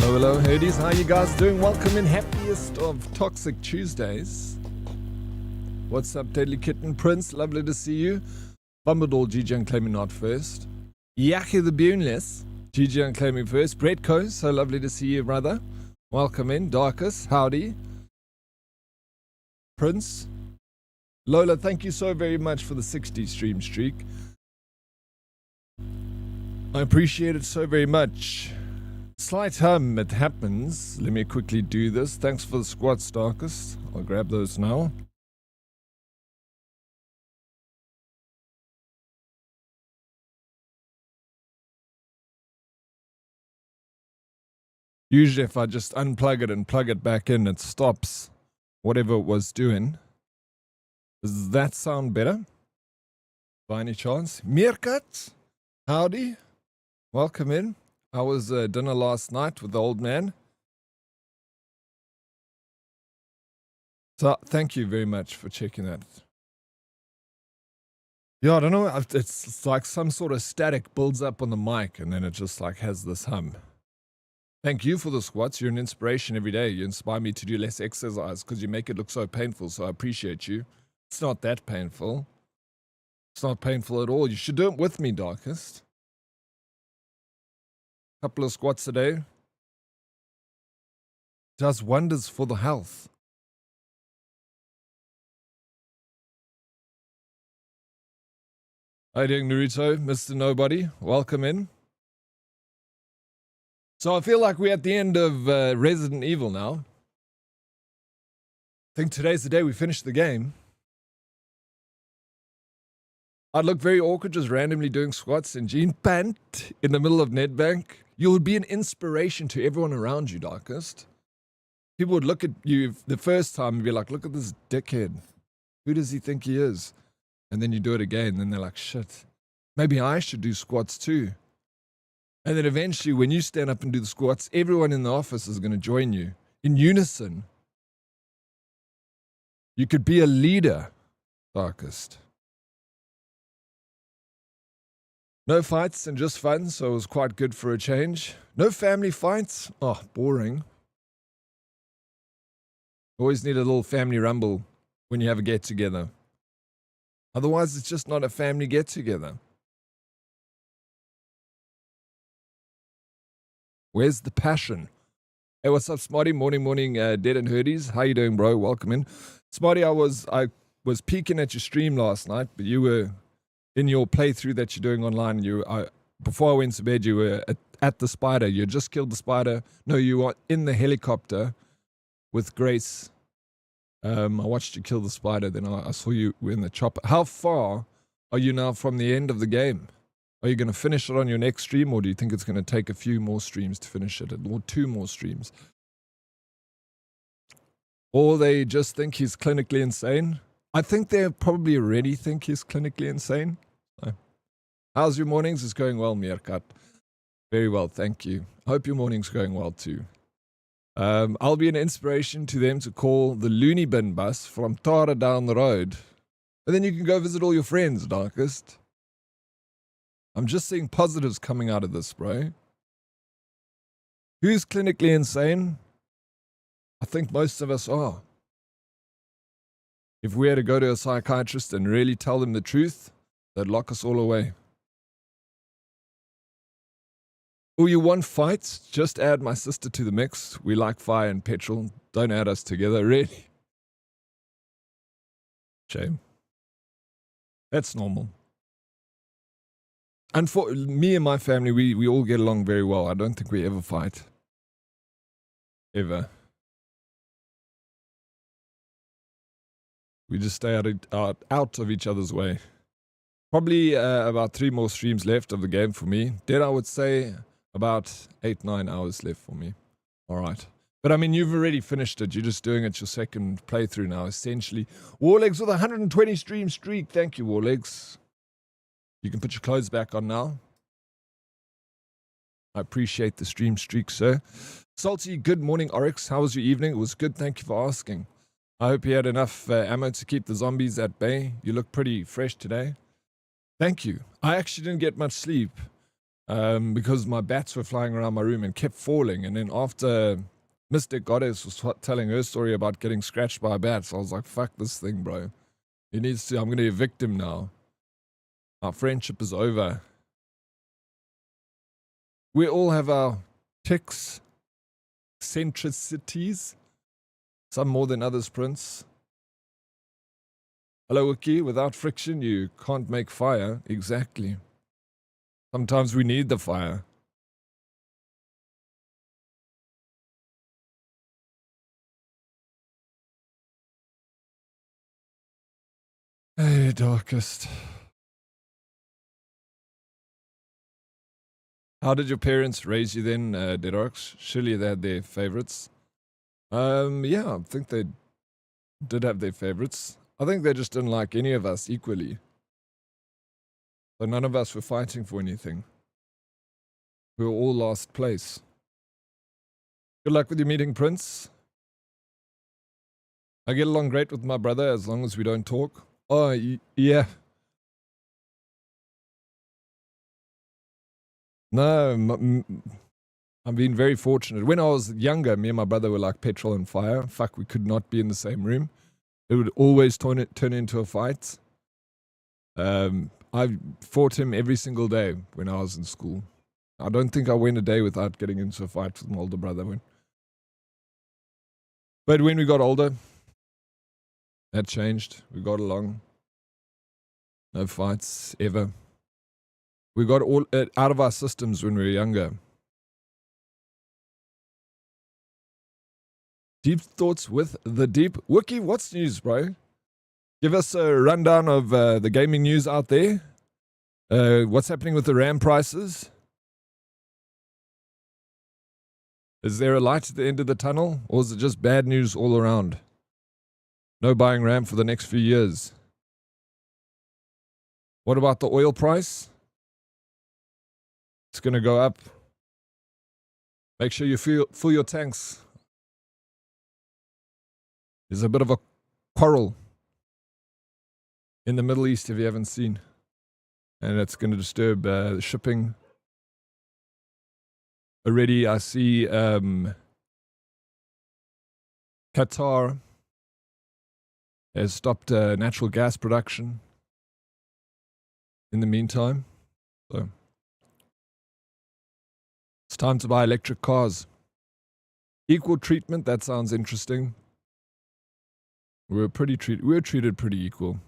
Hello, Hades. How you guys doing? Welcome in. Happiest of Toxic Tuesdays. What's up, Deadly Kitten Prince? Lovely to see you. Bumbledore, GG and claiming not first. Yaki the Boneless, GG and claiming first. Bretko, so lovely to see you, brother. Welcome in. Darkus, howdy. Prince. Lola, thank you so very much for the 60 stream streak. I appreciate it so very much. Slight hum, it happens. Let me quickly do this. Thanks for the squats, Darkus. I'll grab those now. Usually if I just unplug it and plug it back in, it stops whatever it was doing. Does that sound better? By any chance? Meerkat, howdy. Welcome in. How was dinner last night with the old man? So, thank you very much for checking that. Yeah, I don't know. It's like some sort of static builds up on the mic and then it just like has this hum. Thank you for the squats. You're an inspiration every day. You inspire me to do less exercise because you make it look so painful. So I appreciate you. It's not that painful. It's not painful at all. You should do it with me, Darkest. Couple of squats a day. Does wonders for the health. How you doing, Naruto? Mr. Nobody, welcome in. So I feel like we're at the end of Resident Evil now. I think today's the day we finish the game. I'd look very awkward just randomly doing squats in jean pant in the middle of Nedbank. You would be an inspiration to everyone around you, Darkest. People would look at you the first time and be like, look at this dickhead. Who does he think he is? And then you do it again, and then they're like, shit, maybe I should do squats too. And then eventually, when you stand up and do the squats, everyone in the office is going to join you in unison. You could be a leader, Darkest. No fights and just fun, so it was quite good for a change. No family fights. Oh, boring. Always need a little family rumble when you have a get-together. Otherwise, it's just not a family get-together. Where's the passion? Hey, what's up, Smarty? Morning, Dead and Herdies. How you doing, bro? Welcome in. Smarty, I was peeking at your stream last night, but you were in your playthrough that you're doing online. Before I went to bed, you were at the spider. You just killed the spider. No, you were in the helicopter with Grace. I watched you kill the spider, then I saw you were in the chopper. How far are you now from the end of the game? Are you going to finish it on your next stream, or do you think it's going to take a few more streams to finish it, or 2 more streams? Or they just think he's clinically insane? I think they probably already think he's clinically insane. How's your mornings? It's going well, Meerkat. Very well, thank you. I hope your morning's going well too. I'll be an inspiration to them to call the loony bin bus from Tara down the road. And then you can go visit all your friends, Darkest. I'm just seeing positives coming out of this, bro. Who's clinically insane? I think most of us are. If we had to go to a psychiatrist and really tell them the truth, they'd lock us all away. Oh, you want fights? Just add my sister to the mix. We like fire and petrol. Don't add us together, really. Shame. That's normal. And for me and my family, we all get along very well. I don't think we ever fight. Ever. We just stay out of each other's way. Probably about 3 more streams left of the game for me. Dead, I would say about 8-9 hours left for me. All right. But I mean, you've already finished it. You're just doing it your second playthrough now, essentially. Warlegs with a 120 stream streak. Thank you, Warlegs. You can put your clothes back on now. I appreciate the stream streak, sir. Salty, good morning, Oryx. How was your evening? It was good. Thank you for asking. I hope you had enough ammo to keep the zombies at bay. You look pretty fresh today. Thank you. I actually didn't get much sleep. because my bats were flying around my room and kept falling. And then after Mystic Goddess was telling her story about getting scratched by bats, I was like, fuck this thing, bro. He needs to, I'm going to evict him now. Our friendship is over. We all have our tics, eccentricities, some more than others, Prince. Hello, Wiki. Without friction, you can't make fire. Exactly. Sometimes we need the fire. Hey, darkest. How did your parents raise you then, Dead Oryx? Surely they had their favorites. Yeah, I think they did have their favorites. I think they just didn't like any of us equally. So none of us were fighting for anything. We were all last place. Good luck with your meeting, Prince. I get along great with my brother as long as we don't talk. Oh, yeah. No, I'm being very fortunate. When I was younger, me and my brother were like petrol and fire. Fuck, we could not be in the same room. It would always turn into a fight. I fought him every single day when I was in school. I don't think I went a day without getting into a fight with my older brother. But when we got older, that changed. We got along. No fights, ever. We got all out of our systems when we were younger. Deep thoughts with the deep. Wookie, what's news, bro? Give us a rundown of the gaming news out there. What's happening with the RAM prices? Is there a light at the end of the tunnel, or is it just bad news all around? No buying RAM for the next few years. What about the oil price? It's going to go up. Make sure you fill your tanks. There's a bit of a quarrel in the Middle East, if you haven't seen. And it's going to disturb the shipping. Already, I see Qatar has stopped natural gas production in the meantime. So it's time to buy electric cars. Equal treatment, that sounds interesting. We were treated pretty equal.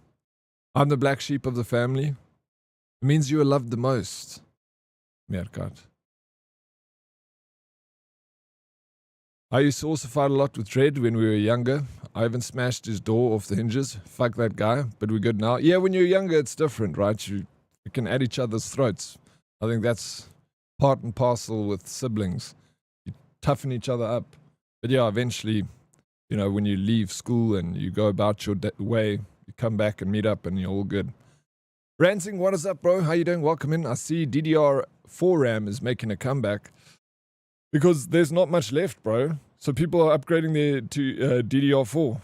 I'm the black sheep of the family. It means you are loved the most. Merkat. I used to also fight a lot with Dredd when we were younger. I even smashed his door off the hinges. Fuck that guy, but we're good now. Yeah, when you're younger, it's different, right? You can at each other's throats. I think that's part and parcel with siblings. You toughen each other up. But yeah, eventually, you know, when you leave school and you go about your way, you come back and meet up and you're all good. Ransing, what is up, bro? How you doing? Welcome in. I see DDR4 RAM is making a comeback because there's not much left, bro. So people are upgrading to DDR4.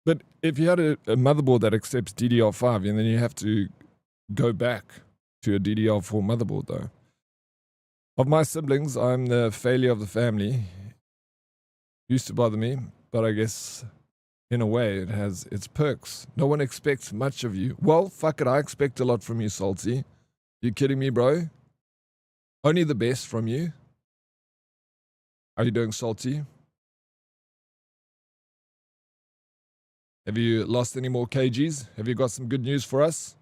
But if you had a motherboard that accepts DDR5, and then you have to go back to a DDR4 motherboard, though. Of my siblings, I'm the failure of the family. Used to bother me, but I guess in a way it has its perks. No one expects much of you. Well, fuck it, I expect a lot from you, Salty. You kidding me, bro? Only the best from you. How you doing, Salty? Have you lost any more kgs? Have you got some good news for us?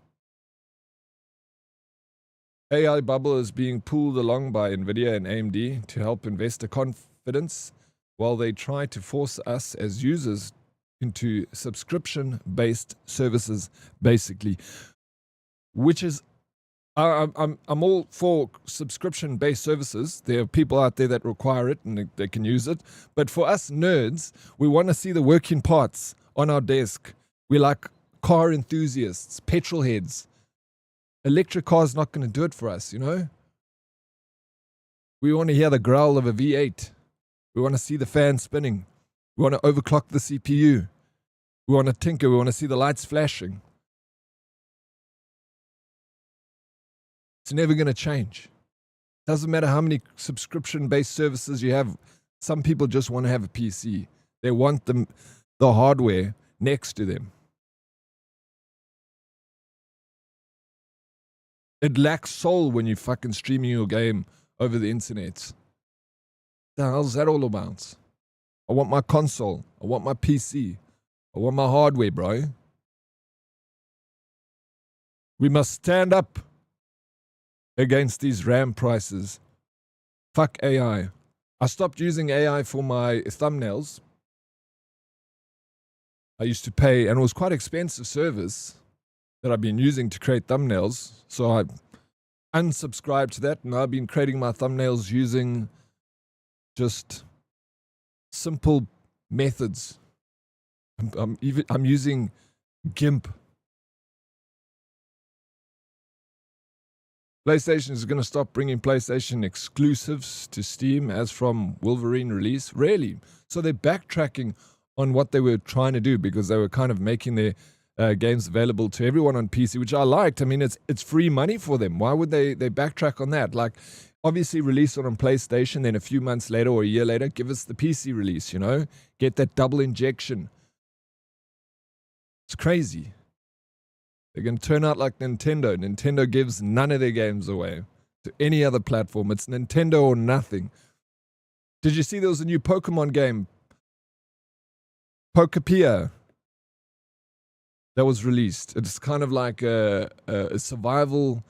AI bubble is being pulled along by Nvidia and AMD to help investor confidence while they try to force us as users into subscription-based services, basically. Which is, I'm all for subscription-based services. There are people out there that require it and they can use it. But for us nerds, we want to see the working parts on our desk. We're like car enthusiasts, petrol heads. Electric car's not going to do it for us, you know? We want to hear the growl of a V8. We want to see the fan spinning. We want to overclock the CPU. We want to tinker. We want to see the lights flashing. It's never going to change. Doesn't matter how many subscription-based services you have. Some people just want to have a PC. They want the hardware next to them. It lacks soul when you're fucking streaming your game over the internet. The hell's that all about? I want my console. I want my PC. I want my hardware, bro. We must stand up against these RAM prices. Fuck AI. I stopped using AI for my thumbnails. I used to pay, and it was quite expensive service that I've been using to create thumbnails. So I unsubscribed to that, and I've been creating my thumbnails using just simple methods. I'm using GIMP. PlayStation is going to stop bringing PlayStation exclusives to Steam as from Wolverine release. Really? So they're backtracking on what they were trying to do because they were kind of making their games available to everyone on PC, which I liked. I mean, it's free money for them. Why would they backtrack on that? Like, obviously release it on PlayStation, then a few months later or a year later, give us the PC release, you know? Get that double injection. It's crazy. They're going to turn out like Nintendo. Nintendo gives none of their games away to any other platform. It's Nintendo or nothing. Did you see there was a new Pokemon game, Pokepia, that was released? It's kind of like a survival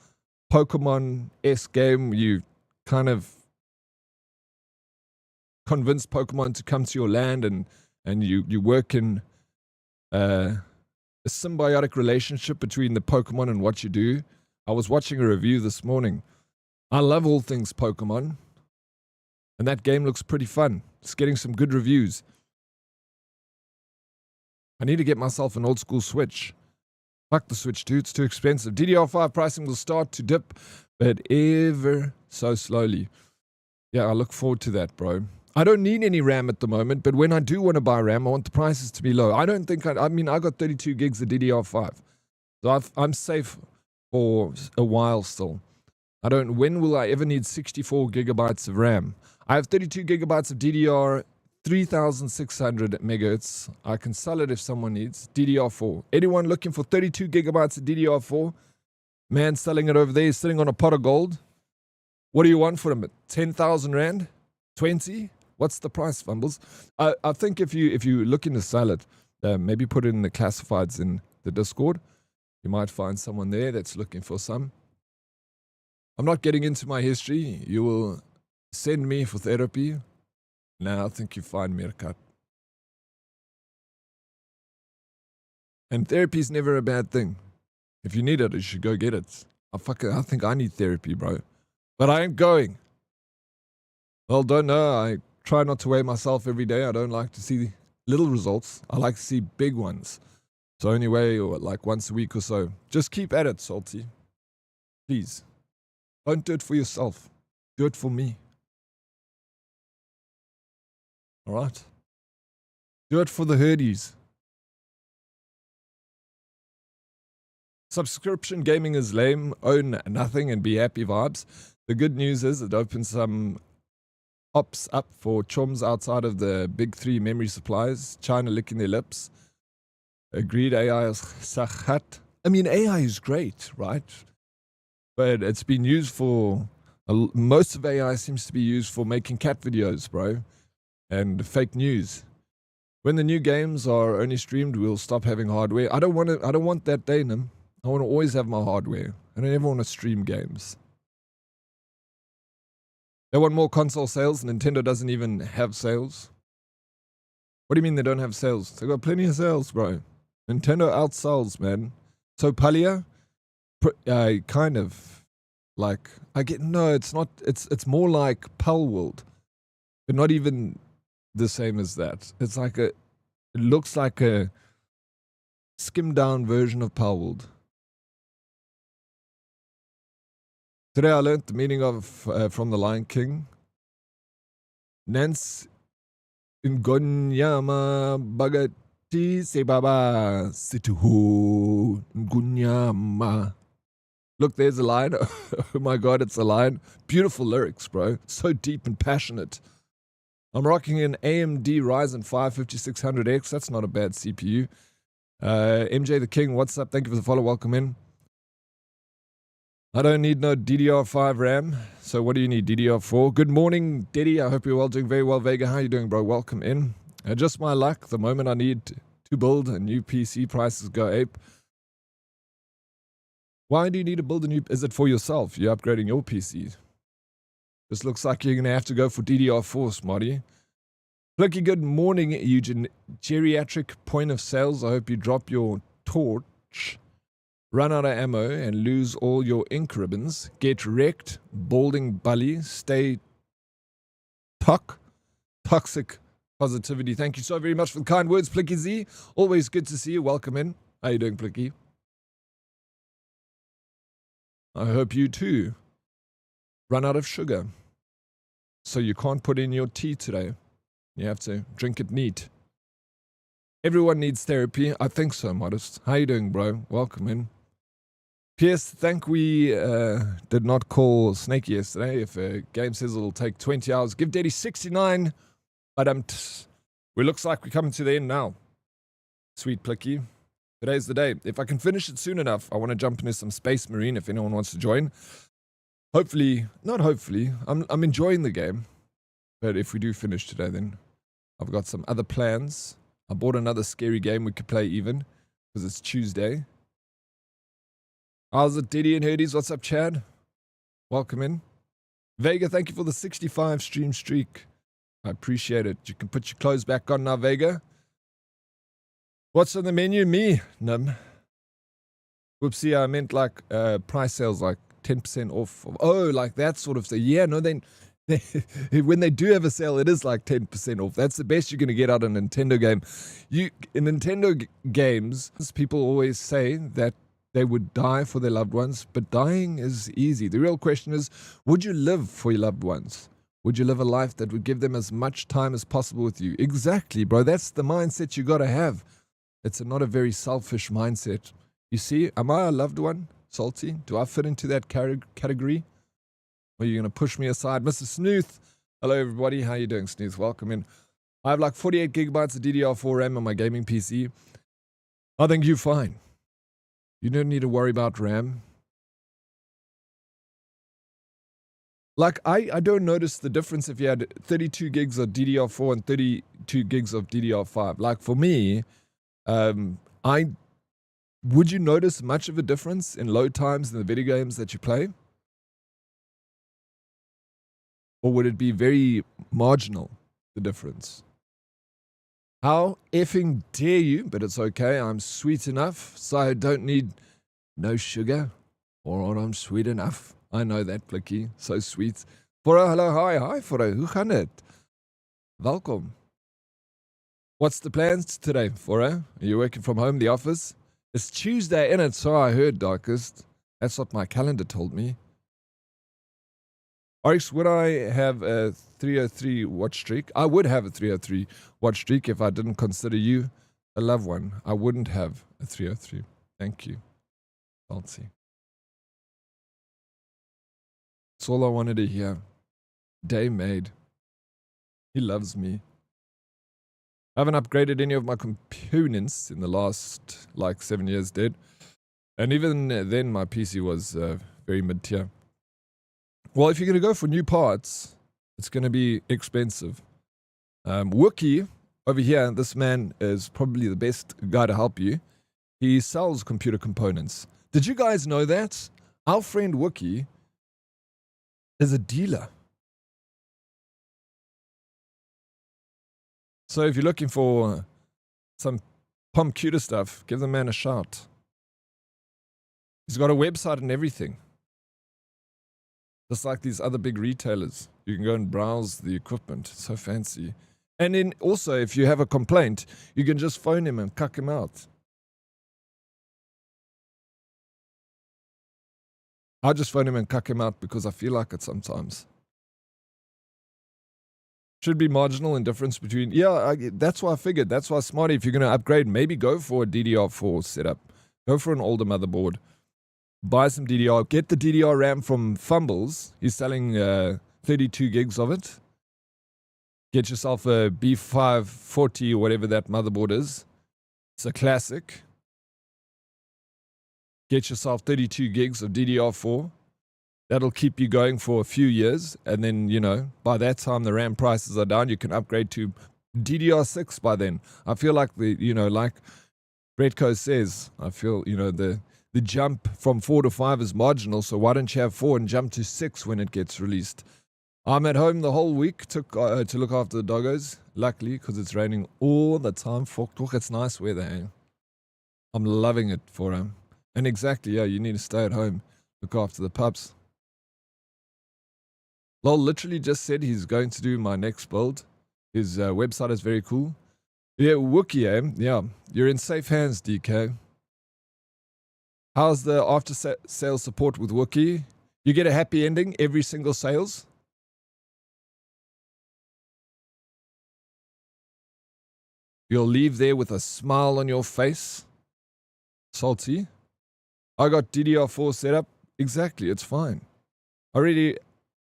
Pokemon-esque game. You kind of convince Pokemon to come to your land, and you work in a symbiotic relationship between the Pokemon and what you do. I was watching a review this morning. I love all things Pokemon, and that game looks pretty fun. It's getting some good reviews. I need to get myself an old school Switch. Fuck the Switch, dude. It's too expensive. DDR5 pricing will start to dip, but ever so slowly. Yeah, I look forward to that, bro. I don't need any RAM at the moment, but when I do want to buy RAM, I want the prices to be low. I don't think I mean, I got 32 gigs of DDR5. So I'm safe for a while still. When will I ever need 64 gigabytes of RAM? I have 32 gigabytes of DDR 3600 megahertz. I can sell it if someone needs. DDR4. Anyone looking for 32 gigabytes of DDR4? Man selling it over there, sitting on a pot of gold. What do you want for him? 10,000 Rand? 20? What's the price, Fumbles? I think if you look into sell it, maybe put it in the classifieds in the Discord. You might find someone there that's looking for some. I'm not getting into my history. You will send me for therapy. Now I think you find Meerkat. And therapy is never a bad thing. If you need it, you should go get it. I think I need therapy, bro. But I ain't going. Well, don't know. I try not to weigh myself every day. I don't like to see little results. I like to see big ones. So only weigh like once a week or so. Just keep at it, Salty. Please. Don't do it for yourself. Do it for me. All right? Do it for the herdies. Subscription gaming is lame. Own nothing and be happy vibes. The good news is it opens some ops up for chums outside of the big three memory suppliers. China licking their lips. Agreed, AI is sakhat. I mean, AI is great, right? But it's been used for... most of AI seems to be used for making cat videos, bro. And fake news. When the new games are only streamed, we'll stop having hardware. I don't want that day, Nim. I want to always have my hardware. I don't ever want to stream games. They want more console sales. Nintendo doesn't even have sales. What do you mean they don't have sales? They got plenty of sales, bro. Nintendo outsells, man. So Palia, kind of like it's not. It's more like Palworld, but not even the same as that. It's like it looks like a skimmed down version of Palworld. Today I learned the meaning of from the Lion King. Nance Ngonyama Bagati Sebaba Situhu Ngunyama. Look, there's a line. Oh my God, it's a line. Beautiful lyrics, bro. So deep and passionate. I'm rocking an AMD Ryzen 5 5600X. That's not a bad CPU. MJ the King, what's up? Thank you for the follow. Welcome in. I don't need no DDR5 RAM. So what do you need? DDR4? Good morning, Diddy. I hope you're well, doing very well. Vega, how you doing, bro? Welcome in. Just my luck. The moment I need to build a new PC, prices go ape. Why do you need to build a new... Is it for yourself? You're upgrading your PC. This looks like you're going to have to go for DDR4, Smarty. Blicky, good morning, Eugene. Geriatric point of sales. I hope you drop your torch, run out of ammo, and lose all your ink ribbons. Get wrecked. Balding bully. Stay toxic positivity. Thank you so very much for the kind words, Plicky Z. Always good to see you. Welcome in. How you doing, Plicky? I hope you too run out of sugar, so you can't put in your tea today. You have to drink it neat. Everyone needs therapy. I think so, Modest. How you doing, bro? Welcome in. P.S. Thank we did not call Snake yesterday. If a game says it'll take 20 hours, give Daddy 69. But it looks like we're coming to the end now. Sweet Plicky. Today's the day. If I can finish it soon enough, I want to jump into some Space Marine if anyone wants to join. Hopefully, not hopefully, I'm enjoying the game. But if we do finish today, then I've got some other plans. I bought another scary game we could play even, because it's Tuesday. How's it, Diddy and Herdies? What's up, Chad? Welcome in. Vega, thank you for the 65 stream streak. I appreciate it. You can put your clothes back on now, Vega. What's on the menu? Me, Num. Whoopsie, I meant like price sales, like 10% off. Oh, like that sort of thing. Yeah, no, then when they do have a sale, it is like 10% off. That's the best you're going to get out of a Nintendo game. In Nintendo games, people always say that they would die for their loved ones, but dying is easy. The real question is, would you live for your loved ones? Would you live a life that would give them as much time as possible with you? Exactly, bro. That's the mindset you got to have. It's not a very selfish mindset. You see, am I a loved one, Salty? Do I fit into that category? Or are you going to push me aside? Mr. Snooth. Hello, everybody. How you doing, Snooth? Welcome in. I have like 48 gigabytes of DDR4 RAM on my gaming PC. I think you're fine. You don't need to worry about RAM. Like, I don't notice the difference if you had 32 gigs of DDR4 and 32 gigs of DDR5. Like, for me, would you notice much of a difference in load times in the video games that you play? Or would it be very marginal, the difference? How effing dare you? But it's okay. I'm sweet enough, so I don't need no sugar. Or I'm sweet enough. I know that, Blicky. So sweet. Fora, hello, hi, Fora. Hoe gaan het? Welkom. What's the plans today, Fora? Are you working from home, the office? It's Tuesday, innit? So I heard, Darkest. That's what my calendar told me. Oryx, would I have a 303 watch streak? I would have a 303 watch streak if I didn't consider you a loved one. I wouldn't have a 303. Thank you. Fancy. That's all I wanted to hear. Day made. He loves me. I haven't upgraded any of my components in the last, like, 7 years, dead. And even then, my PC was very mid-tier. Well, if you're going to go for new parts, it's going to be expensive. Wookie, over here, this man is probably the best guy to help you. He sells computer components. Did you guys know that? Our friend Wookie is a dealer. So if you're looking for some computer stuff, give the man a shout. He's got a website and everything. Just like these other big retailers. You can go and browse the equipment. So fancy. And then also, if you have a complaint, you can just phone him and cuck him out. I just phone him and cuck him out because I feel like it sometimes. Should be marginal in difference between... Yeah, that's why I figured. That's why, Smarty, if you're going to upgrade, maybe go for a DDR4 setup. Go for an older motherboard. buy some DDR. Get the DDR RAM from Fumbles. He's selling 32 gigs of it. Get yourself a B540 or whatever that motherboard is. It's a classic. Get yourself 32 gigs of DDR4. That'll keep you going for a few years. And then, you know, by that time the RAM prices are down. You can upgrade to DDR6 by then. I feel like like Bretko says, I feel, the jump from 4 to 5 is marginal. So why don't you have 4 and jump to 6 when it gets released? I'm at home the whole week to look after the doggos. Luckily, because it's raining all the time. Fuck, it's nice weather, eh? I'm loving it for him. And exactly, yeah, you need to stay at home. Look after the pups. Lol literally just said he's going to do my next build. His website is very cool. Yeah, Wookie, eh? Yeah, you're in safe hands, DK. How's the after-sales support with Wookie? You get a happy ending every single sales? You'll leave there with a smile on your face? Salty? I got DDR4 set up. Exactly, it's fine. I already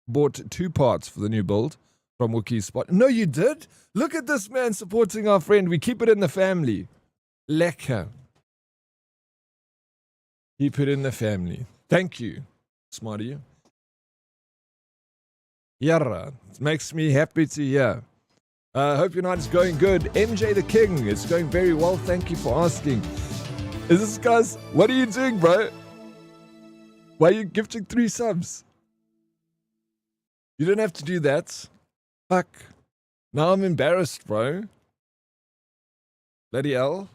bought 2 parts for the new build from Wookie's spot. No, you did? Look at this man supporting our friend. We keep it in the family. Lekker. Keep it in the family. Thank you, Smarty. Yarra. It makes me happy to hear. Hope your night is going good. MJ the King, it's going very well. Thank you for asking. Is this guys? What are you doing, bro? Why are you gifting 3 subs? You don't have to do that. Fuck. Now I'm embarrassed, bro. Bloody hell.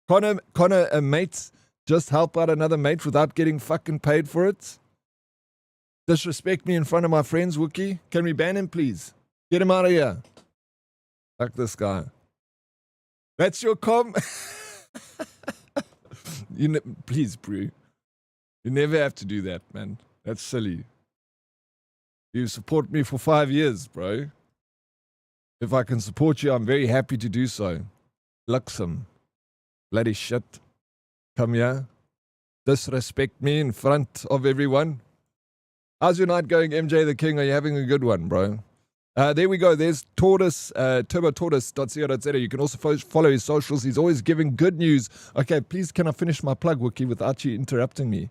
Connor, a mate, just help out another mate without getting fucking paid for it? Disrespect me in front of my friends, Wookie? Can we ban him, please? Get him out of here. Fuck this guy. That's your please, Brew. You never have to do that, man. That's silly. You support me for 5 years, bro. If I can support you, I'm very happy to do so. Luxem. Bloody shit. Come here. Disrespect me in front of everyone. How's your night going, MJ the King? Are you having a good one, bro? There we go. There's Tortoise, turbotortoise.co.za. You can also follow his socials. He's always giving good news. Okay, please can I finish my plug, Wookie, without you interrupting me?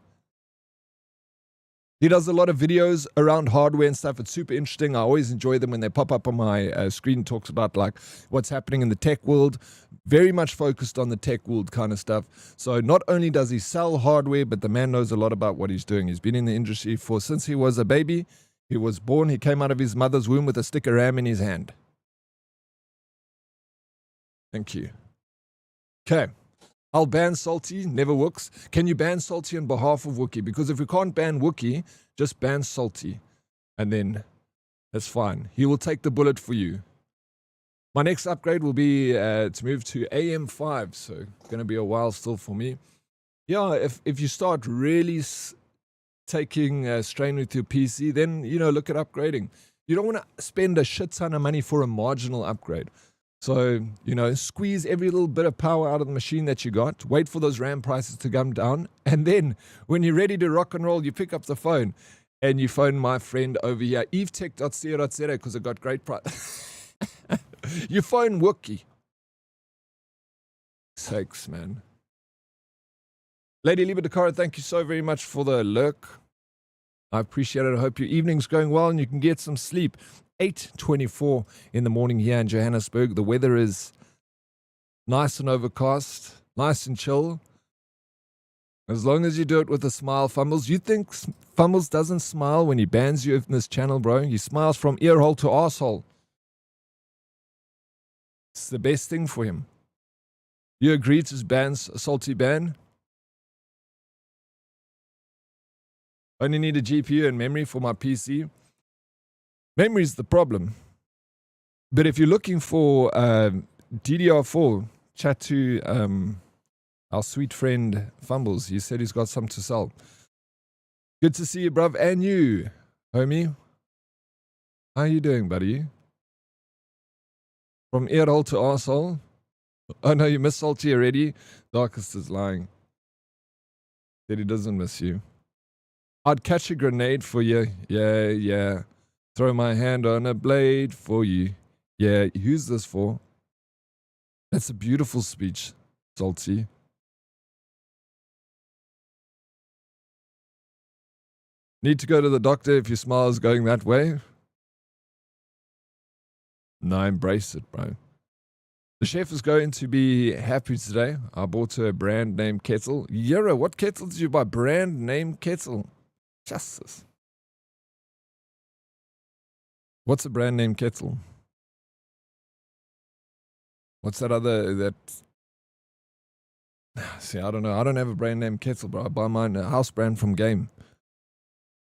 He does a lot of videos around hardware and stuff. It's super interesting. I always enjoy them when they pop up on my screen. Talks about like what's happening in the tech world. Very much focused on the tech world kind of stuff. So not only does he sell hardware, but the man knows a lot about what he's doing. He's been in the industry since he was a baby. He was born. He came out of his mother's womb with a stick of RAM in his hand. Thank you. Okay. I'll ban Salty, never works. Can you ban Salty on behalf of Wookie? Because if we can't ban Wookie, just ban Salty. And then that's fine. He will take the bullet for you. My next upgrade will be to move to AM5. So it's going to be a while still for me. Yeah, if you start really taking a strain with your PC, then, look at upgrading. You don't want to spend a shit ton of money for a marginal upgrade. So, squeeze every little bit of power out of the machine that you got. Wait for those RAM prices to come down. And then when you're ready to rock and roll, you pick up the phone and you phone my friend over here, evetech.co.za, because I got great price. You phone Wookie. Sakes, man. Lady Libidakara, thank you so very much for the lurk. I appreciate it. I hope your evening's going well and you can get some sleep. 8:24 in the morning here in Johannesburg. The weather is nice and overcast, nice and chill. As long as you do it with a smile, Fumbles. You think Fumbles doesn't smile when he bans you in this channel, bro? He smiles from earhole to arsehole. It's the best thing for him. You agree to ban's Salty ban? Only need a GPU and memory for my PC. Memory is the problem. But if you're looking for DDR4, chat to our sweet friend Fumbles. He said he's got some to sell. Good to see you, bruv. And you, homie. How you doing, buddy? From earhole to arsehole. Oh no, you missed Salty already. Darkest is lying. Said he doesn't miss you. I'd catch a grenade for you. Yeah, yeah. Throw my hand on a blade for you. Yeah, who's this for? That's a beautiful speech, Salty. Need to go to the doctor if your smile is going that way? No, embrace it, bro. The chef is going to be happy today. I bought her a brand name kettle. Yera, what kettle did you buy? Brand name kettle. Justice. What's a brand name kettle? What's that other that? See, I don't know. I don't have a brand name kettle, bro. I buy mine a house brand from Game.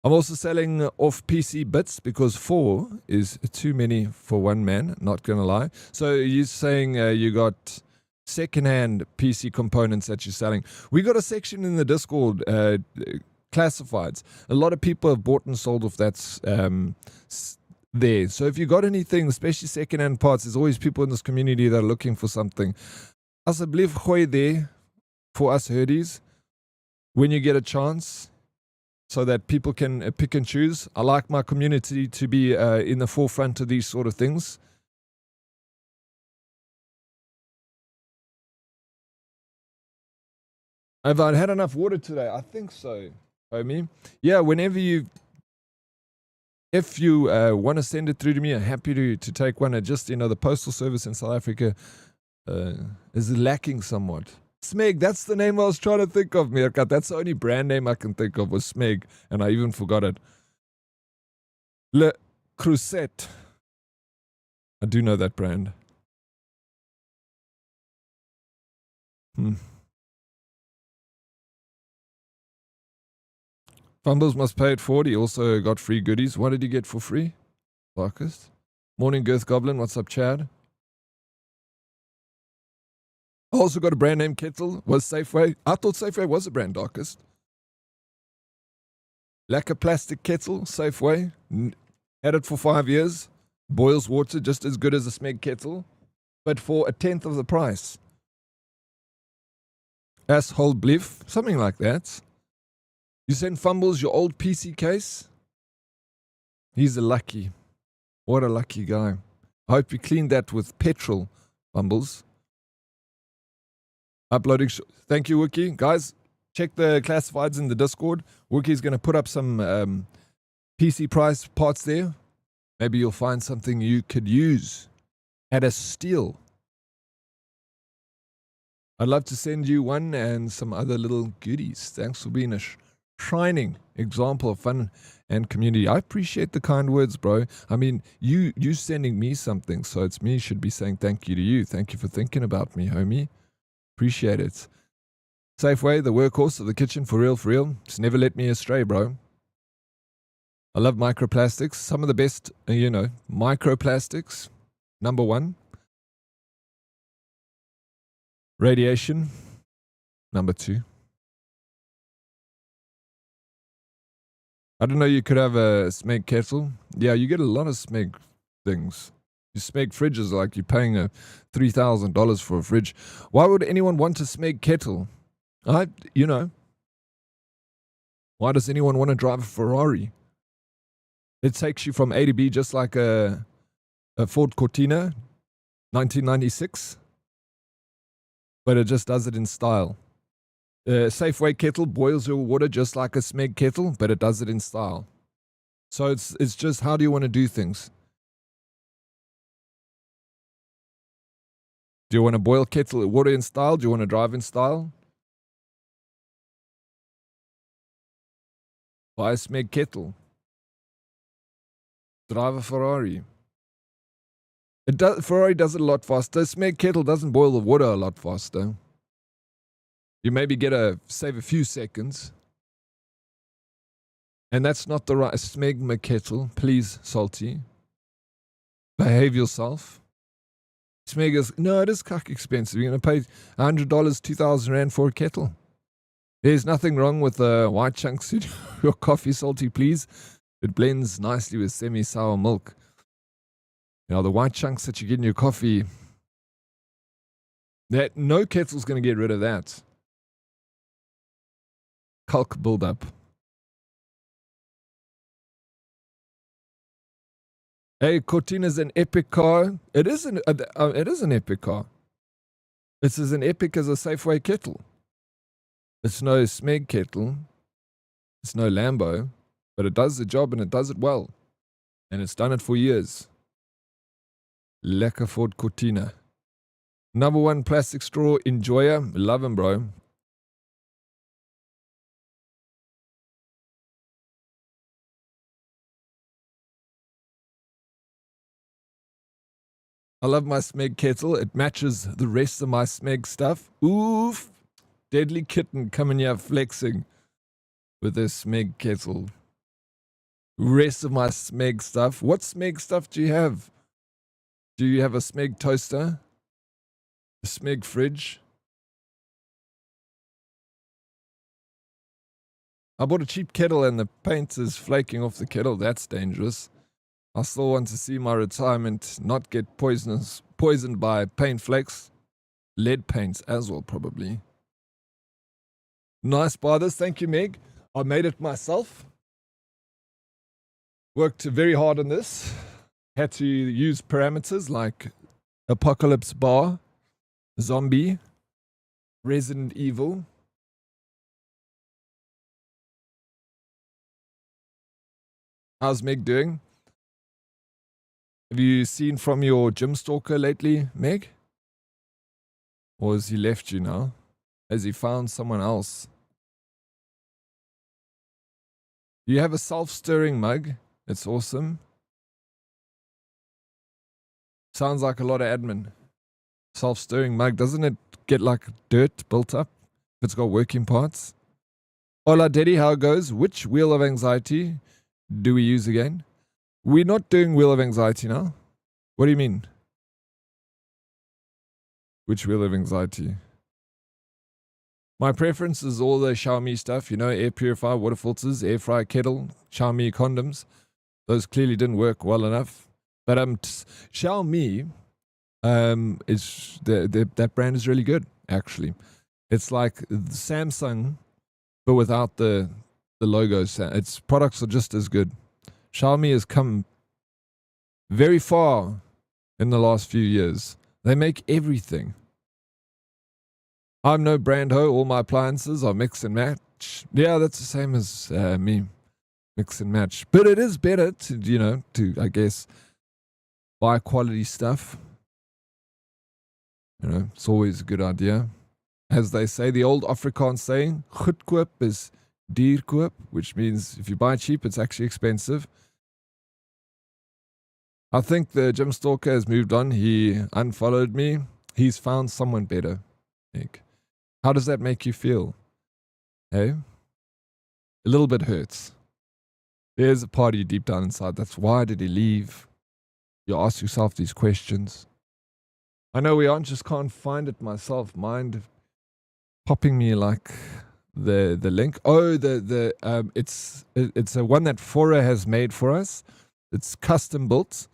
I'm also selling off PC bits because 4 is too many for one man, not going to lie. So you're saying you got secondhand PC components that you're selling. We got a section in the Discord, classifieds. A lot of people have bought and sold off that's there. So if you got anything, especially secondhand parts, there's always people in this community that are looking for something. Asseblief gooi there for us herdies when you get a chance, so that people can pick and choose. I like my community to be in the forefront of these sort of things. Have I had enough water today? I think so, homie. Yeah, if you want to send it through to me, I'm happy to take one. Just, the postal service in South Africa is lacking somewhat. Smeg, that's the name I was trying to think of, Meerkat. That's the only brand name I can think of was Smeg, and I even forgot it. Le Crusette. I do know that brand. Fumbles must pay at 40. Also got free goodies. What did you get for free? Darkest. Morning, Girth Goblin. What's up, Chad? I also got a brand name kettle. Was Safeway. I thought Safeway was a brand, Darkest. Lacquer plastic kettle, Safeway. Had it for 5 years. Boils water just as good as a Smeg kettle, but for 1/10 of the price. Asshole bliff, something like that. You send Fumbles your old PC case? He's a lucky. What a lucky guy. I hope you cleaned that with petrol, Fumbles. Uploading. Thank you, Wookie. Guys, check the classifieds in the Discord. Wookie's going to put up some PC price parts there. Maybe you'll find something you could use at a steal. I'd love to send you one and some other little goodies. Thanks for being a shining example of fun and community. I appreciate the kind words, bro. I mean, you sending me something, so it's me should be saying thank you to you. Thank you for thinking about me, homie. Appreciate it. Safeway, the workhorse of the kitchen, for real, for real. Just never let me astray, bro. I love microplastics. Some of the best, microplastics. Number 1. Radiation. Number 2. I don't know, you could have a Smeg kettle. Yeah, you get a lot of Smeg things. You Smeg fridges, like you're paying $3,000 for a fridge. Why would anyone want a Smeg kettle? Why does anyone want to drive a Ferrari? It takes you from A to B just like a Ford Cortina, 1996. But it just does it in style. Safeway kettle boils your water just like a Smeg kettle, but it does it in style. So it's just, how do you want to do things? Do you want to boil kettle water in style? Do you want to drive in style? Buy a Smeg kettle. Drive a Ferrari. Ferrari does it a lot faster. Smeg kettle doesn't boil the water a lot faster. You maybe save a few seconds. And that's not the right Smeg kettle. Please, Salty. Behave yourself. Smeg is, no, it is cuck expensive. You're going to pay $100, 2,000 Rand for a kettle. There's nothing wrong with the white chunks in your coffee, Salty, please. It blends nicely with semi-sour milk. The white chunks that you get in your coffee, no kettle's going to get rid of that. Calc buildup. Hey, Cortina's an epic car. It is an epic car. It's as an epic as a Safeway kettle. It's no Smeg kettle. It's no Lambo, but it does the job and it does it well. And it's done it for years. Lekker Ford Cortina. Number 1 plastic straw enjoyer. Love him, bro. I love my Smeg kettle. It matches the rest of my Smeg stuff. Oof. Deadly Kitten coming here flexing with this Smeg kettle. Rest of my Smeg stuff. What Smeg stuff do you have? Do you have a Smeg toaster? A Smeg fridge? I bought a cheap kettle and the paint is flaking off the kettle. That's dangerous. I still want to see my retirement not get poisoned by paint flakes. Lead paints as well, probably. Nice by this. Thank you, Meg. I made it myself. Worked very hard on this. Had to use parameters like Apocalypse Bar, Zombie, Resident Evil. How's Meg doing? Have you seen from your gym stalker lately, Meg? Or has he left you now? Has he found someone else? You have a self-stirring mug. It's awesome. Sounds like a lot of admin. Self-stirring mug. Doesn't it get like dirt built up if it's got working parts? Hola, Daddy. How it goes? Which wheel of anxiety do we use again? We're not doing wheel of anxiety now. What do you mean? Which wheel of anxiety? My preference is all the Xiaomi stuff, you know, air purifier, water filters, air fryer kettle, Xiaomi condoms. Those clearly didn't work well enough. But Xiaomi is that brand is really good, actually. It's like Samsung, but without the logos. Its products are just as good. Xiaomi has come very far in the last few years. They make everything. I'm no brand ho. All my appliances are mix and match. Yeah, that's the same as me. Mix and match. But it is better to, I guess, buy quality stuff. It's always a good idea. As they say, the old Afrikaans saying, goedkoop is duurkoop, which means if you buy cheap, it's actually expensive. I think the gym stalker has moved on. He unfollowed me. He's found someone better. Nick. How does that make you feel? Hey? A little bit hurts. There's a part of you deep down inside. That's why did he leave? You ask yourself these questions. I know we aren't, just can't find it myself. Mind popping me like the link. Oh, it's a one that Fora has made for us. It's custom built.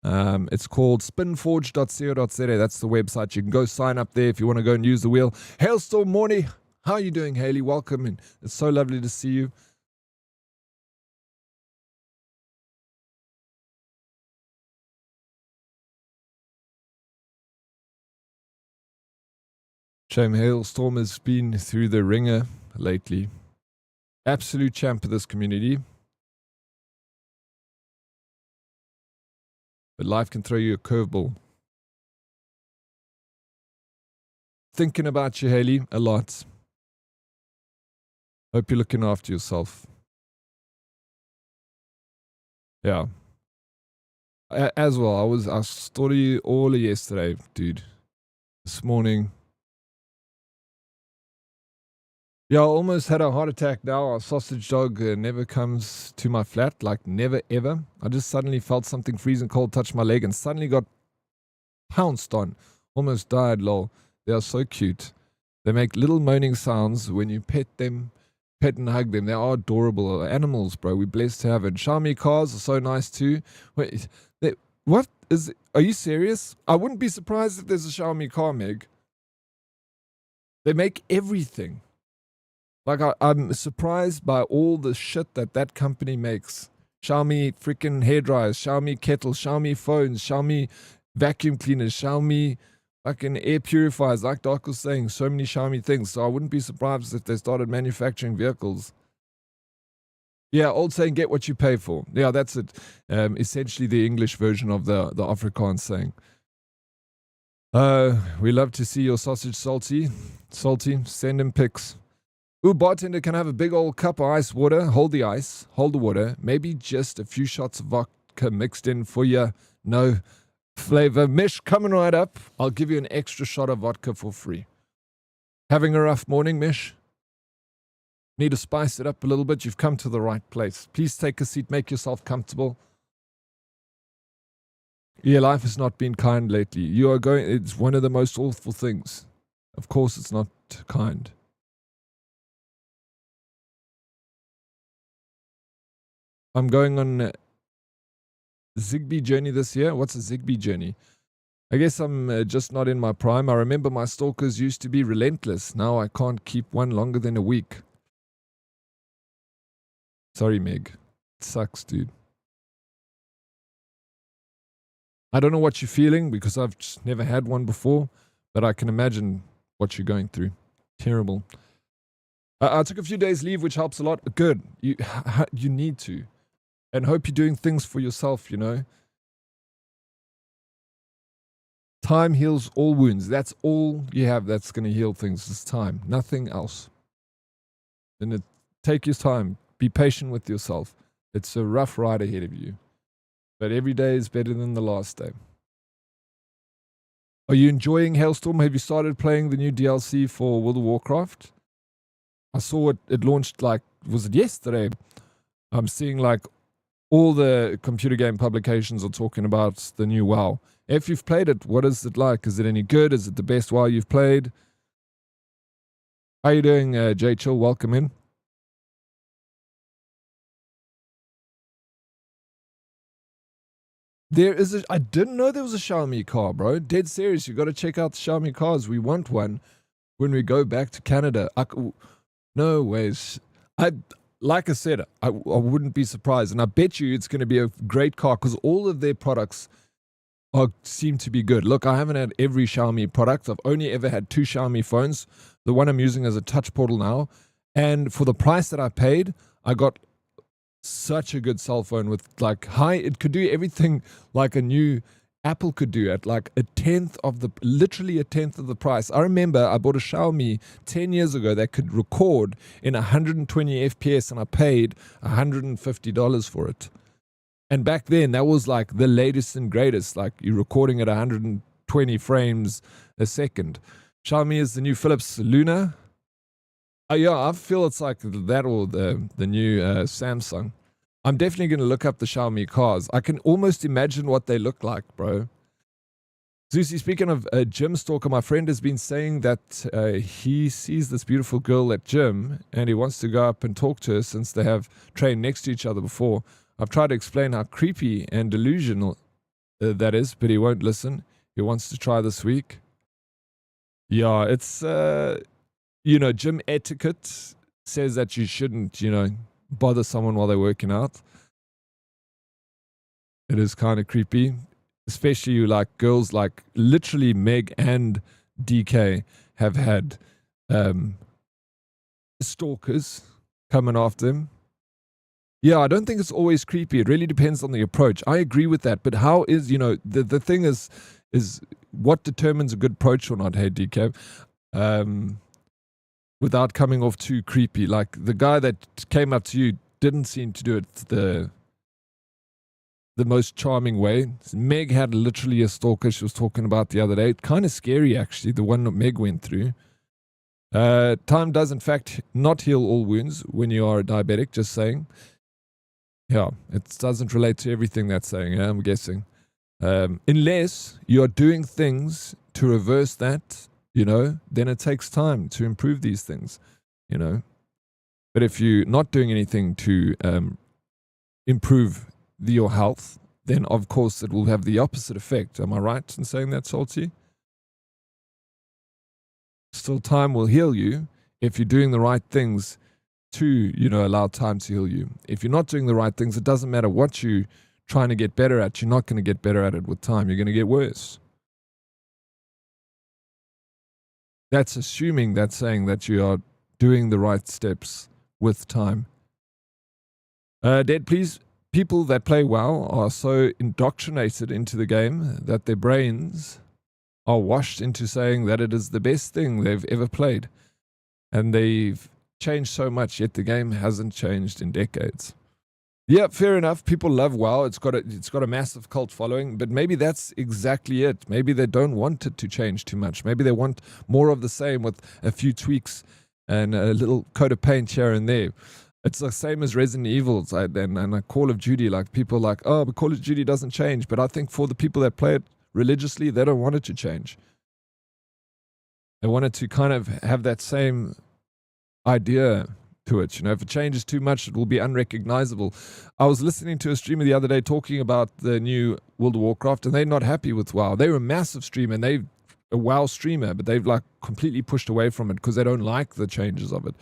It's called spinforge.co.za. That's the website. You can go sign up there if you want to go and use the wheel. Hailstorm Morning. How are you doing, Haley? Welcome in. It's so lovely to see you. Shame Hailstorm has been through the ringer lately. Absolute champ of this community. But life can throw you a curveball. Thinking about you, Haley, a lot. Hope you're looking after yourself. Yeah. As well, I thought of you all yesterday, dude. This morning. Yeah, I almost had a heart attack now. Our sausage dog never comes to my flat, like never ever. I just suddenly felt something freezing cold touch my leg and suddenly got pounced on. Almost died, lol. They are so cute. They make little moaning sounds when you pet them, pet and hug them. They are adorable animals, bro. We're blessed to have it. Xiaomi cars are so nice too. Wait, what is it? Are you serious? I wouldn't be surprised if there's a Xiaomi car, Meg. They make everything. Like, I'm surprised by all the shit that company makes. Xiaomi freaking hairdryers, Xiaomi kettles, Xiaomi phones, Xiaomi vacuum cleaners, Xiaomi fucking air purifiers. Like Doc was saying, so many Xiaomi things. So I wouldn't be surprised if they started manufacturing vehicles. Yeah, old saying, get what you pay for. Yeah, that's it. Essentially the English version of the Afrikaans saying. We love to see your sausage salty. Salty, send him pics. Ooh, bartender, can I have a big old cup of ice water? Hold the ice, hold the water. Maybe just a few shots of vodka mixed in for you. No flavor. Mish, coming right up. I'll give you an extra shot of vodka for free. Having a rough morning, Mish? Need to spice it up a little bit? You've come to the right place. Please take a seat. Make yourself comfortable. Yeah, life has not been kind lately. You are going... It's one of the most awful things. Of course it's not kind. I'm going on a Zigbee journey this year. What's a Zigbee journey? I guess I'm just not in my prime. I remember my stalkers used to be relentless. Now I can't keep one longer than a week. Sorry, Meg. It sucks, dude. I don't know what you're feeling because I've just never had one before, but I can imagine what you're going through. Terrible. I took a few days leave, which helps a lot. Good. You need to. And hope you're doing things for yourself, you know. Time heals all wounds. That's all you have that's going to heal things is time. Nothing else. And take your time. Be patient with yourself. It's a rough ride ahead of you. But every day is better than the last day. Are you enjoying Hailstorm? Have you started playing the new DLC for World of Warcraft? I saw it launched like, was it yesterday? I'm seeing like all the computer game publications are talking about the new WoW. If you've played it, what is it like? Is it any good? Is it the best WoW you've played? How you doing, Jay Chill? Welcome in. I didn't know there was a Xiaomi car, bro. Dead serious. You got to check out the Xiaomi cars. We want one when we go back to Canada. No ways. Like I said, I wouldn't be surprised. And I bet you it's going to be a great car because all of their products seem to be good. Look, I haven't had every Xiaomi product. I've only ever had 2 Xiaomi phones. The one I'm using is a touch portal now. And for the price that I paid, I got such a good cell phone with like it could do everything like a new Apple could do at like literally a tenth of the price. I remember I bought a Xiaomi 10 years ago that could record in 120 FPS and I paid $150 for it. And back then that was like the latest and greatest, like you're recording at 120 frames a second. Xiaomi is the new Philips Luna. Yeah, I feel it's like that or the new Samsung. I'm definitely going to look up the Xiaomi cars. I can almost imagine what they look like, bro. Zusi, speaking of gym stalker, my friend has been saying that he sees this beautiful girl at gym and he wants to go up and talk to her since they have trained next to each other before. I've tried to explain how creepy and delusional that is, but he won't listen. He wants to try this week. Yeah, it's... gym etiquette says that you shouldn't, bother someone while they're working out. It is kind of creepy, especially like girls like literally Meg and DK have had stalkers coming after them. Yeah, I don't think it's always creepy. It really depends on the approach. I agree with that. But how is, the thing is what determines a good approach or not, hey, DK? Without coming off too creepy. Like the guy that came up to you didn't seem to do it the most charming way. Meg had literally a stalker she was talking about the other day. Kind of scary actually, the one that Meg went through. Time does in fact not heal all wounds when you are a diabetic, just saying. Yeah, it doesn't relate to everything that's saying, yeah, I'm guessing. Unless you're doing things to reverse that, then it takes time to improve these things, But if you're not doing anything to improve your health, then of course it will have the opposite effect. Am I right in saying that, Salty? Still, time will heal you if you're doing the right things to, you know, allow time to heal you. If you're not doing the right things, it doesn't matter what you're trying to get better at, you're not going to get better at it with time. You're going to get worse. That's assuming, that's saying that you are doing the right steps with time. Dead, please. People that play WoW are so indoctrinated into the game that their brains are washed into saying that it is the best thing they've ever played. And they've changed so much, yet the game hasn't changed in decades. Yeah, fair enough. People love WoW. It's got a massive cult following, but maybe that's exactly it. Maybe they don't want it to change too much. Maybe they want more of the same with a few tweaks and a little coat of paint here and there. It's the same as Resident Evil and a Call of Duty. Like, people are like, oh, but Call of Duty doesn't change. But I think for the people that play it religiously, they don't want it to change. They want it to kind of have that same idea to it. You know, if it changes too much, it will be unrecognizable. I was listening to a streamer the other day talking about the new World of Warcraft, and they're not happy with WoW. They were a massive streamer, and they've a WoW streamer, but they've like completely pushed away from it because they don't like the changes of it.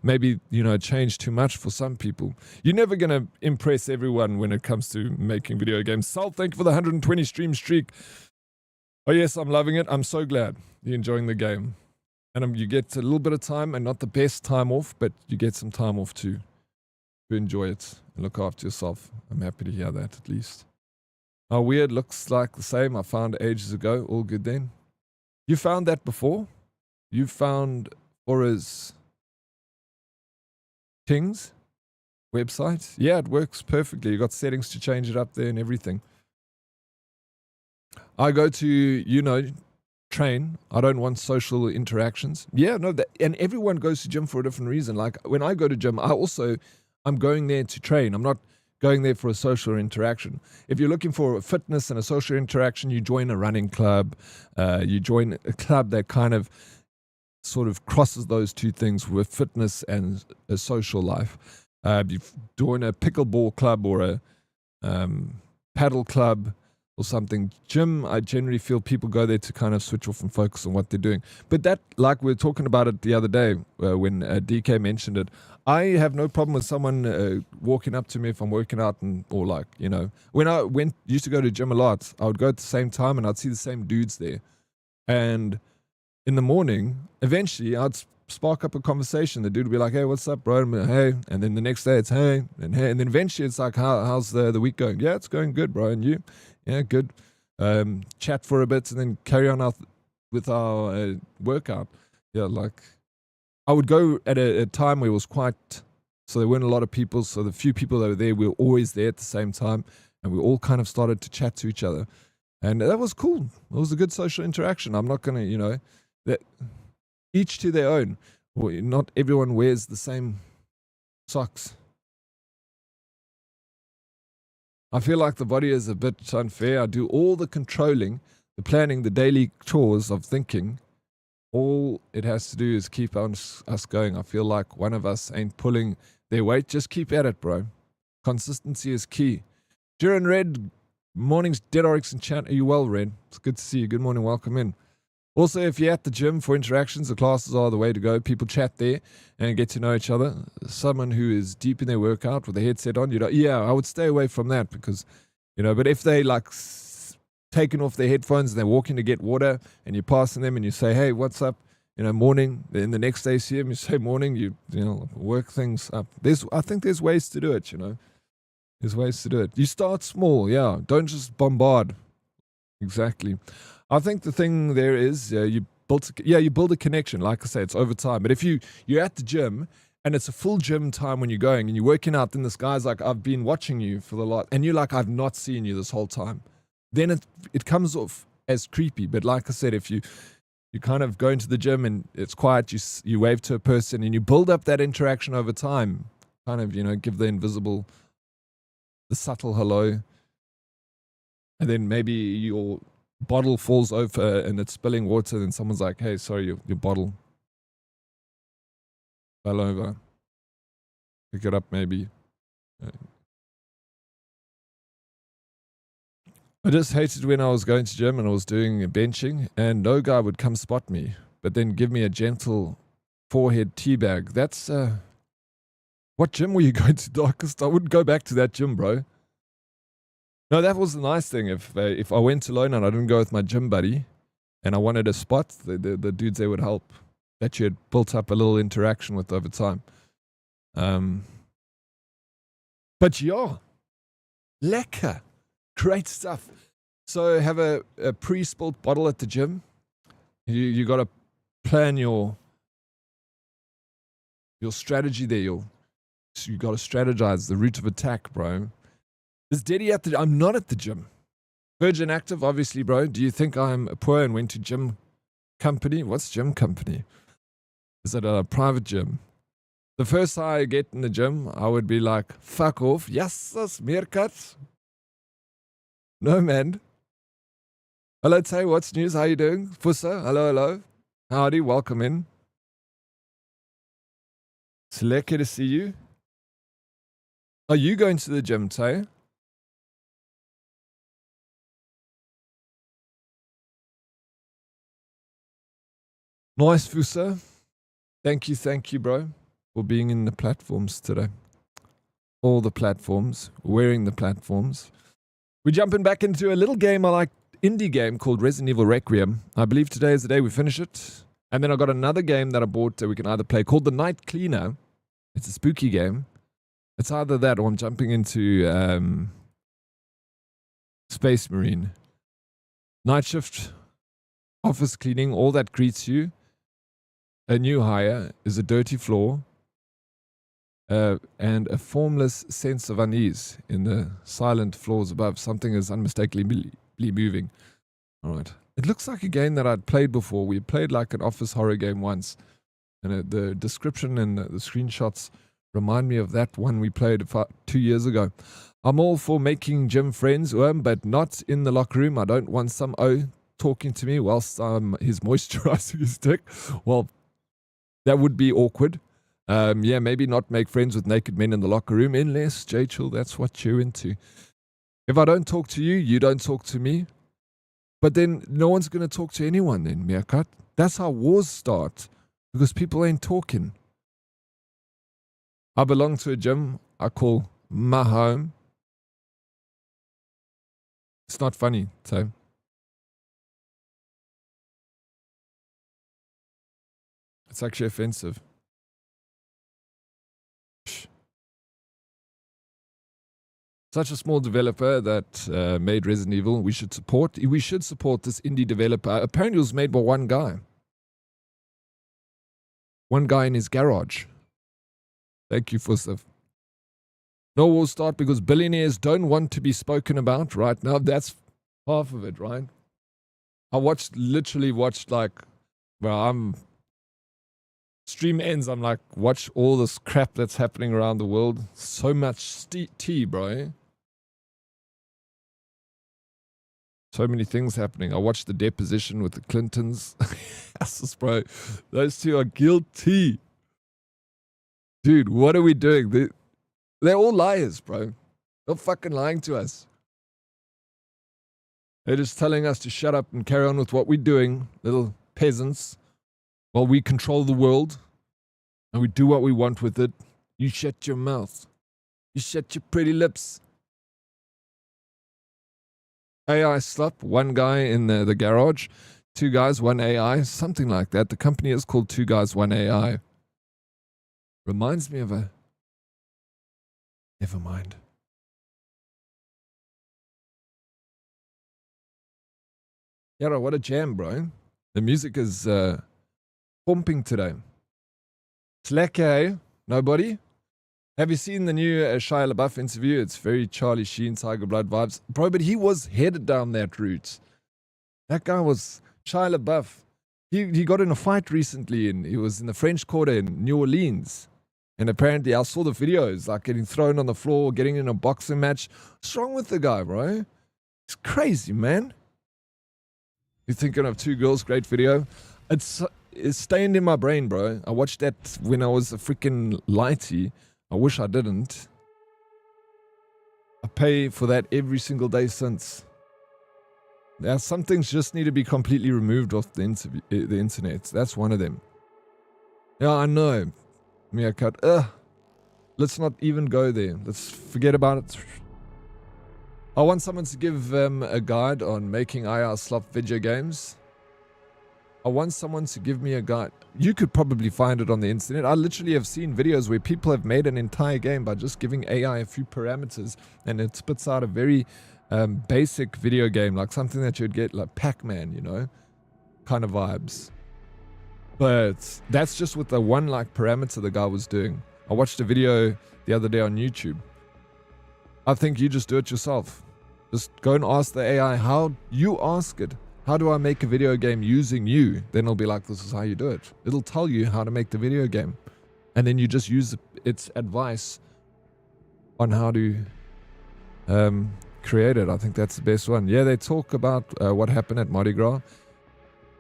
Maybe, you know, it changed too much for some people. You're never going to impress everyone when it comes to making video games. Sal, thank you for the 120 stream streak. Oh yes, I'm loving it. I'm so glad you're enjoying the game. And you get a little bit of time, and not the best time off, but you get some time off to enjoy it and look after yourself. I'm happy to hear that, at least. Oh, weird, looks like the same. I found it ages ago. All good then. You found that before? You found Aura's Kings website? Yeah, it works perfectly. You got settings to change it up there and everything. I go to, you know, train. I don't want social interactions. Yeah, no, and everyone goes to gym for a different reason. Like, when I go to gym, I'm going there to train. I'm not going there for a social interaction. If you're looking for a fitness and a social interaction, you join a running club. You join a club that kind of sort of crosses those two things with fitness and a social life. You join a pickleball club or a paddle club or something. Gym, I generally feel people go there to kind of switch off and focus on what they're doing. But that, like we were talking about it the other day when DK mentioned it, I have no problem with someone walking up to me if I'm working out, or like, you know, when I used to go to gym a lot, I would go at the same time and I'd see the same dudes there. And in the morning, eventually I'd spark up a conversation. The dude would be like, hey, what's up, bro? And hey. And then the next day it's hey. And then eventually it's like, how's the week going? Yeah, it's going good, bro. And you? Yeah, good. Chat for a bit and then carry on with our workout. Yeah, like, I would go at a time where it was quite, so there weren't a lot of people, so the few people that were there, we were always there at the same time, and we all kind of started to chat to each other. And that was cool. It was a good social interaction. I'm not going to, you know, that each to their own. Not everyone wears the same socks. I feel like the body is a bit unfair. I do all the controlling, the planning, the daily chores of thinking. All it has to do is keep us going. I feel like one of us ain't pulling their weight. Just keep at it, bro. Consistency is key. Jiren Red, mornings, Dead Oryx in chat. Are you well, Red? It's good to see you. Good morning, welcome in. Also, if you're at the gym for interactions, the classes are the way to go. People chat there and get to know each other. Someone who is deep in their workout with a headset on, yeah, I would stay away from that because, you know, but if they like taking off their headphones and they're walking to get water and you're passing them and you say, hey, what's up? You know, morning. Then the next day you see them, you say morning, you know, work things up. I think there's ways to do it, you know. There's ways to do it. You start small, yeah. Don't just bombard. Exactly. I think the thing there is you build a connection. Like I say, it's over time. But if you're at the gym and it's a full gym time when you're going and you're working out, then this guy's like, I've been watching you for the lot, and you're like, I've not seen you this whole time. Then it comes off as creepy. But like I said, if you kind of go into the gym and it's quiet, you wave to a person and you build up that interaction over time, kind of, you know, give the subtle hello, and then maybe your bottle falls over and it's spilling water, and someone's like, hey, sorry, your bottle fell over. Pick it up maybe. I just hated when I was going to gym and I was doing benching and no guy would come spot me, but then give me a gentle forehead teabag. That's what gym were you going to, Darkest? I wouldn't go back to that gym, bro. No, that was the nice thing. If I went alone and I didn't go with my gym buddy, and I wanted a spot, the dudes there would help. That you had built up a little interaction with over time. But yeah, lekker, great stuff. So have a pre-spilt bottle at the gym. You got to plan your strategy there. You got to strategize the route of attack, bro. Is Deddy at the? I'm not at the gym. Virgin Active, obviously, bro. Do you think I'm poor and went to gym company? What's gym company? Is it a private gym? The first time I get in the gym, I would be like, fuck off. Yes, meerkat. No, man. Hello, Tay. What's news? How you doing? Fussa, hello. Howdy, welcome in. It's lekker to see you. Are you going to the gym, Tay? Nice, Fusa. Thank you, bro, for being in the platforms today. All the platforms, wearing the platforms. We're jumping back into a little game I like, indie game called Resident Evil Requiem. I believe today is the day we finish it. And then I got another game that I bought that we can either play called The Night Cleaner. It's a spooky game. It's either that or I'm jumping into Space Marine. Night shift, office cleaning, all that greets you. A new hire is a dirty floor and a formless sense of unease in the silent floors above. Something is unmistakably moving. All right. It looks like a game that I'd played before. We played like an office horror game once. And the description and the screenshots remind me of that one we played 2 years ago. I'm all for making gym friends, but not in the locker room. I don't want some O talking to me whilst I'm his moisturizing his dick. Well, that would be awkward. Yeah, maybe not make friends with naked men in the locker room unless, J-Chill, that's what you're into. If I don't talk to you, you don't talk to me. But then no one's going to talk to anyone then, Meerkat. That's how wars start, because people ain't talking. I belong to a gym I call my home. It's not funny, so. It's actually offensive. Such a small developer that made Resident Evil. We should support this indie developer. Apparently it was made by one guy. One guy in his garage. Thank you for stuff. No war start because billionaires don't want to be spoken about right now. That's half of it, right? I literally watched like, well, stream ends, I'm like, watch all this crap that's happening around the world. So much tea, bro. So many things happening. I watched the deposition with the Clintons. Yes, bro. Those two are guilty. Dude, what are we doing? They're all liars, bro. They're fucking lying to us. They're just telling us to shut up and carry on with what we're doing, little peasants. While we control the world and we do what we want with it, you shut your mouth. You shut your pretty lips. AI slop, one guy in the garage, 2 guys, 1 AI, something like that. The company is called 2 guys, 1 AI. Reminds me of a... Never mind. Yeah, what a jam, bro. The music is... pumping today. Slack, nobody? Have you seen the new Shia LaBeouf interview? It's very Charlie Sheen, Tiger Blood vibes. Bro, but he was headed down that route. That guy was Shia LaBeouf. He got in a fight recently and he was in the French Quarter in New Orleans. And apparently I saw the videos, like getting thrown on the floor, getting in a boxing match. What's wrong with the guy, bro? It's crazy, man. You're thinking of 2 girls, great video. It's stained in my brain, bro. I watched that when I was a freaking lighty. I wish I didn't. I pay for that every single day since. Some things just need to be completely removed off the internet. That's one of them. Yeah, I know. Meerkat. Let's not even go there. Let's forget about it. I want someone to give a guide on making IR slop video games. I want someone to give me a guide. You could probably find it on the internet. I literally have seen videos where people have made an entire game by just giving AI a few parameters and it spits out a very basic video game, like something that you'd get like Pac-Man, you know, kind of vibes. But that's just with the one like parameter the guy was doing. I watched a video the other day on YouTube. I think you just do it yourself. Just go and ask the AI how you ask it. How do I make a video game using you? Then it'll be like, this is how you do it. It'll tell you how to make the video game. And then you just use its advice on how to create it. I think that's the best one. Yeah, they talk about what happened at Mardi Gras.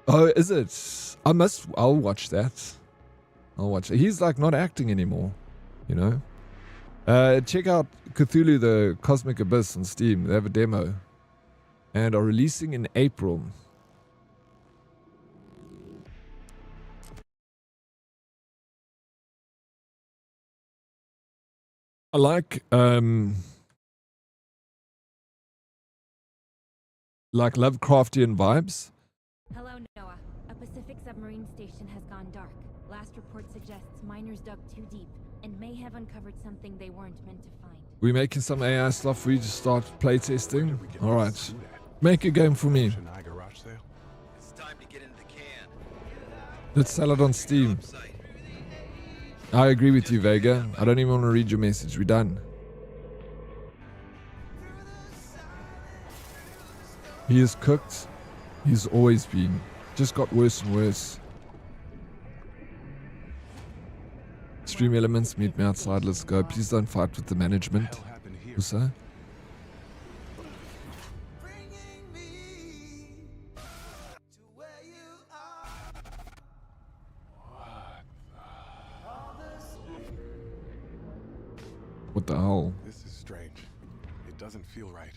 Oh, is it? I'll watch that. I'll watch it. He's like not acting anymore, you know? Check out Cthulhu the Cosmic Abyss on Steam. They have a demo. And are releasing in April. I like Lovecraftian vibes. Hello, Noah. A Pacific submarine station has gone dark. Last report suggests miners dug too deep and may have uncovered something they weren't meant to find. We're making some AI stuff for you to start playtesting. Alright. Make a game for me. It's time to get in the can. Let's sell it on Steam. I agree with you, Vega. I don't even want to read your message. We're done. He is cooked. He's always been. Just got worse and worse. Stream elements, meet me outside. Let's go. Please don't fight with the management. What's that? What the hell? This is strange. It doesn't feel right.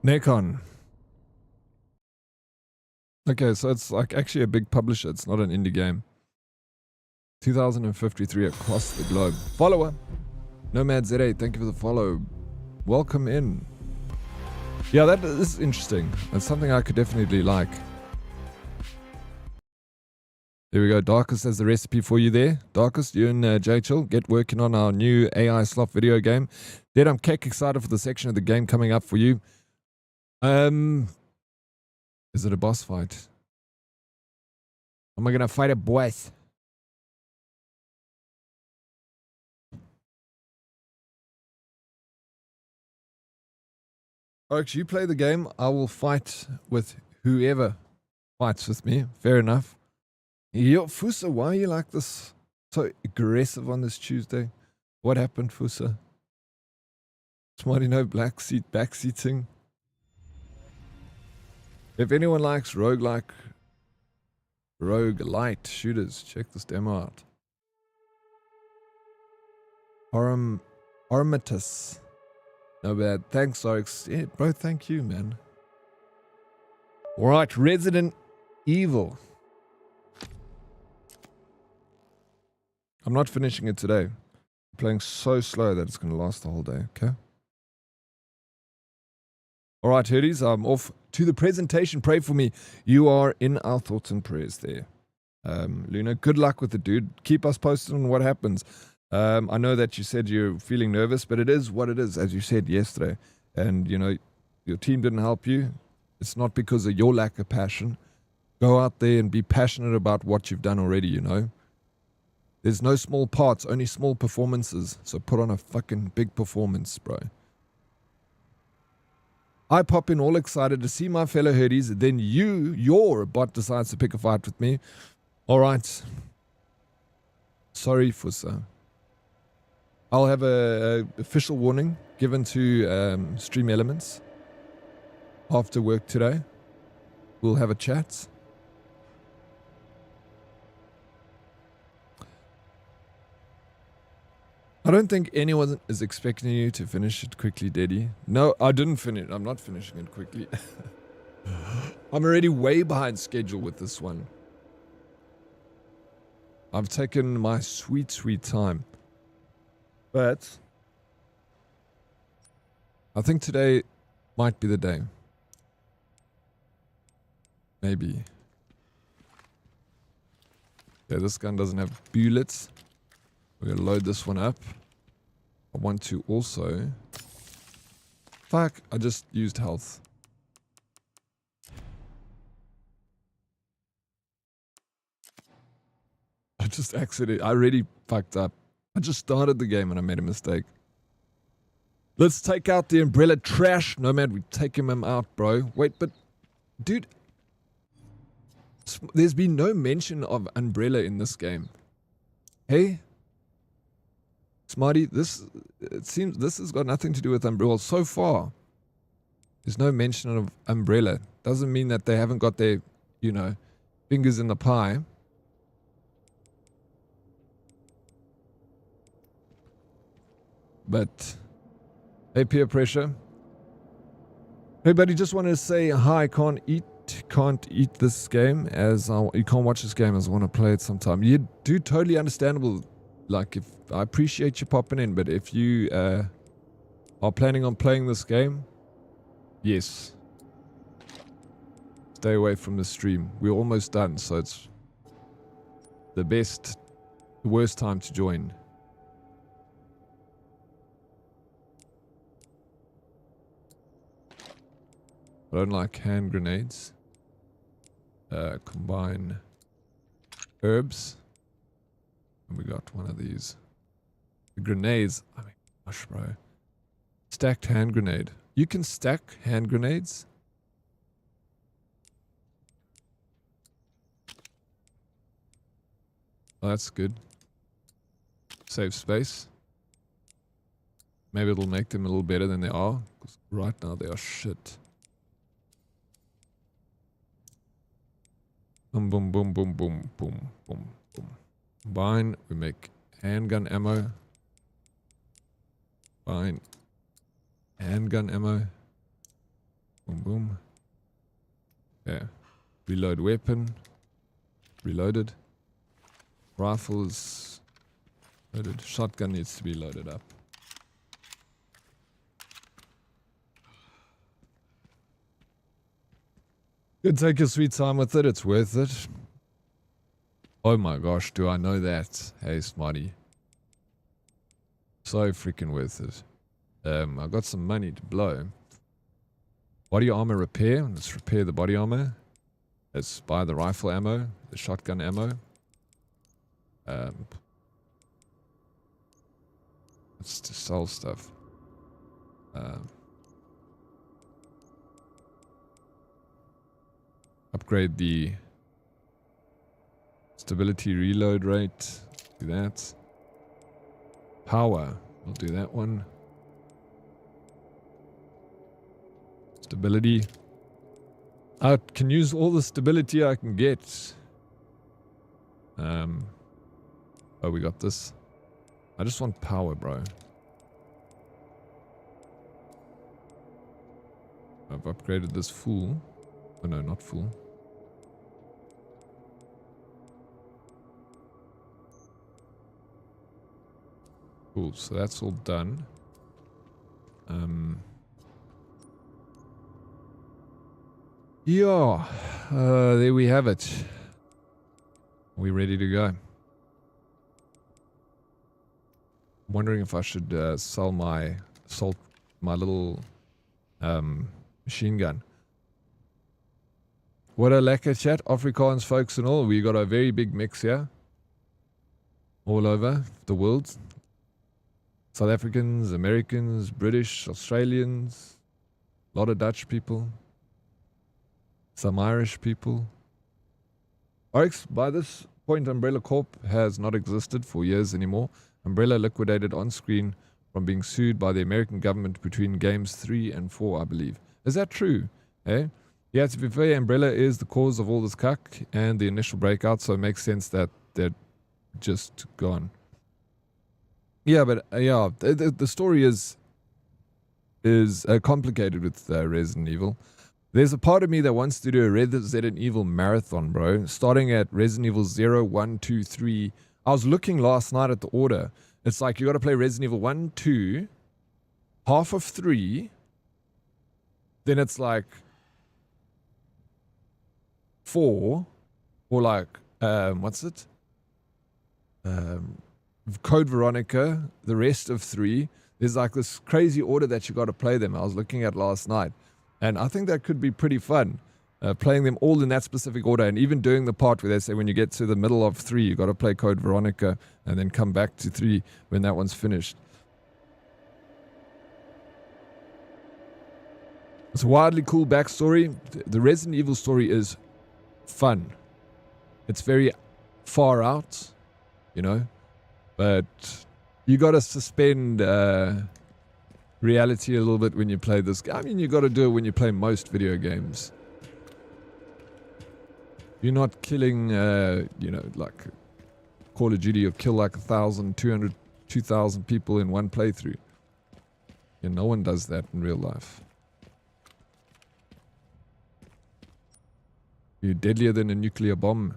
Nacon. Okay, so it's like actually a big publisher. It's not an indie game. 2053 across the globe. Follower. Nomad Z8, thank you for the follow. Welcome in. Yeah, that is interesting. That's something I could definitely like. There we go. Darkest has the recipe for you there. Darkest, you and Jachel get working on our new AI slot video game. Dad, I'm keck excited for the section of the game coming up for you. Is it a boss fight? Am I gonna fight a boss? Oryx, you play the game. I will fight with whoever fights with me. Fair enough. Yo, Fusa, why are you like this? So aggressive on this Tuesday. What happened, Fusa? Smarty no black seat backseating. If anyone likes roguelite shooters, check this demo out. Armitus. No bad. Thanks, Oryx. Yeah, bro, thank you, man. Alright, Resident Evil. I'm not finishing it today. I'm playing so slow that it's going to last the whole day, okay? Alright, Herdies, I'm off to the presentation. Pray for me. You are in our thoughts and prayers there. Luna, good luck with it, dude. Keep us posted on what happens. I know that you said you're feeling nervous, but it is what it is, as you said yesterday. And, you know, your team didn't help you. It's not because of your lack of passion. Go out there and be passionate about what you've done already, you know. There's no small parts, only small performances. So put on a fucking big performance, bro. I pop in all excited to see my fellow herdies. Then your bot decides to pick a fight with me. All right. Sorry for so. I'll have a official warning given to Stream Elements after work today. We'll have a chat. I don't think anyone is expecting you to finish it quickly, Daddy. No, I didn't finish. I'm not finishing it quickly. I'm already way behind schedule with this one. I've taken my sweet, sweet time. But I think today might be the day. Maybe. Yeah, this gun doesn't have bullets. We're going to load this one up. I want to also... Fuck, I just used health. I just accidentally... I really fucked up. I just started the game and I made a mistake. Let's take out the umbrella trash. No, man, we're taking him out, bro. Wait, but... Dude... There's been no mention of umbrella in this game. Hey? Smarty, it seems this has got nothing to do with umbrella. So far, there's no mention of umbrella. Doesn't mean that they haven't got their, you know, fingers in the pie. But, hey, peer pressure. Hey, buddy, just wanted to say hi. Can't eat this game as you can't watch this game as I want to play it sometime. You do, totally understandable. Like, if I appreciate you popping in, but if you are planning on playing this game, yes, stay away from the stream. We're almost done, so it's the worst time to join. I don't like hand grenades. Combine herbs. And we got one of these. The grenades. I mean, gosh, bro. Stacked hand grenade. You can stack hand grenades. Oh, that's good. Save space. Maybe it'll make them a little better than they are. 'Cause right now they are shit. Boom, boom, boom, boom, boom, boom, boom, boom. Combine, we make handgun ammo. Combine, handgun ammo. Boom, boom. Yeah. Reload weapon. Reloaded. Rifles. Loaded. Shotgun needs to be loaded up. You take your sweet time with it, it's worth it. Oh my gosh, do I know that? Hey, Smarty. So freaking worth it. I got some money to blow. Body armor repair. Let's repair the body armor. Let's buy the rifle ammo, the shotgun ammo. Let's just sell stuff. Upgrade the stability reload rate. Do that. Power. We'll do that one. Stability. I can use all the stability I can get. Oh, we got this. I just want power, bro. I've upgraded this full. Oh no, not full. Cool, so that's all done. Yeah, there we have it. Are we ready to go? I'm wondering if I should sell my little machine gun. What a lekker chat, Afrikaans folks and all. We got a very big mix here. All over the world. South Africans, Americans, British, Australians, a lot of Dutch people, some Irish people. Oryx, by this point, Umbrella Corp has not existed for years anymore. Umbrella liquidated on screen from being sued by the American government between games 3 and 4, I believe. Is that true? Eh? Yeah, to be fair, Umbrella is the cause of all this cuck and the initial breakout, so it makes sense that they're just gone. Yeah, but yeah, the story is complicated with Resident Evil. There's a part of me that wants to do a Resident Evil marathon, bro. Starting at Resident Evil 0, 1, 2, 3. I was looking last night at the order. It's like you got to play Resident Evil 1, 2, half of 3. Then it's like 4, or like, what's it? Code Veronica, the rest of 3. There's like this crazy order that you got to play them. I was looking at last night. And I think that could be pretty fun, playing them all in that specific order, and even doing the part where they say when you get to the middle of 3, you got to play Code Veronica, and then come back to 3 when that one's finished. It's a wildly cool backstory. The Resident Evil story is fun. It's very far out, you know, but you got to suspend reality a little bit when you play this. I mean, you got to do it when you play most video games. You're not killing, you know, like Call of Duty, you'll kill like 1,000, 200, 2,000 people in one playthrough. Yeah, no one does that in real life. You're deadlier than a nuclear bomb.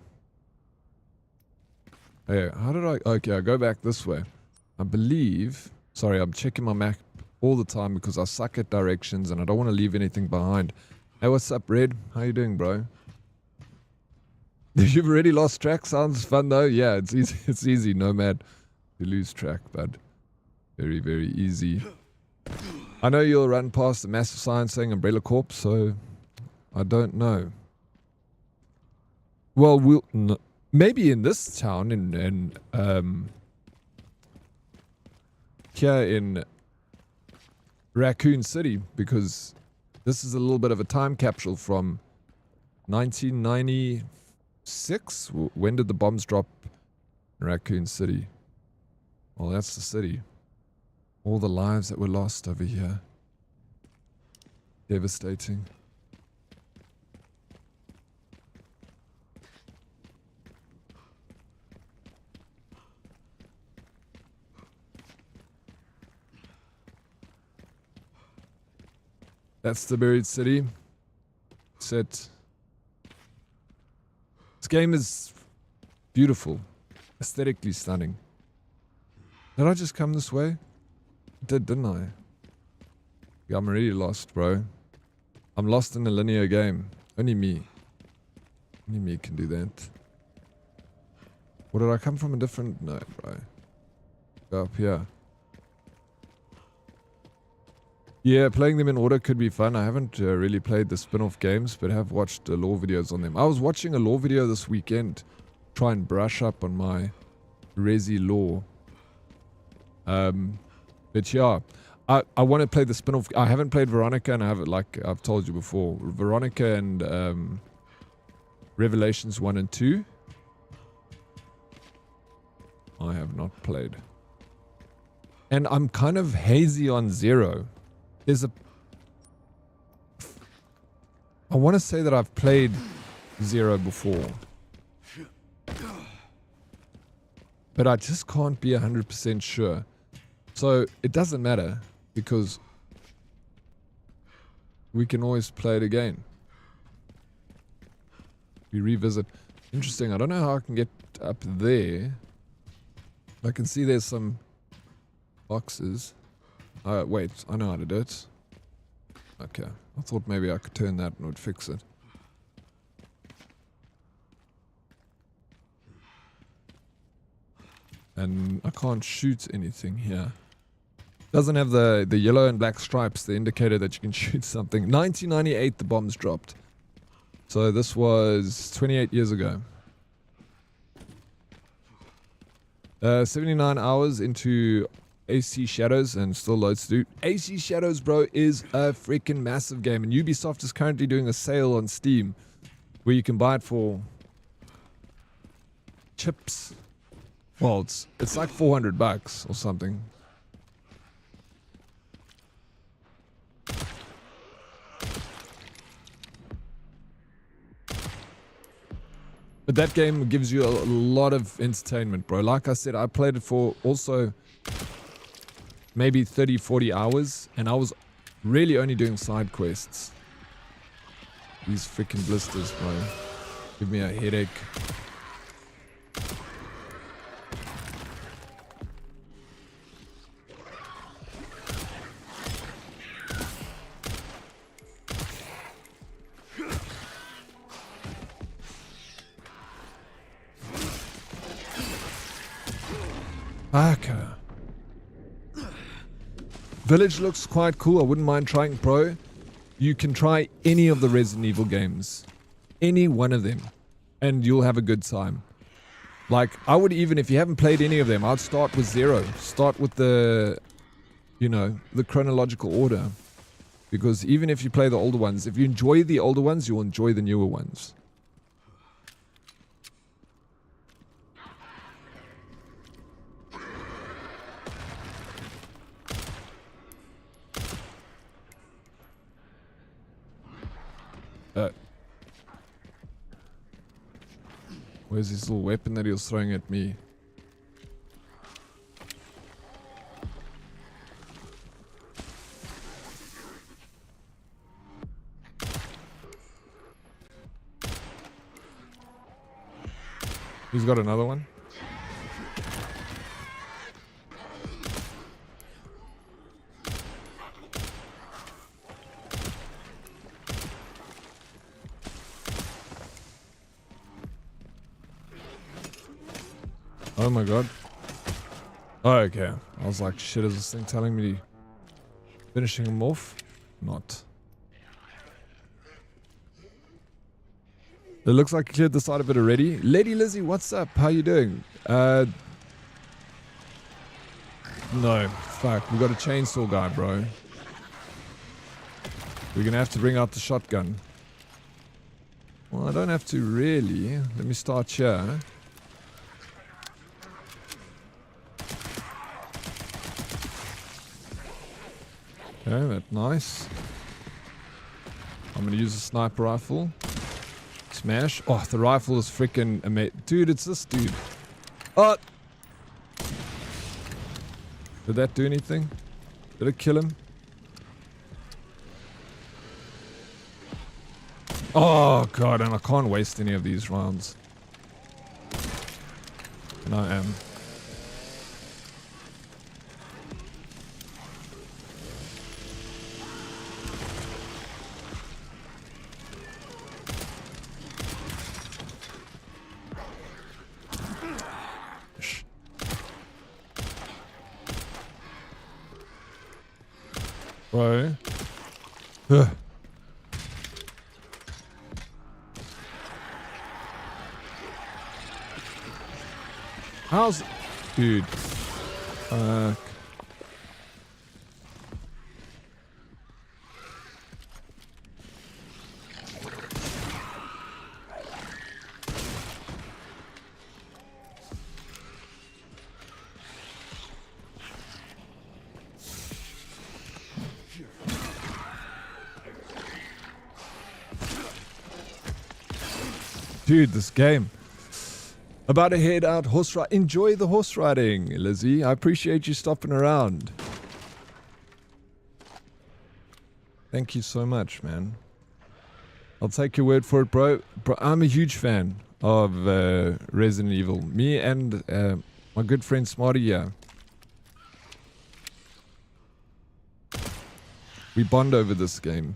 Hey, how did I... Okay, I go back this way. I believe... Sorry, I'm checking my map all the time because I suck at directions and I don't want to leave anything behind. Hey, what's up, Red? How you doing, bro? You've already lost track? Sounds fun, though. Yeah, it's easy. It's easy, Nomad. You lose track, bud. Very, very easy. I know you'll run past the massive sign saying Umbrella Corp, so I don't know. Well, maybe in this town, here in Raccoon City, because this is a little bit of a time capsule from 1996. When did the bombs drop in Raccoon City? Well, that's the city. All the lives that were lost over here. Devastating. That's the buried city. Set. This game is beautiful. Aesthetically stunning. Did I just come this way? I did, didn't I? Yeah, I'm already lost, bro. I'm lost in a linear game. Only me. Only me can do that. Or did I come from a different... No, bro. Go up here. Yeah, playing them in order could be fun. I haven't really played the spin-off games, but have watched lore videos on them. I was watching a lore video this weekend. Try and brush up on my Resi lore. But yeah, I want to play the spin-off. I haven't played Veronica, and I haven't, like I've told you before, Veronica and Revelations 1 and 2. I have not played. And I'm kind of hazy on 0. There's a... I want to say that I've played 0 before. But I just can't be 100% sure. So it doesn't matter because we can always play it again. We revisit. Interesting. I don't know how I can get up there. I can see there's some boxes. Wait, I know how to do it. Okay. I thought maybe I could turn that and it would fix it. And I can't shoot anything here. Doesn't have the yellow and black stripes, the indicator that you can shoot something. 1998 the bombs dropped. So this was 28 years ago. 79 hours into AC Shadows and still loads to do. AC Shadows, bro, is a freaking massive game. And Ubisoft is currently doing a sale on Steam where you can buy it for chips. Well, it's like $400 or something. But that game gives you a lot of entertainment, bro. Like I said, I played it for also maybe 30, 40 hours, and I was really only doing side quests. These freaking blisters, bro. Give me a headache. Okay. Village looks quite cool. I wouldn't mind trying, bro. You can try any of the Resident Evil games. Any one of them. And you'll have a good time. Like, I would even, if you haven't played any of them, I'd start with 0. Start with the, you know, the chronological order. Because even if you play the older ones, if you enjoy the older ones, you'll enjoy the newer ones. Where's this little weapon that he was throwing at me? He's got another one. Oh my god. Oh, okay. I was like, shit, is this thing telling me finishing him off? Not. It looks like you cleared the side of it already. Lady Lizzie, what's up? How you doing? No. Fuck. We got a chainsaw guy, bro. We're gonna have to bring out the shotgun. Well, I don't have to really. Let me start here. Okay, that's nice. I'm gonna use a sniper rifle. Smash. Oh, the rifle is freaking amazing. Dude, it's this dude. Oh! Did that do anything? Did it kill him? Oh, God, and I can't waste any of these rounds. And I am. Bro. Ugh. How's... Dude. Fuck. Dude, this game. About to head out horse ride. Enjoy the horse riding, Lizzie. I appreciate you stopping around. Thank you so much, man. I'll take your word for it, bro. Bro, I'm a huge fan of Resident Evil. Me and my good friend Smarty here. We bond over this game.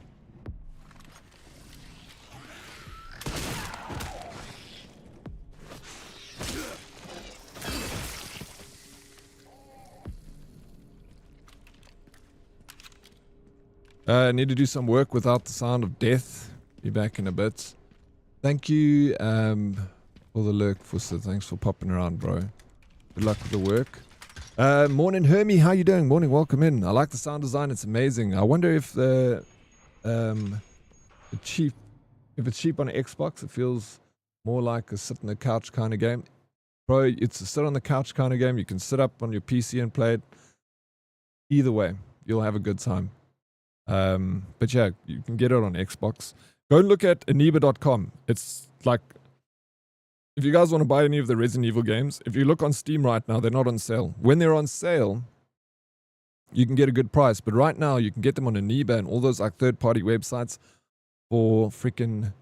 I need to do some work without the sound of death. Be back in a bit. Thank you for the lurk, Fuster. Thanks for popping around, bro. Good luck with the work. Morning, Hermie. How you doing? Morning, welcome in. I like the sound design. It's amazing. I wonder if if it's cheap on Xbox, it feels more like a sit on the couch kind of game. Bro, it's a sit on the couch kind of game. You can sit up on your PC and play it. Either way, you'll have a good time. But yeah, you can get it on Xbox. Go and look at aniba.com. It's like, if you guys want to buy any of the Resident Evil games, if you look on Steam right now, they're not on sale. When they're on sale, you can get a good price. But right now, you can get them on Aniba and all those like third-party websites for freaking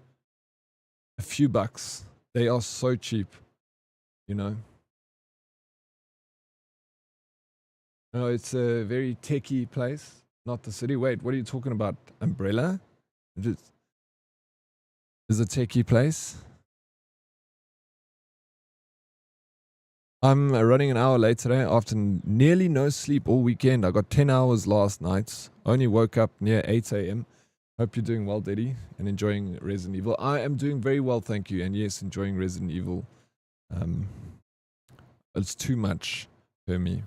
a few bucks. They are so cheap, you know. No, it's a very techie place, not the city. Wait, what are you talking about? Umbrella? Is a techie place? I'm running an hour late today after nearly no sleep all weekend. I got 10 hours last night. Only woke up near 8 a.m. Hope you're doing well, Daddy, and enjoying Resident Evil. I am doing very well, thank you. And yes, enjoying Resident Evil. It's too much for me.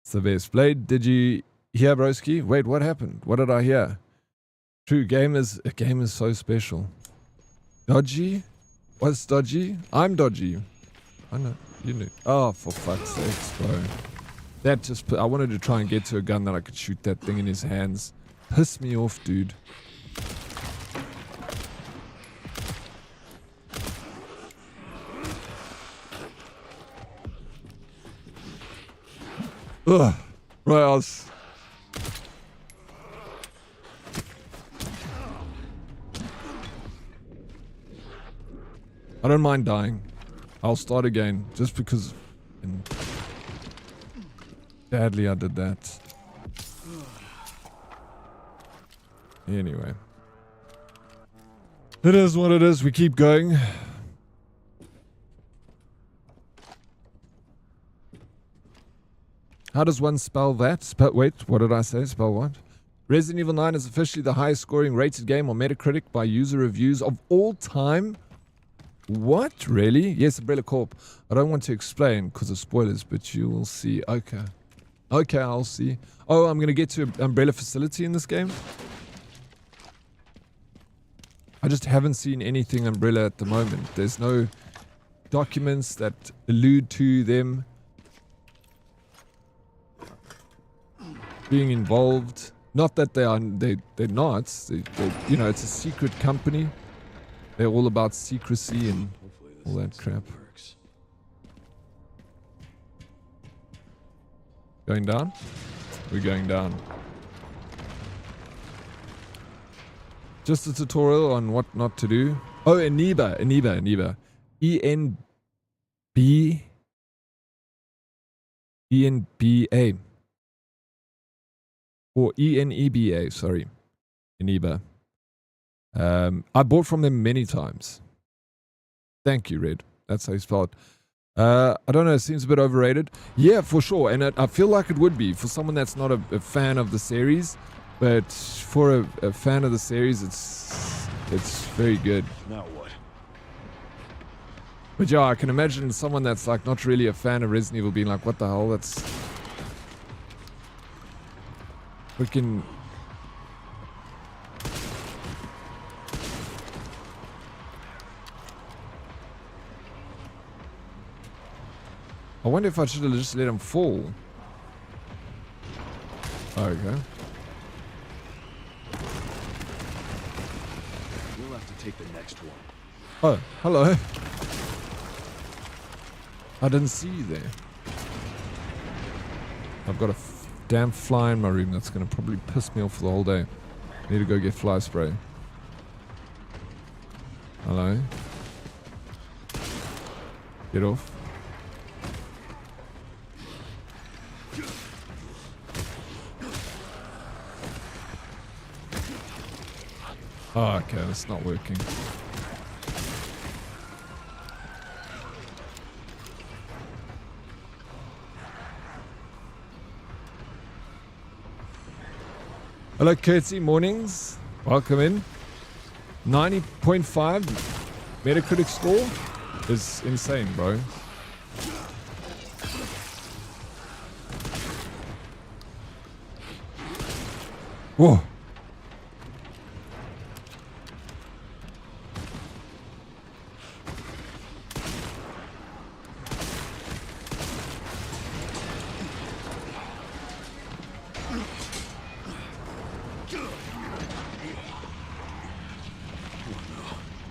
It's the best. Blade, did you hear, broski? Wait, what happened? What did I hear? True, game is so special. Dodgy? What's dodgy? I'm dodgy. I know. You know. Oh, for fuck's sakes, bro. That just... I wanted to try and get to a gun that I could shoot that thing in his hands. Piss me off, dude. Ugh. Right, I don't mind dying. I'll start again just because sadly I did that. Anyway. It is what it is. We keep going. How does one spell that? Wait, what did I say? Spell what? Resident Evil 9 is officially the highest scoring rated game on Metacritic by user reviews of all time. What? Really? Yes, Umbrella Corp. I don't want to explain because of spoilers, but you will see. Okay. Okay, I'll see. Oh, I'm going to get to an Umbrella facility in this game? I just haven't seen anything Umbrella at the moment. There's no documents that allude to them being involved. Not that they're not. They, you know, it's a secret company. They're all about secrecy and all that crap. Going down? We're going down. Just a tutorial on what not to do. Oh, Aniba. E-N-B-A. Or E-N-E-B-A, sorry. Aniba. I bought from them many times. Thank you, Red. That's how you spell it. I don't know, it seems a bit overrated. Yeah, for sure. And I feel like it would be for someone that's not a fan of the series. But for a fan of the series, it's very good. Now what? But yeah, I can imagine someone that's like not really a fan of Resident Evil being like, what the hell? That's freaking... I wonder if I should have just let him fall. Okay. We'll have to take the next one. Oh, hello. I didn't see you there. I've got a damn fly in my room that's going to probably piss me off for the whole day. Need to go get fly spray. Hello. Get off. Oh, okay, that's not working. Hello, Curtsy Mornings. Welcome in. 90.5 Metacritic score is insane, bro. Whoa.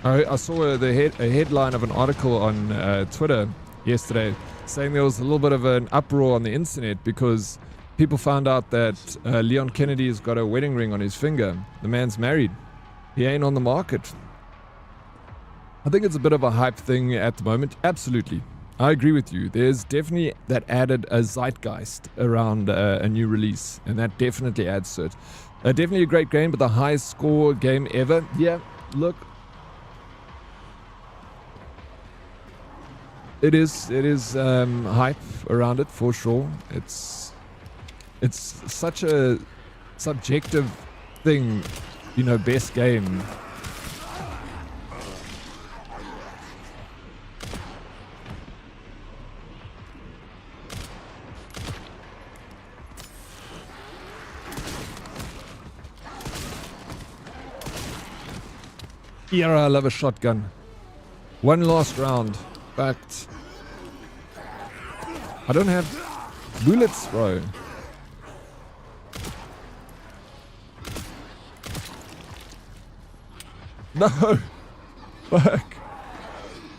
I saw a headline of an article on Twitter yesterday saying there was a little bit of an uproar on the internet because people found out that Leon Kennedy's got a wedding ring on his finger. The man's married. He ain't on the market. I think it's a bit of a hype thing at the moment. Absolutely. I agree with you. There's definitely that added a zeitgeist around a new release, and that definitely adds to it. Definitely a great game, but the highest score game ever. Yeah, look. It is hype around it for sure. It's such a subjective thing, you know, best game. Yeah, I love a shotgun. One last round, but I don't have bullets, bro. No! Fuck!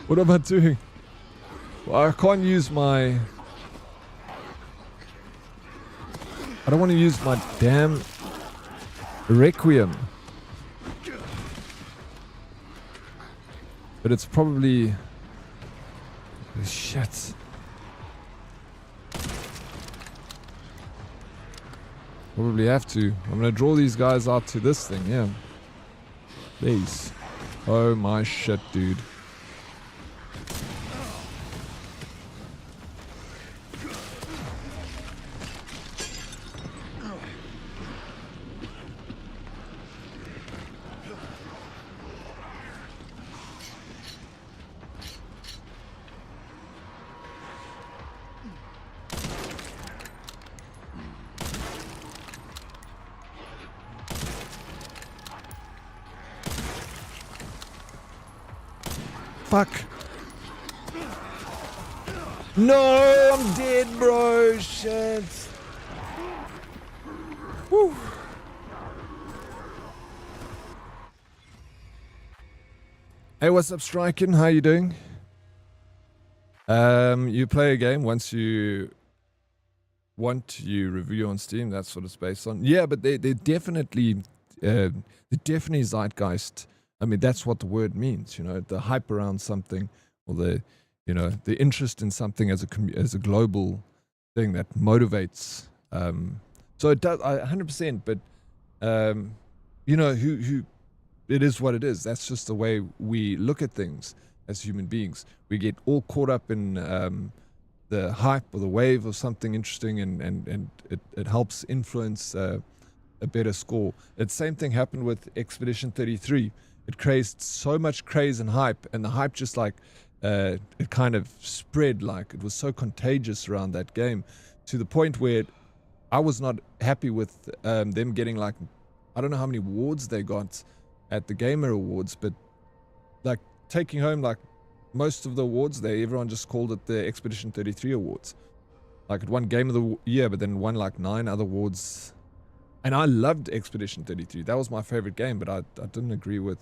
What am I doing? Well, I can't use my... I don't want to use my damn Requiem. But it's probably... Shit. Probably have to. I'm gonna draw these guys out to this thing, yeah. Please. Oh my shit, dude. Fuck. No, I'm dead, bro. Shit. Woo. Hey, what's up, Striking? How you doing? You play a game once you want you review on Steam. That's what it's based on. Yeah, but they definitely zeitgeist. I mean, that's what the word means, you know, the hype around something, or the, you know, the interest in something as a global thing that motivates. So it does, 100%. But you know, who it is what it is. That's just the way we look at things as human beings. We get all caught up in the hype or the wave of something interesting, and it helps influence a better score. The same thing happened with Expedition 33. It created so much craze and hype, and the hype just like it kind of spread, like it was so contagious around that game, to the point where I was not happy with them getting, like, I don't know how many awards they got at the Gamer Awards, but like taking home like most of the awards, everyone just called it the Expedition 33 Awards. Like it won Game of the Year, but then won like 9 other awards. And I loved Expedition 33. That was my favorite game, but I didn't agree with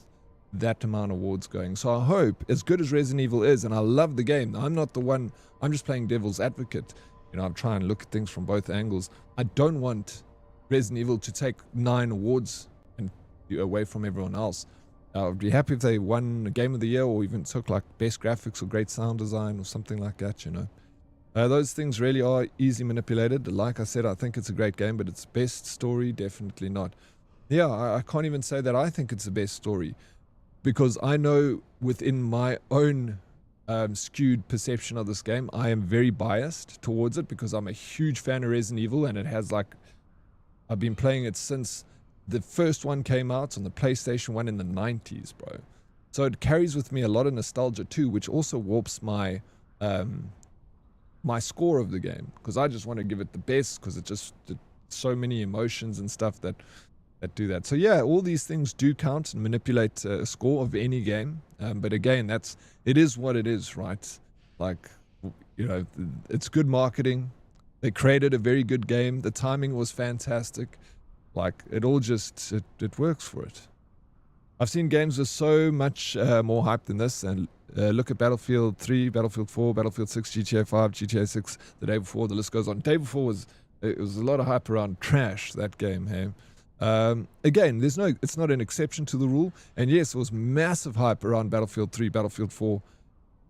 that amount of awards going. So I hope, as good as Resident Evil is, and I love the game, I'm not the one, I'm just playing devil's advocate. You know, I'm trying to look at things from both angles. I don't want Resident Evil to take 9 awards and away from everyone else. I would be happy if they won Game of the Year, or even took like best graphics or great sound design or something like that, you know. Those things really are easy manipulated. Like I said, I think it's a great game, but its best story, definitely not. Yeah, I can't even say that I think it's the best story, because I know within my own skewed perception of this game, I am very biased towards it, because I'm a huge fan of Resident Evil, and it has, like, I've been playing it since the first one came out on the PlayStation 1 in the 90s, bro. So it carries with me a lot of nostalgia too, which also warps my my score of the game, because I just want to give it the best, because it's so many emotions and stuff that do that. So yeah, all these things do count and manipulate a score of any game. But again, it is what it is, right? Like, you know, it's good marketing. They created a very good game. The timing was fantastic. Like, it all just, it works for it. I've seen games with so much more hype than this, and look at Battlefield 3, Battlefield 4, Battlefield 6, GTA 5, GTA 6, the day before, the list goes on. Day before was a lot of hype around trash, that game, hey. Again, it's not an exception to the rule, and yes, there was massive hype around Battlefield 3, Battlefield 4.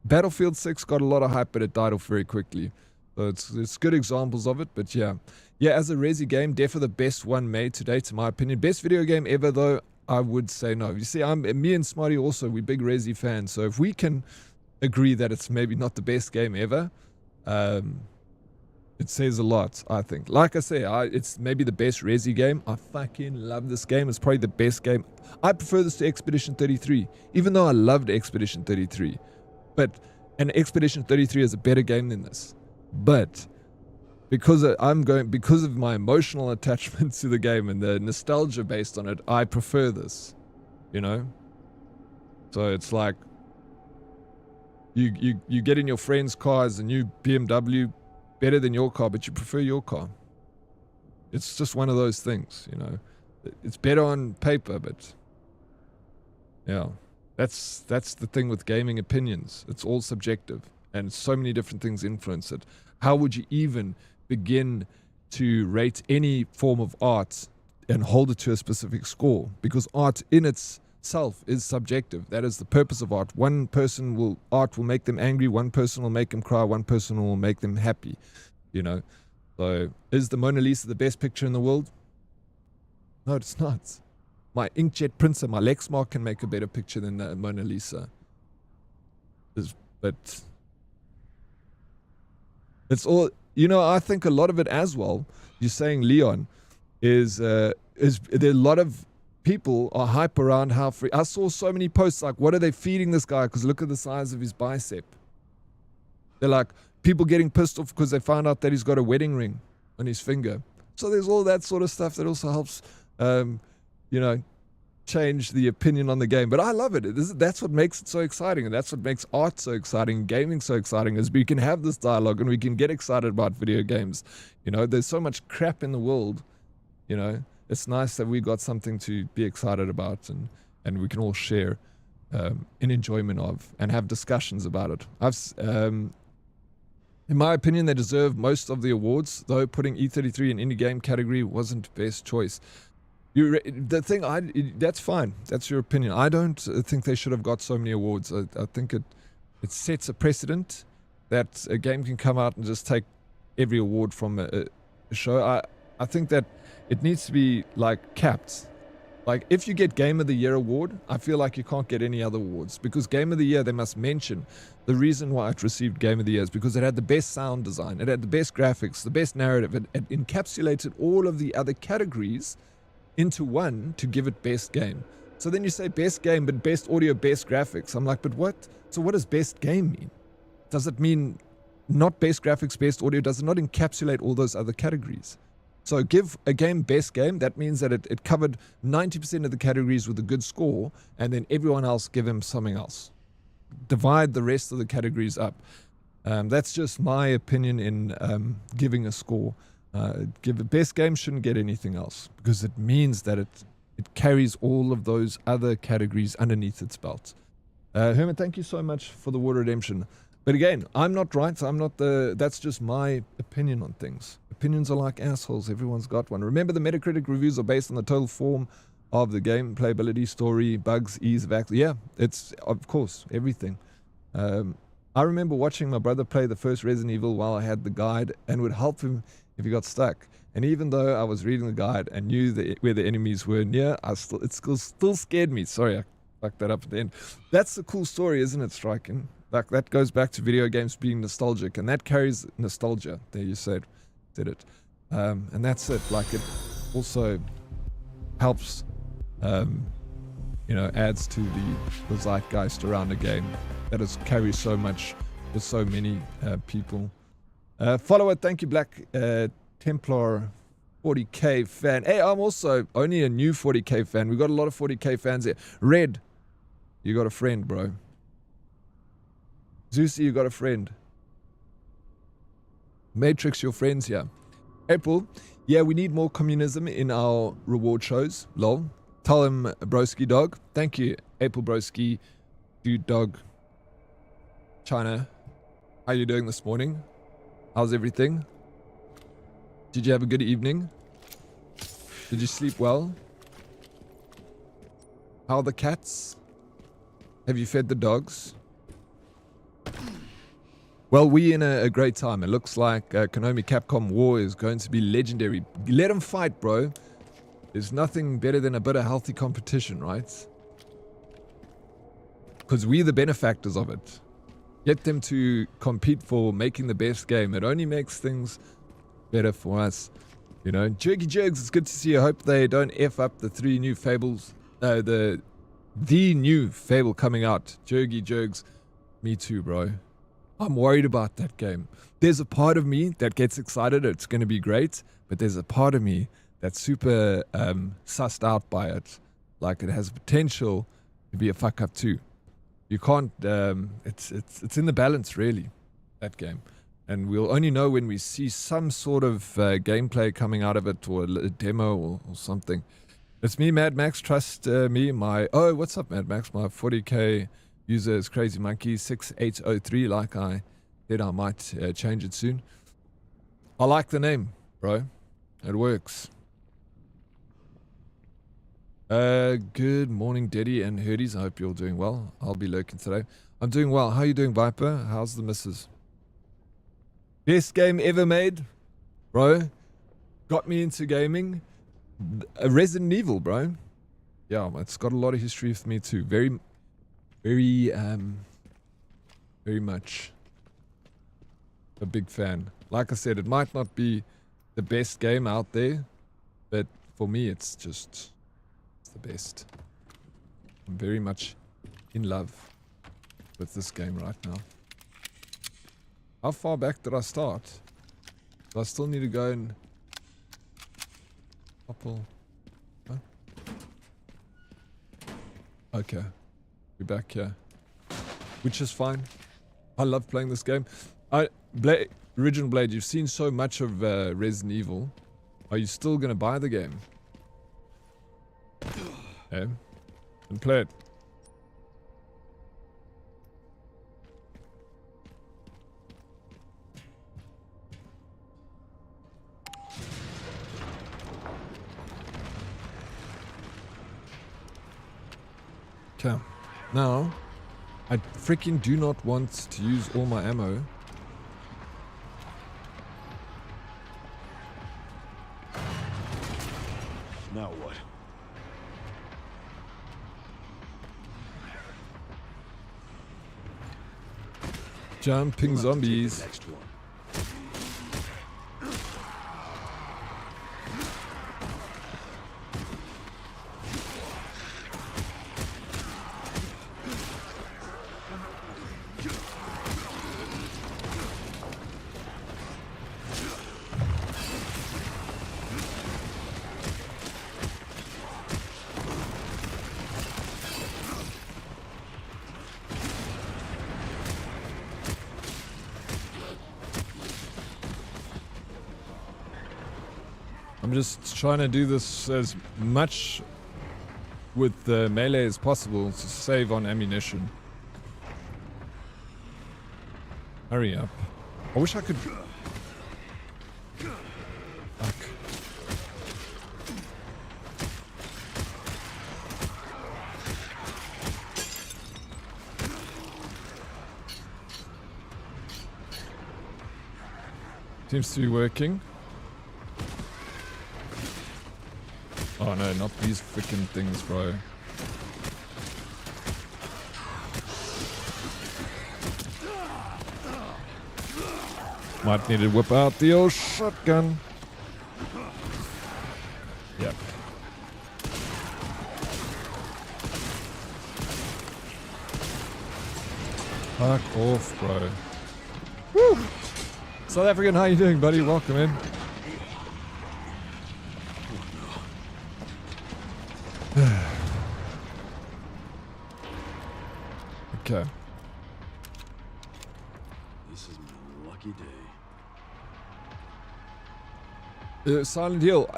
Battlefield 6 got a lot of hype, but it died off very quickly. So it's good examples of it, but yeah. Yeah, as a Resi game, definitely the best one made to date, in my opinion. Best video game ever, though, I would say no. You see, me and Smarty also, we're big Resi fans, so if we can agree that it's maybe not the best game ever, it says a lot, I think. Like I say, it's maybe the best Resi game. I fucking love this game. It's probably the best game. I prefer this to Expedition 33, even though I loved Expedition 33. And Expedition 33 is a better game than this. But because of my emotional attachment to the game and the nostalgia based on it, I prefer this, you know. So it's like you get in your friend's car as a new BMW, better than your car, but you prefer your car. It's just one of those things, you know. It's better on paper, but yeah, that's the thing with gaming opinions. It's all subjective, and so many different things influence it. How would you even begin to rate any form of art and hold it to a specific score? Because art in itself is subjective. That is the purpose of art. Art will make them angry, one person will make them cry, one person will make them happy, you know. So is the Mona Lisa the best picture in the world? No, it's not. My inkjet printer, my Lexmark can make a better picture than the Mona Lisa. But it's all, you know, I think a lot of it as well, you're saying, Leon, is there a lot of people are hype around how free. I saw so many posts like, what are they feeding this guy? Because look at the size of his bicep. They're like, people getting pissed off because they found out that he's got a wedding ring on his finger. So there's all that sort of stuff that also helps, you know, change the opinion on the game. But I love it. That's what makes it so exciting, and that's what makes art so exciting, gaming so exciting, is we can have this dialogue and we can get excited about video games. You know, there's so much crap in the world, you know. It's nice that we got something to be excited about, and we can all share in enjoyment of and have discussions about it. In my opinion, they deserve most of the awards, though putting E33 in indie game category wasn't best choice. That's fine. That's your opinion. I don't think they should have got so many awards. I think it sets a precedent that a game can come out and just take every award from a show. I think that it needs to be like capped. Like if you get Game of the Year award, I feel like you can't get any other awards, because Game of the Year, they must mention the reason why it received Game of the Year is because it had the best sound design, it had the best graphics, the best narrative. It encapsulated all of the other categories into one to give it best game. So then you say best game, but best audio, best graphics. I'm like, but what? So what does best game mean? Does it mean not best graphics, best audio? Does it not encapsulate all those other categories? So give a game best game, that means that it covered 90% of the categories with a good score, and then everyone else give him something else. Divide the rest of the categories up. That's just my opinion in giving a score. Give a best game, shouldn't get anything else, because it means that it carries all of those other categories underneath its belt. Herman, thank you so much for the Water Redemption. But again, I'm not right. That's just my opinion on things. Opinions are like assholes. Everyone's got one. Remember, the Metacritic reviews are based on the total form of the game, playability, story, bugs, ease of access. Yeah, it's, of course, everything. I remember watching my brother play the first Resident Evil while I had the guide, and would help him if he got stuck. And even though I was reading the guide and knew where the enemies were near, it still scared me. Sorry, I fucked that up at the end. That's the cool story, isn't it, Striking? Like, that goes back to video games being nostalgic, and that carries nostalgia. There, you said it. And that's it. Like, it also helps, you know, adds to the zeitgeist around a game that carries so much with so many people. Follower, thank you, Black Templar 40k fan. Hey, I'm also only a new 40k fan. We got a lot of 40k fans here. Red, you got a friend, bro. Zeusy, you got a friend. Matrix, your friends here. April, yeah, we need more communism in our reward shows. Lol. Tell him broski dog. Thank you, April broski, dude dog. China, how you doing this morning? How's everything? Did you have a good evening? Did you sleep well? How are the cats? Have you fed the dogs? Well, we in a great time. It looks like Konami Capcom War is going to be legendary. Let them fight, bro. There's nothing better than a bit of healthy competition, right? Because we're the benefactors of it. Get them to compete for making the best game. It only makes things better for us. You know, Jerky Jerks, it's good to see you. I hope they don't F up the 3 new Fables. The new Fable coming out. Jerky Jerks, me too, bro. I'm worried about that game. There's a part of me that gets excited. It's going to be great. But there's a part of me that's super sussed out by it. Like it has potential to be a fuck up too. You can't, it's in the balance really, that game. And we'll only know when we see some sort of gameplay coming out of it or a demo or something. It's me, Mad Max. Trust me. Oh, what's up, Mad Max? My 40k user is Crazy Monkey 6803. Like I said, I might change it soon. I like the name, bro. It works. Good morning, Daddy and Herdies. I hope you're all doing well. I'll be lurking today. I'm doing well. How you doing, Viper? How's the missus? Best game ever made, bro. Got me into gaming. Resident Evil, bro. Yeah, it's got a lot of history with me too. Very much a big fan. Like I said, it might not be the best game out there, but for me, it's the best. I'm very much in love with this game right now. How far back did I start? Do I still need to go and couple? Huh? Okay, we're back here, which is fine. I love playing this game. Original Blade, you've seen so much of Resident Evil. Are you still gonna buy the game? Yeah, and play it. Okay, now I freaking do not want to use all my ammo. Now what? Jumping We'll have to take the zombies. next one. I'm just trying to do this as much with the melee as possible to save on ammunition. Hurry up. I wish I could... Fuck. Seems to be working. Oh no, not these freaking things, bro. Might need to whip out the old shotgun. Yep. Fuck off, bro. Woo! South African, how you doing, buddy? Welcome in. Okay. This is my lucky day. Silent Hill,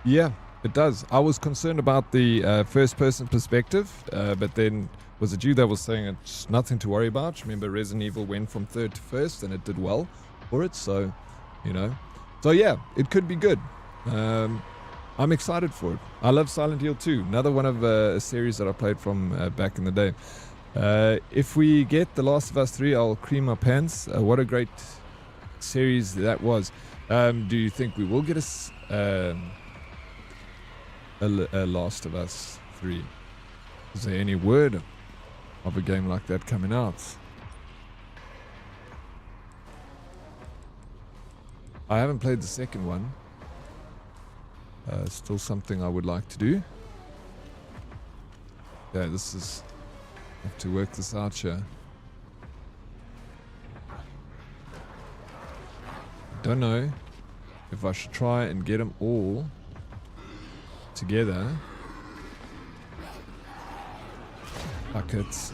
yeah, It does. I was concerned about the first-person perspective, but then was it you that was saying it's nothing to worry about? Remember, Resident Evil went from third to first, and it did well for it. So, you know, so yeah, it could be good. I'm excited for it. I love Silent Hill 2, another one of a series that I played from back in the day. If we get The Last of Us 3, I'll cream my pants. What a great series that was. Do you think we will get a Last of Us 3? Is there any word of a game like that coming out? I haven't played the second one. Still something I would like to do. Yeah, this is... I have to work this out here. Don't know if I should try and get them all together. Buckets.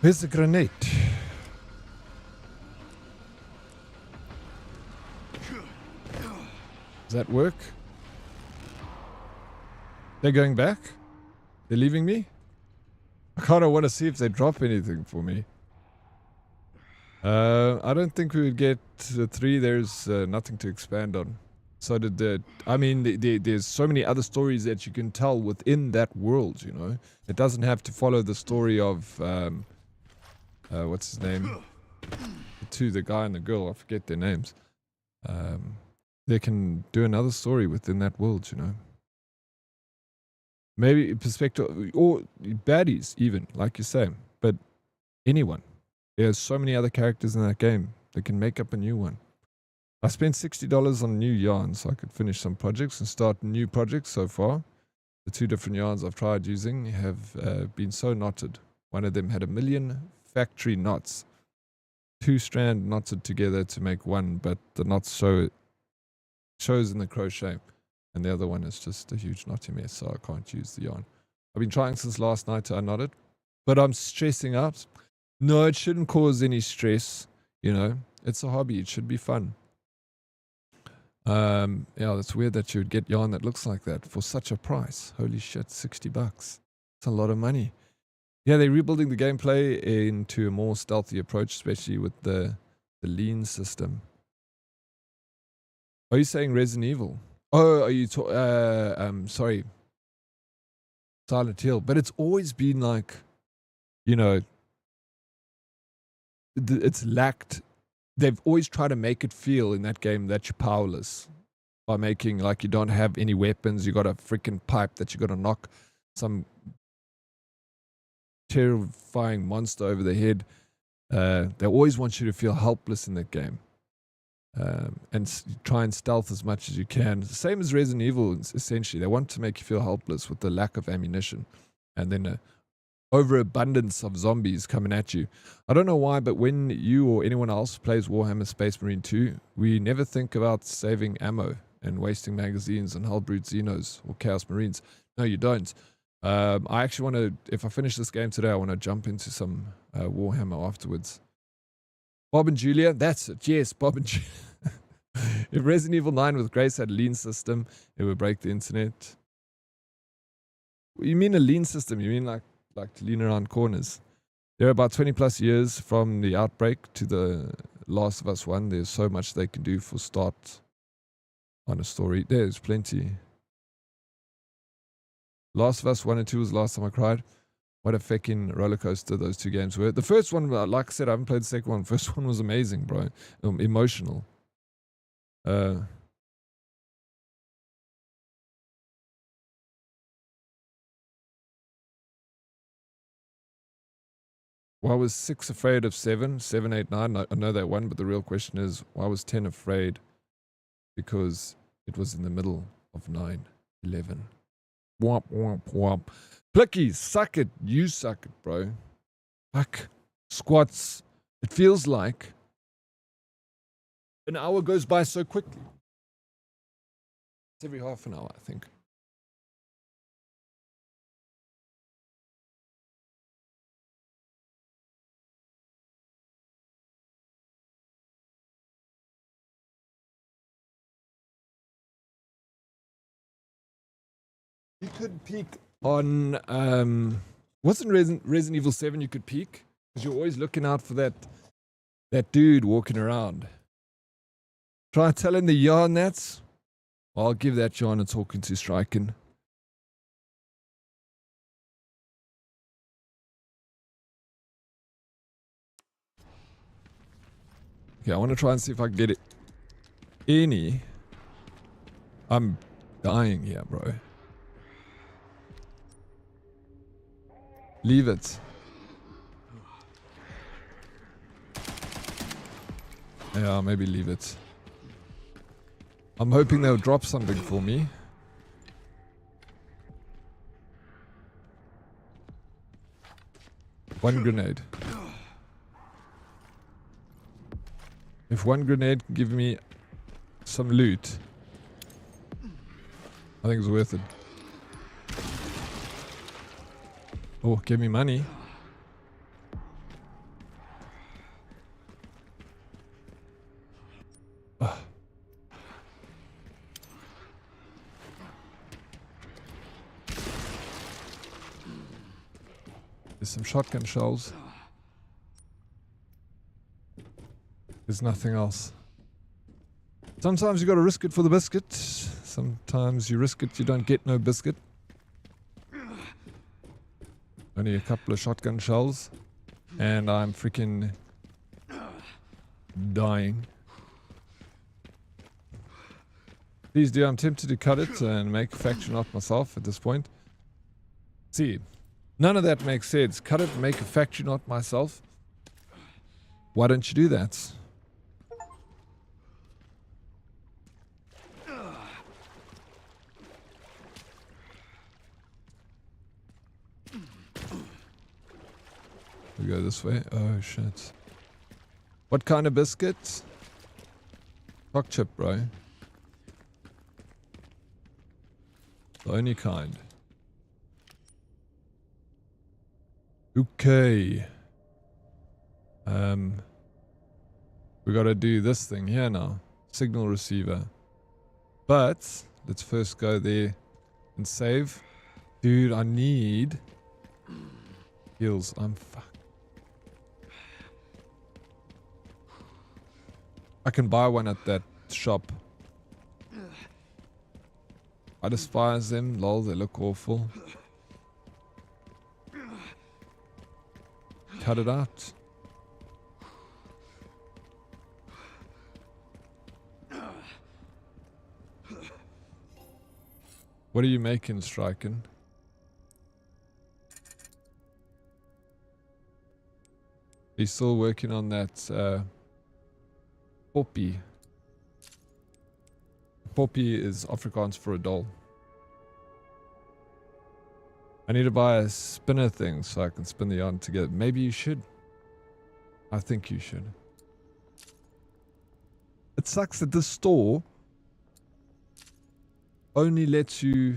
Where's the grenade? Does that work? They're going back? They're leaving me? I kind of want to see if they drop anything for me. I don't think we would get the 3. There's nothing to expand on. So I mean, there's so many other stories that you can tell within that world, you know. It doesn't have to follow the story of... what's his name? The guy and the girl, I forget their names. They can do another story within that world, you know. Maybe perspective, or baddies even, like you say. But anyone. There's so many other characters in that game. They can make up a new one. I spent $60 on new yarns so I could finish some projects and start new projects so far. The 2 different yarns I've tried using have been so knotted. One of them had 1 million factory knots, 2 strand knotted together to make one, but the knots shows in the crochet, and the other one is just a huge knotty mess, so I can't use the yarn. I've been trying since last night to unknot it, but I'm stressing out. No, it shouldn't cause any stress, you know. It's a hobby. It should be fun. Yeah, that's weird that you would get yarn that looks like that for such a price. Holy shit, $60. It's a lot of money. Yeah, they're rebuilding the gameplay into a more stealthy approach, especially with the lean system. Are you saying Resident Evil? Oh, are you sorry, Silent Hill. But it's always been like, you know, it's lacked. They've always tried to make it feel in that game that you're powerless by making like you don't have any weapons. You got a freaking pipe that you got to knock some terrifying monster over the head. They always want you to feel helpless in that game, and try and stealth as much as you can. Same as Resident Evil, essentially. They want to make you feel helpless with the lack of ammunition, and then overabundance of zombies coming at you. I don't know why, but when you or anyone else plays Warhammer Space Marine 2, we never think about saving ammo and wasting magazines on Hellbrute Xenos or Chaos Marines. No, you don't. I actually want to, if I finish this game today, I want to jump into some Warhammer afterwards. Bob and Julia, that's it. Yes, Bob and Julia. If Resident Evil 9 with Grace had a lean system, it would break the internet. You mean a lean system? You mean like to lean around corners? There are about 20 plus years from the outbreak to the Last of Us 1. There's so much they can do for start on a story. There's plenty. Last of Us 1 and 2 was the last time I cried. What a fucking roller coaster those 2 games were. The first one, like I said, I haven't played the second one. The first one was amazing, bro. Emotional. Why was 6 afraid of 7? 7, 8, 9. I know that one, but the real question is, why was 10 afraid? Because It was in the middle of 9/11. Womp, womp, womp. Plicky, suck it. You suck it, bro. Fuck. Squats. It feels like an hour goes by so quickly. It's every half an hour, I think. You could peek on wasn't Resident Evil 7 you could peek? Because you're always looking out for that dude walking around. Try telling the yarn that's. I'll give that yarn a talking to striking. Okay, I want to try and see if I can get it. Any. I'm dying here, bro. Leave it. Yeah, maybe leave it. I'm hoping they'll drop something for me. One grenade. If one grenade can give me some loot, I think it's worth it. Oh, give me money. There's some shotgun shells. There's nothing else. Sometimes you gotta risk it for the biscuit. Sometimes you risk it, you don't get no biscuit. Only a couple of shotgun shells. And I'm freaking dying. Please do, I'm tempted to cut it and make a faction off myself at this point. See, none of that makes sense. Cut it and make a faction out myself. Why don't you do that? We go this way. Oh shit. What kind of biscuit? Choc chip, bro. The only kind. Okay. We gotta do this thing here now. Signal receiver. But let's first go there and save. Dude, I need heals. I'm fucked. I can buy one at that shop. I despise them. Lol, they look awful. Cut it out. What are you making, Striken? He's still working on that poppy. Poppy is Afrikaans for a doll. I need to buy a spinner thing so I can spin the yarn together. Maybe you should. I think you should. It sucks that this store only lets you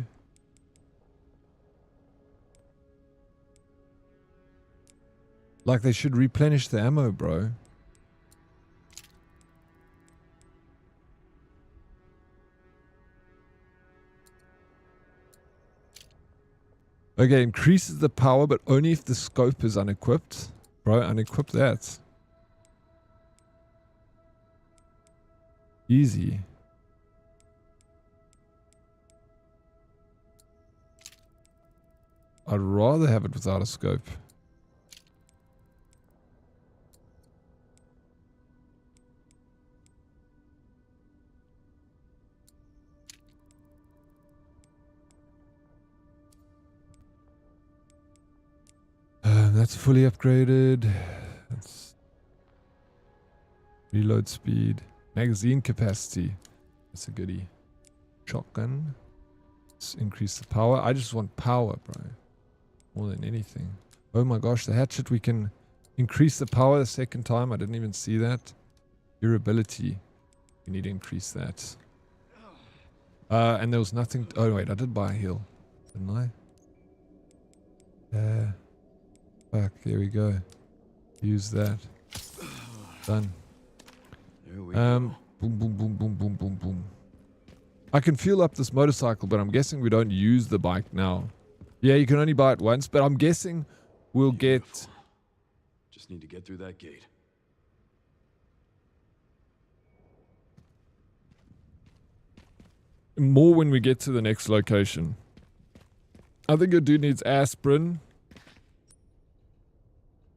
like they should replenish the ammo, bro. Okay, increases the power, but only if the scope is unequipped. Bro, unequip that. Easy. I'd rather have it without a scope. That's fully upgraded. That's reload speed. Magazine capacity. That's a goodie. Shotgun. Let's increase the power. I just want power, bro. More than anything. Oh my gosh, the hatchet, we can increase the power the second time. I didn't even see that. Durability. We need to increase that. And there was nothing. Oh wait, I did buy a heal, didn't I? Fuck, there we go. Use that. Done. There we Boom, boom, boom, boom, boom, boom, boom. I can fuel up this motorcycle, but I'm guessing we don't use the bike now. Yeah, you can only buy it once, but I'm guessing we'll get... Just need to get through that gate. more when we get to the next location. I think your dude needs aspirin.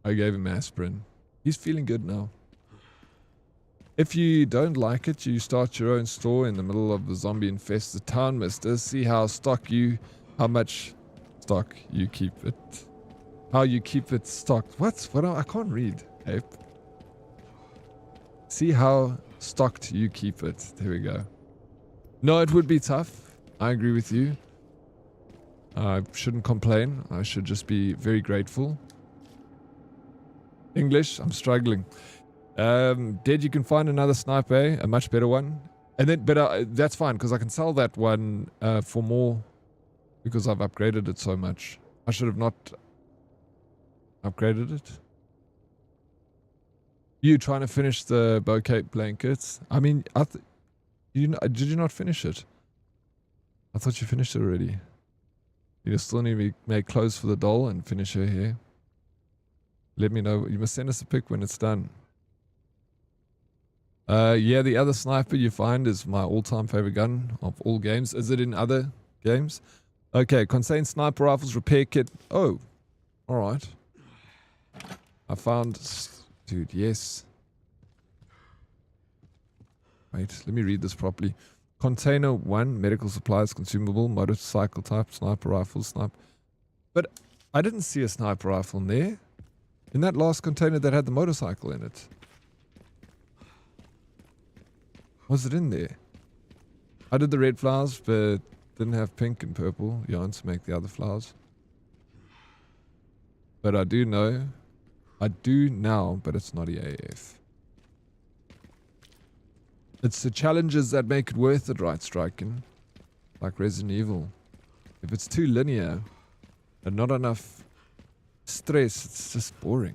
I gave him aspirin. He's feeling good now. If you don't like it, you start your own store in the middle of the zombie infested town, mister. See how much stock you keep it. How you keep it stocked. What? I can't read. Ape. See how stocked you keep it. There we go. No, it would be tough. I agree with you. I shouldn't complain. I should just be very grateful. English, I'm struggling. Dead, you can find another sniper, a much better one. And then, but that's fine, because I can sell that one for more, because I've upgraded it so much. I should have not upgraded it. You trying to finish the bouquet blankets? I mean, did you not finish it? I thought you finished it already. You still need to make clothes for the doll and finish her hair. Let me know. You must send us a pic when it's done. Yeah, the other sniper you find is my all-time favorite gun of all games. Is it in other games? Okay, contains sniper rifles, repair kit. Oh, alright. I found... Dude, yes. Wait, let me read this properly. Container 1, medical supplies, consumable, motorcycle type, sniper rifle, sniper... But I didn't see a sniper rifle in there. In that last container that had the motorcycle in it. Was it in there? I did the red flowers, but didn't have pink and purple yarn to make the other flowers. But I do know. I do now, but it's not EAF. It's the challenges that make it worth it, right, Striking? Like Resident Evil. If it's too linear and not enough stress, it's just boring.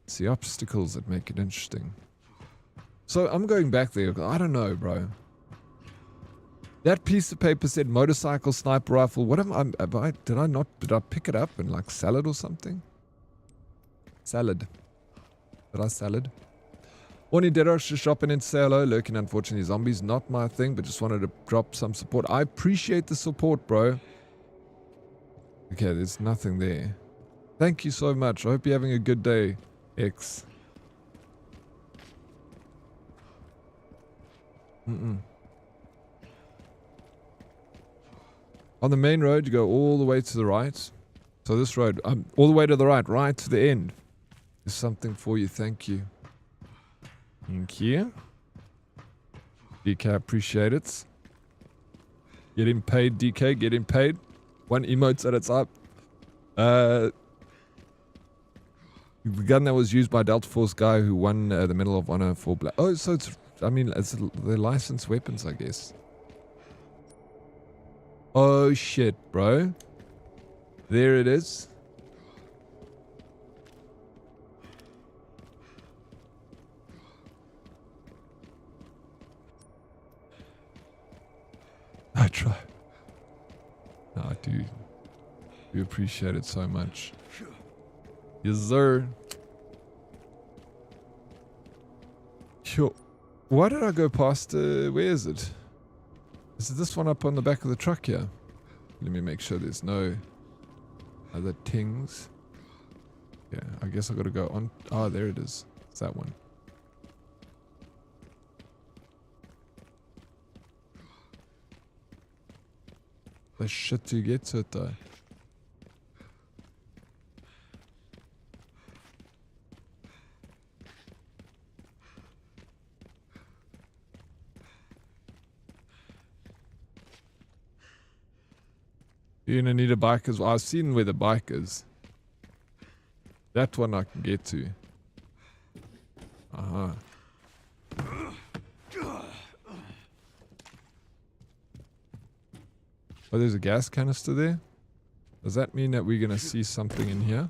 It's the obstacles that make it interesting. So I'm going back there. I don't know, bro. That piece of paper said motorcycle, sniper rifle. What am I? Did I pick it up and like sell it or something? Salad. Did I salad? Morning, Dead Oryx, just dropping in to say hello. Lurking, unfortunately, zombies. Not my thing, but just wanted to drop some support. I appreciate the support, bro. Okay, there's nothing there. Thank you so much. I hope you're having a good day, X. On the main road, you go all the way to the right. So this road, all the way to the right, right to the end. There's something for you. Thank you. Thank you. DK, appreciate it. Getting paid, DK, getting paid. One emote at a time. The gun that was used by Delta Force guy who won the Medal of Honor for Black. Oh, so it's, I mean, it's the licensed weapons, I guess. Oh shit, bro. There it is. I try. No, I do. We appreciate it so much. Yes, sir. Yo, why did I go past, where is it? Is it this one up on the back of the truck here? Let me make sure there's no other tings. Yeah, I guess I gotta go on. Oh, there it is. It's that one. There's shit to get to it though. You're gonna need a bike as well. I've seen where the bike is. That one I can get to. Uh-huh. Oh, there's a gas canister there. Does that mean that we're gonna see something in here?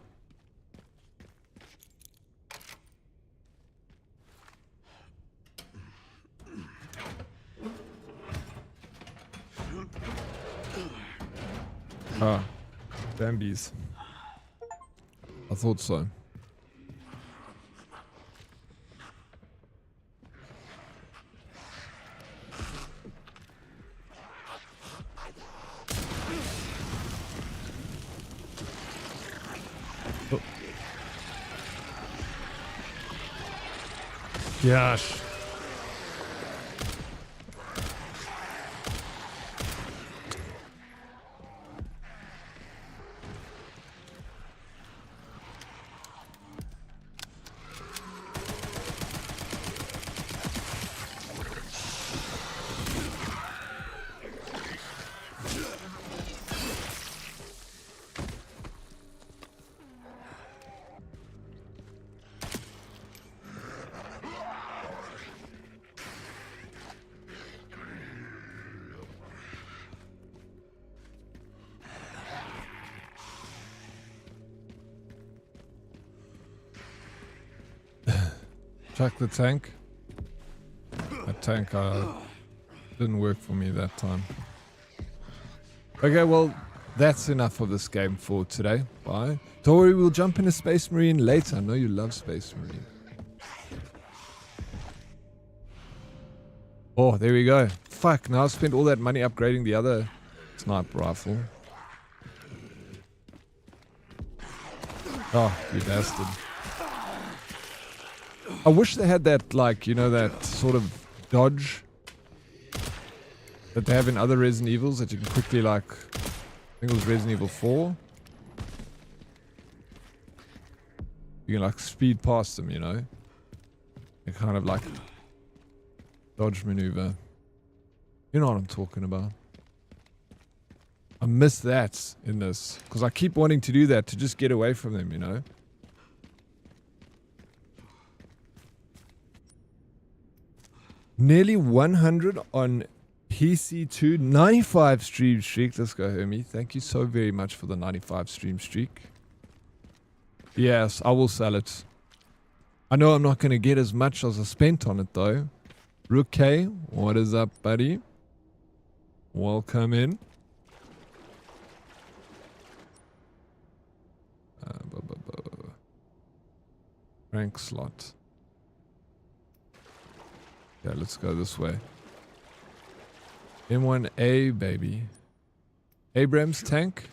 Ah, Bambies. I thought so. Oh. Gosh. Check the tank. That tank didn't work for me that time. Okay, well, that's enough of this game for today. Bye. Don't worry, we'll jump into Space Marine later. I know you love Space Marine. Oh, there we go. Fuck, now I've spent all that money upgrading the other sniper rifle. Oh, you bastard. I wish they had that, like, you know, that sort of dodge that they have in other Resident Evils that you can quickly, like, I think it was Resident Evil 4. You can, like, speed past them, you know? You kind of, like, dodge maneuver. You know what I'm talking about. I miss that in this, because I keep wanting to do that to just get away from them, you know? Nearly 100 on PC2, 95 stream streak. Let's go, Hermie. Thank you so very much for the 95 stream streak. Yes, I will sell it. I know I'm not going to get as much as I spent on it, though. Rook K, what is up, buddy? Welcome in. Rank slot. Yeah, let's go this way. M1A, baby. Abrams tank.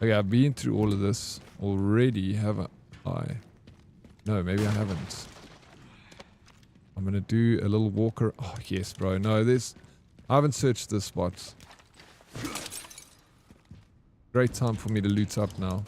Okay, I've been through all of this already, haven't I? No, maybe I haven't. I'm gonna do a little walker. Oh, yes, bro. No, I haven't searched this spot. Great time for me to loot up now.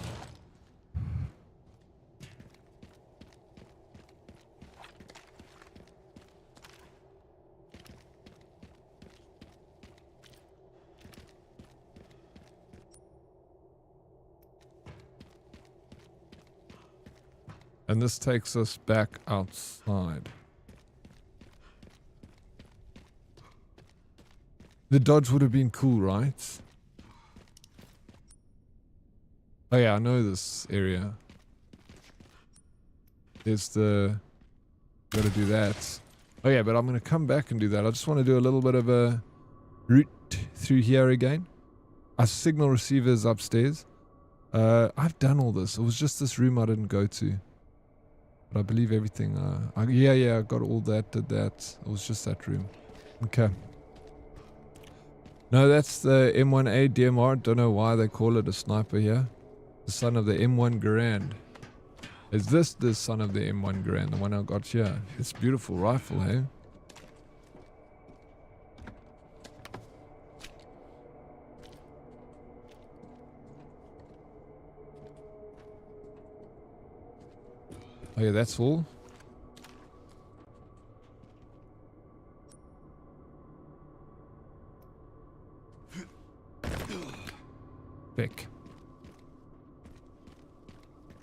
And this takes us back outside. The dodge would have been cool, right? Oh yeah, I know this area. There's the... Gotta do that. Oh yeah, but I'm gonna come back and do that. I just want to do a little bit of a route through here again. Our signal receiver is upstairs. I've done all this. It was just this room I didn't go to. But I believe everything... yeah, I got all that, did that. It was just that room. Okay. No, that's the M1A DMR. Don't know why they call it a sniper here. The son of the M1 Garand. Is this the son of the M1 Garand? The one I got here. It's a beautiful rifle, hey? Oh yeah, that's all. Thick.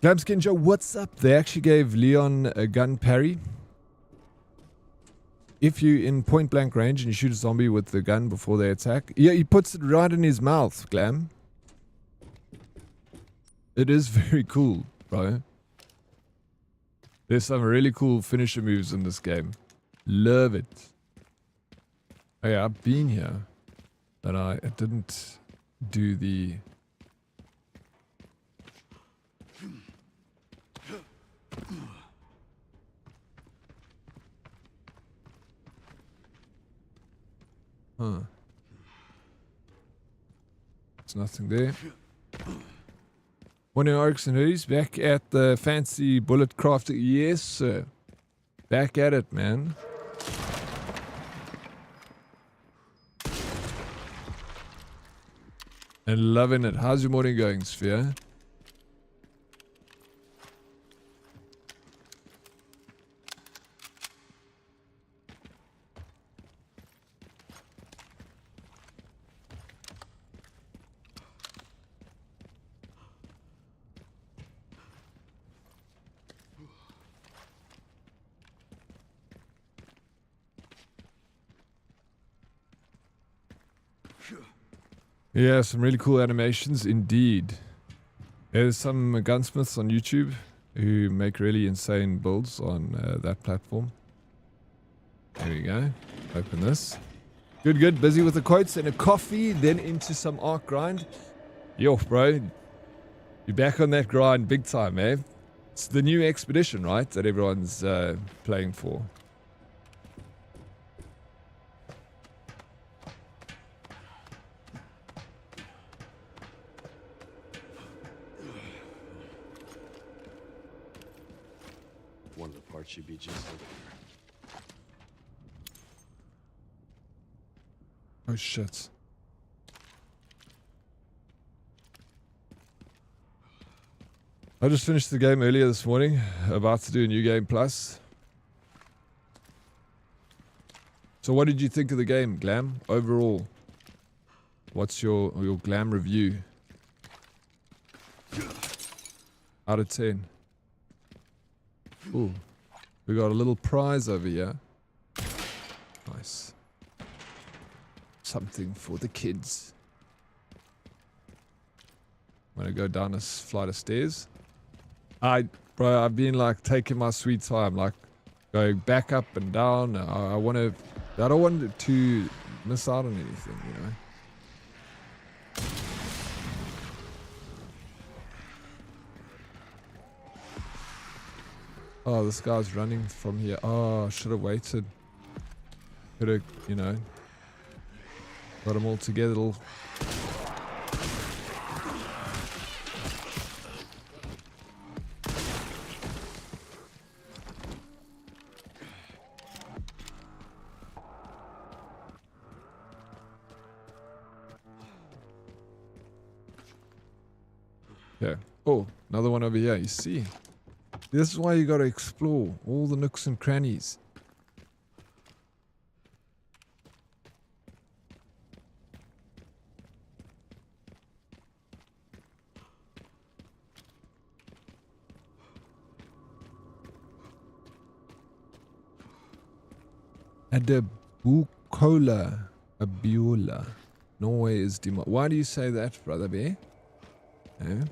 Glamskin Joe, what's up? They actually gave Leon a gun parry. If you in point blank range and you shoot a zombie with the gun before they attack. Yeah, he puts it right in his mouth, Glam. It is very cool, bro. There's some really cool finisher moves in this game. Love it. Oh yeah, I've been here. But I didn't do the... Huh. There's nothing there. Morning, Oryx and Hoodies. Back at the fancy bullet crafting. Yes, sir. Back at it, man. And loving it. How's your morning going, Sphere? Yeah, some really cool animations indeed. There's some gunsmiths on YouTube who make really insane builds on that platform. There we go. Open this. Good, good. Busy with the quotes and a coffee, then into some arc grind. Yo, bro. You're back on that grind big time, eh? It's the new expedition, right? That everyone's playing for. One of the parts should be just over there. Oh shit. I just finished the game earlier this morning. About to do a new game plus. So what did you think of the game, Glam? Overall. What's your Glam review? Out of 10. Ooh. We got a little prize over here. Nice. Something for the kids. I'm gonna go down a flight of stairs. Bro, I've been like taking my sweet time, like going back up and down. I don't want to miss out on anything, you know. Oh, this guy's running from here. Oh, should have waited. Could have, you know, got them all together. Yeah. Oh, another one over here. You see? This is why you gotta explore all the nooks and crannies. Adebukola Abiola. Norway is demo. Why do you say that, brother bear? Eh?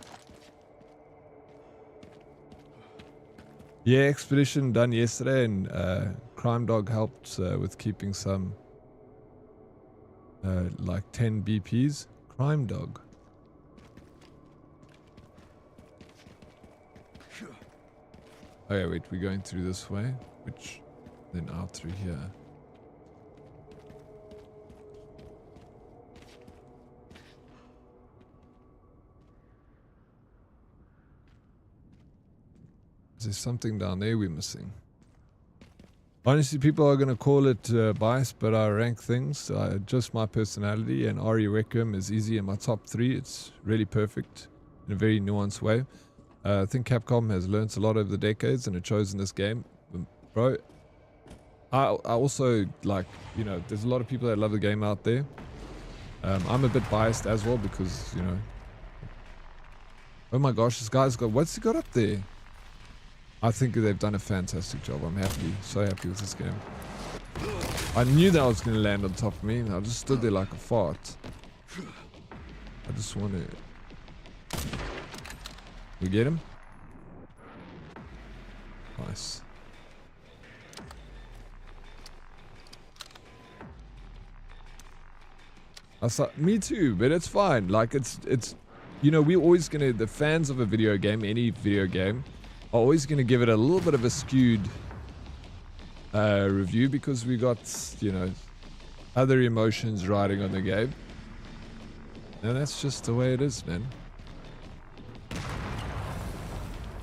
Yeah, expedition done yesterday, and Crime Dog helped with keeping some like 10 BPs. Crime Dog. Oh yeah, wait, we're going through this way, which then out through here. There's something down there we're missing. Honestly, people are going to call it bias, but I rank things. Just my personality, and Ari Requiem is easy in my top 3. It's really perfect in a very nuanced way. I think Capcom has learnt a lot over the decades, and it shows in this game. Bro, I also, like, you know, there's a lot of people that love the game out there. I'm a bit biased as well because, you know, Oh my gosh, this guy's got, what's he got up there? I think they've done a fantastic job. I'm happy, so happy with this game. I knew that was going to land on top of me, and I just stood there like a fart. I just want to... We get him? Nice. I thought, me too, but it's fine. Like, it's, you know, we're always gonna, the fans of a video game, any video game, are always gonna give it a little bit of a skewed review because we got, you know, other emotions riding on the game. And that's just the way it is, man.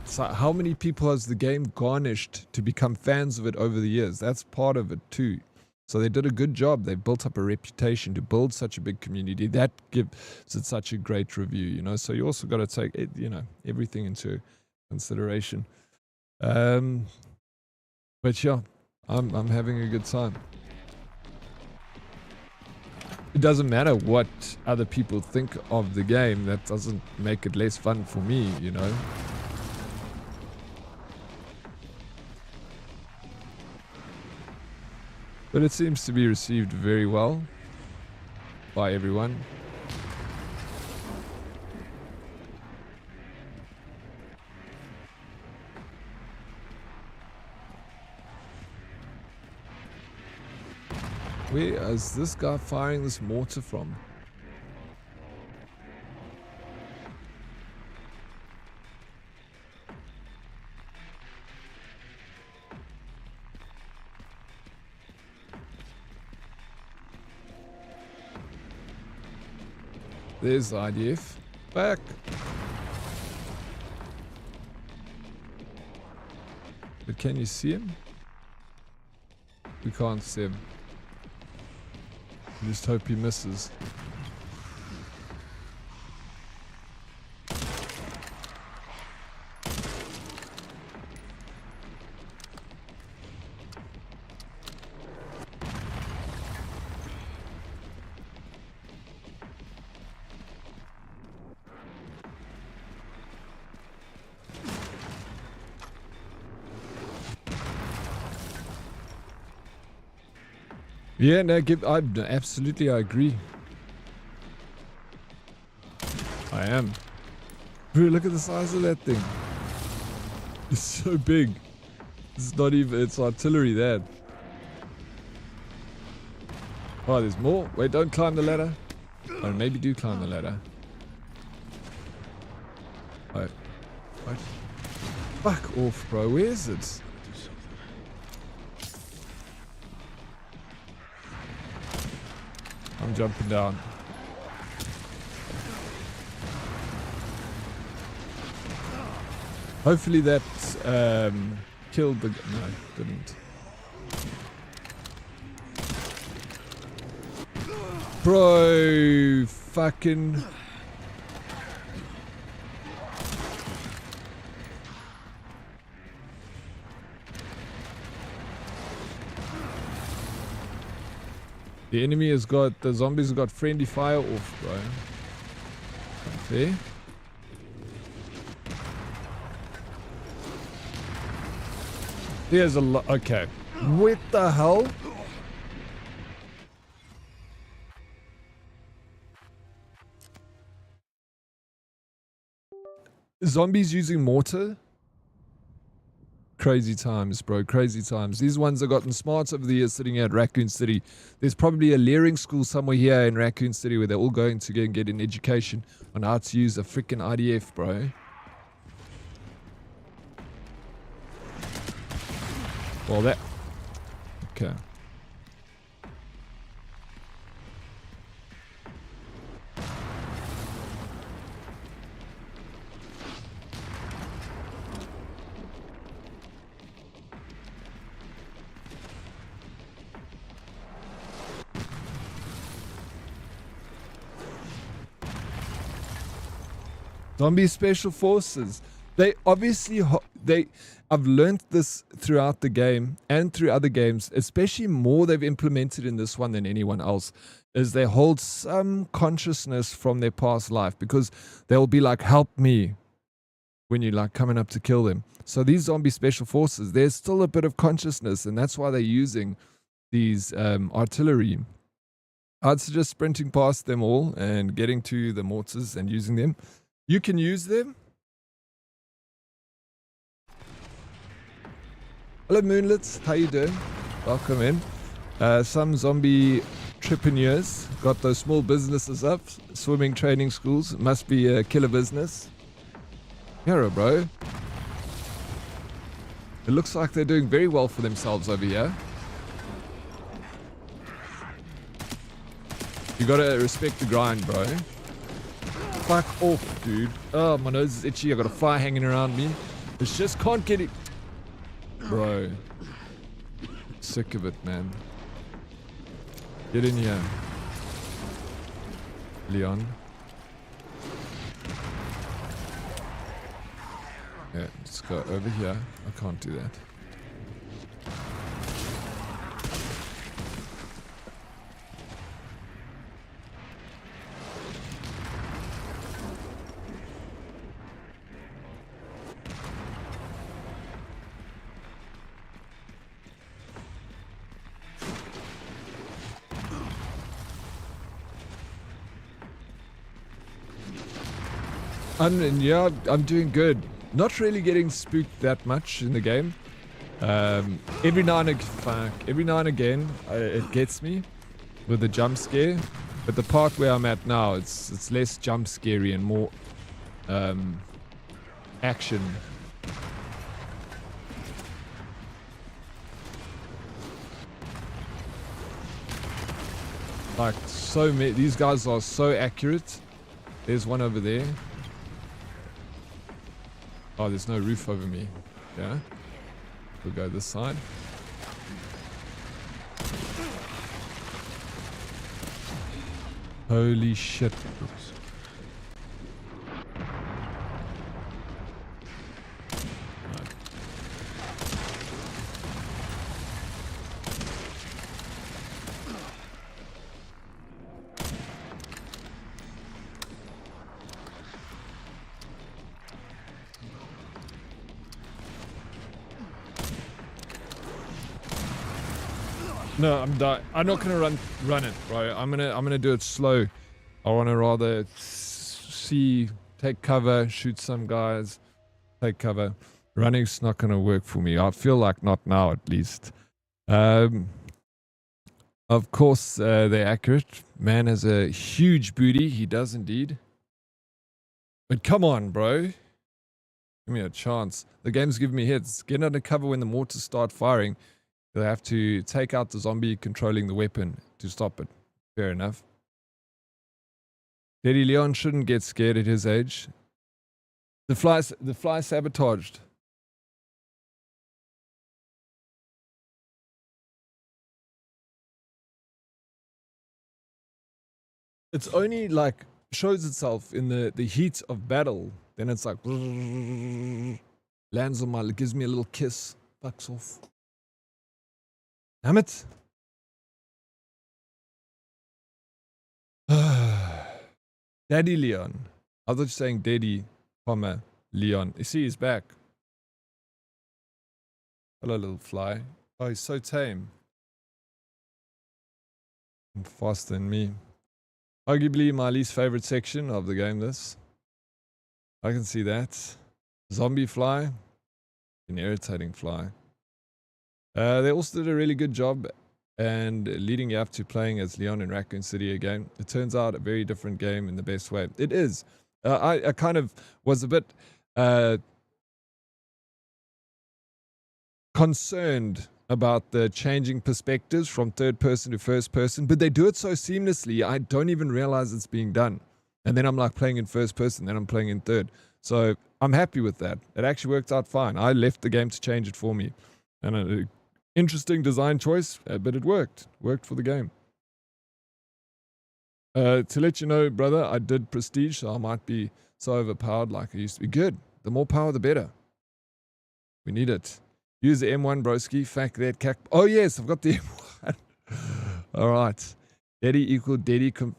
So how many people has the game garnished to become fans of it over the years? That's part of it too. So they did a good job. They built up a reputation to build such a big community. That gives it such a great review, you know. So you also got to take it, you know, everything into consideration. But yeah, I'm having a good time. It doesn't matter what other people think of the game. That doesn't make it less fun for me, you know. But it seems to be received very well by everyone. Where is this guy firing this mortar from? There's the IDF. Back. But can you see him? We can't see him. Just hope he misses. Yeah, no, absolutely, I agree. I am. Bro, look at the size of that thing. It's so big. It's not even, it's artillery there. Oh, there's more. Wait, don't climb the ladder. Or maybe do climb the ladder. Oh. What? Fuck off, bro. Where is it? I'm jumping down. Hopefully that killed the... No, it didn't. Bro, fucking... The enemy has got, the zombies have got friendly fire off, bro. Unfair. There's a lot, okay. What the hell? Zombies using mortar? Crazy times, bro. Crazy times. These ones have gotten smart over the years sitting at Raccoon City. There's probably a layering school somewhere here in Raccoon City where they're all going to go and get an education on how to use a freaking IDF, bro. Well, that... Okay. Zombie Special Forces. They obviously, I've learned this throughout the game and through other games, especially more they've implemented in this one than anyone else, is they hold some consciousness from their past life because they'll be like, help me. when you're like coming up to kill them. So these zombie special forces, there's still a bit of consciousness, and that's why they're using these artillery. I'd suggest sprinting past them all and getting to the mortars and using them. You can use them. Hello Moonlets, how you doing? Welcome in. Some zombie entrepreneurs got those small businesses up, swimming training schools. It must be a killer business. Hero, bro. It looks like they're doing very well for themselves over here. You gotta respect the grind, bro. Fuck off, dude. Oh, my nose is itchy. I got a fly hanging around me. It's just can't get it. Bro. Sick of it, man. Get in here. Leon. Yeah, let's go over here. I can't do that. I'm doing good. Not really getting spooked that much in the game. Every now and again, it gets me with the jump scare. But the part where I'm at now, it's less jump scary and more action. Like so many, these guys are so accurate. There's one over there. Oh, there's no roof over me. Yeah. We'll go this side. Holy shit. Oops. No, I'm done. I'm not gonna run it, bro. I'm gonna do it slow. I wanna rather take cover, shoot some guys, take cover. Running's not gonna work for me. I feel like not now, at least. Of course, they're accurate. Man has a huge booty. He does indeed. But come on, bro. Give me a chance. The game's giving me hits. Get under cover when the mortars start firing. They have to take out the zombie controlling the weapon to stop it. Fair enough. Daddy Leon shouldn't get scared at his age. The fly sabotaged. It's only like shows itself in the heat of battle. Then it's like lands on my, gives me a little kiss. Fucks off. Damn it. Daddy Leon. I thought you were saying Daddy, comma, Leon. You see, he's back. Hello, little fly. Oh, he's so tame. And faster than me. Arguably my least favorite section of the game, this. I can see that. Zombie fly. An irritating fly. They also did a really good job and leading you up to playing as Leon in Raccoon City again. It turns out a very different game in the best way. It is. I kind of was a bit concerned about the changing perspectives from third person to first person, but they do it so seamlessly, I don't even realize it's being done. And then I'm like playing in first person, then I'm playing in third. So I'm happy with that. It actually worked out fine. I left the game to change it for me. And interesting design choice, but it worked. Worked for the game. To let you know, brother, I did prestige, so I might be so overpowered like I used to be. Good. The more power, the better. We need it. Use the M1, broski. Fact that cack. Oh, yes, I've got the M1. All right. Daddy equal daddy. Can't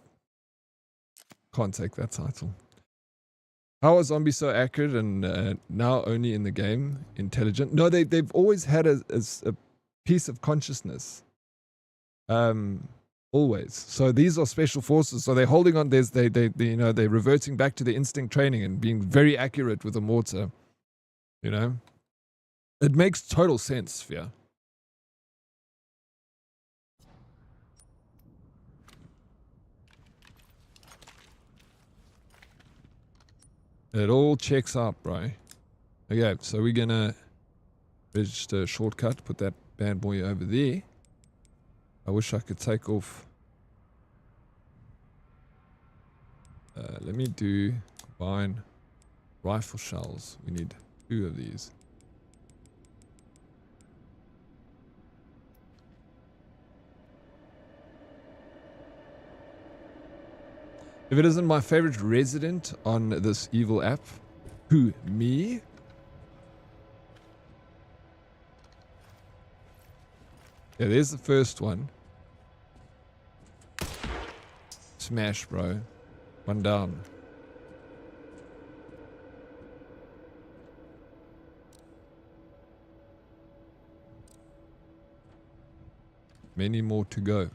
take that title. How are zombies so accurate and now only in the game intelligent? No, they've always had a piece of consciousness. Always. So these are special forces. So they're holding on. They're reverting back to the instinct training and being very accurate with a mortar. You know, it makes total sense. Yeah. It all checks out, bro. Okay, so we're gonna register a shortcut, put that bad boy over there. I wish I could take off. Let me do combine rifle shells. We need 2 of these. If it isn't my favorite resident on this evil app, who, me? Yeah, there's the first one. Smash, bro. One down. Many more to go.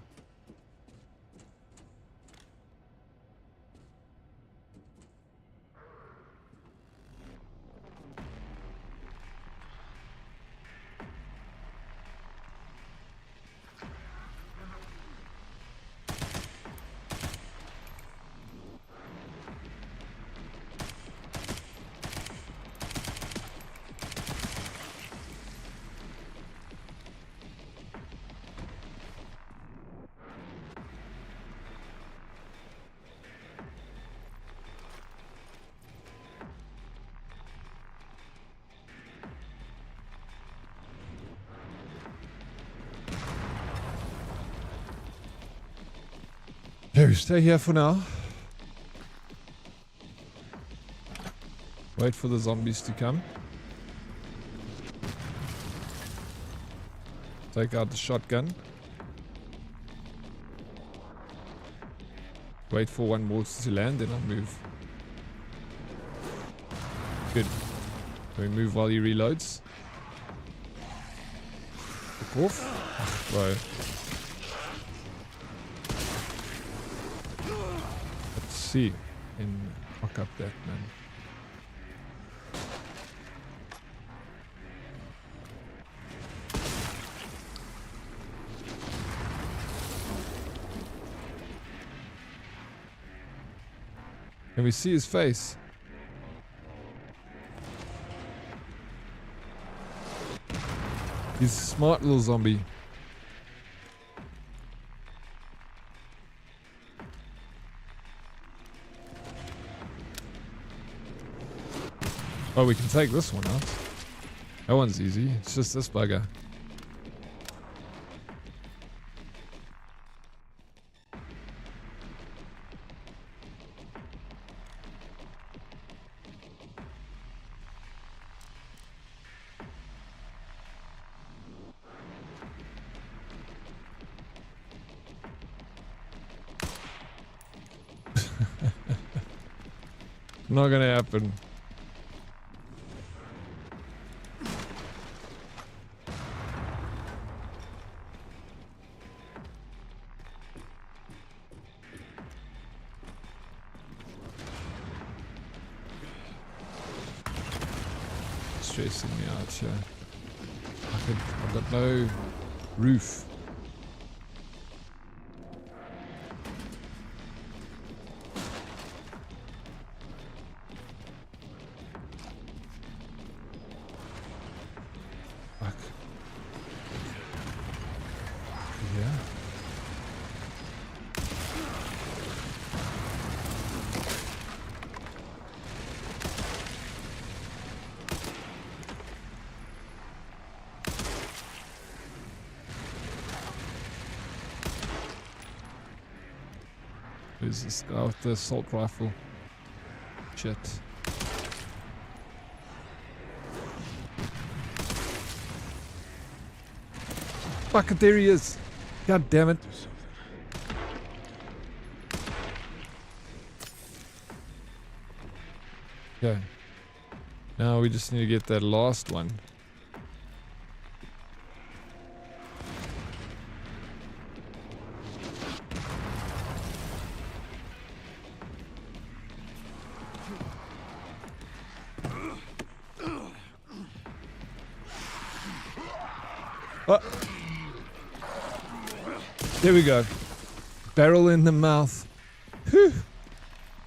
Okay, we stay here for now. Wait for the zombies to come. Take out the shotgun. Wait for one more to land, then I'll move. Good. Can we move while he reloads? Look off. Bro. Let's see. And fuck up that, man. Can we see his face? He's a smart little zombie. Oh, we can take this one out. That one's easy. It's just this bugger. Not gonna happen. Stressing me out here. I've got no roof. Fuck. Yeah. Who's this guy with the assault rifle? Shit. Fuck it, there he is. God damn it. Okay. Now we just need to get that last one. Oh. There we go. Barrel in the mouth. Whew.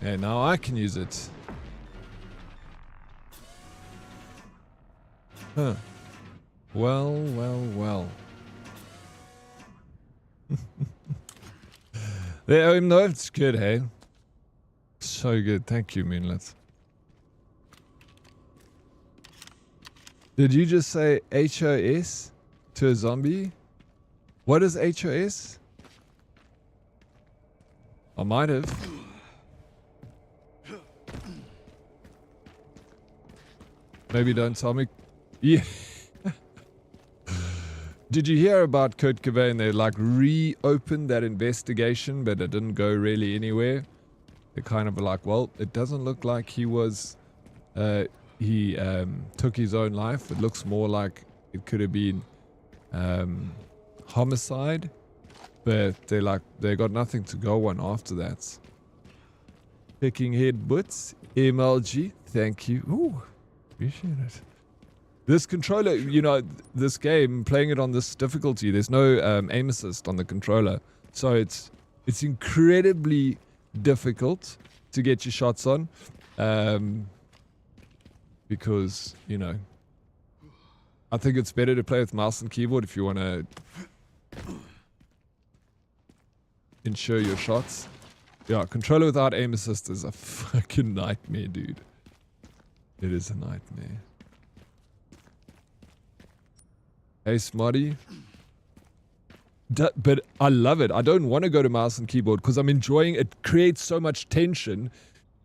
Yeah, now I can use it. Huh. Well, well, well. Yeah, no, it's good, hey? So good. Thank you, Moonlit. Did you just say HOS to a zombie? What is HOS? I might have. Maybe don't tell me. Yeah. Did you hear about Kurt Cobain? They like reopened that investigation, but it didn't go really anywhere. They're kind of like, well, it doesn't look like he was, he took his own life. It looks more like it could have been homicide, but they got nothing to go on after that. Picking head butts, MLG, thank you. Ooh, appreciate it. This controller, you know, this game, playing it on this difficulty, there's no aim assist on the controller. So it's incredibly difficult to get your shots on. Because, you know, I think it's better to play with mouse and keyboard if you want to ensure your shots. Yeah, controller without aim assist is a fucking nightmare, dude. It is a nightmare. Hey, Smarty. But I love it. I don't want to go to mouse and keyboard because I'm enjoying it. Creates so much tension,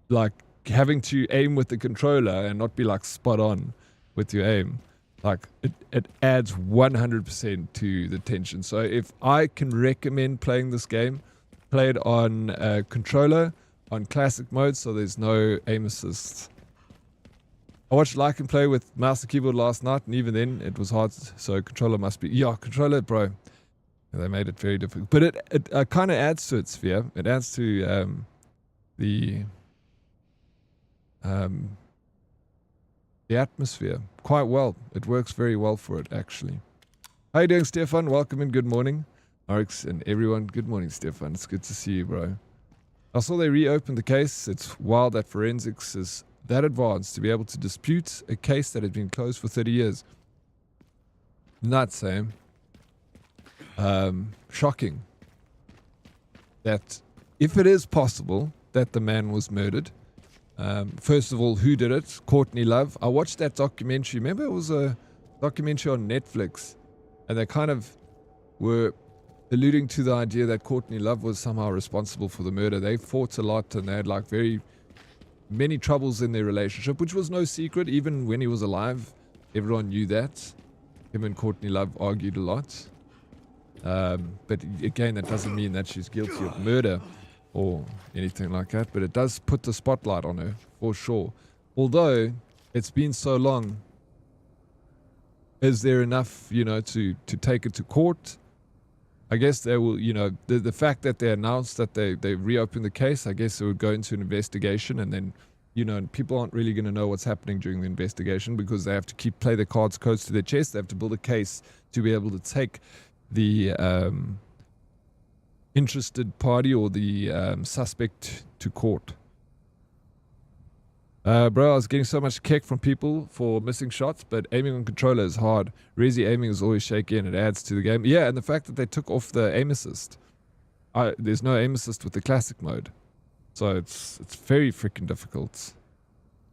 like having to aim with the controller and not be like spot on with your aim. Like it adds 100% to the tension. So if I can recommend playing this game, play it on controller, on classic mode, so there's no aim assist. I watched Like and Play with mouse and keyboard last night, and even then it was hard, so controller must be... Yeah, controller, bro. They made it very difficult. But it kind of adds to it, Sphere. It adds to the atmosphere quite well. It works very well for it, actually. How you doing, Stefan? Welcome in. Good morning. Oryx and everyone. Good morning, Stefan. It's good to see you, bro. I saw they reopened the case. It's wild that forensics is that advanced to be able to dispute a case that had been closed for 30 years. Nuts, Sam. Shocking that if it is possible that the man was murdered, first of all, who did it? Courtney Love. I watched that documentary. Remember, it was a documentary on Netflix, and they kind of were alluding to the idea that Courtney Love was somehow responsible for the murder. They fought a lot, and they had like many troubles in their relationship, which was no secret. Even when he was alive, everyone knew that. Him and Courtney Love argued a lot. But again, that doesn't mean that she's guilty of murder or anything like that. But it does put the spotlight on her, for sure. Although it's been so long, is there enough, you know, to take it to court? I guess they will, you know, the fact that they announced that they reopened the case, I guess it would go into an investigation, and then, you know, people aren't really going to know what's happening during the investigation because they have to play their cards close to their chest. They have to build a case to be able to take the interested party or the suspect to court. Bro, I was getting so much kick from people for missing shots, but aiming on controller is hard. Resi aiming is always shaky and it adds to the game. Yeah, and the fact that they took off the aim assist. There's no aim assist with the classic mode. So it's very freaking difficult.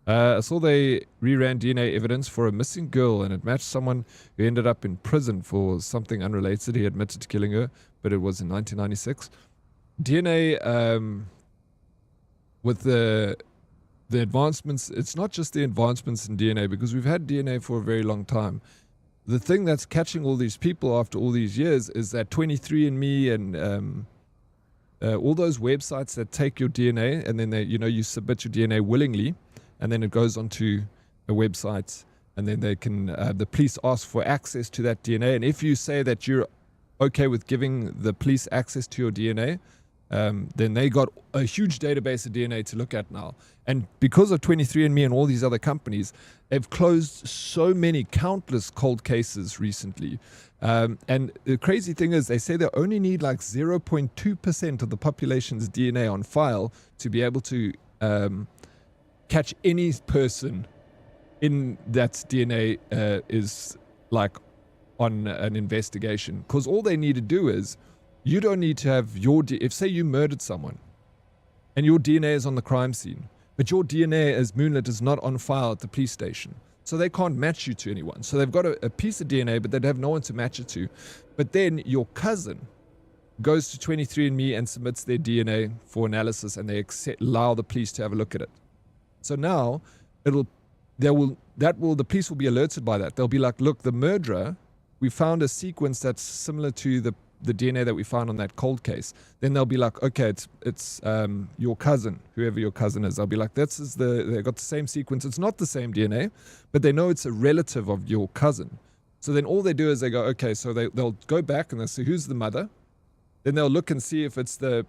I saw they reran DNA evidence for a missing girl, and it matched someone who ended up in prison for something unrelated. He admitted to killing her, but it was in 1996. DNA, with the advancements, it's not just the advancements in DNA, because we've had DNA for a very long time. The thing that's catching all these people after all these years is that 23andMe and all those websites that take your DNA and then they, you know, you submit your DNA willingly, and then it goes onto a website, and then they can the police ask for access to that DNA. And if you say that you're okay with giving the police access to your DNA, then they got a huge database of DNA to look at now. And because of 23andMe and all these other companies, they've closed so many countless cold cases recently. And the crazy thing is, they say they only need like 0.2% of the population's DNA on file to be able to catch any person in that DNA is like on an investigation. Because all they need to do is, you don't need to have your if say you murdered someone and your DNA is on the crime scene, but your DNA as Moonlit is not on file at the police station, so they can't match you to anyone. So they've got a piece of DNA, but they'd have no one to match it to. But then your cousin goes to 23andMe and submits their DNA for analysis, and they allow the police to have a look at it. So now the police will be alerted by that. They'll be like, look, the murderer, we found a sequence that's similar to the DNA that we found on that cold case. Then they'll be like, okay, it's your cousin, whoever your cousin is. They'll be like, they got the same sequence. It's not the same DNA, but they know it's a relative of your cousin. So then all they do is they go, okay, so they'll go back and they'll say, who's the mother? Then they'll look and see if it's the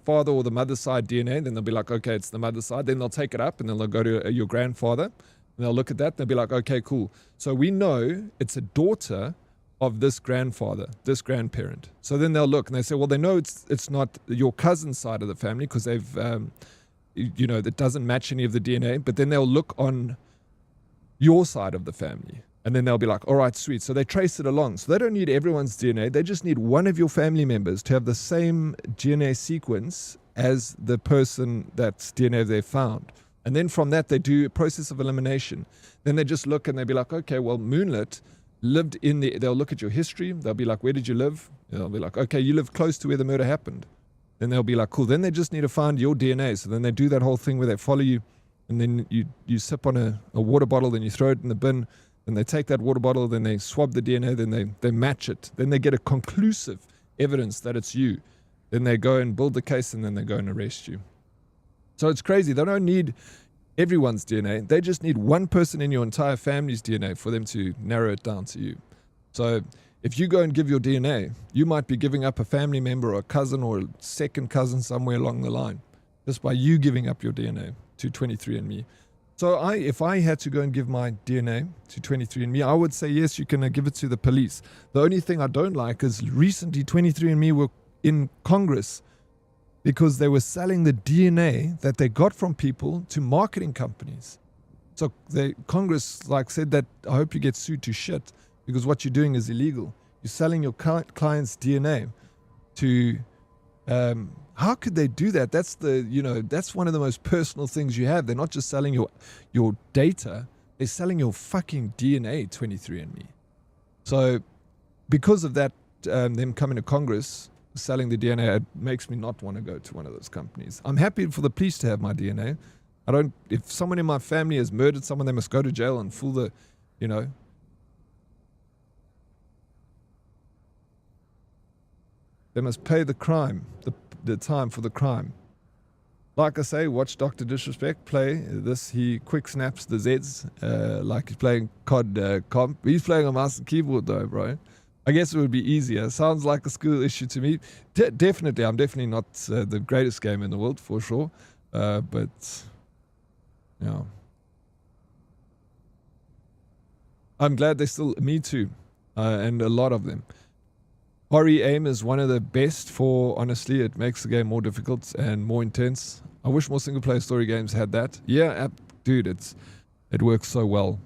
father or the mother's side DNA. Then they'll be like, okay, it's the mother's side. Then they'll take it up and then they'll go to your grandfather and they'll look at that. And they'll be like, okay, cool. So we know it's a daughter of this grandfather, this grandparent. So then they'll look and they say, well, they know it's not your cousin's side of the family because they've, that doesn't match any of the DNA. But then they'll look on your side of the family. And then they'll be like, all right, sweet. So they trace it along. So they don't need everyone's DNA. They just need one of your family members to have the same DNA sequence as the person that's DNA they found. And then from that, they do a process of elimination. Then they just look and they'll be like, okay, well, Moonlit lived they'll look at your history. They'll be like, where did you live? And they'll be like, okay, you live close to where the murder happened. Then they'll be like, cool. Then they just need to find your DNA. So then they do that whole thing where they follow you, and then you sip on a water bottle, then you throw it in the bin, and they take that water bottle, then they swab the DNA, then they match it. Then they get a conclusive evidence that it's you. Then they go and build the case, and then they go and arrest you. So it's crazy. They don't need everyone's DNA. They just need one person in your entire family's DNA for them to narrow it down to you. So if you go and give your DNA, you might be giving up a family member or a cousin or a second cousin somewhere along the line, just by you giving up your DNA to 23andMe. So if I had to go and give my DNA to 23andMe, I would say, yes, you can give it to the police. The only thing I don't like is recently 23andMe were in Congress because they were selling the DNA that they got from people to marketing companies. So Congress said that, I hope you get sued to shit, because what you're doing is illegal. You're selling your client's DNA to, how could they do that? That's that's one of the most personal things you have. They're not just selling your data, they're selling your fucking DNA, 23andMe. So because of that, them coming to Congress, selling the DNA, it makes me not want to go to one of those companies. I'm happy for the police to have my DNA. If someone in my family has murdered someone, they must go to jail and fool the, they must pay the crime, the time for the crime. Like I say, watch Dr. Disrespect play this. He quick snaps the Zs like he's playing COD comp. He's playing a mouse and keyboard though, bro. I guess it would be easier. Sounds like a school issue to me. Definitely, I'm definitely not the greatest gamer in the world, for sure. But, I'm glad they still, me too, and a lot of them. RE aim is one of the best for, honestly, it makes the game more difficult and more intense. I wish more single-player story games had that. Yeah, dude, it works so well.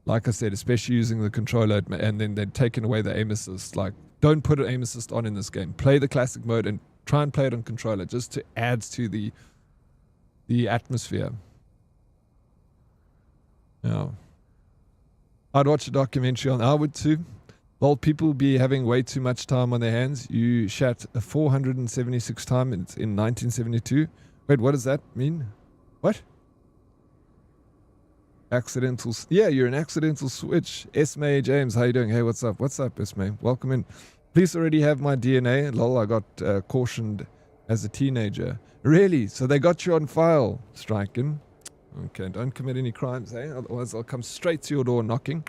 Like I said, especially using the controller, and then they're taking away the aim assist. Like, don't put an aim assist on in this game. Play the classic mode and try and play it on controller, just to add to the atmosphere. I'd watch a documentary on, I would too. Old people be having way too much time on their hands. You shat 476 times in 1972. Wait, what does that mean? What? Accidental. Yeah, you're an accidental switch. Esme James, how you doing? Hey, what's up? What's up, Esme? Welcome in. Police already have my DNA. Lol, I got cautioned as a teenager. Really? So they got you on file, Striken. Okay, don't commit any crimes, eh? Otherwise I'll come straight to your door knocking.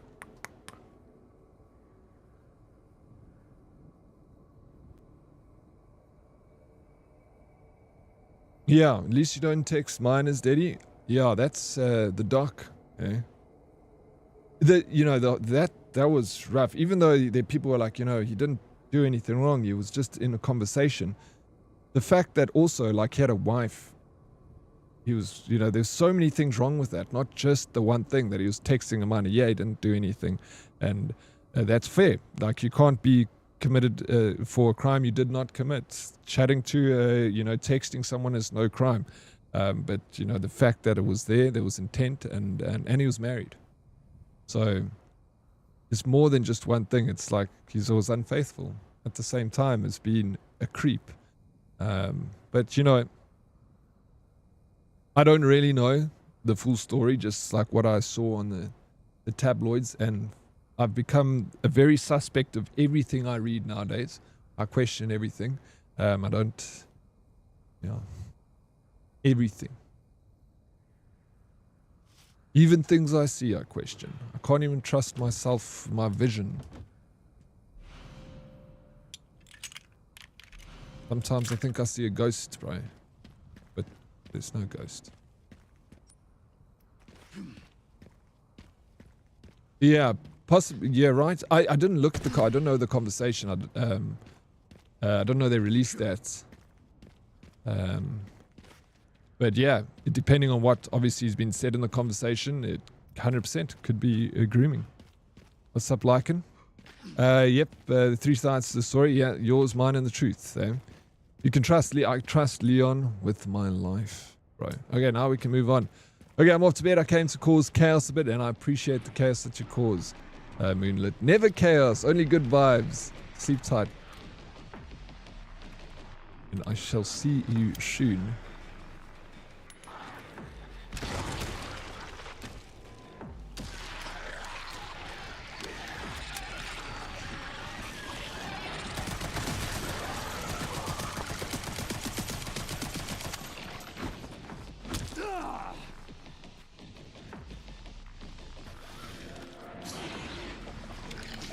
Yeah, at least you don't text minors, Daddy. Yeah, that's the doc, eh? That was rough. Even though the people were like, he didn't do anything wrong. He was just in a conversation. The fact that also, like, he had a wife. He was, there's so many things wrong with that. Not just the one thing that he was texting a minor. Yeah, he didn't do anything. And that's fair. Like, you can't be committed for a crime you did not commit. Chatting to, texting someone is no crime. But, the fact that it was there was intent, and he was married. So it's more than just one thing. It's like he's always unfaithful at the same time as being a creep. But, I don't really know the full story, just like what I saw on the tabloids. And I've become a very suspect of everything I read nowadays. I question everything. I don't, everything. Even things I see, I question. I can't even trust myself, my vision. Sometimes I think I see a ghost, bro. But there's no ghost. Yeah, possibly. Yeah, right. I didn't look at the car. I don't know the conversation. I don't know they released that. But yeah, depending on what obviously has been said in the conversation, it 100% could be grooming. What's up, Lycan? Yep, the three sides to the story. Yeah, yours, mine, and the truth. You can trust I trust Leon with my life, bro. Okay, now we can move on. Okay, I'm off to bed. I came to cause chaos a bit, and I appreciate the chaos that you cause. Moonlit. Never chaos, only good vibes. Sleep tight. And I shall see you soon.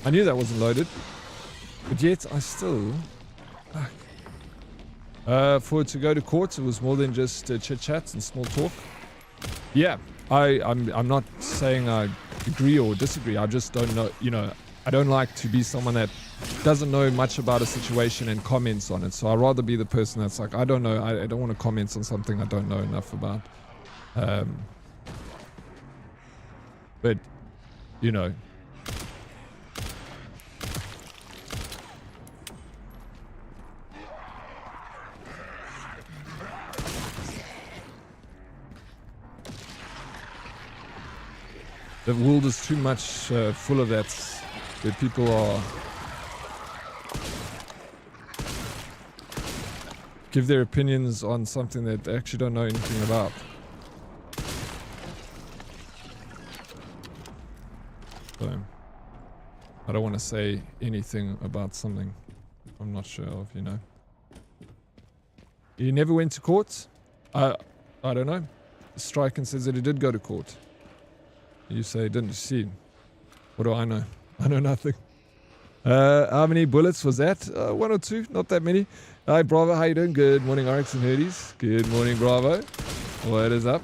I knew that wasn't loaded, but yet I still... for it to go to court, it was more than just chit-chats and small talk. Yeah, I'm not saying I agree or disagree. I just don't know, I don't like to be someone that doesn't know much about a situation and comments on it. So I'd rather be the person that's like, I don't know, I don't want to comment on something I don't know enough about. But, the world is too much full of that, where people are give their opinions on something that they actually don't know anything about. So, I don't want to say anything about something I'm not sure of, He never went to court? I don't know. Striken says that he did go to court. You say didn't see. What do I know? I know nothing. How many bullets was that? One or two, not that many. Hi Bravo, how you doing? Good morning, Oryx and Herdies. Good morning, Bravo. What is up?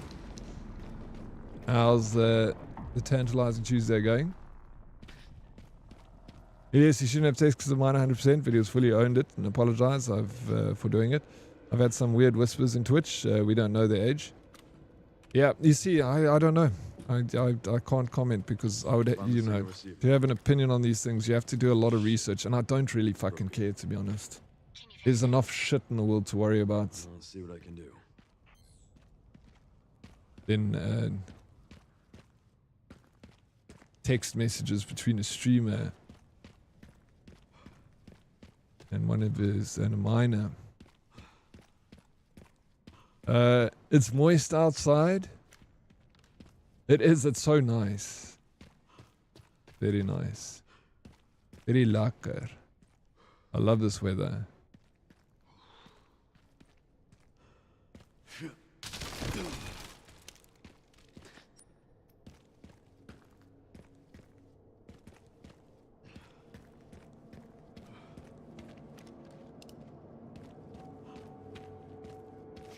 How's the tantalizing Tuesday going? Yes, you shouldn't have text because of mine 100%. Videos fully owned it and apologize for doing it. I've had some weird whispers in Twitch. We don't know their age. Yeah, you see, I don't know. I can't comment because I would, if you have an opinion on these things, you have to do a lot of research, and I don't really fucking care, to be honest. There's enough shit in the world to worry about. I'll see what I can do. Then text messages between a streamer and one of his and a minor. It's moist outside. It is, it's so nice. Very nice. Very lekker. I love this weather.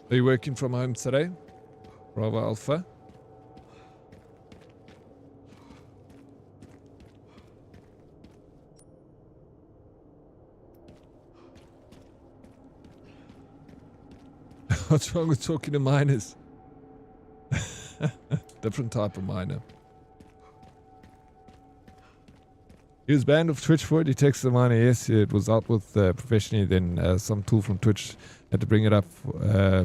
Are you working from home today? Bravo Alpha. What's wrong with talking to miners? Different type of miner. He was banned off Twitch for it. He texted the miner, yes, it was out with professionally. Then some tool from Twitch had to bring it up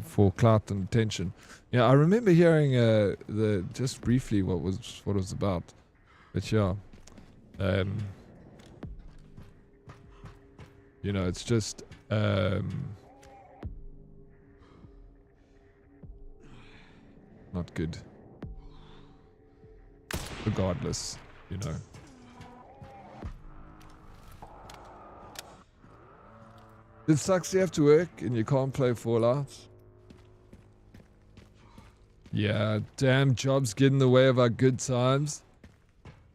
for clout and attention. Yeah, I remember hearing the just briefly what it was about. But yeah, you know, it's just not good. Regardless, you know. It sucks you have to work and you can't play Fallout. Yeah, damn jobs get in the way of our good times.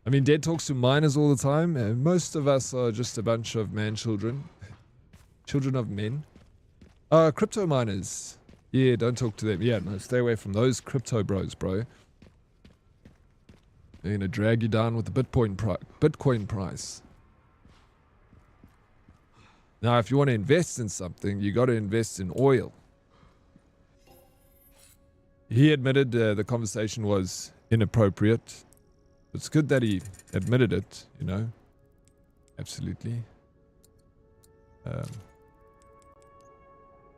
I mean, Dead talks to miners all the time, and most of us are just a bunch of man-children. Children of men. Crypto miners. Yeah, don't talk to them. Yeah, no, stay away from those crypto bros, bro. They're gonna drag you down with the Bitcoin price. Now, if you want to invest in something, you got to invest in oil. He admitted the conversation was inappropriate. It's good that he admitted it, you know. Absolutely. A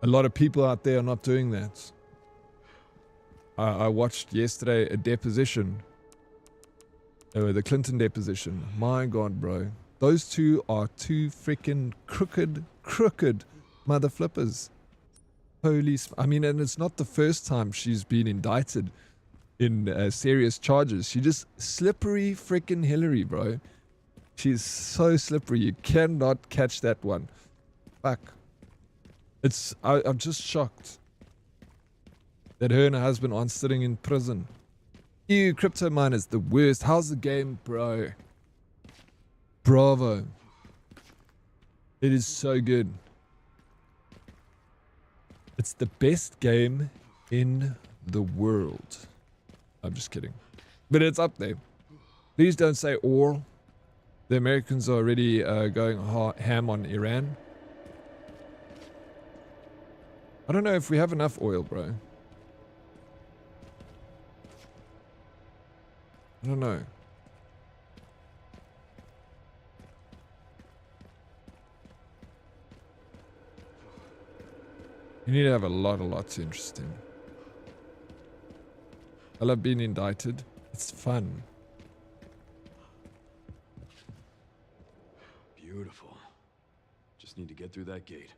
lot of people out there are not doing that. I watched yesterday a deposition. The Clinton deposition. My God, bro. Those two are two freaking crooked mother flippers. Holy, I mean, and it's not the first time she's been indicted in serious charges. She just slippery freaking Hillary, bro. She's so slippery. You cannot catch that one. Fuck. I'm just shocked that her and her husband aren't sitting in prison. Ew, crypto miners, the worst. How's the game, bro? Bravo. It is so good. It's the best game in the world. I'm just kidding. But it's up there. Please don't say all. The Americans are already going ham on Iran. I don't know if we have enough oil, bro. I don't know. You need to have a lot to interest in. I love being indicted. It's fun. Beautiful. Just need to get through that gate.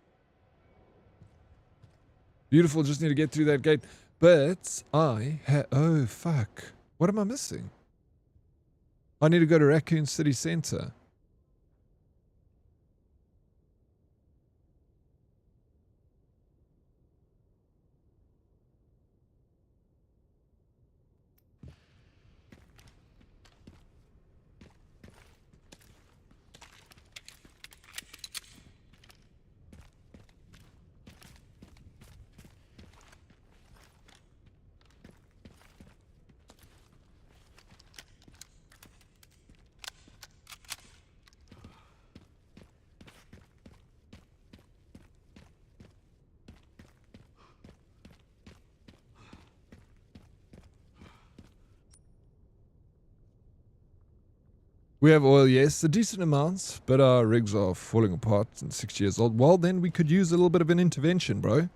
Beautiful, just need to get through that gate. But oh, fuck. What am I missing? I need to go to Raccoon City Center. We have oil, yes, a decent amount, but our rigs are falling apart and 6 years old. Well, then we could use a little bit of an intervention, bro.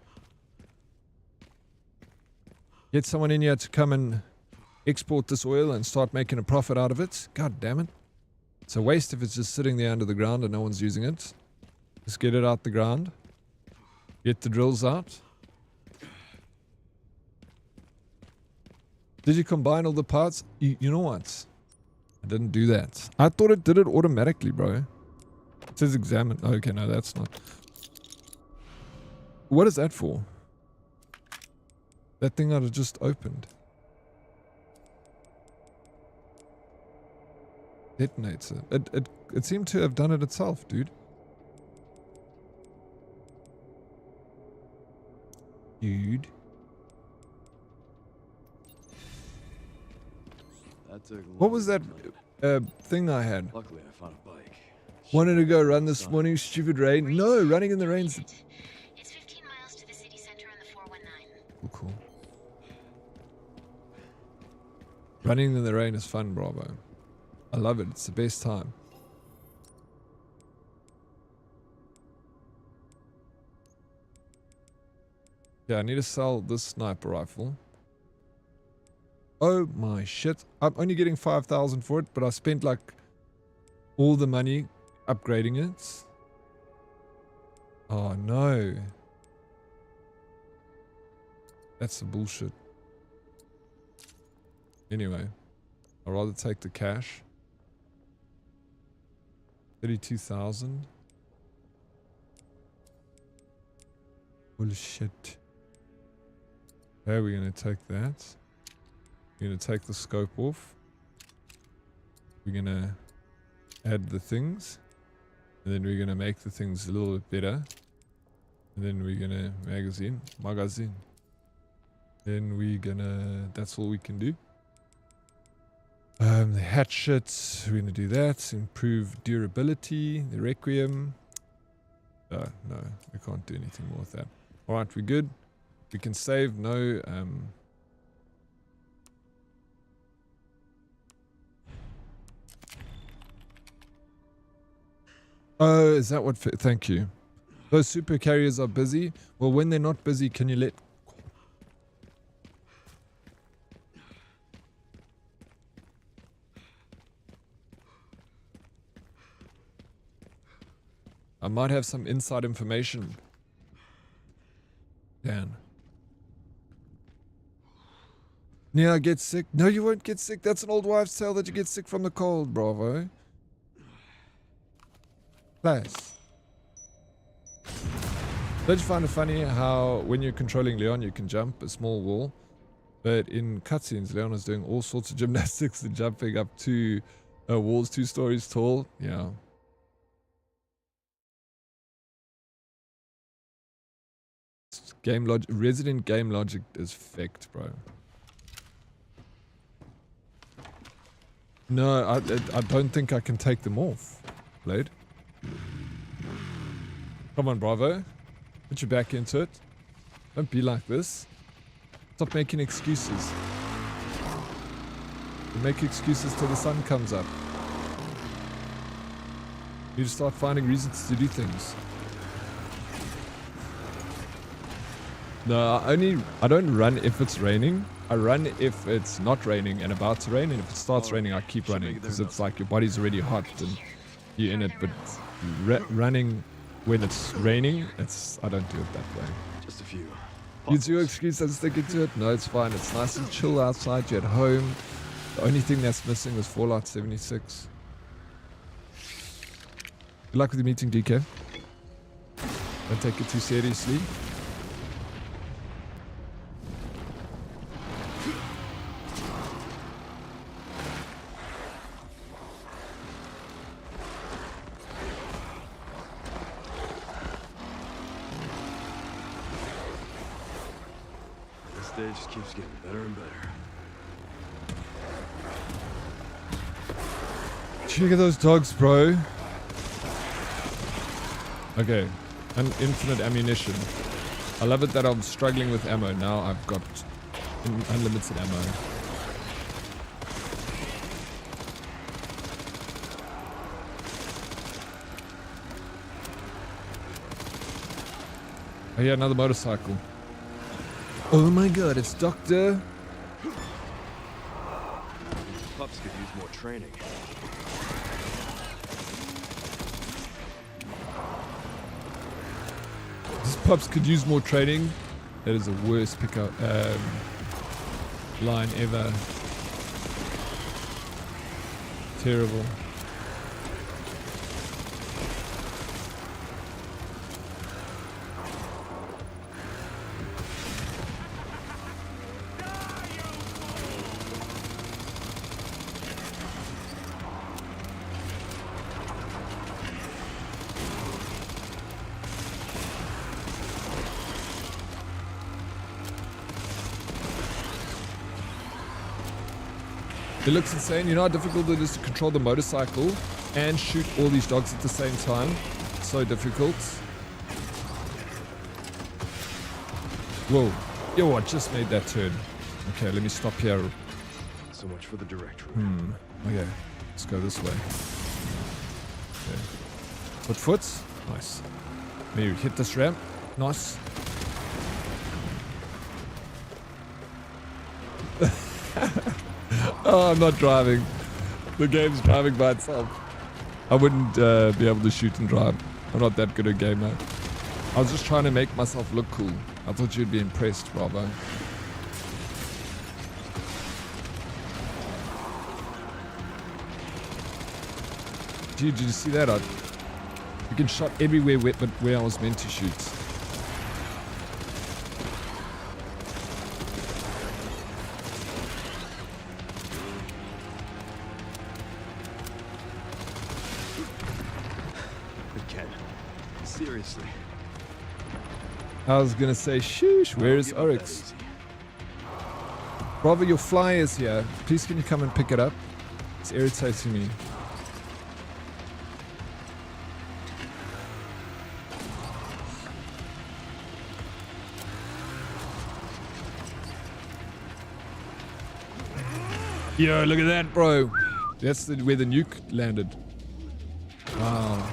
Get someone in here to come and export this oil and start making a profit out of it. God damn it. It's a waste if it's just sitting there under the ground and no one's using it. Just get it out the ground. Get the drills out. Did you combine all the parts? You know what? I didn't do that. I thought it did it automatically, bro. It says examine. Okay, no, that's not. What is that for? That thing that I just opened. Detonates it. It seemed to have done it itself, dude. That took What was that longer than thing I had? planned. Luckily, I found a bike. Wanted to go run this morning, stupid rain. No, running in the rain's It's 15 miles to the city center on the 419. cool. Running in the rain is fun, bravo. I love it. It's the best time. Yeah, I need to sell this sniper rifle. Oh my shit. I'm only getting 5,000 for it, but I spent like all the money upgrading it. Oh no. That's some bullshit. Anyway, I'd rather take the cash. 32,000. Bullshit. Okay, we're going to take that. We're going to take the scope off. We're going to add the things. And then we're going to make the things a little bit better. And then we're going to magazine. Then we're going to... That's all we can do. The hatchet, we're going to do that. Improve durability. The Requiem. No, we can't do anything more with that. Alright, we're good. We can save. No, Oh, is that what... Thank you. Those super carriers are busy. Well, when they're not busy, can you let... I might have some inside information. Dan. Yeah, get sick. No, you won't get sick. That's an old wives' tale that you get sick from the cold, bravo. Nice. Don't you find it funny how when you're controlling Leon, you can jump a small wall, but in cutscenes, Leon is doing all sorts of gymnastics and jumping up to walls 2 stories tall. Yeah. Game logic, Resident game logic is fecked, bro. No, I don't think I can take them off, Blade. Come on, Bravo. Put your back into it. Don't be like this. Stop making excuses. You make excuses till the sun comes up. You just start finding reasons to do things. No, I don't run if it's raining. I run if it's not raining and about to rain, and if it starts raining, I keep running because it's like your body's already hot and you're in it. But running when it's raining, I don't do it that way. Just a few. Use your excuse and stick it to it. No, it's fine. It's nice and chill outside. You're at home. The only thing that's missing is Fallout 76. Good luck with the meeting, DK. Don't take it too seriously. Day just keeps getting better and better. Check out those dogs, bro. Okay, and infinite ammunition. I love it that I'm struggling with ammo. Now I've got unlimited ammo. Oh yeah, another motorcycle. Oh my god, it's Doctor. Pups could use more training. These pups could use more training. That is the worst pickup line ever. Terrible. It looks insane. You know how difficult it is to control the motorcycle and shoot all these dogs at the same time? So difficult. Whoa. Yo, I just made that turn. Okay, let me stop here. So much for the directory. Okay, let's go this way. Okay. Foot. Nice. Maybe hit this ramp. Nice. Oh, I'm not driving. The game's driving by itself. I wouldn't be able to shoot and drive. I'm not that good a gamer. I was just trying to make myself look cool. I thought you'd be impressed, Bravo. Dude, did you see that? You can shot everywhere but where I was meant to shoot. Again. Seriously. I was gonna say, shoosh, where is Oryx? Bravo, your fly is here. Please can you come and pick it up? It's irritating me. Yo, look at that, bro. That's where the nuke landed. Wow.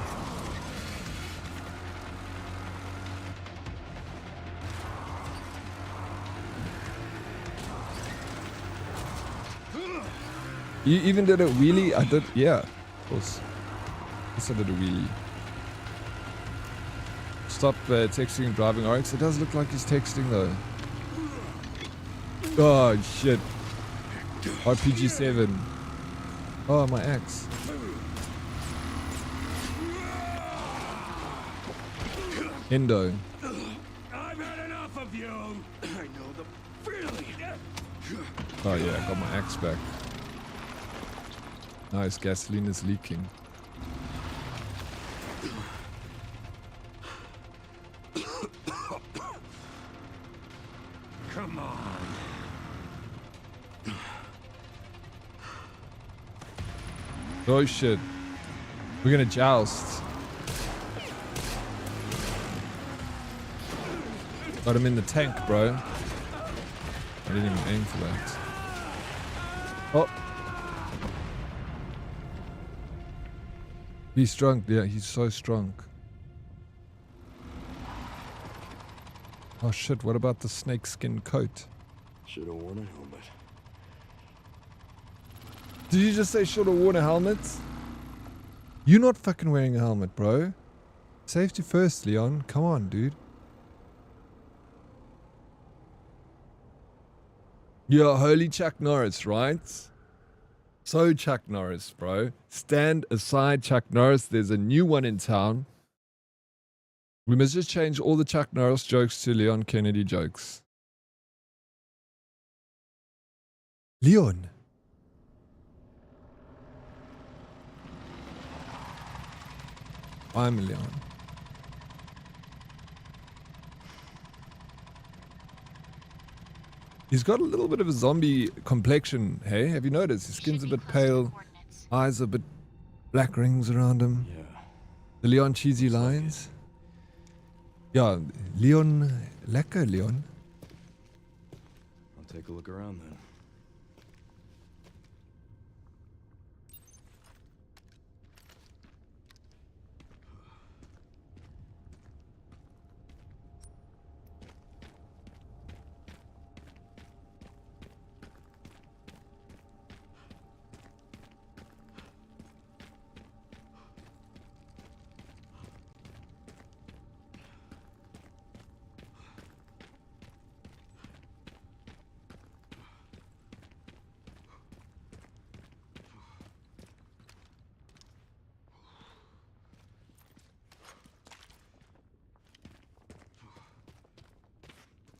You even did a wheelie? I did, yeah, of course. I did a wheelie. Stop texting and driving Oryx. It does look like he's texting though. Oh shit. RPG 7. Oh, my axe. Endo. I've had enough of you. I know the feeling. Oh yeah, I got my axe back. Nice, gasoline is leaking. Come on. Oh shit. We're gonna joust. Got him in the tank, bro. I didn't even aim for that. Oh. He's strong. Yeah, he's so strong. Oh shit, what about the snakeskin coat? Should have worn a helmet. Did you just say should have worn a helmet? You're not fucking wearing a helmet, bro. Safety first, Leon. Come on, dude. You're holy Chuck Norris, right? So Chuck Norris, bro. Stand aside, Chuck Norris. There's a new one in town. We must just change all the Chuck Norris jokes to Leon Kennedy jokes. Leon. I'm Leon. He's got a little bit of a zombie complexion, hey? Have you noticed? His skin's a bit pale, eyes a bit black rings around him. Yeah. The Leon cheesy lines. Yeah, Leon, lekker Leon. I'll take a look around then.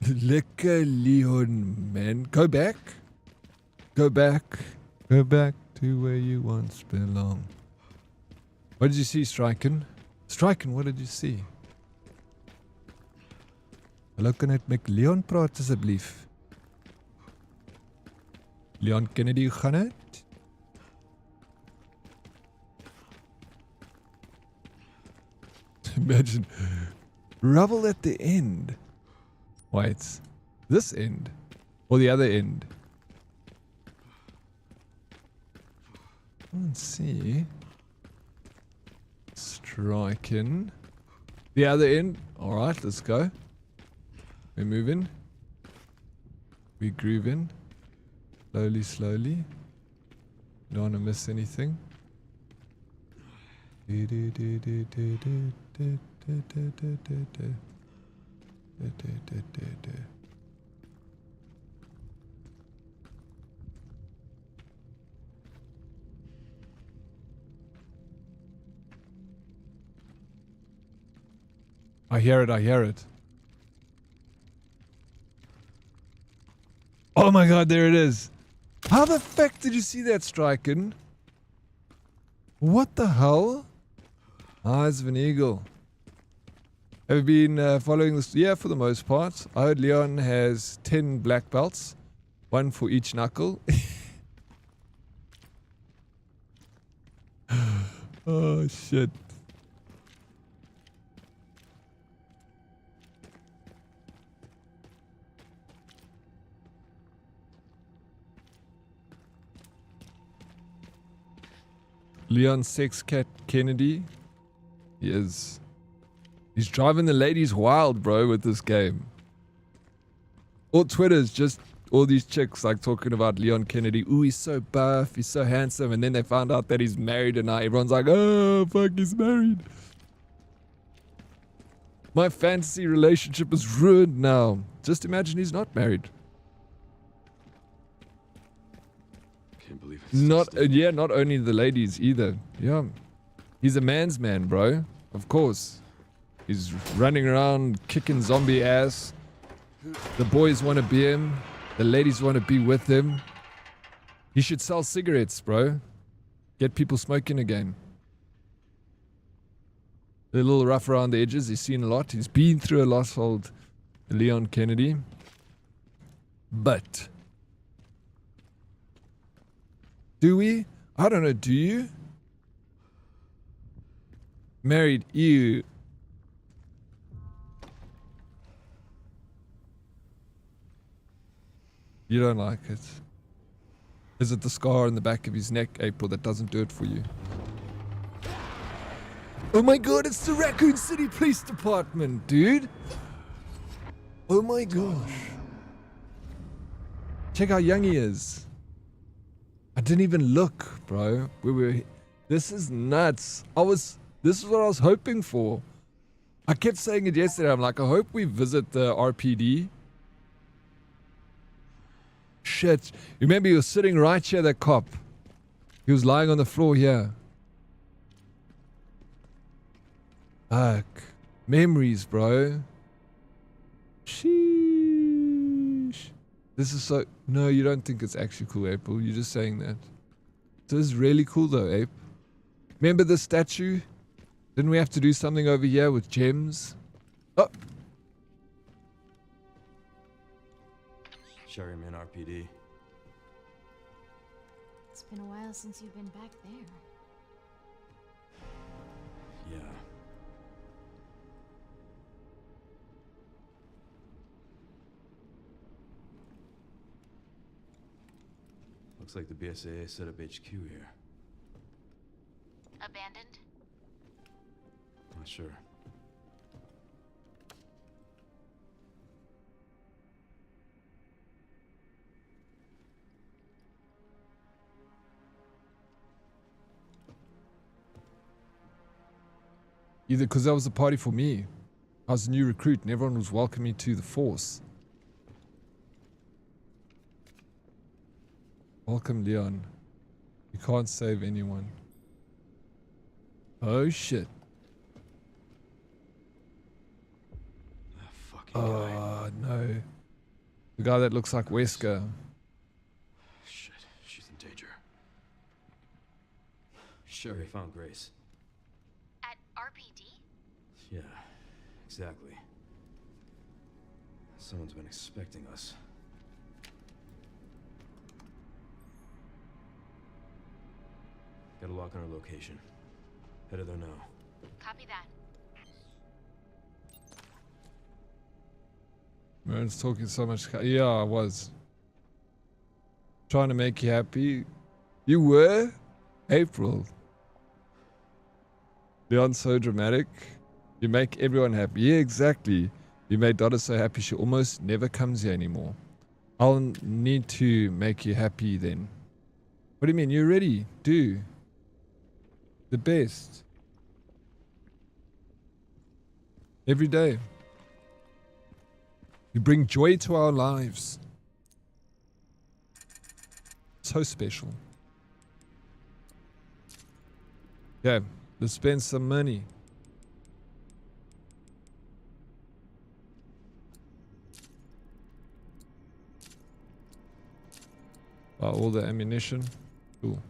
Lekker Leon, man. Go back. Go back. Go back to where you once belong. What did you see, Striken? Striken, what did you see? Hallo, kan ek met Leon praat asseblief? Leon Kennedy, hoe gaan dit? Imagine. Rubble at the end. Wait. This end? Or the other end? Let's see. Striking. The other end. Alright, let's go. We're moving. We're grooving. Slowly, slowly. Don't want to miss anything. I hear it, I hear it. Oh my god, there it is. How the fuck did you see that striking? What the hell? Eyes of an eagle. Have you been following this? Yeah, for the most part. I heard Leon has 10 black belts. One for each knuckle. Oh shit. Leon Sex Cat Kennedy. He is. He's driving the ladies wild, bro, with this game. All Twitter's just all these chicks like talking about Leon Kennedy. Ooh, he's so buff, he's so handsome. And then they found out that he's married and now everyone's like, oh, fuck, he's married. My fantasy relationship is ruined now. Just imagine he's not married. Can't believe it's Not yeah, not only the ladies either. Yeah. He's a man's man, bro. Of course. He's running around kicking zombie ass. The boys want to be him. The ladies want to be with him. He should sell cigarettes, bro. Get people smoking again. A little rough around the edges. He's seen a lot. He's been through a lot, old Leon Kennedy. But do we? I don't know. Do you? Married you. You don't like it. Is it the scar on the back of his neck, April, that doesn't do it for you? Oh my god, it's the Raccoon City Police Department, dude. Oh my gosh. Check how young he is. I didn't even look, bro. This is nuts. This is what I was hoping for. I kept saying it yesterday. I'm like, I hope we visit the RPD. Shit. Remember, he was sitting right here, that cop. He was lying on the floor here. Fuck. Memories, bro. Sheesh. This is so... No, you don't think it's actually cool, April. You're just saying that. This is really cool, though, Ape. Remember the statue? Didn't we have to do something over here with gems? Oh. Sherryman RPD. It's been a while since you've been back there. Yeah. Looks like the BSAA set up HQ here. Abandoned? Not sure. Either because that was a party for me. I was a new recruit and everyone was welcoming me to the force. Welcome, Leon. You can't save anyone. Oh shit. That fucking guy. Oh no. The guy that looks like Wesker. Shit, she's in danger. Sherry found Grace. At RPD? Yeah, exactly. Someone's been expecting us. Got a lock on her location. Headed there now. Copy that. Everyone's talking so much. Yeah, I was. Trying to make you happy. You were? April. Leon's so dramatic. You make everyone happy. Yeah, exactly. You made Donna so happy she almost never comes here anymore. I'll need to make you happy then. What do you mean? You're ready. Do. The best. Every day. You bring joy to our lives. So special. Yeah, let's spend some money. All the ammunition. Cool.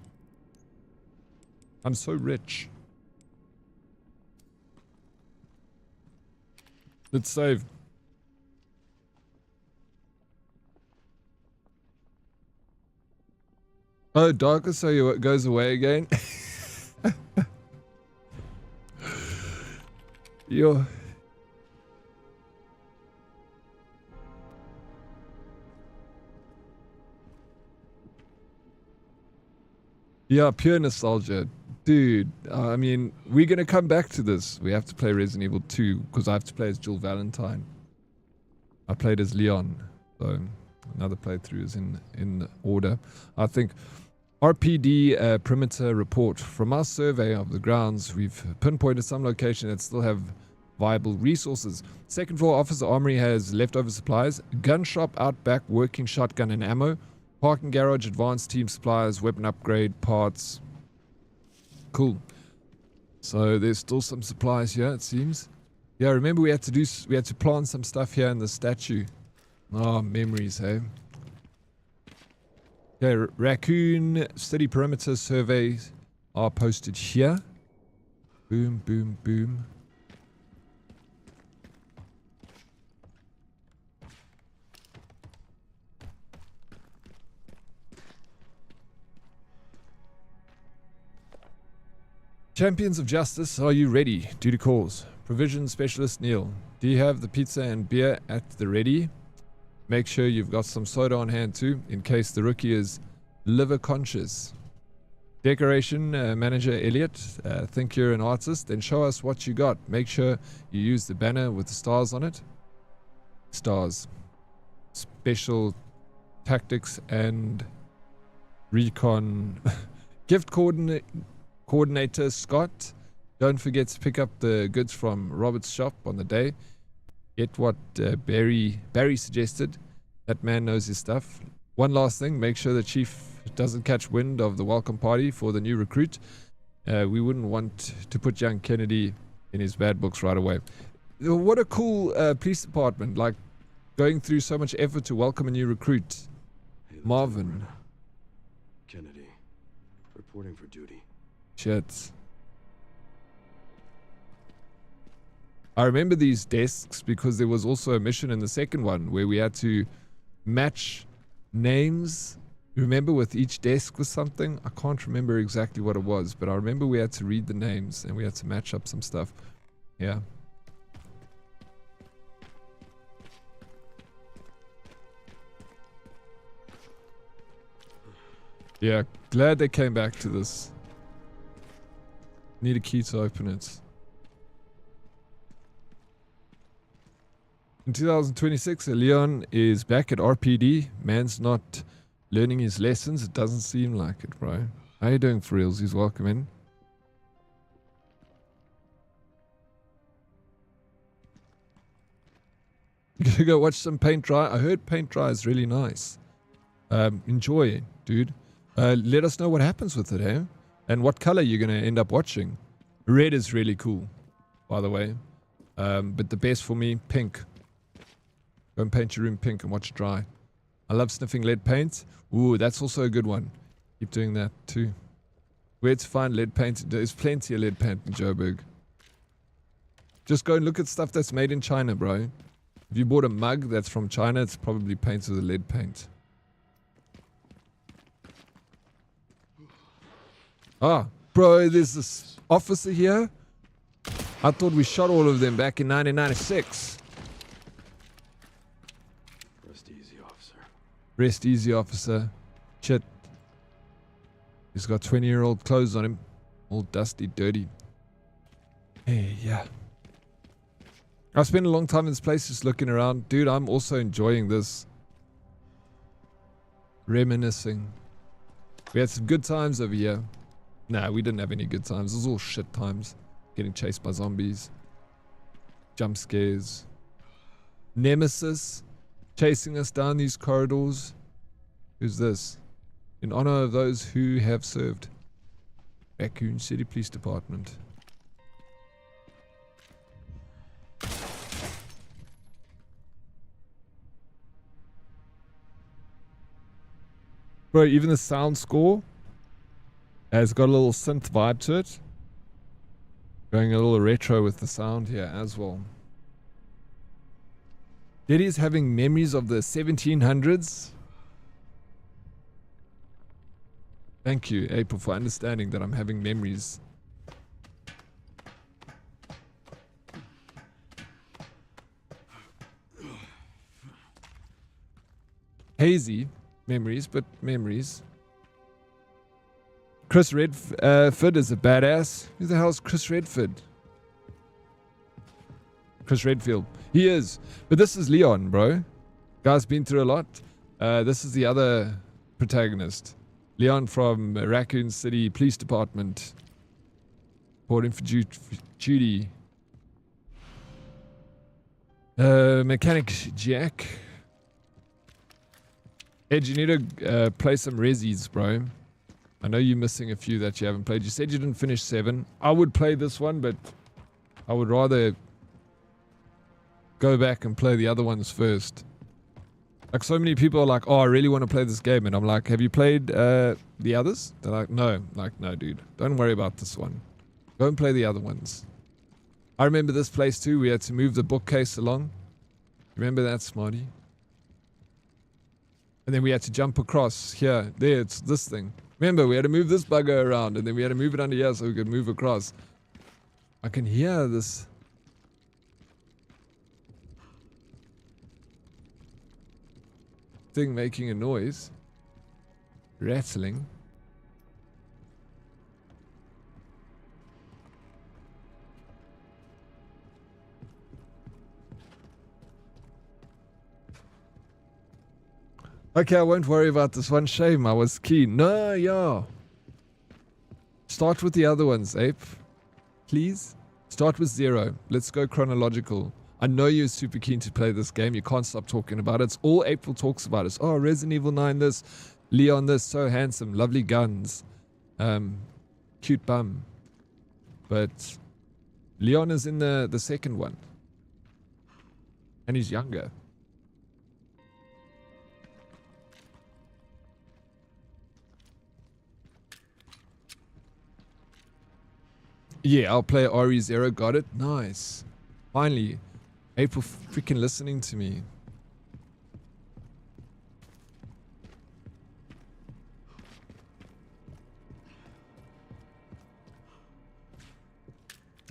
I'm so rich. Let's save. Oh, darker, so it goes away again. Yo. Yeah, pure nostalgia. Dude, I mean, we're going to come back to this. We have to play Resident Evil 2 because I have to play as Jill Valentine. I played as Leon, so another playthrough is in order. I think RPD perimeter report. From our survey of the grounds, we've pinpointed some location that still have viable resources. Second floor officer armory has leftover supplies. Gun shop out back, working shotgun and ammo. Parking garage, advanced team supplies, weapon upgrade, parts. Cool. So there's still some supplies here, it seems. Yeah, remember we had to plant some stuff here in the statue. Oh, memories, hey. Okay, Raccoon city perimeter surveys are posted here. Boom, boom, boom. Champions of Justice, are you ready? Duty calls. Provision Specialist Neil, do you have the pizza and beer at the ready? Make sure you've got some soda on hand too, in case the rookie is liver conscious. Decoration Manager Elliot, think you're an artist, then show us what you got. Make sure you use the banner with the stars on it. Stars. Special Tactics and Recon. Gift Coordinator Scott, don't forget to pick up the goods from Robert's shop on the day. Get what Barry suggested. That man knows his stuff. One last thing, make sure the chief doesn't catch wind of the welcome party for the new recruit. We wouldn't want to put young Kennedy in his bad books right away. What a cool police department, like going through so much effort to welcome a new recruit. Hey, Marvin. Kennedy, reporting for duty. Shit. I remember these desks because there was also a mission in the second one where we had to match names. Remember, with each desk was something? I can't remember exactly what it was, but I remember we had to read the names and we had to match up some stuff. Yeah. Yeah, glad they came back to this. Need a key to open it. In 2026, Leon is back at RPD. Man's not learning his lessons. It doesn't seem like it, bro. How you doing, for reals? He's welcome in. You gonna go watch some paint dry? I heard paint dry is really nice. Enjoy it, dude. Let us know what happens with it, eh? And what color you're going to end up watching. Red is really cool, by the way. But the best for me, pink. Go and paint your room pink and watch it dry. I love sniffing lead paint. Ooh, that's also a good one. Keep doing that too. Where to find lead paint? There's plenty of lead paint in Joburg. Just go and look at stuff that's made in China, bro. If you bought a mug that's from China, it's probably painted with lead paint. Ah, bro, there's this officer here. I thought we shot all of them back in 1996. Rest easy, officer. Rest easy, officer. Shit. He's got 20-year-old clothes on him. All dusty, dirty. Hey, yeah. I spent a long time in this place just looking around. Dude, I'm also enjoying this. Reminiscing. We had some good times over here. Nah, we didn't have any good times. It was all shit times. Getting chased by zombies. Jump scares. Nemesis. Chasing us down these corridors. Who's this? In honor of those who have served. Raccoon City Police Department. Bro, even the sound score has got a little synth vibe to it. Going a little retro with the sound here as well. Diddy's having memories of the 1700s. Thank you, April, for understanding that I'm having memories. Hazy memories, but memories. Chris Redford is a badass. Who the hell's Chris Redford? Chris Redfield. He is. But this is Leon, bro. Guy's been through a lot. This is the other protagonist. Leon from Raccoon City Police Department. Brought in for duty. Mechanic Jack. Ed, you need to play some resis, bro. I know you're missing a few that you haven't played. You said you didn't finish 7. I would play this one, but I would rather go back and play the other ones first. Like, so many people are like, oh, I really want to play this game. And I'm like, have you played the others? They're like, no. I'm like, no, dude. Don't worry about this one. Go and play the other ones. I remember this place too. We had to move the bookcase along. Remember that, Smarty? And then we had to jump across here. There, it's this thing. Remember, we had to move this bugger around. And then we had to move it under here so we could move across. I can hear this thing making a noise. Rattling. Okay, I won't worry about this one. Shame, I was keen. No, yeah. Start with the other ones, Ape. Please. Start with 0. Let's go chronological. I know you're super keen to play this game. You can't stop talking about it. It's all April talks about is, oh, Resident Evil 9 this, Leon this, so handsome, lovely guns, cute bum. But Leon is in the second one. And he's younger. Yeah, I'll play RE0. Got it. Nice. Finally. April freaking listening to me.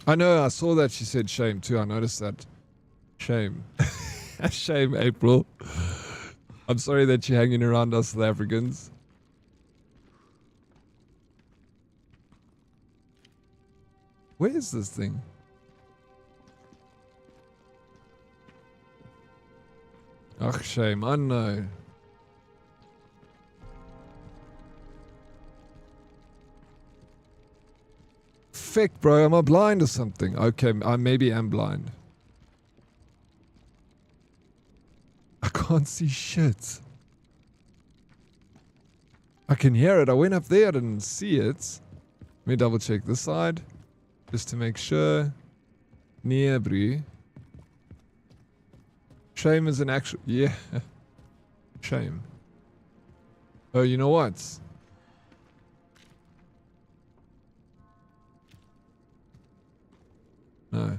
I know, I saw that she said shame too. I noticed that. Shame. Shame, April. I'm sorry that you're hanging around us South Africans. Where is this thing? Ach, shame. I know. Fick, bro. Am I blind or something? Okay, I maybe am blind. I can't see shit. I can hear it. I went up there. I didn't see it. Let me double check this side. Just to make sure. Near, bro. Shame is an actual... Yeah. Shame. Oh, you know what? No.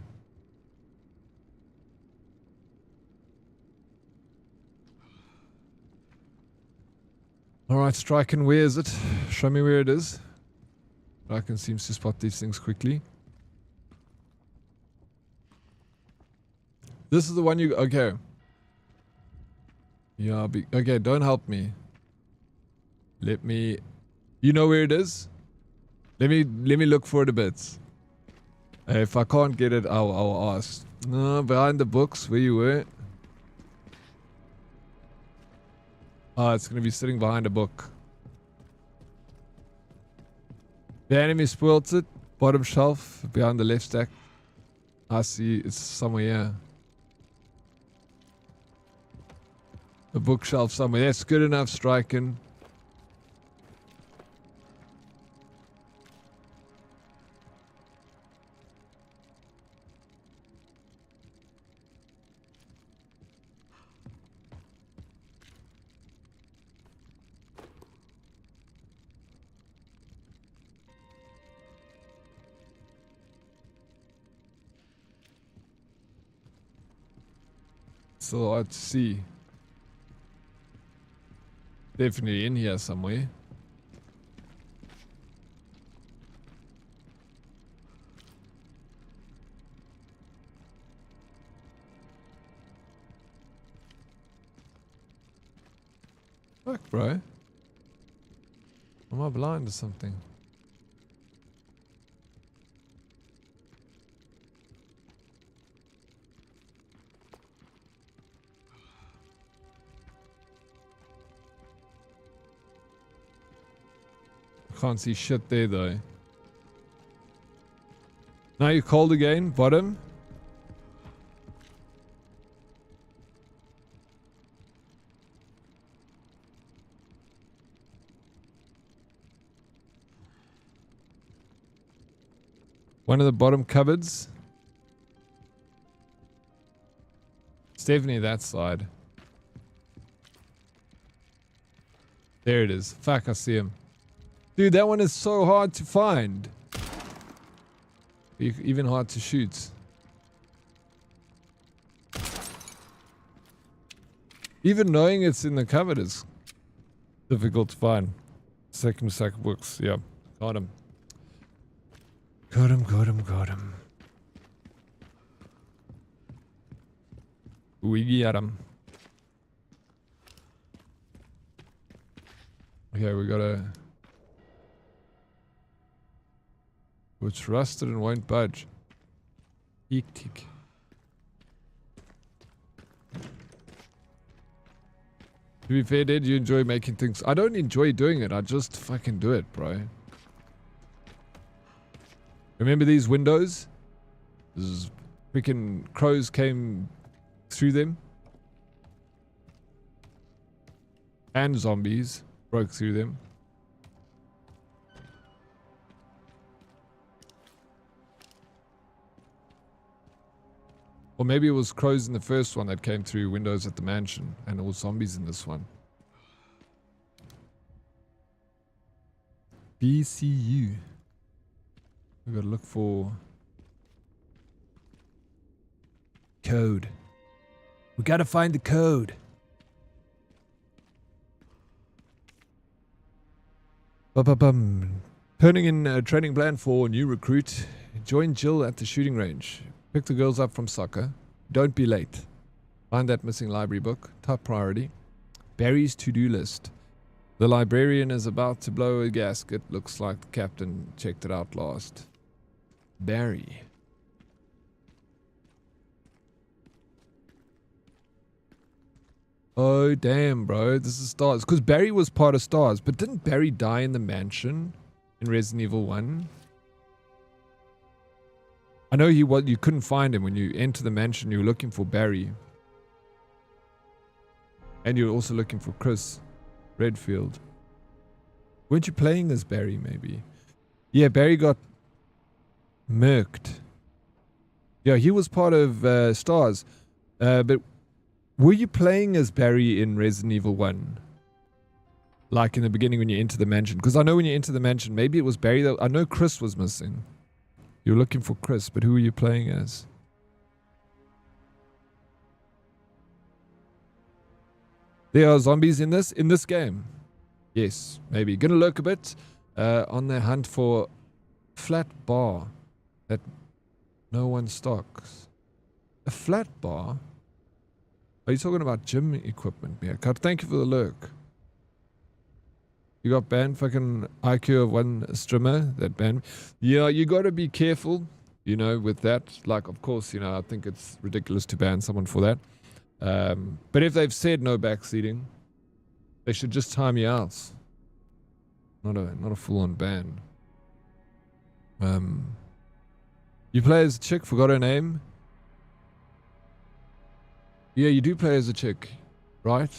Alright, Striken, where is it? Show me where it is. Striken seems to spot these things quickly. This is the one you... Okay. Yeah, okay, don't help me. Let me... You know where it is? Let me look for it a bit. If I can't get it, I'll ask. No, behind the books where you were. Oh, it's gonna be sitting behind a book. The enemy spoiled it. Bottom shelf, behind the left stack. I see, it's somewhere here. A bookshelf somewhere. That's good enough, striking. So hard to see. Definitely in here somewhere. Fuck, bro. Am I blind or something? Can't see shit there though. Now you're cold again, bottom. One of the bottom cupboards. It's definitely that side. There it is. Fuck, I see him. Dude, that one is so hard to find. Even hard to shoot. Even knowing it's in the cupboard is difficult to find. Second sack books. Yeah. Got him. Got him, got him, got him. We got him. Okay, we gotta... It's rusted and won't budge. Eek tick. To be fair, did you enjoy making things? I don't enjoy doing it. I just fucking do it, bro. Remember these windows? Freaking crows came through them. And zombies broke through them. Or maybe it was crows in the first one that came through windows at the mansion, and it was zombies in this one. BCU. We gotta look for code. We gotta find the code. Ba-ba-bum. Turning in a training plan for new recruit. Join Jill at the shooting range. Pick the girls up from soccer. Don't be late. Find that missing library book. Top priority. Barry's to-do list. The librarian is about to blow a gasket. Looks like the captain checked it out last. Barry. Oh, damn, bro. This is Stars. Because Barry was part of Stars. But didn't Barry die in the mansion in Resident Evil 1? I know you couldn't find him when you enter the mansion. You were looking for Barry. And you were also looking for Chris Redfield. Weren't you playing as Barry, maybe? Yeah, Barry got murked. Yeah, he was part of Stars. But were you playing as Barry in Resident Evil 1? Like in the beginning when you enter the mansion? Because I know when you enter the mansion, maybe it was Barry. I know Chris was missing. You're looking for Chris, but who are you playing as? There are zombies in this game. Yes, maybe. Gonna lurk a bit on the hunt for flat bar that no one stocks. A flat bar? Are you talking about gym equipment? Yeah, Cut. Thank you for the lurk. You got banned fucking IQ of one streamer that banned. Yeah, you got to be careful, you know, with that. Like, of course, you know, I think it's ridiculous to ban someone for that. But if they've said no backseating, they should just time you out. Not a full-on ban. You play as a chick, forgot her name. Yeah, you do play as a chick, right?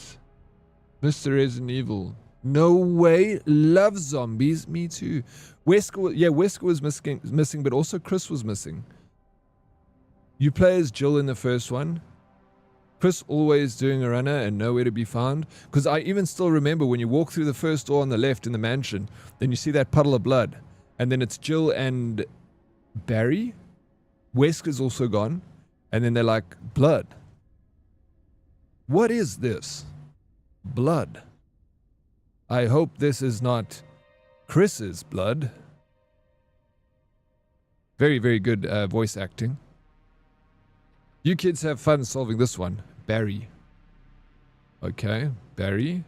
Mr. Resident Evil. No way. Love zombies. Me too. Wesker was missing, but also Chris was missing. You play as Jill in the first one. Chris always doing a runner and nowhere to be found. Because I even still remember when you walk through the first door on the left in the mansion, then you see that puddle of blood. And then it's Jill and Barry. Wesker's also gone. And then they're like, blood. What is this? Blood. I hope this is not Chris's blood. Very, very good voice acting. You kids have fun solving this one. Barry. Okay, Barry.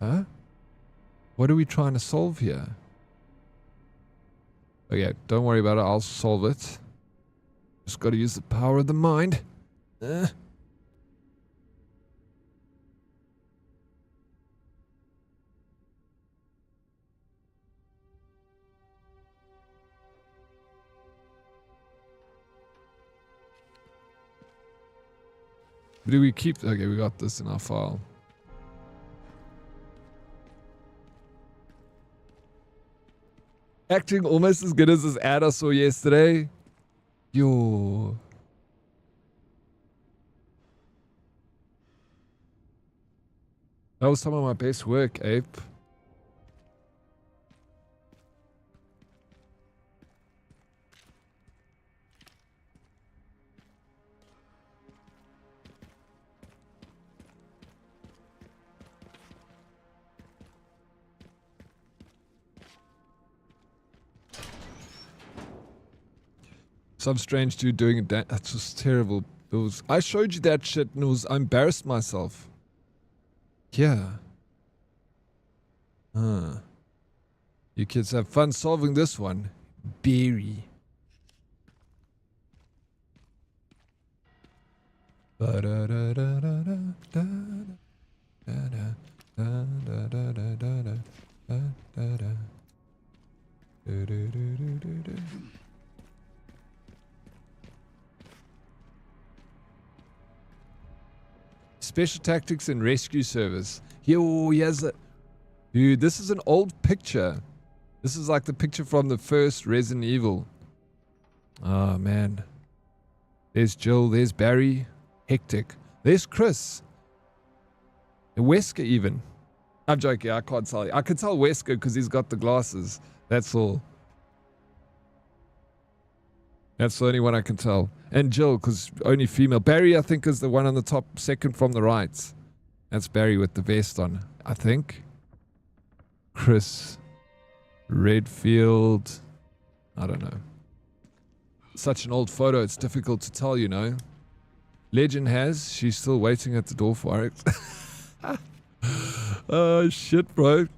Huh? What are we trying to solve here? Okay, don't worry about it. I'll solve it. Just got to use the power of the mind. Do we keep... Okay, we got this in our file. Acting almost as good as this ad I saw yesterday. Yo. That was some of my best work, Ape. Some strange dude doing it. That was terrible. It was. I showed you that shit and I embarrassed myself. Yeah. You kids have fun solving this one. Barry. Special Tactics and Rescue Service. Yo, he has a... Dude, this is an old picture. This is like the picture from the first Resident Evil. Oh, man. There's Jill. There's Barry. Hectic. There's Chris. And Wesker even. I'm joking. I can't tell you. I can tell Wesker because he's got the glasses. That's all. That's the only one I can tell. And Jill, because only female. Barry, I think, is the one on the top, second from the right. That's Barry with the vest on, I think. Chris. Redfield. I don't know. Such an old photo, it's difficult to tell, you know. Legend has, she's still waiting at the door for Oryx. Oh, shit, bro.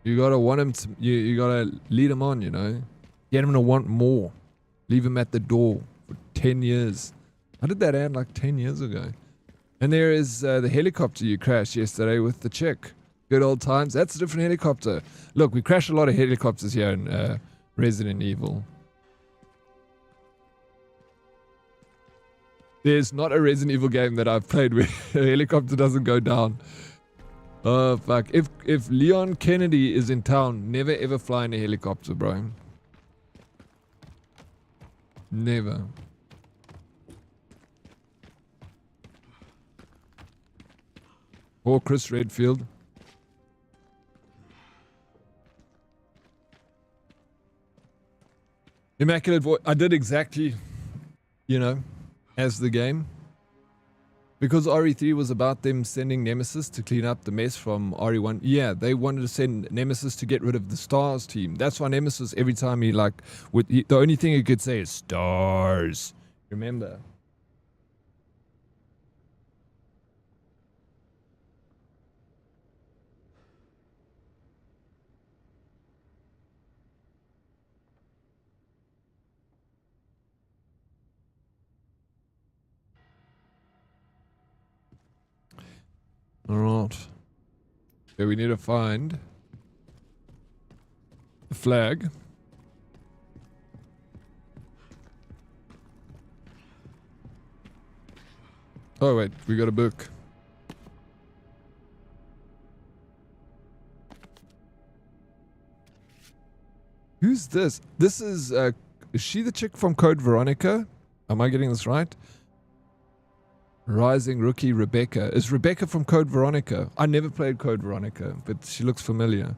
You gotta want him to, you gotta lead him on, you know. Get him to want more. Leave him at the door for 10 years. I did that ad like 10 years ago. And there is the helicopter you crashed yesterday with the chick. Good old times. That's a different helicopter. Look, we crash a lot of helicopters here in Resident Evil. There's not a Resident Evil game that I've played where a helicopter doesn't go down. Oh, fuck. If Leon Kennedy is in town, never ever fly in a helicopter, bro. Never. Or Chris Redfield. Immaculate voice. I did exactly, you know, as the game. Because RE3 was about them sending Nemesis to clean up the mess from RE1. Yeah, they wanted to send Nemesis to get rid of the Stars team. That's why Nemesis, every time he like, the only thing he could say is Stars. Remember? Alright. So we need to find the flag. Oh wait, we got a book. Who's this? This is she the chick from Code Veronica? Am I getting this right? Rising Rookie Rebecca. Is Rebecca from Code Veronica? I never played Code Veronica, but she looks familiar.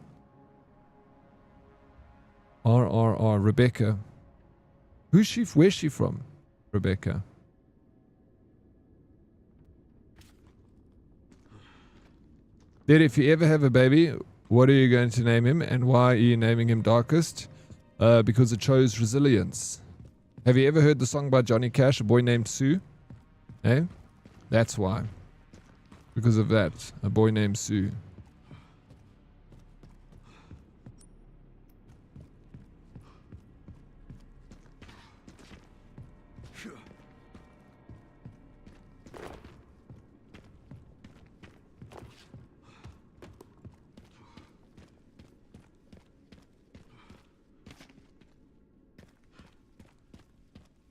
RRR, Rebecca. Who's she? Where's she from? Rebecca. Dad, if you ever have a baby, what are you going to name him, and why are you naming him Darkest? Because it shows resilience. Have you ever heard the song by Johnny Cash, A Boy Named Sue? Eh? That's why. Because of that. A Boy Named Sue.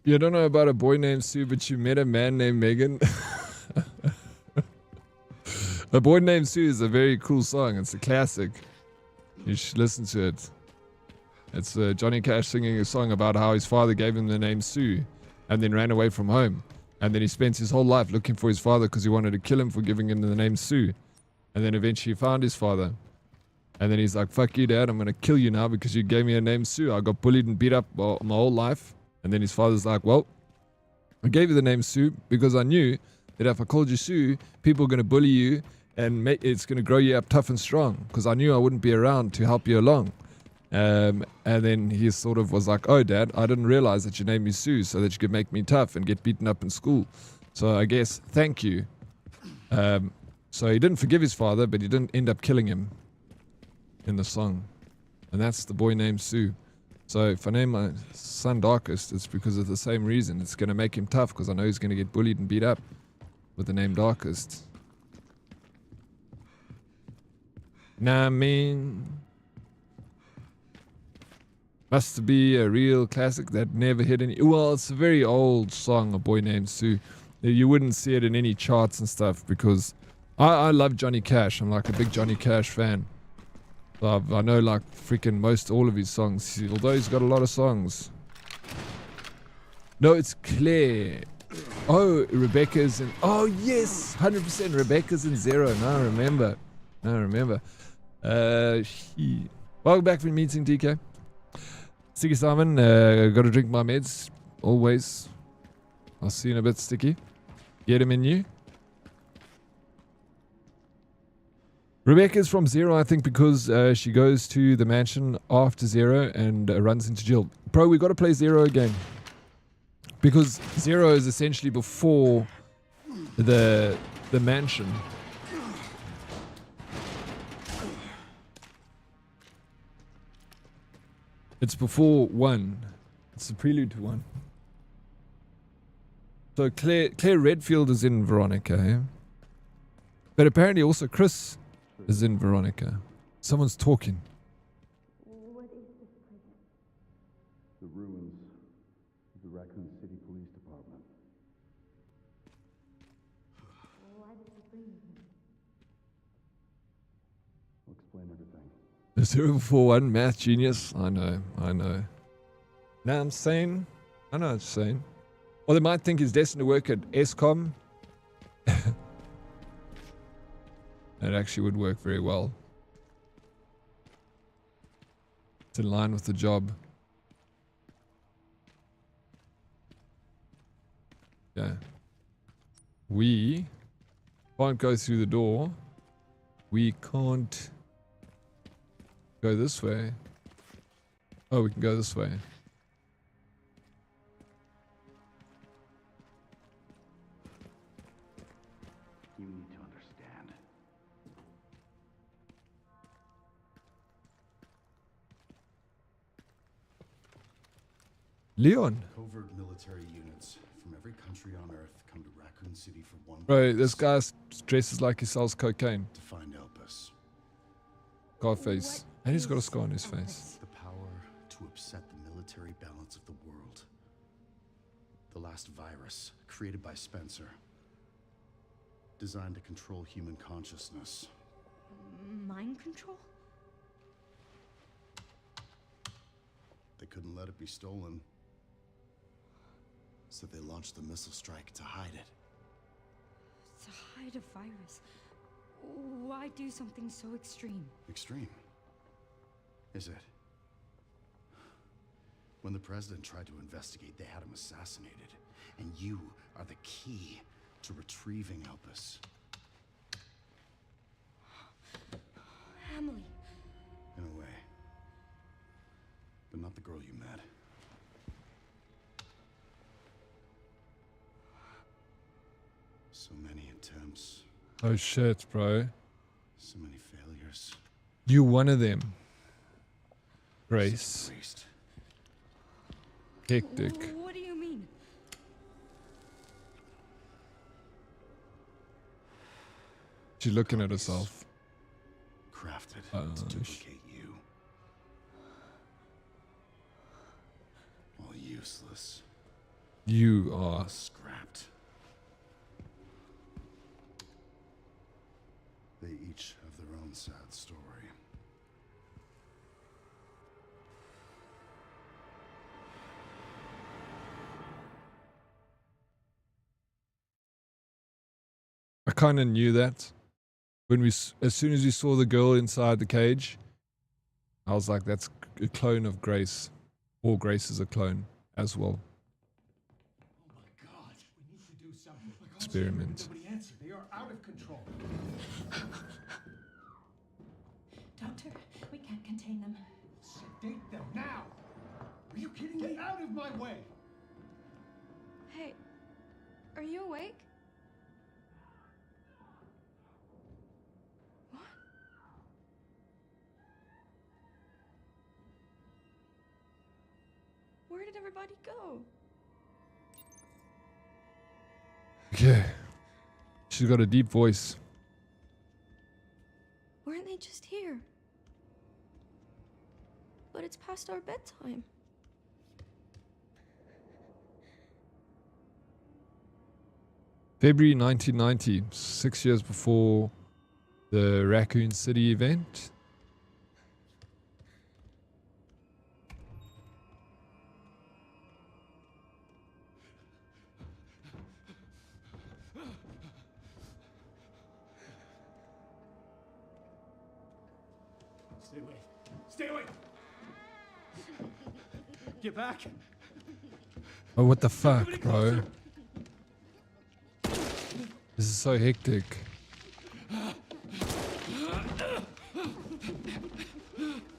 You don't know about A Boy Named Sue, but you met a man named Megan? A Boy Named Sue is a very cool song. It's a classic. You should listen to it. It's Johnny Cash singing a song about how his father gave him the name Sue and then ran away from home. And then he spent his whole life looking for his father because he wanted to kill him for giving him the name Sue. And then eventually he found his father. And then he's like, fuck you, Dad. I'm going to kill you now because you gave me a name Sue. I got bullied and beat up my whole life. And then his father's like, well, I gave you the name Sue because I knew that if I called you Sue, people are going to bully you and it's going to grow you up tough and strong because I knew I wouldn't be around to help you along. And then he sort of was like, oh, Dad, I didn't realize that you named me Sue so that you could make me tough and get beaten up in school. So I guess, thank you. So he didn't forgive his father, but he didn't end up killing him in the song. And that's The Boy Named Sue. So if I name my son Darkest, it's because of the same reason. It's going to make him tough because I know he's going to get bullied and beat up with the name Darkest. Nah, I mean, must be a real classic that never hit any. Well, it's a very old song, A Boy Named Sue. You wouldn't see it in any charts and stuff because I love Johnny Cash. I'm like a big Johnny Cash fan. I know like freaking all of his songs, although he's got a lot of songs. No, it's Claire. Oh, Rebecca's in. Oh, yes, 100%. Rebecca's in Zero. Now I remember. Welcome back from meeting, DK. Sticky Simon, gotta drink my meds. Always. I'll see you in a bit, Sticky. Get him in you. Rebecca's from Zero, I think, because she goes to the mansion after Zero and runs into Jill. Bro, we got to play Zero again. Because Zero is essentially before the mansion. It's before 1. It's the prelude to 1. So Claire Redfield is in Veronica, eh? But apparently also Chris is in Veronica. Someone's talking. What is this prison? The ruins of the Raccoon City Police Department. Why did you bring me here? I'll explain everything. The 041 math genius. I know. Now I'm saying. I know what you're saying. Or they might think he's destined to work at ESCOM. That actually would work very well. It's in line with the job. Yeah. We Can't go through the door. We can't go this way. Oh, we can go this way. You need to understand. Leon. Covert military units from every country on Earth come to Raccoon City for one Bro, this purpose, guy dresses like he sells cocaine. to find Elpis. Scarface. And he's got a scar on his What face. is The power to upset the military balance of the world. The last virus, created by Spencer. Designed to control human consciousness. Mind control? They couldn't let it be stolen. So they launched the missile strike to hide it. To hide a virus. Why do something so extreme? Extreme. Is it? When the president tried to investigate, they had him assassinated. And you are the key to retrieving Elpis. Emily. In a way. But not the girl you met. So many attempts, Oh shit, bro. so many failures. You one of them. Such Grace. a waste. Hectic. What do you mean? She's looking at herself. Crafted Oh, to duplicate you. All useless. You are. Scrapped. They each have their own sad story. I kind of knew that. When as soon as we saw the girl inside the cage, I was like, that's a clone of Grace. Or Grace is a clone as well. Oh my God, we need to do something. Experiment. Nobody answered. They are out of control. Doctor, we can't contain them. Sedate them now. Are you kidding me? Get out of my way. Hey, are you awake? What? Where did everybody go? Yeah. She's got a deep voice. Weren't they just here? But it's past our bedtime. February 1990, 6 years before the Raccoon City event. Stay away. Stay away. Get back. Oh, what the fuck, Somebody bro? closer. This is so hectic.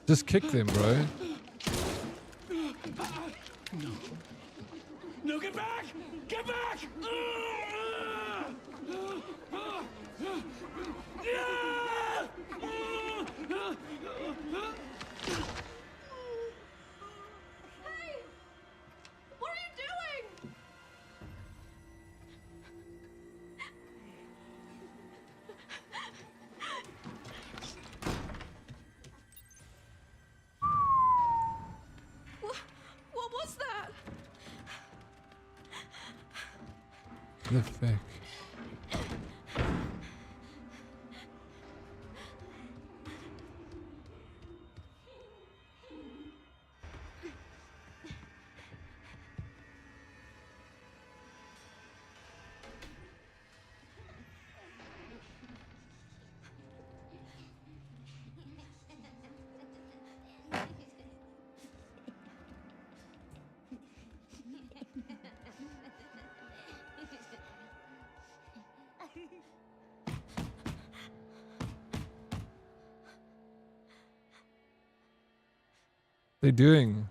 Just kick them, bro. No, get back! Get back! Hey! What are you doing? What was that? The fuck? They're doing.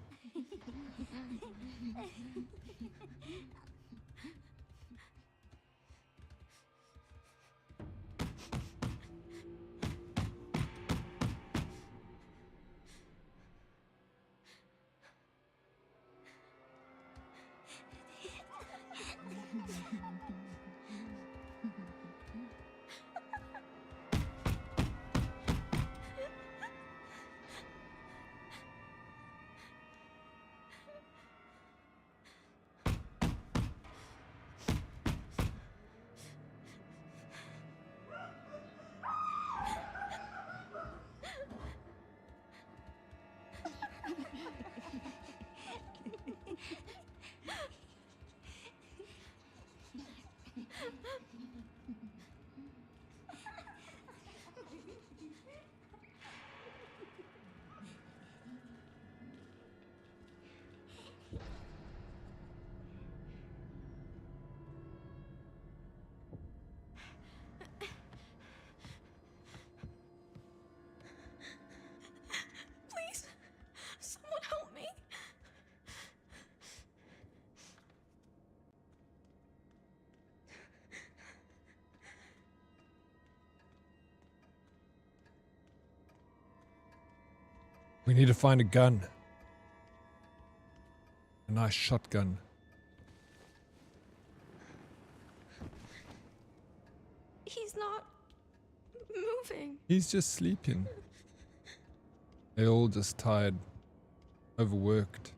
Please, someone help me. We need to find a gun. A nice shotgun. He's not moving. He's just sleeping. They're all just tired, overworked.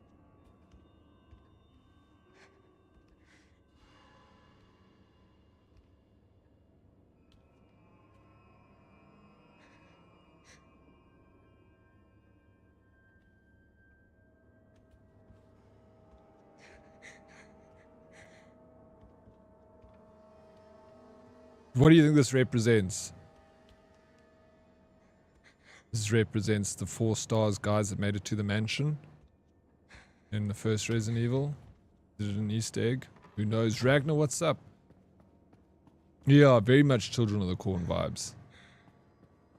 What do you think this represents? This represents the 4 stars guys that made it to the mansion in the first Resident Evil. Is it an Easter egg? Who knows? Ragnar, what's up? Yeah, very much Children of the Corn vibes.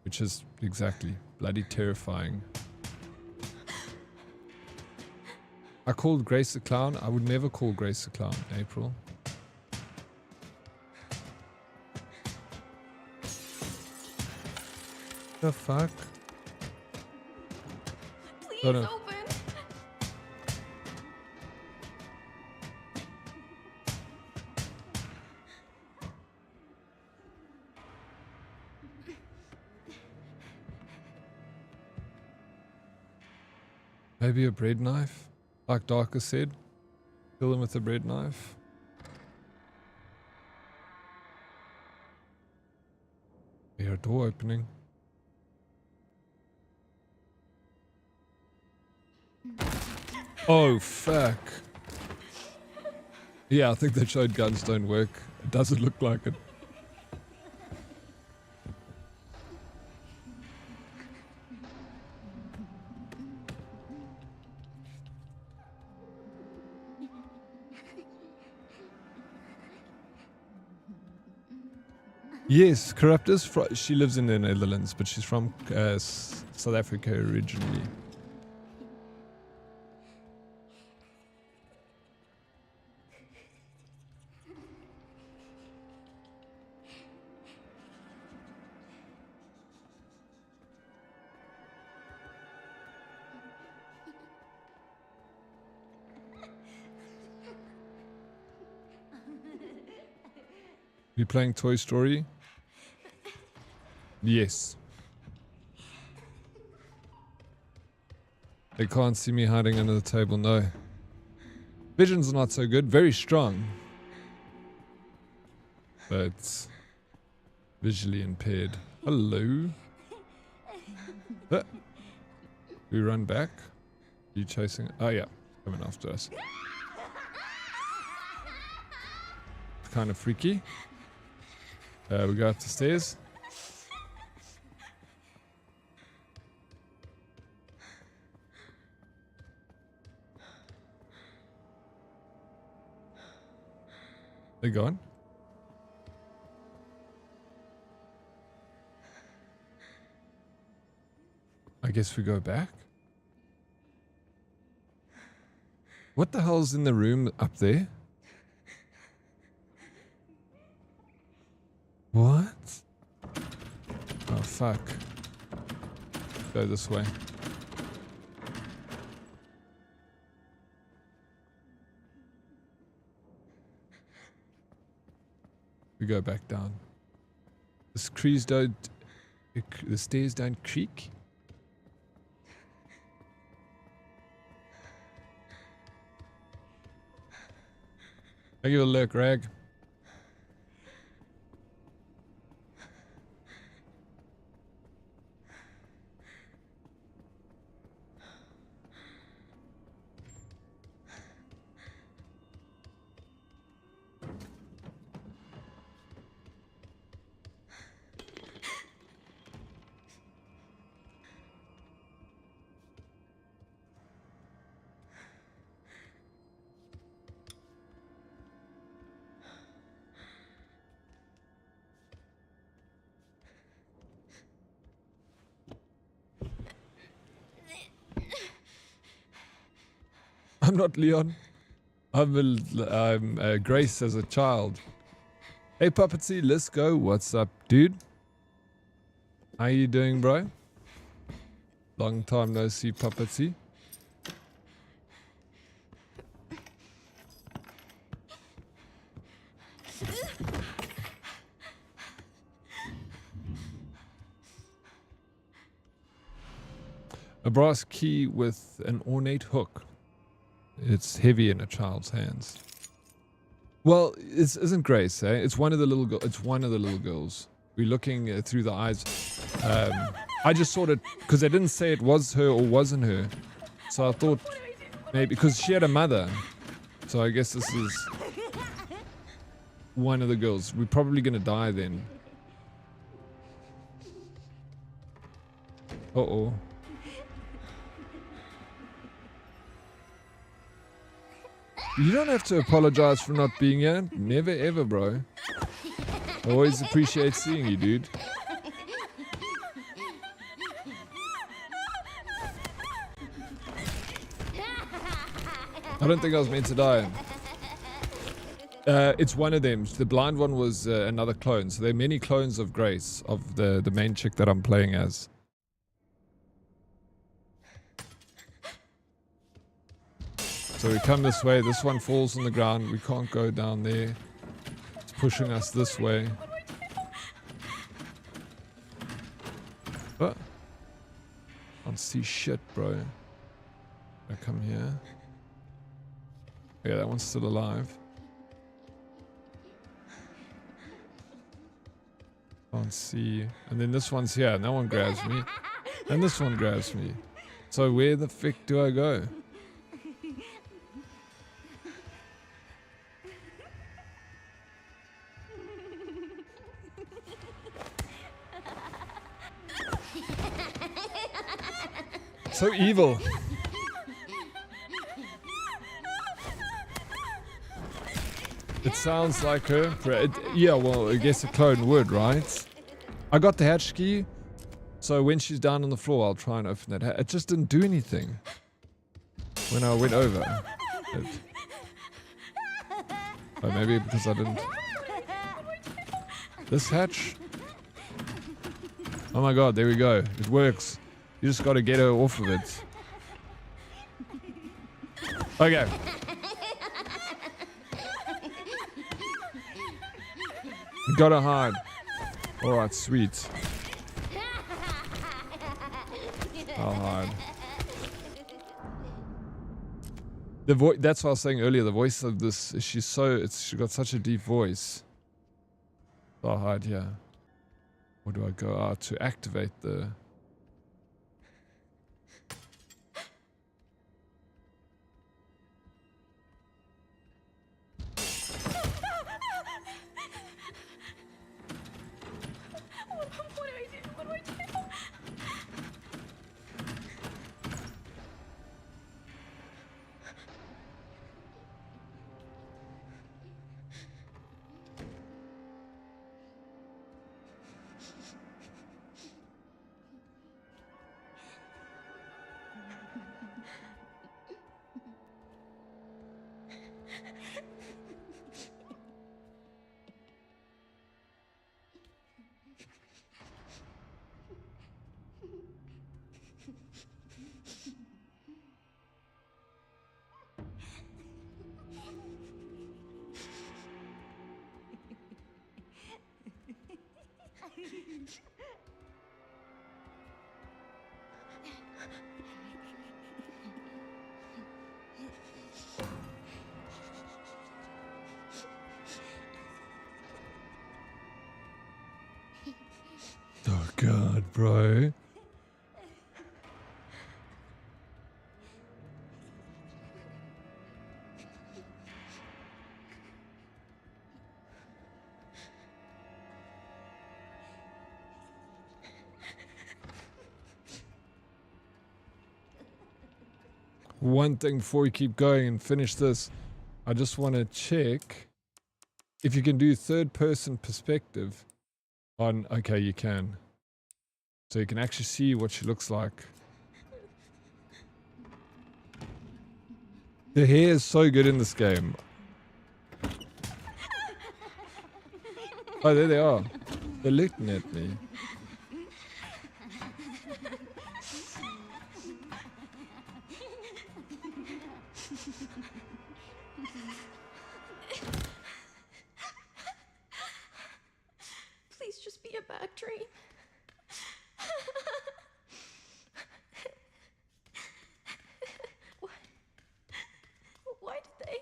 Which is exactly bloody terrifying. I called Grace the Clown. I would never call Grace the Clown, April. The fuck? Please Oh, no. open. Maybe a bread knife? Like Darker said. Kill him with a bread knife. Hear a door opening. Oh, fuck. Yeah, I think they showed guns don't work. It doesn't look like it. Yes, Corruptus, she lives in the Netherlands, but she's from South Africa originally. You playing Toy Story? Yes. They can't see me hiding under the table, no. Vision's not so good, very strong. But visually impaired. Hello? We run back? Are you chasing? Oh yeah, coming after us. Kind of freaky. We go up the stairs. They're gone. I guess we go back. What the hell's in the room up there? What? Oh, fuck. Go this way. We go back down. The stairs don't creak. I'll give it a look, Rag. I'm not Leon. I'm Grace as a child. Hey Puppetsy, let's go. What's up, dude? How you doing, bro? Long time no see, Puppetsy. A brass key with an ornate hook. It's heavy in a child's hands. Well, it isn't Grace, eh? It's one of the little It's one of the little girls. We're looking through the eyes. I just sort of, because they didn't say it was her or wasn't her, so I thought maybe because she had a mother. So I guess this is one of the girls. We're probably gonna die then. Uh-oh. You don't have to apologize for not being here. Never ever, bro. I always appreciate seeing you, dude. I don't think I was meant to die. It's one of them. The blind one was another clone. So there are many clones of Grace, of the main chick that I'm playing as. So we come this way. This one falls on the ground. We can't go down there. It's pushing us this way. But I can't see shit, bro. I come here. Yeah, that one's still alive. Can't see. And then this one's here. No one grabs me. And this one grabs me. So where the frick do I go? So evil. It sounds like her. Yeah, well, I guess a clone would, right? I got the hatch key, so when she's down on the floor, I'll try and open that hatch. It just didn't do anything when I went over. Oh, maybe because I didn't. This hatch? Oh my god, there we go. It works. You just gotta get her off of it. Okay. Gotta hide. Alright, sweet. I'll hide. The voice, that's what I was saying earlier, the voice of this, she's got such a deep voice. I'll hide here. Or do I go out to activate the... Oh God, bro. One thing before we keep going and finish this, I just want to check if you can do third person perspective on, okay, you can. So you can actually see what she looks like. The hair is so good in this game. Oh, there they are. They're looking at me. Please just be a bad dream. What? Why did they?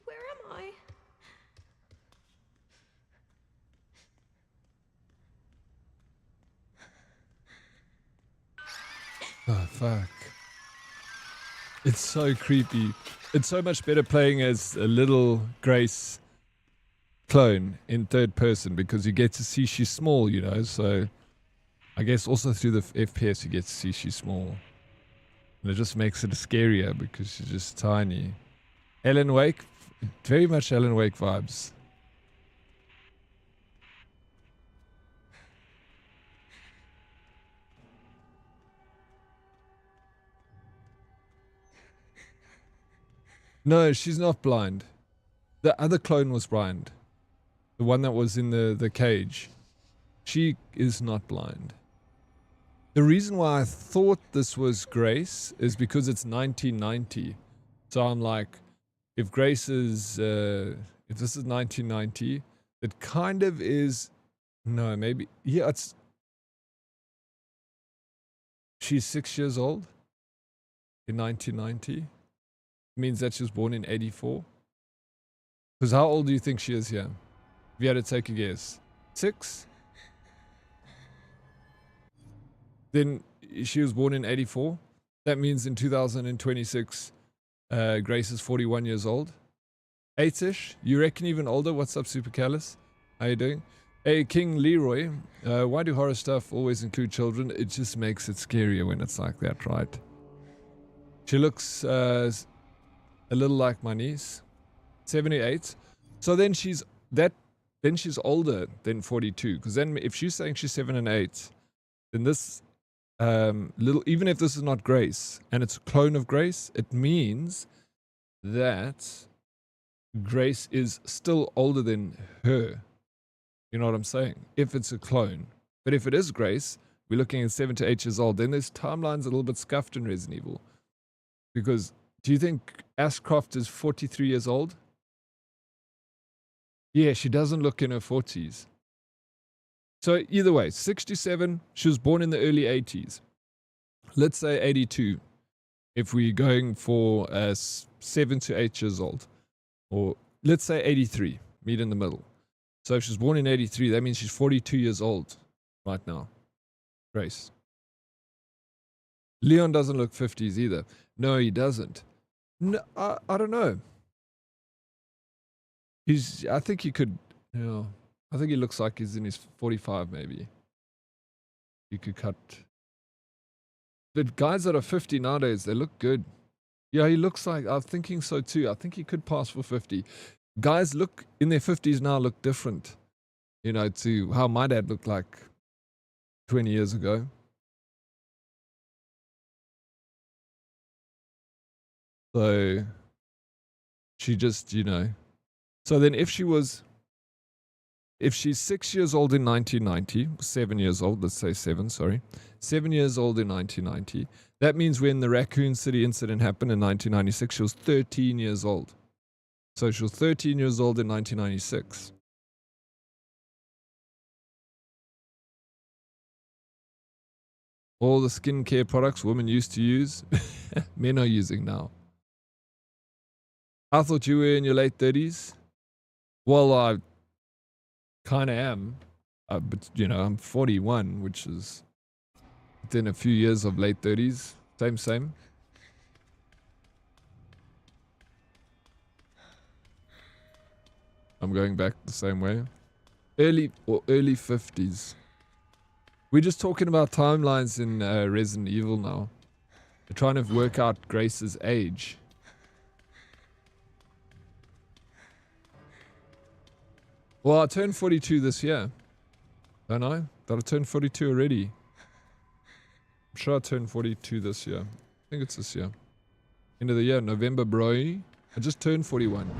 Where am I? Oh, fuck. It's so creepy. It's so much better playing as a little Grace clone in third person because you get to see she's small, you know, so I guess also through the FPS you get to see she's small. And it just makes it scarier because she's just tiny. Alan Wake, very much Alan Wake vibes. No, she's not blind. The other clone was blind. The one that was in the cage. She is not blind. The reason why I thought this was Grace is because it's 1990. So I'm like, if Grace is, if this is 1990, it kind of is, no, maybe, yeah, it's, she's 6 years old in 1990. Means that she was born in 84. Because how old do you think she is here? If you had to take a guess. 6? Then she was born in 84. That means in 2026, Grace is 41 years old. 8-ish? You reckon even older? What's up, Super Callus? How you doing? Hey, King Leroy. Why do horror stuff always include children? It just makes it scarier when it's like that, right? She looks a little like my niece. 78. So then she's older than 42. Because then if she's saying she's 7 and 8, then this even if this is not Grace and it's a clone of Grace, it means that Grace is still older than her. You know what I'm saying? If it's a clone. But if it is Grace, we're looking at 7 to 8 years old. Then this timeline's a little bit scuffed in Resident Evil. Because do you think Ashcroft is 43 years old? Yeah, she doesn't look in her 40s. So either way, 67, she was born in the early 80s. Let's say 82, if we're going for 7 to 8 years old. Or let's say 83, meet in the middle. So if she's born in 83, that means she's 42 years old right now. Grace. Leon doesn't look 50s either. No, he doesn't. No, I don't know. I think he could, you know, I think he looks like he's in his 45 maybe. You could cut. But guys that are 50 nowadays, they look good. Yeah, he looks like, I'm thinking so too. I think he could pass for 50. Guys look in their 50s now look different, you know, to how my dad looked like 20 years ago. So she just, you know. So then if she's 6 years old in 1990, 7 years old, let's say 7, sorry. 7 years old in 1990. That means when the Raccoon City incident happened in 1996, she was 13 years old. So she was 13 years old in 1996. All the skincare products women used to use, men are using now. I thought you were in your late 30s. Well, I kind of am. But, you know, I'm 41, which is within a few years of late 30s. Same. I'm going back the same way. Early 50s. We're just talking about timelines in Resident Evil now. We're trying to work out Grace's age. Well, I turned 42 this year. Don't I? Did I turn 42 already? I'm sure I turned 42 this year. I think it's this year. End of the year, November, bro. I just turned 41.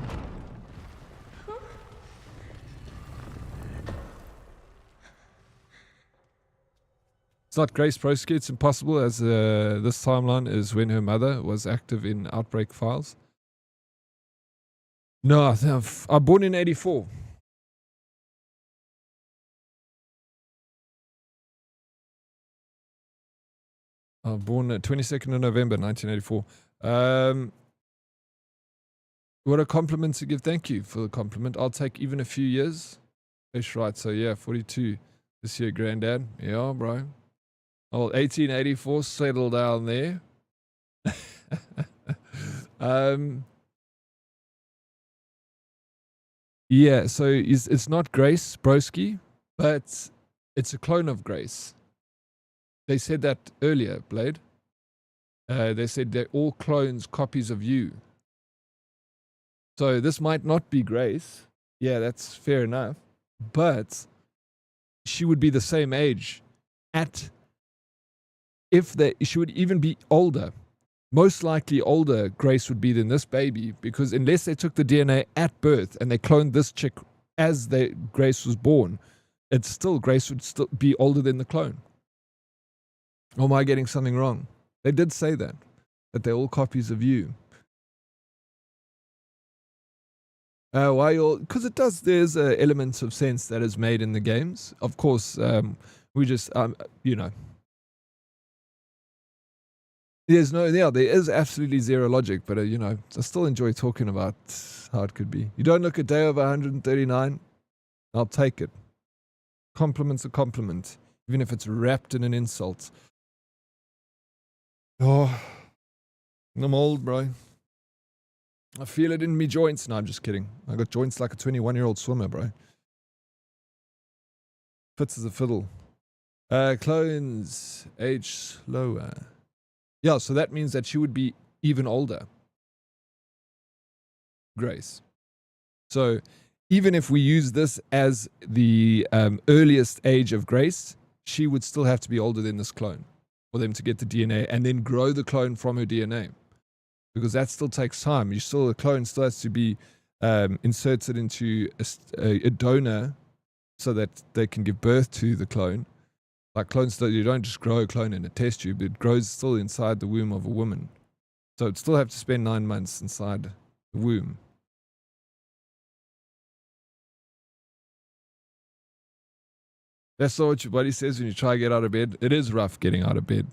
It's not Grace Broski, it's impossible, as this timeline is when her mother was active in Outbreak Files. No, I'm born in 84. I was born 22nd of November 1984. What a compliment to give. Thank you for the compliment. I'll take even a few years. That's right. So yeah, 42 this year, granddad. Yeah, bro. Oh, 1884, settle down there. Yeah, so it's not Grace Broski, but it's a clone of Grace. They said that earlier, Blade. They said they're all clones, copies of you. So this might not be Grace. Yeah, that's fair enough. But she would be the same age she would even be older. Most likely older Grace would be than this baby, because unless they took the DNA at birth and they cloned this chick as Grace was born, Grace would still be older than the clone. Or am I getting something wrong? They did say that they're all copies of you. Why all? Because it does. There's elements of sense that is made in the games. Of course, we just, you know. There is absolutely zero logic, but you know, I still enjoy talking about how it could be. You don't look a day over 139. I'll take it. Compliment's a compliment, even if it's wrapped in an insult. Oh, I'm old, bro. I feel it in me joints. No, I'm just kidding. I got joints like a 21-year-old swimmer, bro. Fits as a fiddle. Clones age slower. Yeah, so that means that she would be even older. Grace. So even if we use this as the earliest age of Grace, she would still have to be older than this clone for them to get the DNA and then grow the clone from her DNA. Because that still takes time. The clone still has to be inserted into a donor so that they can give birth to the clone. Like clones, you don't just grow a clone in a test tube. It grows still inside the womb of a woman. So it still have to spend 9 months inside the womb. That's not what your body says when you try to get out of bed. It is rough getting out of bed.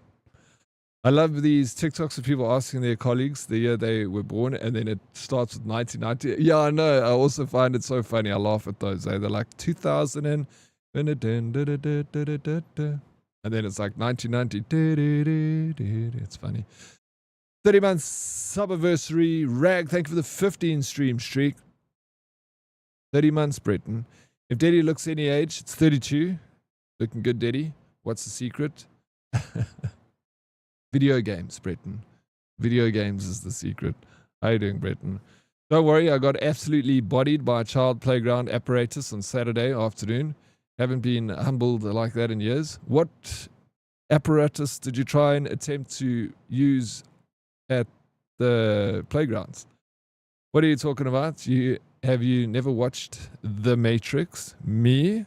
I love these TikToks of people asking their colleagues the year they were born, and then it starts with 1990. Yeah, I know. I also find it so funny. I laugh at those. They're like 2000 and then it's like 1990. It's funny. 30 months sub-anniversary. Rag, thank you for the 15 stream streak. 30 months, Britain. If Daddy looks any age, it's 32. Looking good, Daddy. What's the secret? Video games, Britain. Video games is the secret. How you doing, Britain? Don't worry, I got absolutely bodied by a child playground apparatus on Saturday afternoon. Haven't been humbled like that in years. What apparatus did you try and attempt to use at the playgrounds? What are you talking about? Have you never watched The Matrix? Me?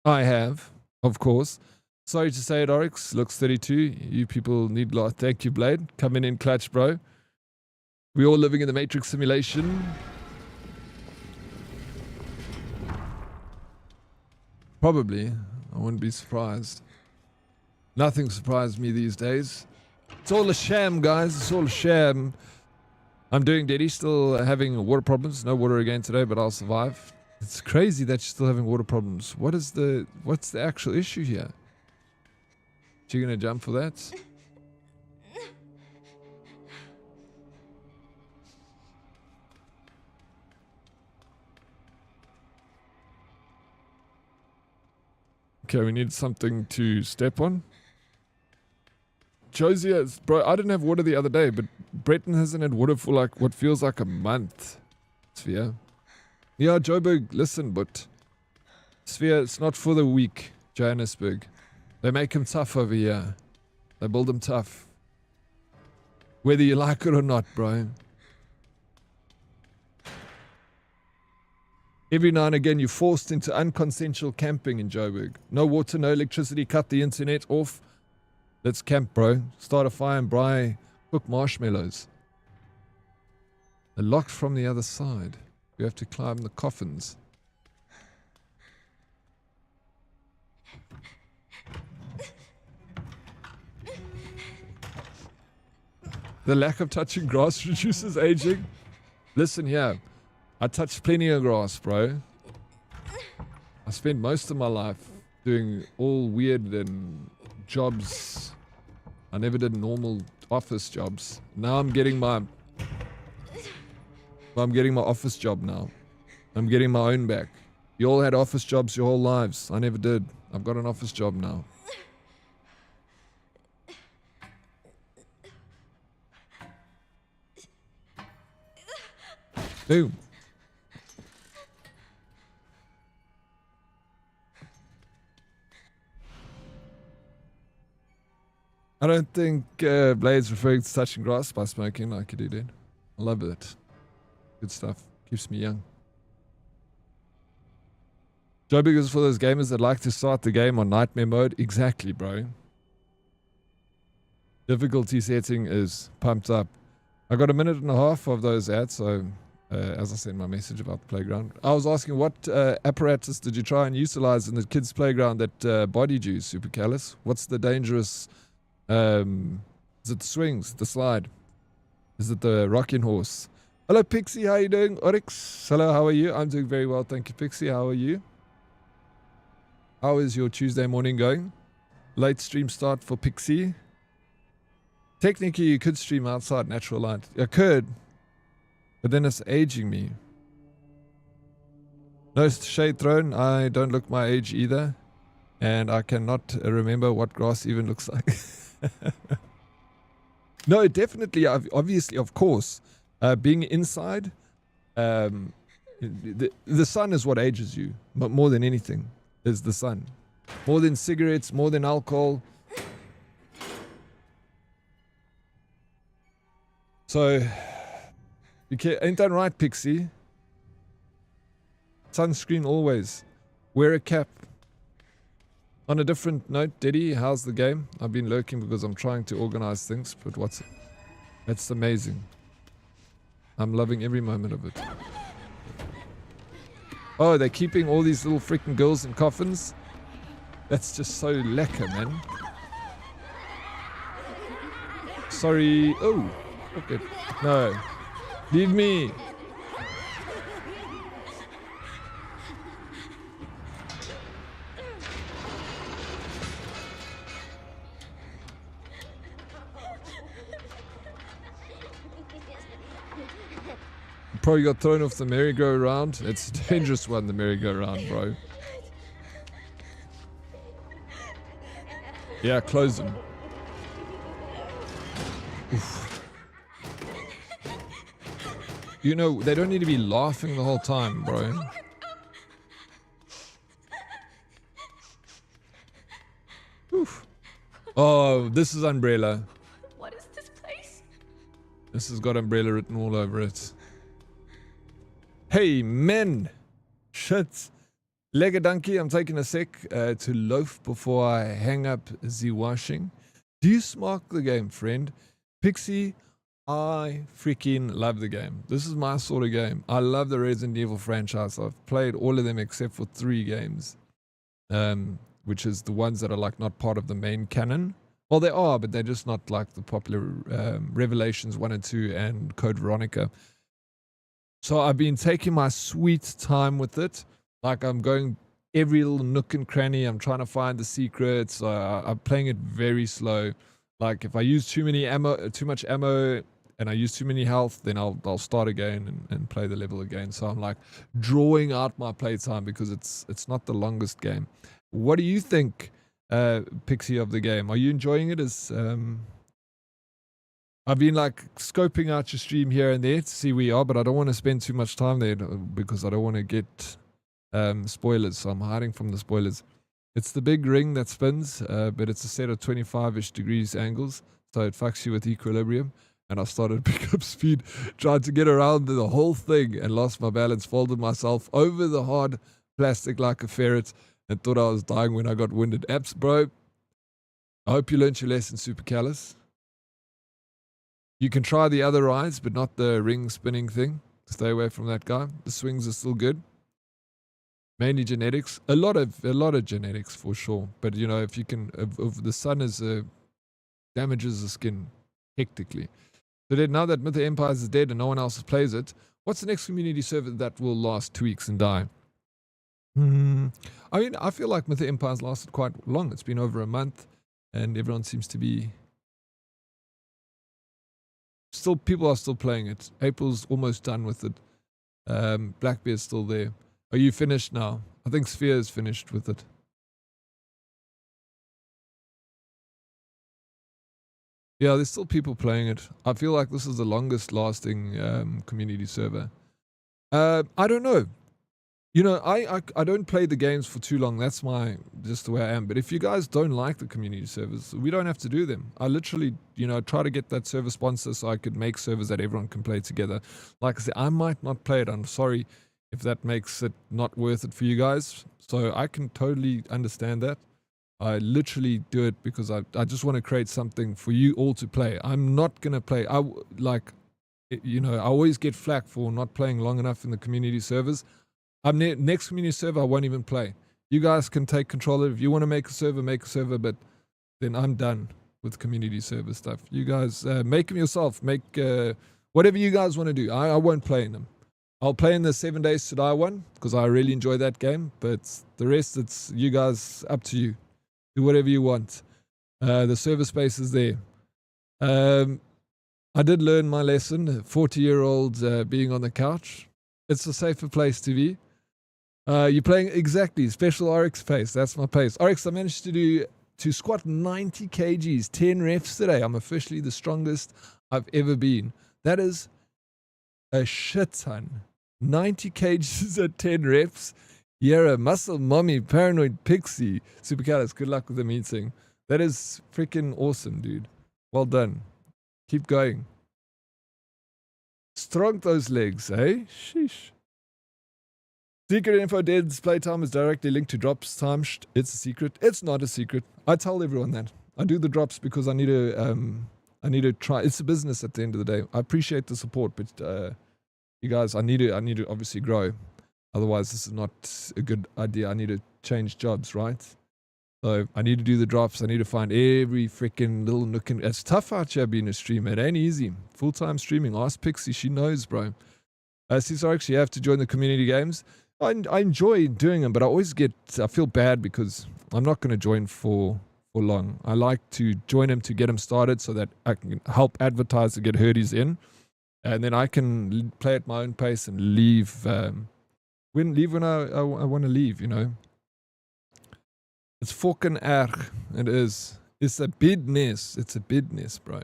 I have, of course. Sorry to say it, Oryx. Looks 32. You people need a lot. Thank you, Blade. Coming in clutch, bro. We're all living in the Matrix simulation. Probably. I wouldn't be surprised. Nothing surprised me these days. It's all a sham, guys. It's all a sham. I'm doing Diddy, still having water problems. No water again today, but I'll survive. It's crazy that you're still having water problems. What's the actual issue here? You gonna jump for that? Okay, we need something to step on. Josie, bro, I didn't have water the other day, but Breton hasn't had water for like what feels like a month. Sphere. Yeah, Joburg, listen, but Sphere, it's not for the weak, Johannesburg. They make him tough over here. They build him tough. Whether you like it or not, bro. Every now and again, you're forced into unconsensual camping in Joburg. No water, no electricity, cut the internet off. Let's camp, bro. Start a fire and cook marshmallows. They're locked from the other side. We have to climb the coffins. The lack of touching grass reduces aging. Listen here. I touched plenty of grass, bro. I spent most of my life doing all weird and jobs. I never did normal office jobs. Now I'm getting my office job now. I'm getting my own back. You all had office jobs your whole lives. I never did. I've got an office job now. Boom. I don't think Blade's referring to touching grass by smoking like he did. I love it. Good stuff. Keeps me young. Joburg is for those gamers that like to start the game on nightmare mode. Exactly, bro. Difficulty setting is pumped up. I got a minute and a half of those ads, so as I said in my message about the playground. I was asking what apparatus did you try and utilize in the kids' playground that bodied you, Super Callus? What's the dangerous... is it the swings, the slide? Is it the rocking horse? Hello, Pixie. How you doing? Oryx. Hello, how are you? I'm doing very well. Thank you, Pixie. How are you? How is your Tuesday morning going? Late stream start for Pixie. Technically, you could stream outside natural light. I could. But then it's aging me. No shade thrown. I don't look my age either. And I cannot remember what grass even looks like. No, definitely, obviously, of course, being inside, the sun is what ages you, but more than anything is the sun. More than cigarettes, more than alcohol. So, ain't that right, Pixie? Sunscreen always. Wear a cap. On a different note, Diddy, how's the game? I've been lurking because I'm trying to organize things, but that's amazing. I'm loving every moment of it. Oh, they're keeping all these little freaking girls in coffins? That's just so lekker, man. Sorry. Oh, okay. No. Leave me. Probably got thrown off the merry-go-round. It's a dangerous one, the merry-go-round, bro. Yeah, close them. Oof. You know, they don't need to be laughing the whole time, bro. Oof. Oh, this is Umbrella. What is this place? This has got Umbrella written all over it. Hey, men. Shit. Lekker donkey, I'm taking a sec to loaf before I hang up the washing. Do you smark the game, friend? Pixie, I freaking love the game. This is my sort of game. I love the Resident Evil franchise. I've played all of them except for 3 games. Which is the ones that are like not part of the main canon. Well, they are, but they're just not like the popular Revelations 1 and 2 and Code Veronica. So I've been taking my sweet time with it. Like I'm going every little nook and cranny. I'm trying to find the secrets. I'm playing it very slow. Like if I use too much ammo, and I use too many health, then I'll start again and play the level again. So I'm like drawing out my playtime because it's not the longest game. What do you think, Pixie, of the game? Are you enjoying it? I've been like scoping out your stream here and there to see where you are, but I don't want to spend too much time there because I don't want to get spoilers. So I'm hiding from the spoilers. It's the big ring that spins, but it's a set of 25-ish degrees angles, so it fucks you with equilibrium. And I started pick up speed, tried to get around the whole thing and lost my balance, folded myself over the hard plastic like a ferret and thought I was dying when I got winded. Apps, bro, I hope you learned your lesson, Super Callus. You can try the other rides, but not the ring spinning thing. Stay away from that guy. The swings are still good. Mainly genetics. A lot of genetics for sure. But you know, if you can, if the sun damages the skin hectically. So then, now that Myth of Empires is dead and no one else plays it, what's the next community server that will last 2 weeks and die? I mean, I feel like Myth of Empires lasted quite long. It's been over a month, and everyone seems to be people are still playing it. April's almost done with it. Blackbeard's still there. Are you finished now? I think Sphere is finished with it. Yeah, there's still people playing it. I feel like this is the longest lasting community server. I don't know. You know, I don't play the games for too long. That's just the way I am. But if you guys don't like the community servers, we don't have to do them. I literally, you know, try to get that server sponsor so I could make servers that everyone can play together. Like I said, I might not play it. I'm sorry if that makes it not worth it for you guys. So I can totally understand that. I literally do it because I just want to create something for you all to play. I'm not going to play. You know, I always get flack for not playing long enough in the community servers. Next community server, I won't even play. You guys can take control of it. If you want to make a server, but then I'm done with community server stuff. You guys, make them yourself. Make whatever you guys want to do. I won't play in them. I'll play in the 7 Days to Die one because I really enjoy that game. But the rest, it's you guys, up to you. Do whatever you want. The server space is there. I did learn my lesson. 40-year-old being on the couch. It's a safer place to be. You're playing exactly special Oryx pace. That's my pace. Oryx, I managed to squat 90 kgs, 10 reps today. I'm officially the strongest I've ever been. That is a shit ton. 90 kgs at 10 reps. You're a muscle mommy, paranoid pixie. Super Callus, good luck with the meeting. That is freaking awesome, dude. Well done. Keep going. Strong those legs, eh? Sheesh. Secret info, Dead's playtime is directly linked to drops time. It's a secret. It's not a secret. I tell everyone that. I do the drops because I need to try. It's a business at the end of the day. I appreciate the support, but you guys, I need to obviously grow. Otherwise, this is not a good idea. I need to change jobs, right? So I need to do the drops. I need to find every freaking little nook and... It's tough out here being a streamer. It ain't easy. Full-time streaming. Ask Pixie. She knows, bro. Cesarix, you have to join the community games. I enjoy doing them, but I feel bad because I'm not going to join for long. I like to join them to get them started so that I can help advertise to get herdies in. And then I can play at my own pace and leave... when I want to leave, you know. It's fucking erg. It is. It's a business. It's a business, bro.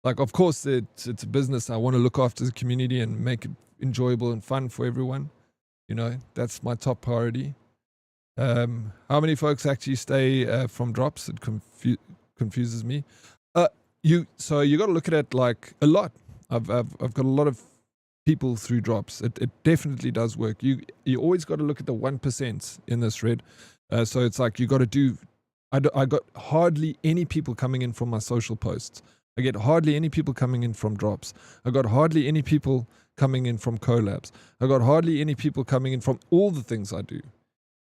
Like, of course, it's a business. I want to look after the community and make it enjoyable and fun for everyone. You know, that's my top priority. How many folks actually stay from drops? It confuses me. So you got to look at it like a lot. I've got a lot of people through drops. It definitely does work. You always got to look at the 1% in this red. So it's like you got to do. I got hardly any people coming in from my social posts. I get hardly any people coming in from drops. I got hardly any people coming in from collabs. I got hardly any people coming in from all the things I do.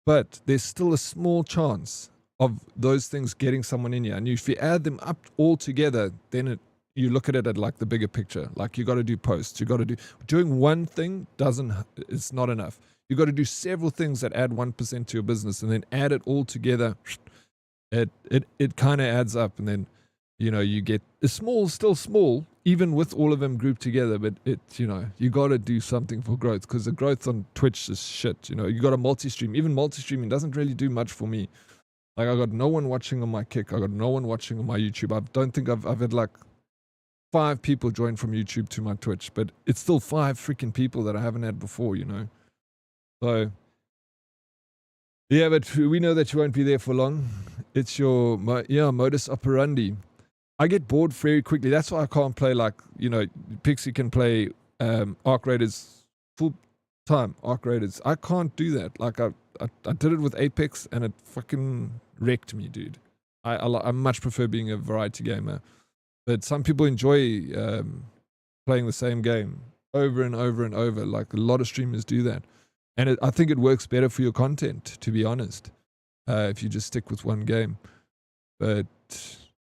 But there's still a small chance of those things getting someone in here. And if you add them up all together, then you look at it at like the bigger picture. Like you got to do posts. You got to doing one thing it's not enough. You got to do several things that add 1% to your business, and then add it all together. It kind of adds up, and then you get still small, even with all of them grouped together. But you got to do something for growth, because the growth on Twitch is shit. You got a multi-stream. Even multi-streaming doesn't really do much for me. Like I got no one watching on my Kick. I got no one watching on my YouTube. I don't think I've had like 5 people join from YouTube to my Twitch, but it's still 5 freaking people that I haven't had before. So yeah, but we know that you won't be there for long. It's your modus operandi. I get bored very quickly. That's why I can't play like, Pixie can play Arc Raiders full time. Arc Raiders. I can't do that. Like I did it with Apex and it fucking wrecked me, dude. I much prefer being a variety gamer. But some people enjoy playing the same game over and over and over. Like a lot of streamers do that. And I think it works better for your content, to be honest, if you just stick with one game. But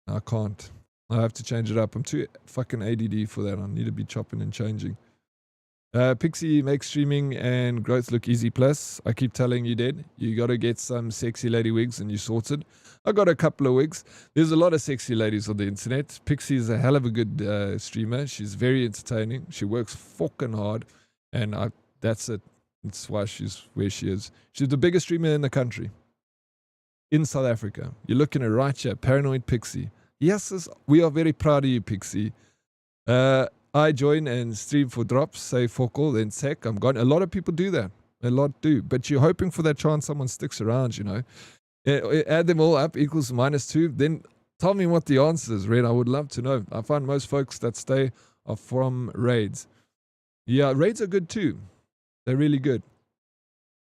I can't. I have to change it up. I'm too fucking ADD for that. I need to be chopping and changing. Pixie makes streaming and growth look easy plus. I keep telling you, Dead, you got to get some sexy lady wigs and you sorted. I got a couple of wigs. There's a lot of sexy ladies on the internet. Pixie is a hell of a good streamer. She's very entertaining. She works fucking hard. And that's it. That's why she's where she is. She's the biggest streamer in the country. In South Africa. You're looking at right here. Paranoid Pixie. Yes, we are very proud of you, Pixie. I join and stream for drops, say focal, then sec, I'm gone. A lot of people do that. A lot do. But you're hoping for that chance someone sticks around, Add them all up equals -2. Then tell me what the answer is, Red. I would love to know. I find most folks that stay are from raids. Yeah, raids are good too. They're really good.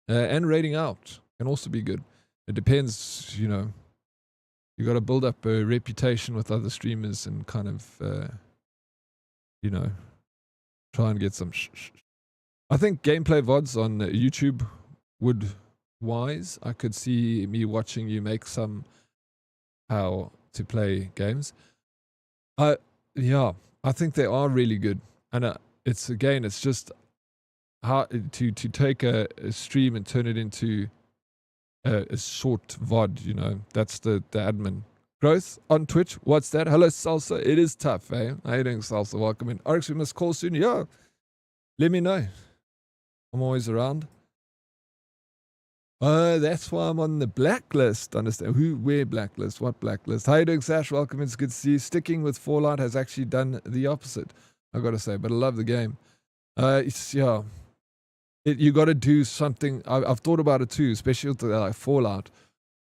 And raiding out can also be good. It depends, you got to build up a reputation with other streamers and kind of, try and get some I think gameplay VODs on YouTube would wise. I could see me watching you make some how to play games. Yeah, I think they are really good. And it's just how to take a stream and turn it into a short VOD, that's the admin. Growth on Twitch, what's that? Hello, Salsa. It is tough, eh? How you doing, Salsa? Welcome in. Oryx, we must call soon. Yeah, let me know. I'm always around. That's why I'm on the blacklist. Understand? Where blacklist? What blacklist? How you doing, Sash? Welcome. It's good to see you. Sticking with Fallout has actually done the opposite, I gotta say, but I love the game. You got to do something. I've thought about it too, especially with like Fallout.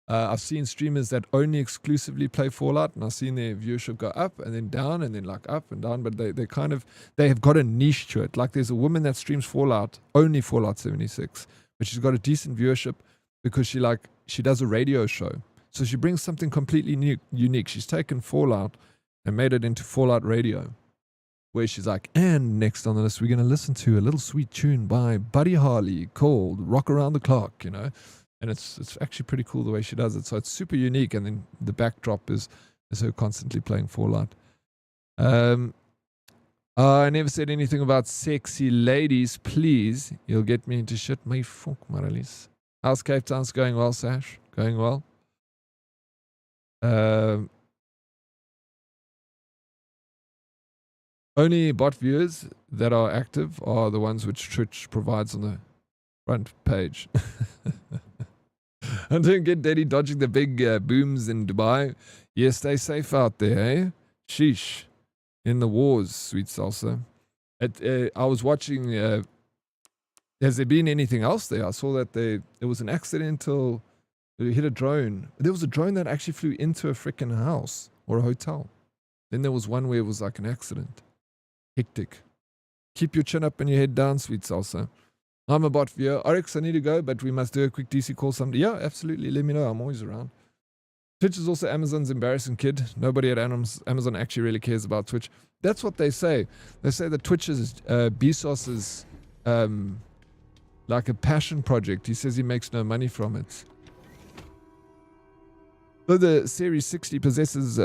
I've seen streamers that only exclusively play Fallout, and I've seen their viewership go up and then down and then like up and down. But they have got a niche to it. Like there's a woman that streams Fallout, only Fallout 76, but she's got a decent viewership because she does a radio show. So she brings something completely unique. She's taken Fallout and made it into Fallout Radio, where she's like, and next on the list, we're going to listen to a little sweet tune by Buddy Harley called Rock Around the Clock, And it's actually pretty cool the way she does it. So it's super unique. And then the backdrop is her constantly playing Fallout. I never said anything about sexy ladies. Please, you'll get me into shit. My fuck, Maralis. How's Cape Town's going well, Sash? Going well? Only bot viewers that are active are the ones which Twitch provides on the front page. And don't get Daddy dodging the big booms in Dubai. Yes, stay safe out there, eh? Sheesh. In the wars, sweet salsa. I was watching... has there been anything else there? I saw that there was an accidental It hit a drone. There was a drone that actually flew into a freaking house or a hotel. Then there was one where it was like an accident. Hectic. Keep your chin up and your head down, sweet salsa. I'm a bot viewer. Oryx, I need to go, but we must do a quick DC call someday. Yeah, absolutely. Let me know. I'm always around. Twitch is also Amazon's embarrassing kid. Nobody at Amazon actually really cares about Twitch. That's what they say. They say that Twitch is Bezos's like a passion project. He says he makes no money from it. Though the Series 60 possesses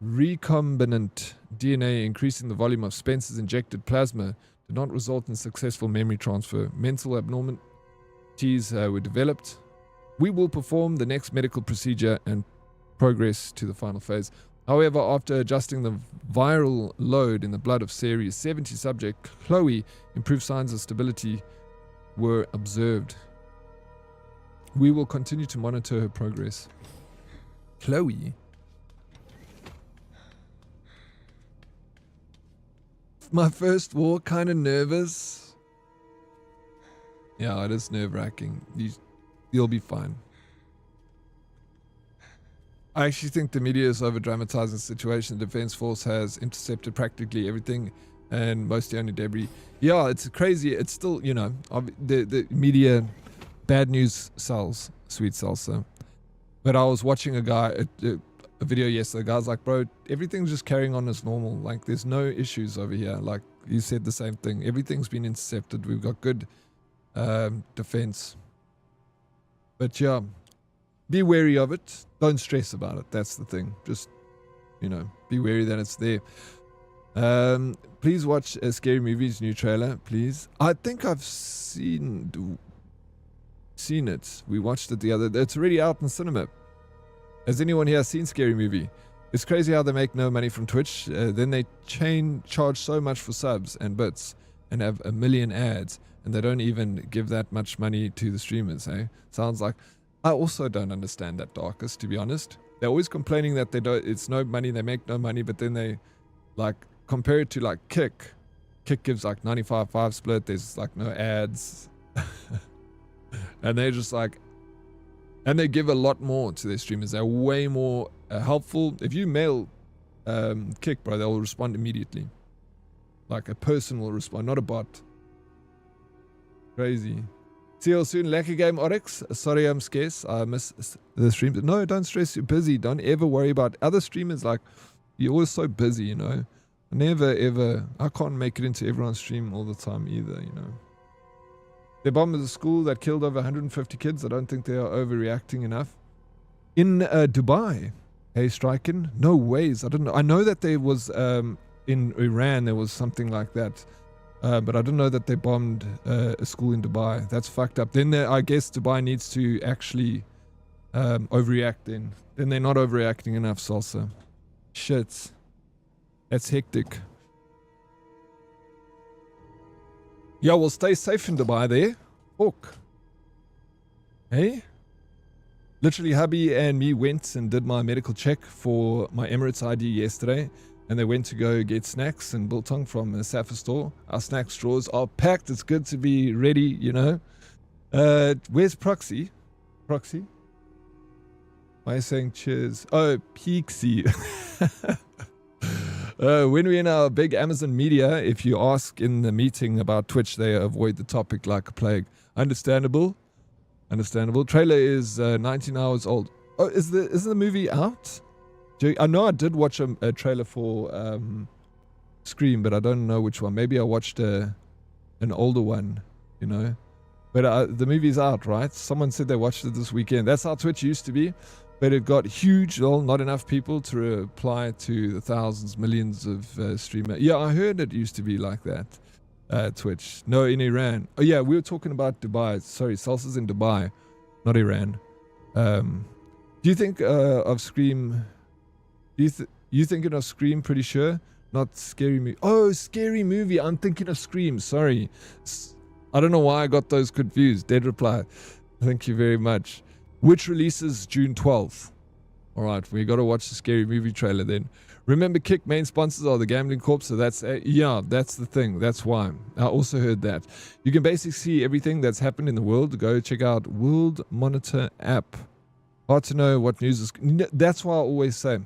recombinant DNA, increasing the volume of Spencer's injected plasma did not result in successful memory transfer. Mental abnormalities were developed. We will perform the next medical procedure and progress to the final phase. However, after adjusting the viral load in the blood of Series 70 subject Chloe, improved signs of stability were observed. We will continue to monitor her progress. Chloe? My first war, kind of nervous. Yeah, it is nerve-wracking. You'll be fine. I actually think the media is over-dramatizing the situation. The Defense Force has intercepted practically everything and most only debris. Yeah, it's crazy. It's still, you know, the media, bad news sells, sweet salsa. But I was watching a video yesterday. The guy's like, bro, everything's just carrying on as normal. Like, there's no issues over here. Like, you said the same thing. Everything's been intercepted. We've got good defense. But yeah, be wary of it. Don't stress about it. That's the thing. Just, you know, be wary that it's there. Please watch Scary Movie's new trailer, please. I think I've seen it. We watched it the other day. It's already out in cinema. Has anyone here seen Scary Movie? It's crazy how they make no money from Twitch. Then they charge so much for subs and bits and have a million ads, and they don't even give that much money to the streamers. Sounds like... I also don't understand that, Darkest, to be honest. They're always complaining that they don't. It's no money, they make no money, but then they like compare it to like Kick. Kick gives like 95/5 split. There's like no ads. And they're just like, and they give a lot more to their streamers. They're way more helpful. If you mail Kick, bro, they'll respond immediately. Like a person will respond, not a bot. Crazy. See you soon. Lekker game, Oryx. Sorry I'm scarce. I miss the stream. No, don't stress. You're busy. Don't ever worry about other streamers. Like, you're always so busy, you know. Never, ever. I can't make it into everyone's stream all the time either, you know. They bombed a school that killed over 150 kids. I don't think they are overreacting enough. In Dubai. Hey, Striken? No ways. I don't know. I know that there was, in Iran, there was something like that. But I didn't know that they bombed a school in Dubai. That's fucked up. Then I guess Dubai needs to actually overreact then. Then they're not overreacting enough, Salsa. Shit. That's hectic. Yeah, well, stay safe in Dubai there. Fuck. Hey? Literally, hubby and me went and did my medical check for my Emirates ID yesterday. And they went to go get snacks and biltong from the Safa store. Our snack straws are packed. It's good to be ready, you know. Where's Proxy? Proxy? Why are you saying cheers? Oh, Peaksy. When we're in our big Amazon media, if you ask in the meeting about Twitch, they avoid the topic like a plague. Understandable. Understandable. Trailer is 19 hours old. Oh, is the movie out? I know I did watch a trailer for Scream, but I don't know which one. Maybe I watched an older one, you know. But the movie's out, right? Someone said they watched it this weekend. That's how Twitch used to be. But it got huge. Well, not enough people to reply to the thousands, millions of streamers. Yeah, I heard it used to be like that, Twitch. No, in Iran. Oh, yeah, we were talking about Dubai. Sorry, Salsa's in Dubai, not Iran. Do you think of Scream... You thinking of Scream, pretty sure? Not Scary Movie. Oh, Scary Movie. I'm thinking of Scream. Sorry. I don't know why I got those confused. Dead reply. Thank you very much. Which releases June 12th? All right, we got to watch the Scary Movie trailer then. Remember, Kick main sponsors are the Gambling Corp, so that's yeah, that's the thing. That's why. I also heard that. You can basically see everything that's happened in the world. Go check out World Monitor app. Hard to know what news is. That's why I always say,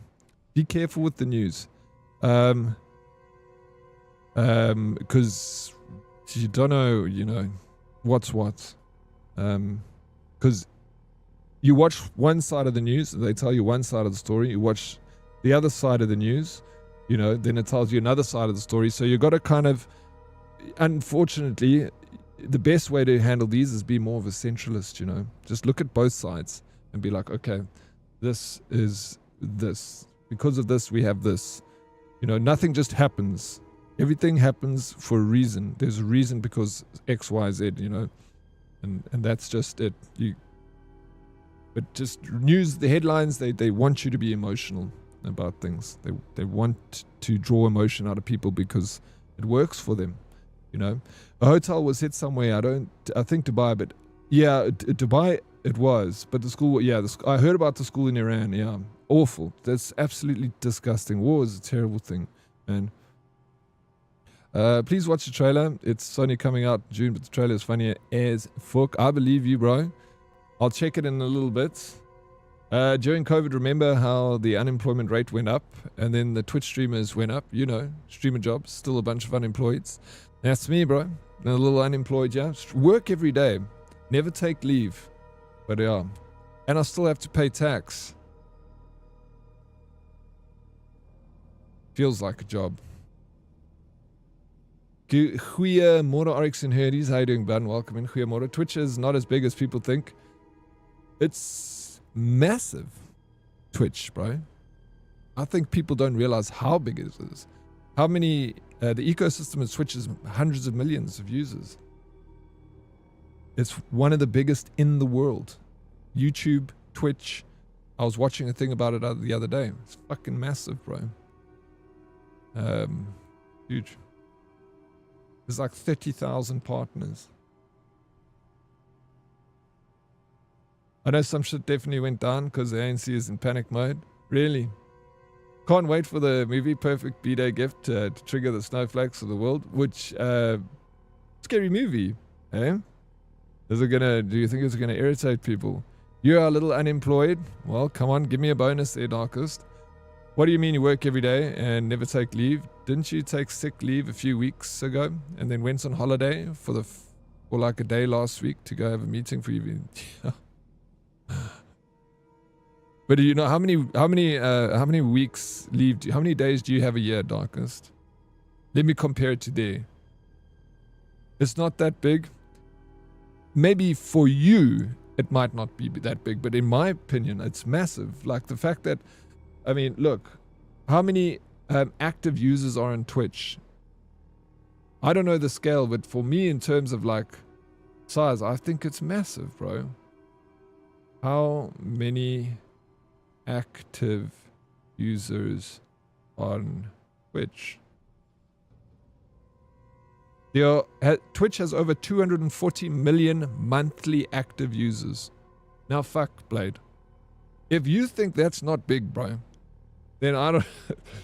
be careful with the news, because you don't know, what's what. Because you watch one side of the news, they tell you one side of the story. You watch the other side of the news, then it tells you another side of the story. So you got to kind of, unfortunately, the best way to handle these is be more of a centralist, just look at both sides and be like, okay, this is this. Because of this, we have this. Nothing just happens. Everything happens for a reason. There's a reason because X, Y, Z, and that's just it. But just news, the headlines, they want you to be emotional about things. They want to draw emotion out of people because it works for them. A hotel was hit somewhere. I think Dubai, but yeah, Dubai it was. But the school, yeah, I heard about the school in Iran. Yeah, awful. That's absolutely disgusting. War is a terrible thing, man. Please watch the trailer. It's only coming out in June, but the trailer is funny as fuck. I believe you, bro. I'll check it in a little bit. During COVID, remember how the unemployment rate went up and then the Twitch streamers went up? Streamer jobs, still a bunch of unemployed. That's me, bro. A little unemployed, yeah. Work every day. Never take leave. But yeah. And I still have to pay tax. Feels like a job. Goeiemorgen, Oryx and Herdies. How you doing, bud? Welcome in. Goeiemorgen. Twitch is not as big as people think. It's massive. Twitch, bro. I think people don't realize how big it is. How many, the ecosystem of Twitch is hundreds of millions of users. It's one of the biggest in the world. YouTube, Twitch. I was watching a thing about it the other day. It's fucking massive, bro. Huge. There's like 30,000 partners. I know some shit definitely went down because the ANC is in panic mode. Really? Can't wait for the movie Perfect B-Day Gift to trigger the snowflakes of the world. Which, scary movie, eh? Do you think it's gonna irritate people? You're a little unemployed? Well, come on, give me a bonus there, Darkest. What do you mean you work every day and never take leave? Didn't you take sick leave a few weeks ago and then went on holiday for like a day last week to go have a meeting for you? But do you know how many weeks leave? How many days do you have a year, Darkest? Let me compare it to there. It's not that big. Maybe for you it might not be that big, but in my opinion, it's massive. Like the fact that, I mean, look, how many active users are on Twitch? I don't know the scale, but for me, in terms of like size, I think it's massive, bro. How many active users on Twitch? Twitch has over 240 million monthly active users. Now fuck, Blade. If you think that's not big, bro, then I don't...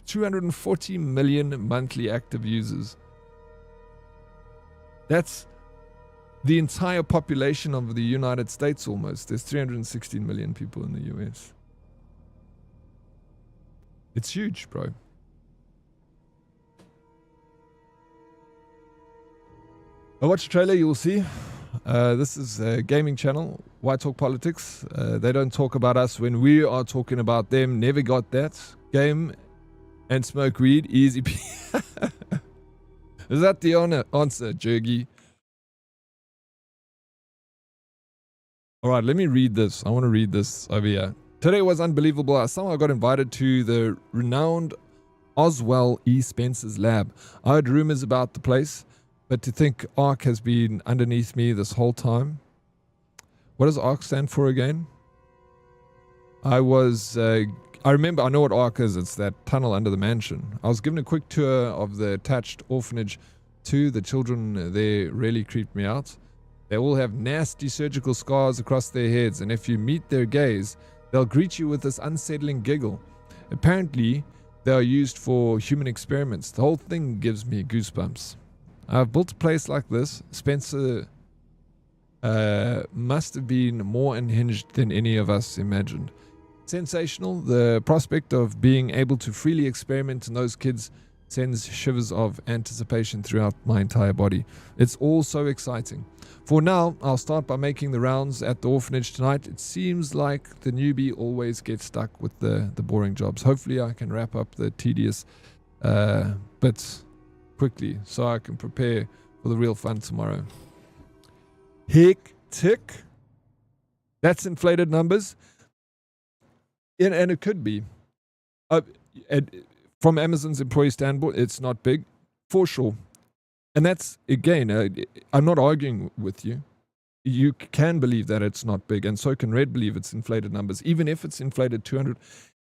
240 million monthly active users. That's the entire population of the United States almost. There's 316 million people in the US. It's huge, bro. I watch the trailer, you will see. This is a gaming channel. Why Talk Politics? They don't talk about us when we are talking about them. Never got that. Game and smoke weed. Easy. Is that the answer, Jergy? Alright, let me read this. I want to read this over here. Today was unbelievable. I somehow got invited to the renowned Oswell E. Spencer's lab. I heard rumors about the place, but to think ARC has been underneath me this whole time. What does ARC stand for again? I remember, I know what ARC is. It's that tunnel under the mansion. I was given a quick tour of the attached orphanage too. The children there really creeped me out. They all have nasty surgical scars across their heads, and if you meet their gaze, they'll greet you with this unsettling giggle. Apparently, they are used for human experiments. The whole thing gives me goosebumps. I've built a place like this. Spencer must have been more unhinged than any of us imagined. Sensational. The prospect of being able to freely experiment in those kids sends shivers of anticipation throughout my entire body. It's all so exciting. For now, I'll start by making the rounds at the orphanage tonight. It seems like the newbie always gets stuck with the boring jobs. Hopefully I can wrap up the tedious bits quickly so I can prepare for the real fun tomorrow. Hectic. That's inflated numbers. And it could be. From Amazon's employee standpoint, it's not big, for sure. And that's, again, I'm not arguing with you. You can believe that it's not big, and so can Red believe it's inflated numbers. Even if it's inflated 200,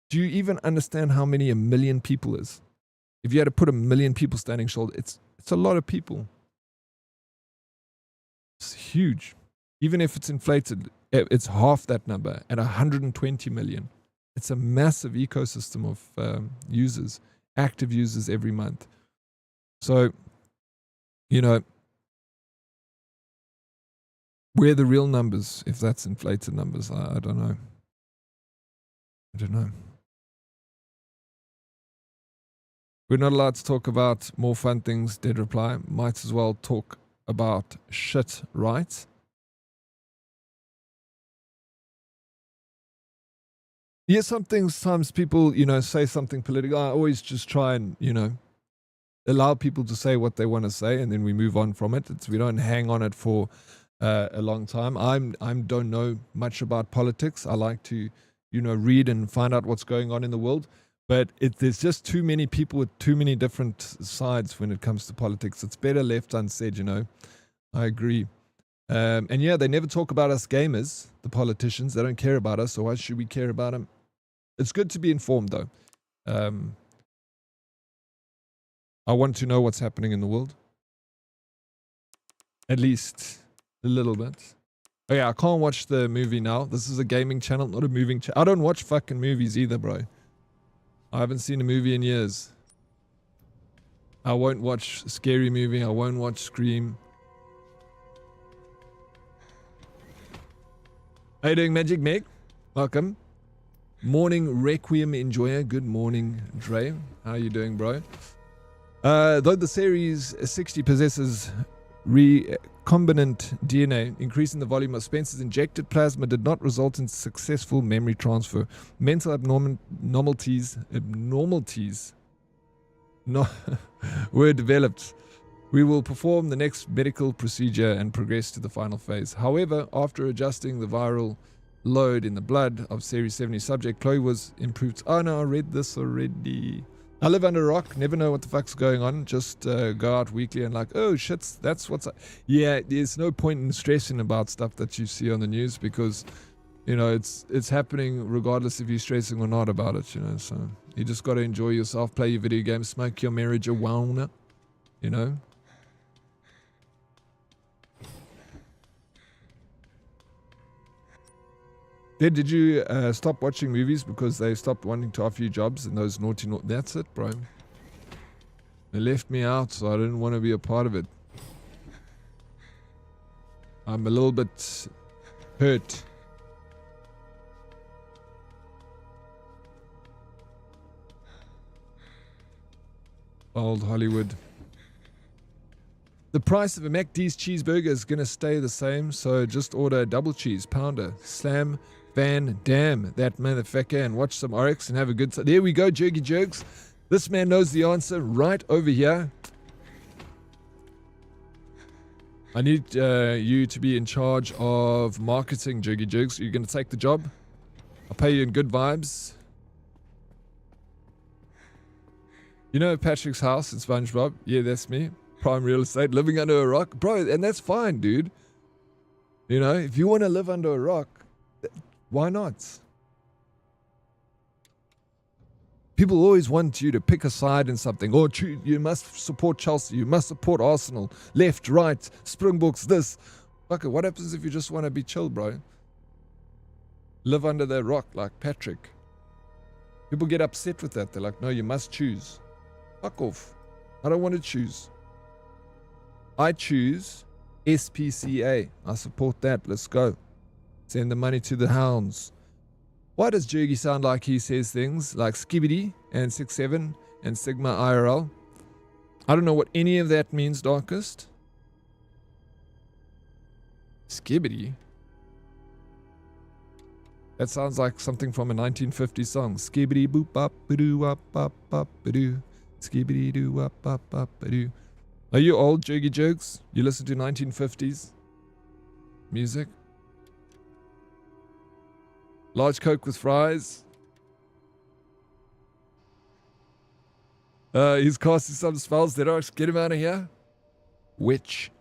do you even understand how many 1 million people is? If you had to put 1 million people standing shoulder, it's a lot of people. It's huge. Even if it's inflated, it's half that number at 120 million. It's a massive ecosystem of users, active users every month. So, you know, where are the real numbers, if that's inflated numbers? I don't know. I don't know. We're not allowed to talk about more fun things, Dead reply. Might as well talk about shit, right? Yeah, sometimes people, you know, say something political. I always just try and, you know, allow people to say what they want to say, and then we move on from it. We don't hang on it for a long time. I don't know much about politics. I like to, you know, read and find out what's going on in the world. But there's just too many people with too many different sides when it comes to politics. It's better left unsaid, you know. I agree. And yeah, they never talk about us gamers, the politicians. They don't care about us, so why should we care about them? It's good to be informed, though. I want to know what's happening in the world. At least a little bit. Oh yeah, I can't watch the movie now. This is a gaming channel, not a moving channel. I don't watch fucking movies either, bro. I haven't seen a movie in years. I won't watch a scary movie. I won't watch Scream. How you doing, Magic Meg? Welcome. Morning Requiem Enjoyer. Good morning, Dre. How you doing, bro? Though the Series 60 possesses recombinant DNA, increasing the volume of Spencer's injected plasma did not result in successful memory transfer. Mental abnormalities were developed. We will perform the next medical procedure and progress to the final phase. However, after adjusting the viral load in the blood of Series 70 subject, Chloe was improved. Oh no, I read this already. I live under a rock, never know what the fuck's going on. Just go out weekly and like, oh shit, that's what's up. Yeah, there's no point in stressing about stuff that you see on the news because, you know, it's happening regardless if you're stressing or not about it, you know. So you just got to enjoy yourself, play your video games, smoke your marijuana, you know. Did you stop watching movies because they stopped wanting to offer you jobs in those naughty... That's it, bro. They left me out, so I didn't want to be a part of it. I'm a little bit hurt. Old Hollywood. The price of a McD's cheeseburger is going to stay the same, so just order a double cheese pounder. Slam Van Dam, that motherfucker, and watch some Oryx and have a good time. There we go, Jerky Jerks. This man knows the answer right over here. I need you to be in charge of marketing, Jerky Jerks. You're going to take the job. I'll pay you in good vibes. You know Patrick's house in SpongeBob? Yeah, that's me. Prime real estate, living under a rock. Bro, and that's fine, dude. You know, if you want to live under a rock, why not? People always want you to pick a side in something. Or you must support Chelsea. You must support Arsenal. Left, right, Springboks, this. Fuck it, what happens if you just want to be chill, bro? Live under the rock like Patrick. People get upset with that. They're like, no, you must choose. Fuck off. I don't want to choose. I choose SPCA. I support that. Let's go. Send the money to the hounds. Why does Jergy sound like he says things like Skibbity and 6-7 and Sigma IRL? I don't know what any of that means, Darkest. Skibbity? That sounds like something from a 1950s song. Skibbity boop bop ba-doo wop bop bop ba-doo. Skibbity doo wop bop bop ba-doo. Are you old, Jergy Jerks? You listen to 1950s music? Large Coke with fries. He's casting some spells. Dead Oryx, get him out of here. Witch.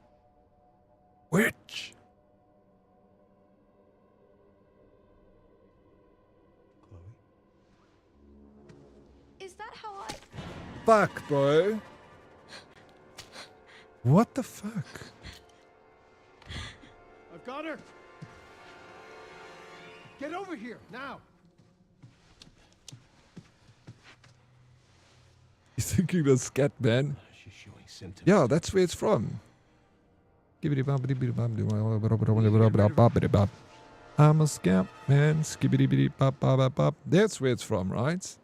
Witch. Chloe? Is that how I... Fuck, bro. What the fuck? I've got her. Get over here now. He's thinking the scat man. She's showing symptoms. Yeah, that's where it's from. I'm a scamp man. Skibbity bop bop bop bop. That's where it's from, right?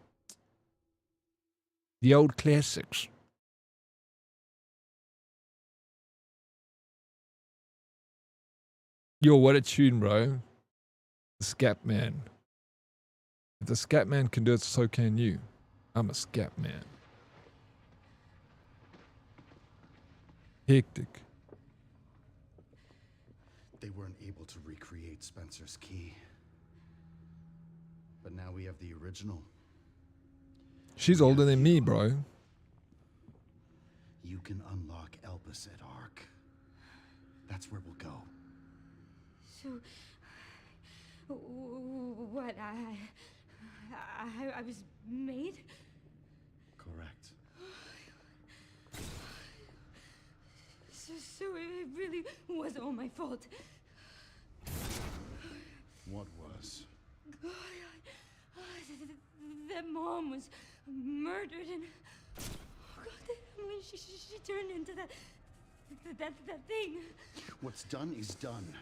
The old classics. Yo, what a tune, bro. The scat man. If the scat man can do it, so can you. I'm a scat man. Hectic. They weren't able to recreate Spencer's key. But now we have the original. She's older than me, bro. You can unlock Elpis at Ark. That's where we'll go. So... What, I was made? Correct. So it really was all my fault. What was? That mom was murdered and... Oh God, when she turned into that thing. What's done is done.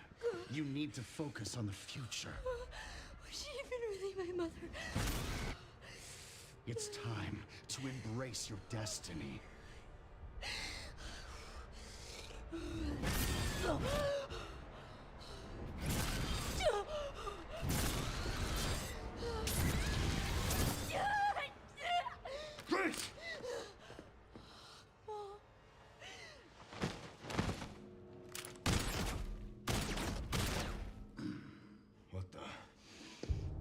You need to focus on the future. Was she even really my mother? It's time to embrace your destiny. Great. What the?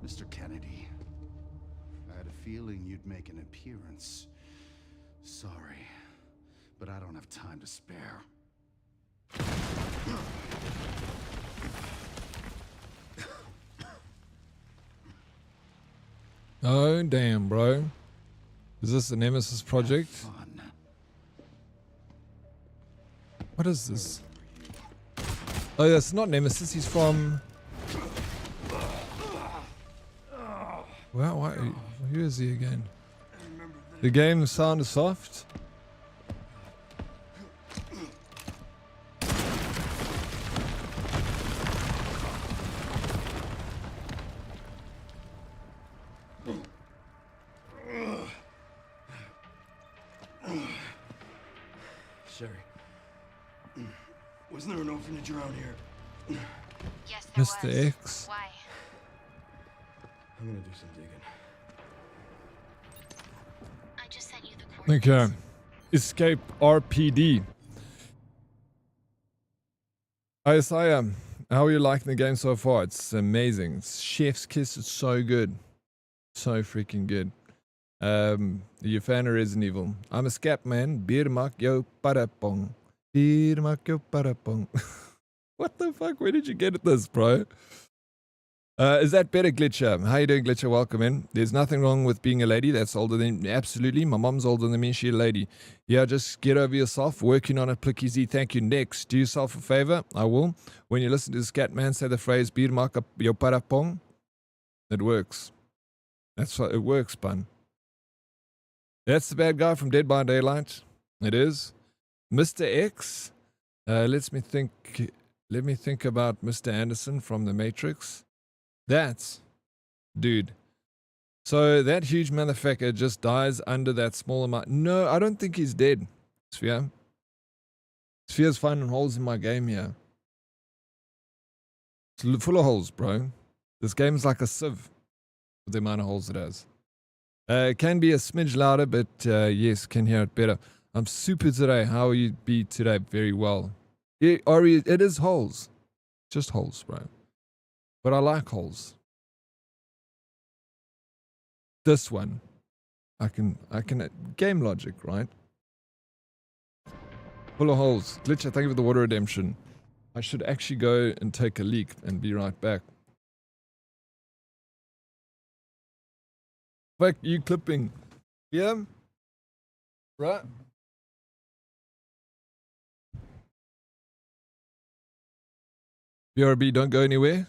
Mr. Kennedy, I had a feeling you'd make an appearance. Sorry, but I don't have time to spare. Oh, damn, bro. Is this the Nemesis project? Fun. What is this? Oh, that's not Nemesis. He's from... Wow, why? Who is he again? The game sound is soft? Sherry. Wasn't there an orphanage around here? Yes, there Mr. was. X. Why? I'm gonna do some digging. I just sent you the coordinates. Okay. Escape RPD. Isaiah, how are you liking the game so far? It's amazing. It's Chef's Kiss. It's so good. So freaking good. You a fan of Resident Evil? I'm a scat man. Beer mak yo parapong. Beer mak yo parapong. What the fuck? Where did you get this, bro? Is that better, Glitcher? How you doing, Glitcher? Welcome in. There's nothing wrong with being a lady that's older than... Absolutely. My mom's older than me. She's a lady. Yeah, just get over yourself. Working on it, Plicky Z. Thank you. Next, do yourself a favor. I will. When you listen to the scat man say the phrase, "Bir maka yo parapong," it works. That's what it works, bun. That's the bad guy from Dead by Daylight. It is. Mr. X. Let me think about Mr. Anderson from The Matrix. That's, dude. So that huge motherfucker just dies under that small amount. No, I don't think he's dead. Sphere. Sphere's finding holes in my game here. It's full of holes, bro. This game's like a sieve with the amount of holes it has. It can be a smidge louder, but yes, can hear it better. I'm super today. How are you be today? Very well. Ari, it is holes. Just holes, bro. But I like holes. This one. I can game logic, right? Full of holes. Glitcher, thank you for the water redemption. I should actually go and take a leak and be right back. Fuck you clipping. Yeah? Right? BRB, don't go anywhere.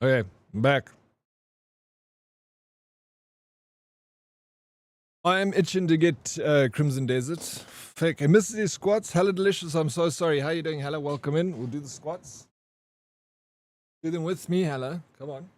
Okay, I'm back. I am itching to get Crimson Desert. Fake. I missed these squats. Hella delicious. I'm so sorry. How you doing, Hella? Welcome in. We'll do the squats. Do them with me, Hella. Come on.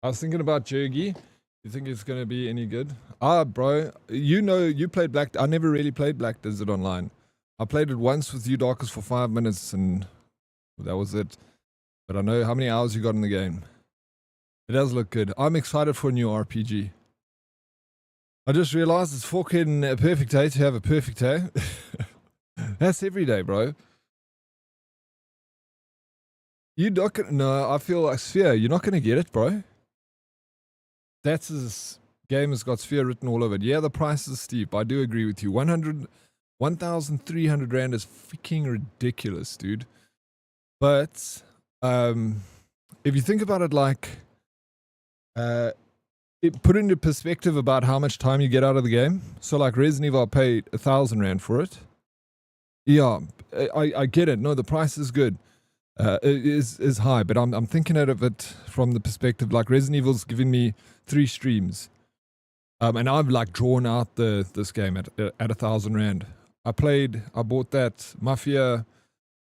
I was thinking about Jergy. You think it's going to be any good? Ah, bro. You know, you played Black... I never really played Black Desert Online. I played it once with you, Darkers, for 5 minutes, and that was it. But I know how many hours you got in the game. It does look good. I'm excited for a new RPG. I just realized it's fucking a perfect day to have a perfect day. That's every day, bro. You not gonna... No, I feel like Sphere, you're not going to get it, bro. That's his game has got Sphere written all over it. Yeah, the price is steep. I do agree with you. 1,300 Rand is freaking ridiculous, dude. But if you think about it like, it put into perspective about how much time you get out of the game. So like Resident Evil, I paid 1,000 Rand for it. Yeah, I get it. No, the price is good. It is high, but I'm thinking of it from the perspective like Resident Evil's giving me 3 streams, and I've like drawn out this game at 1,000 Rand. I bought that Mafia.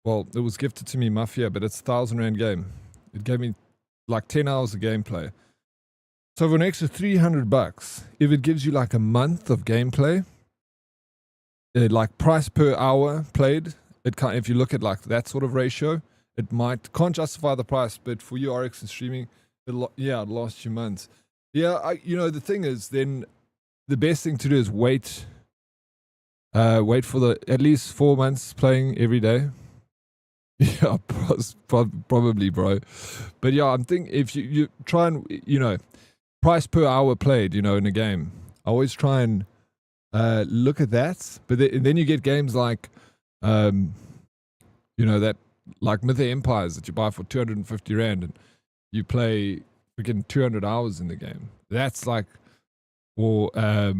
Well, it was gifted to me, Mafia, but it's 1,000 Rand game. It gave me like 10 hours of gameplay. So for an extra 300 bucks, if it gives you like a month of gameplay, like price per hour played, it can't. If you look at like that sort of ratio. It can't justify the price, but for you Oryx and streaming, it'll last you months. Yeah, the thing is, then the best thing to do is wait for at least 4 months playing every day. Yeah, probably, bro. But yeah, I'm thinking if you try and, price per hour played, in a game, I always try and look at that. But then you get games like, that like Myth of Empires that you buy for 250 Rand and you play freaking 200 hours in the game. That's like, or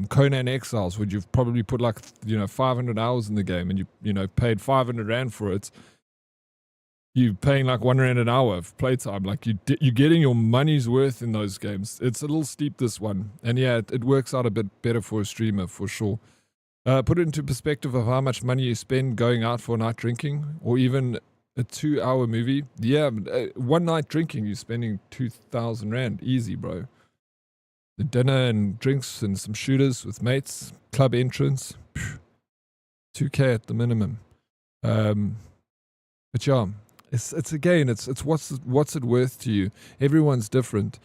Conan Exiles, where you've probably put like 500 hours in the game and you paid 500 Rand for it. You're paying like 1 Rand an hour of playtime. Like you're getting your money's worth in those games. It's a little steep, this one, and yeah, it works out a bit better for a streamer for sure. Put it into perspective of how much money you spend going out for a night drinking, or even a 2-hour movie. Yeah, one night drinking, you're spending 2,000 Rand easy, bro. The dinner and drinks and some shooters with mates, club entrance, 2K at the minimum. But yeah, it's what's it worth to you? Everyone's different.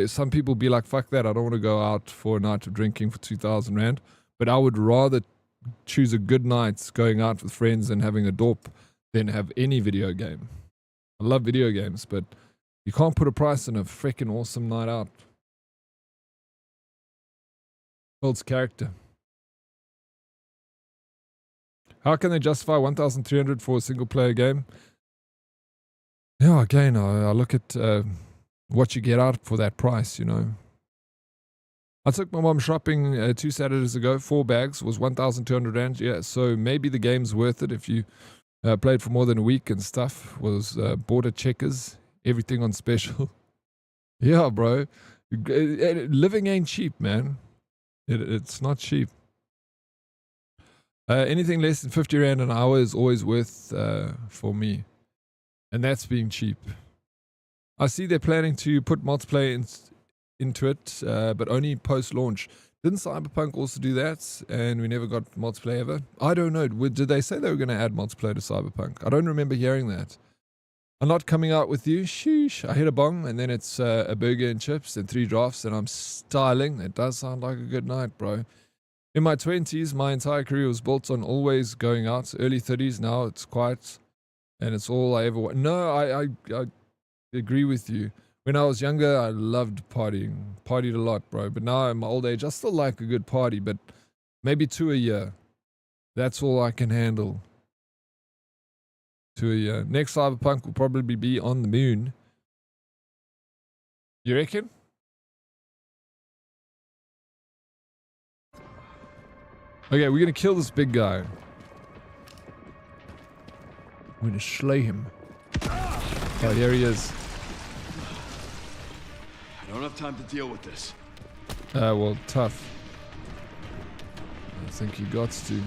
Some people be like, fuck that, I don't want to go out for a night of drinking for 2,000 Rand. But I would rather choose a good night going out with friends and having a dorp than have any video game. I love video games, but you can't put a price on a freaking awesome night out. Builds character. How can they justify 1,300 for a single player game? Yeah, again, I look at what you get out for that price, I took my mom shopping 2 Saturdays ago. 4 bags was 1,200 Rand. Yeah, so maybe the game's worth it if you played for more than a week and stuff. Was bought at Checkers, everything on special. Yeah, bro. Living ain't cheap, man. It's not cheap. Anything less than 50 Rand an hour is always worth for me. And that's being cheap. I see they're planning to put multiplayer into it, but only post-launch. Didn't Cyberpunk also do that? And we never got multiplayer ever? I don't know. Did they say they were going to add multiplayer to Cyberpunk? I don't remember hearing that. I'm not coming out with you. Sheesh. I hit a bong, and then it's a burger and chips and 3 drafts, and I'm styling. That does sound like a good night, bro. In my 20s, my entire career was built on always going out. Early 30s, now it's quiet, and it's all I ever want. No, I agree with you. When I was younger, I loved partying. Partied a lot, bro. But now in my old age, I still like a good party, but maybe 2 a year. That's all I can handle. 2 a year. Next Cyberpunk will probably be on the moon. You reckon? Okay, we're going to kill this big guy. We're going to slay him. Oh, here he is. I don't have time to deal with this. Well, tough. I think he got to.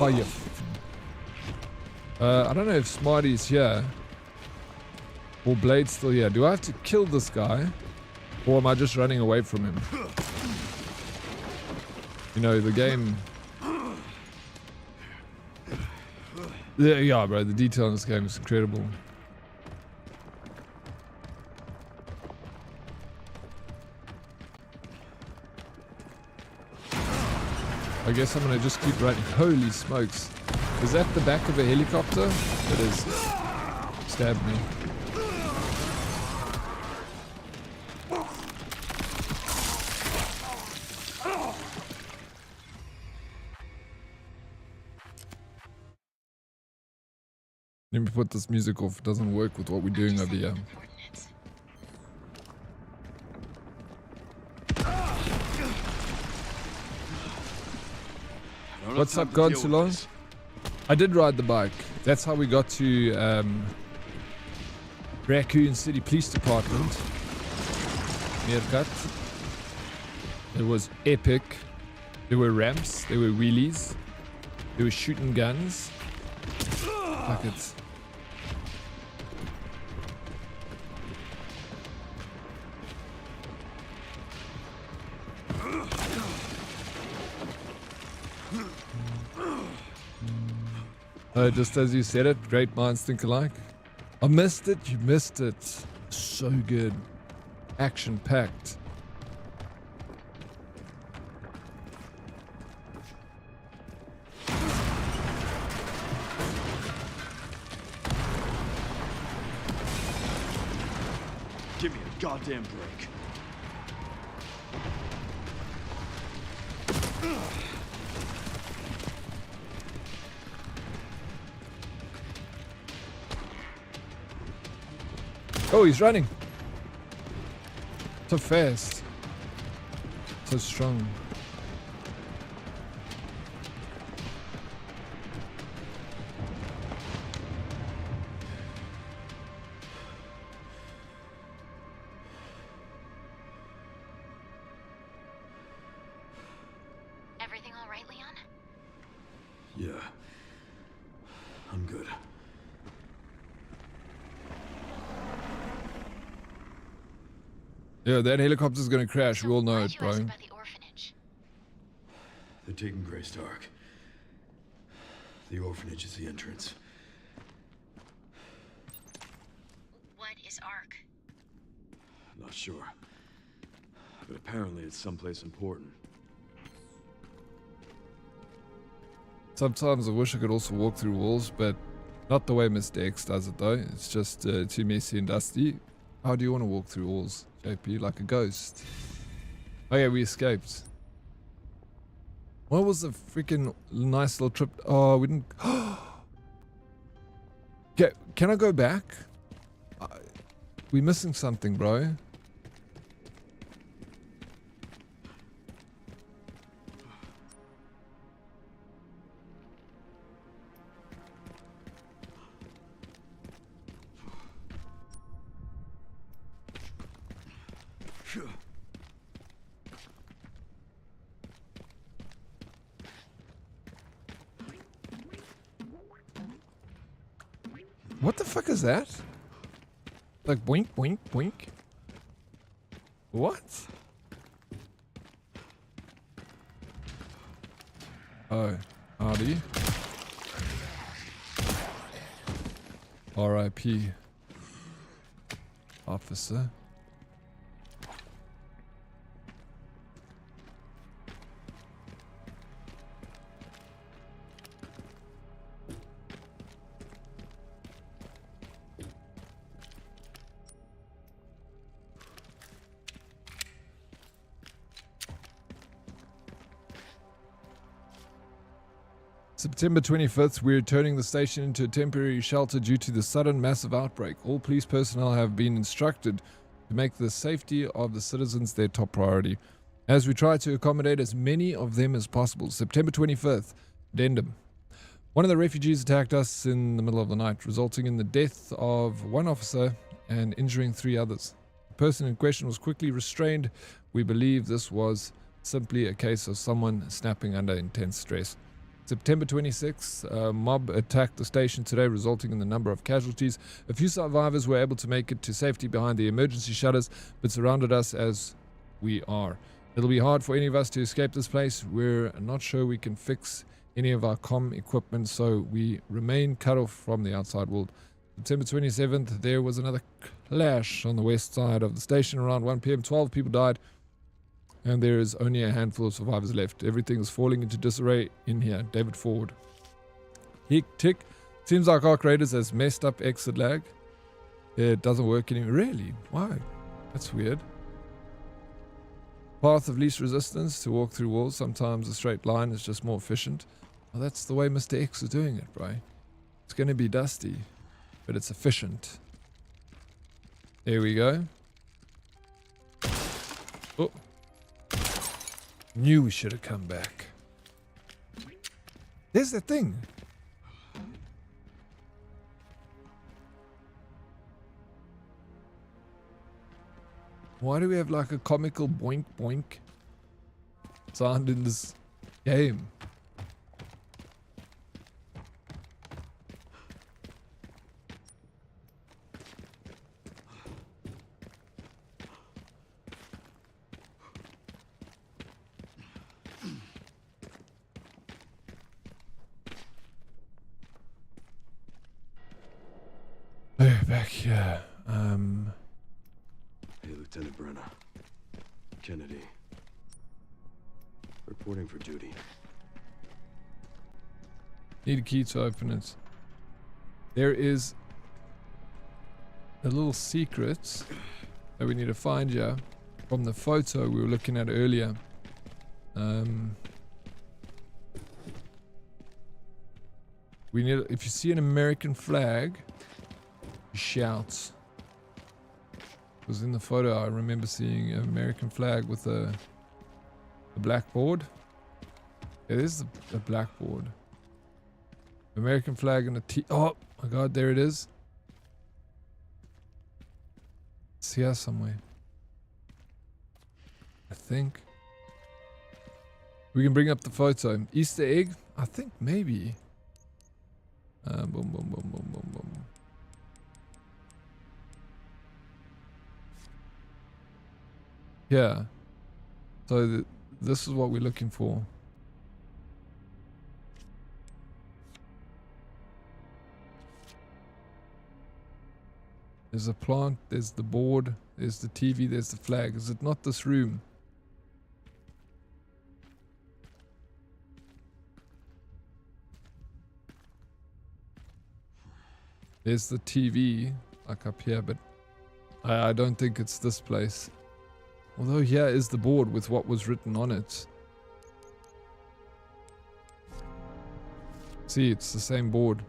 Oh, yeah. I don't know if Smarty's here. Or Blade's still here. Do I have to kill this guy? Or am I just running away from him? The game... Yeah, bro, the detail in this game is incredible. I guess I'm gonna just keep running. Holy smokes. Is that the back of a helicopter? It is. Stabbed me. Let me put this music off. It doesn't work with what we're doing over here. What's up, Godzilla? I did ride the bike. That's how we got to Raccoon City Police Department. Meerkat. It was epic. There were ramps. There were wheelies. There were shooting guns. Fuck it. Just as you said it, great minds think alike. I missed it, you missed it. So good. Action packed. goddamn break. Oh, he's running. So fast. So strong. Everything all right, Leon? Yeah. I'm good. Yeah, that helicopter's gonna crash. We all know why'd it, you ask bro. about the orphanage? They're taking Grey Stark. The orphanage is the entrance. What is ARC? Not sure. But apparently it's someplace important. Sometimes I wish I could also walk through walls, but not the way Mr. X does it though. It's just too messy and dusty. How do you want to walk through walls, JP? Like a ghost. Oh yeah, we escaped. What was the freaking nice little trip? Oh, we didn't... Can I go back? We're missing something, bro. What the fuck is that? Like boink, boink, boink. What? Oh, howdy. R.I.P. Officer. September 25th, we're turning the station into a temporary shelter due to the sudden massive outbreak. All police personnel have been instructed to make the safety of the citizens their top priority, as we try to accommodate as many of them as possible. September 25th, addendum. One of the refugees attacked us in the middle of the night, resulting in the death of one officer and injuring 3 others. The person in question was quickly restrained. We believe this was simply a case of someone snapping under intense stress. September 26th, a mob attacked the station today, resulting in the number of casualties. A few survivors were able to make it to safety behind the emergency shutters, but surrounded us as we are. It'll be hard for any of us to escape this place. We're not sure we can fix any of our comm equipment, so we remain cut off from the outside world. September 27th, there was another clash on the west side of the station around 1 p.m. 12 people died, and there is only a handful of survivors left. Everything is falling into disarray in here. David Ford. Tick. Seems like Arc Raiders has messed up exit lag. It doesn't work anymore. Really? Why? That's weird. Path of least resistance to walk through walls. Sometimes a straight line is just more efficient. Well, that's the way Mr. X is doing it, bro. It's going to be dusty, but it's efficient. There we go. Oh. Knew we should have come back. There's the thing. Why do we have like a comical boink boink sound in this game? Back here. Hey, Lieutenant Brenner. Kennedy. Reporting for duty. Need a key to open it. There is a little secret that we need to find here from the photo we were looking at earlier. We need, if you see an American flag, you shout. Because in the photo I remember seeing an American flag with a blackboard. It is a blackboard. American flag and a T. Oh my god, there it is. It's here somewhere. I think. We can bring up the photo. Easter egg? I think maybe. Boom, boom, boom, boom, boom, boom. Yeah. So this is what we're looking for. There's a plant, there's the board, there's the TV, there's the flag. Is it not this room? There's the TV, like up here, but I don't think it's this place. Although here is the board with what was written on it. See, it's the same board.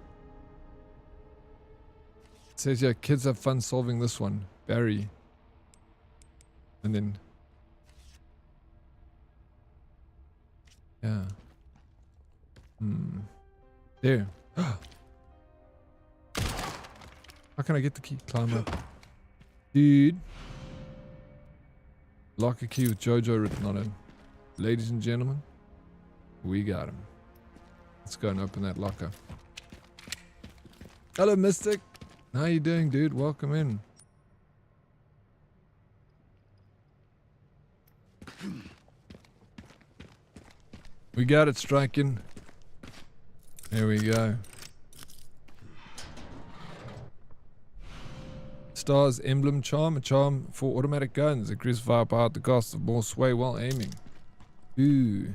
It says here, kids have fun solving this one. Barry. And then... yeah. There. How can I get the key? Climb up. Dude. Locker key with JoJo written on it. Ladies and gentlemen, we got him. Let's go and open that locker. Hello, Mystic. How you doing, dude? Welcome in. We got it, striking. There we go. Star's emblem charm, a charm for automatic guns. Increase firepower at the cost of more sway while aiming. Ooh.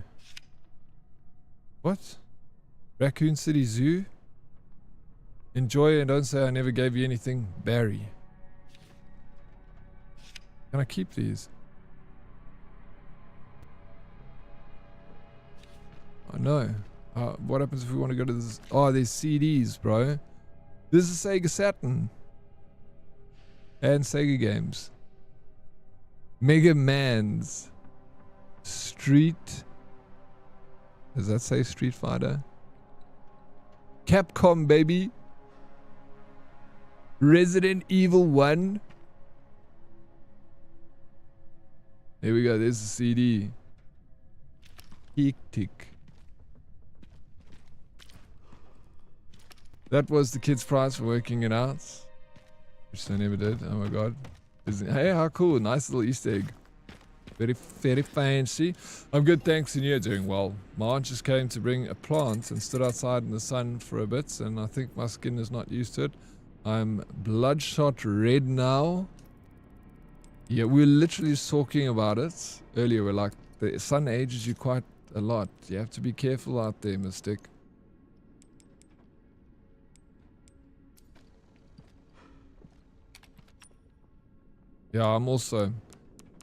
What? Raccoon City Zoo? Enjoy and don't say I never gave you anything. Barry. Can I keep these? I know. What happens if we want to go to this? Oh, there's CDs, bro. This is Sega Saturn. And Sega games. Mega Man's. Street. Does that say Street Fighter? Capcom, baby. Resident Evil 1. Here we go. There's the CD. Tick tick. That was the kid's prize for working it out. Which they never did. Oh my god. Hey, how cool. Nice little Easter egg. Very, very fancy. I'm good, thanks, and you're doing well. My aunt just came to bring a plant and stood outside in the sun for a bit, and I think my skin is not used to it. I'm bloodshot red now. Yeah, we were literally just talking about it earlier. We're like, the sun ages you quite a lot. You have to be careful out there, Mystic. Yeah, I'm also...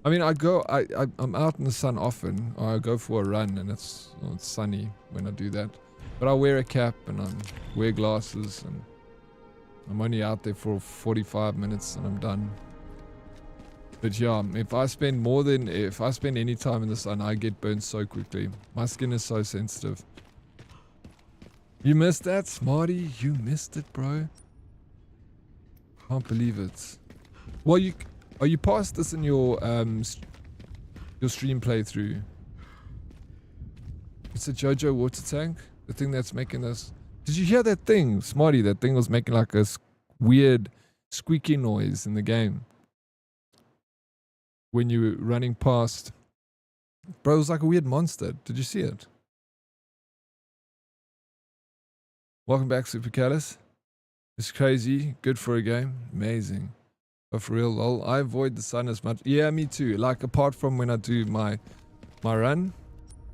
I mean, I'm out in the sun often. Or I go for a run and it's sunny when I do that. But I wear a cap and I wear glasses and I'm only out there for 45 minutes and I'm done. But yeah, if I spend any time in the sun, I get burned so quickly. My skin is so sensitive. You missed that, Smarty? You missed it, bro. Can't believe it. Well, are you past this in your stream playthrough? It's a JoJo water tank, the thing that's making this. Did you hear that thing, Smarty? That thing was making like a weird squeaky noise in the game when you were running past. Bro, it was like a weird monster. Did you see it? Welcome back, Super Callus. It's crazy. Good for a game. Amazing. But for real, lol, I avoid the sun as much. Yeah, me too. Like, apart from when I do my run,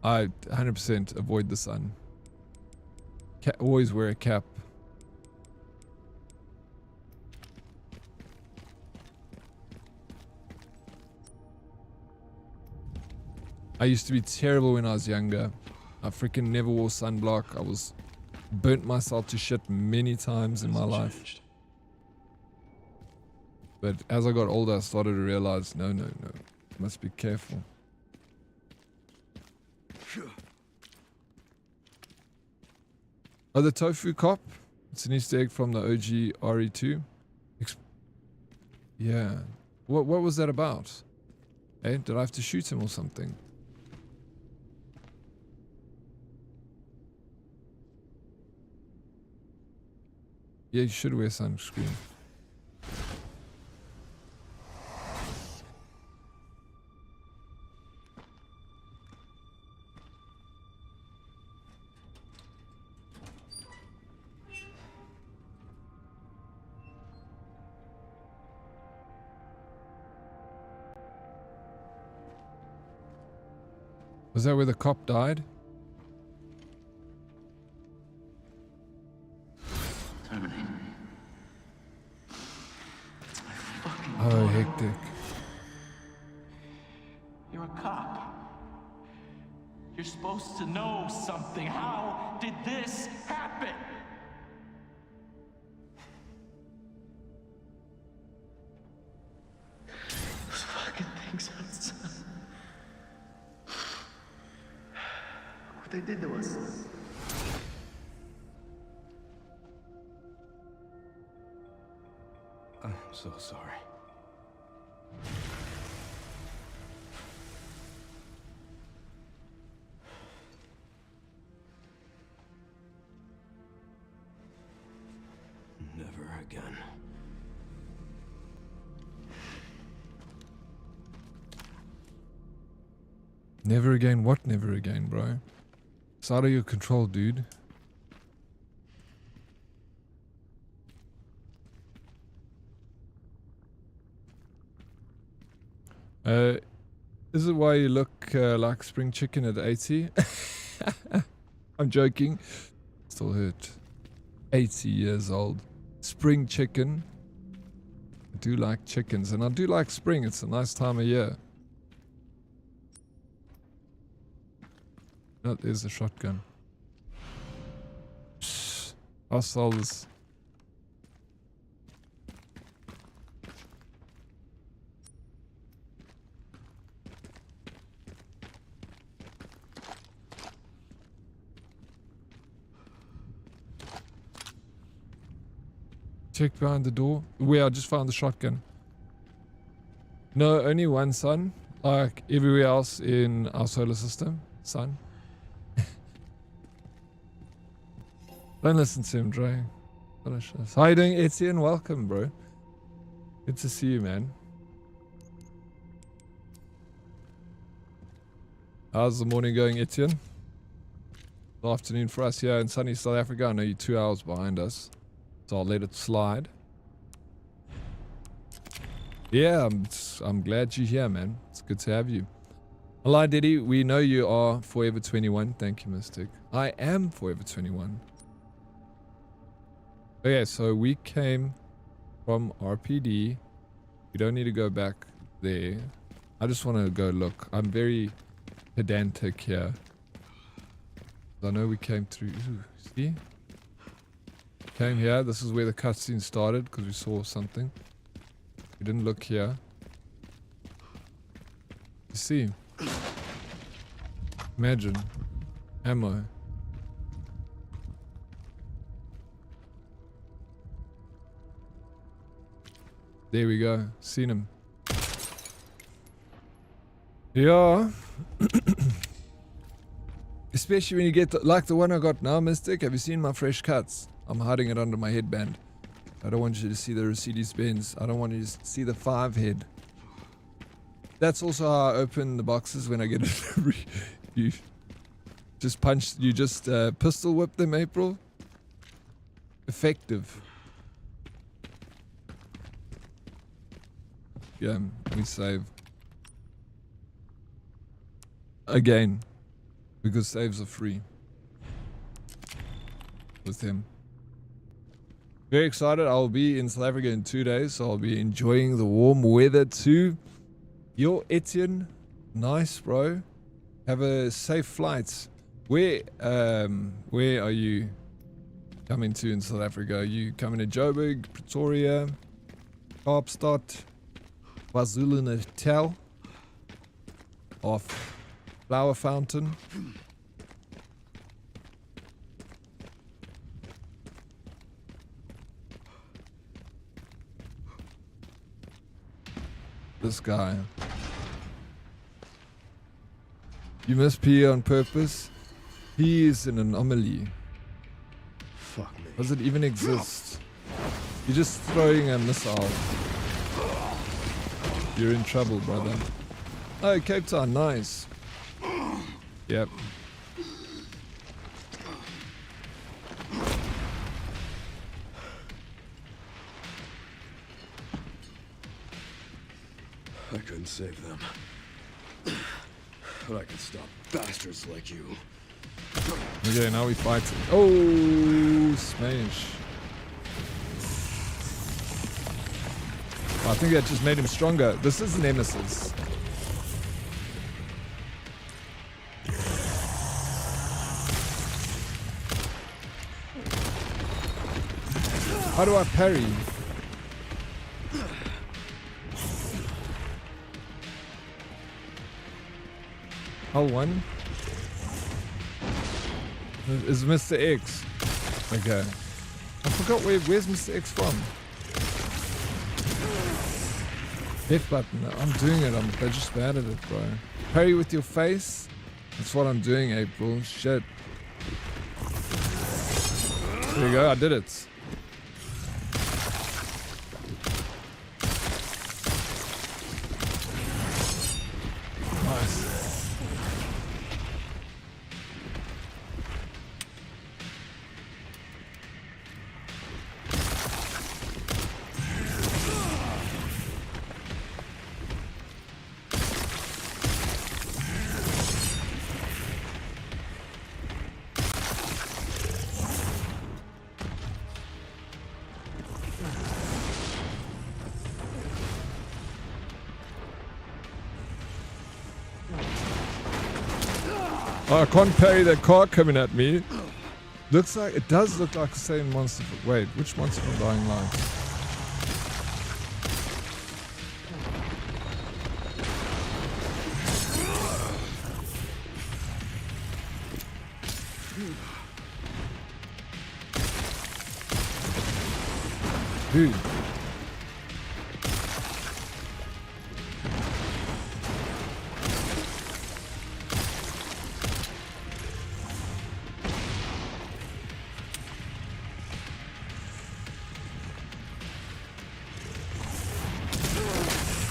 I 100% avoid the sun. Always wear a cap. I used to be terrible when I was younger. I freaking never wore sunblock. I was burnt myself to shit many times in my life. Changed. But as I got older, I started to realize, no. Must be careful. Oh, the tofu cop. It's an Easter egg from the OG RE2. Yeah. What was that about? Hey, did I have to shoot him or something? Yeah, you should wear sunscreen. Was that where the cop died? Terminate. Oh, hectic. You're a cop. You're supposed to know something. How did this happen? Those fucking things outside. What they did to us. I'm so sorry. Never again. Never again? What never again, bro? It's out of your control, dude. Is it why you look like spring chicken at 80? I'm joking. Still hurt. 80 years old. Spring chicken. I do like chickens, and I do like spring. It's a nice time of year. Oh, there's a shotgun. I'll sell this. Check behind the door. Where I just found the shotgun. No, only one sun. Like everywhere else in our solar system. Sun. Don't listen to him, Dre. Delicious. How you doing, Etienne? Welcome, bro. Good to see you, man. How's the morning going, Etienne? Good afternoon for us here in sunny South Africa. I know you're 2 hours behind us, so I'll let it slide. Yeah, I'm glad you're here, man. It's good to have you. Hello, Diddy. We know you are Forever 21. Thank you, Mystic. I am Forever 21. Okay, so we came from RPD. We don't need to go back there. I just want to go look. I'm very pedantic here. I know we came through. Ooh, see? Came here. This is where the cutscene started because we saw something. We didn't look here. You see? Imagine. Ammo. There we go. Seen him. Yeah. Especially when you get like the one I got now, Mystic. Have you seen my fresh cuts? I'm hiding it under my headband. I don't want you to see the Mercedes-Benz. I don't want you to see the 5 head. That's also how I open the boxes when I get it. You just punch. You just pistol whip them, April. Effective. Yeah, we save. Again. Because saves are free. With him. Very excited. I'll be in South Africa in 2 days, so I'll be enjoying the warm weather too. Yo, Etienne. Nice, bro. Have a safe flight. Where are you coming to in South Africa? Are you coming to Joburg, Pretoria, Kaapstad, KwaZulu-Natal, off Flower Fountain? This guy. You must pee on purpose. He is an anomaly. Fuck me. Does it even exist? You're just throwing a missile. You're in trouble, brother. Oh, Cape Town, nice. Yep. I couldn't save them. But I can stop bastards like you. Okay, now we fight. Oh, smash. I think that just made him stronger. This is Nemesis. How do I parry? L1 is Mr. X. Okay. I forgot where's Mr. X from? F button. I'm doing it. I'm just bad at it, bro. Parry with your face. That's what I'm doing, April. Shit. There you go. I did it. Nice. Oh, I can't parry that car coming at me. Looks like, it does look like the same monster. Wait, which monster from Dying Light? Dude.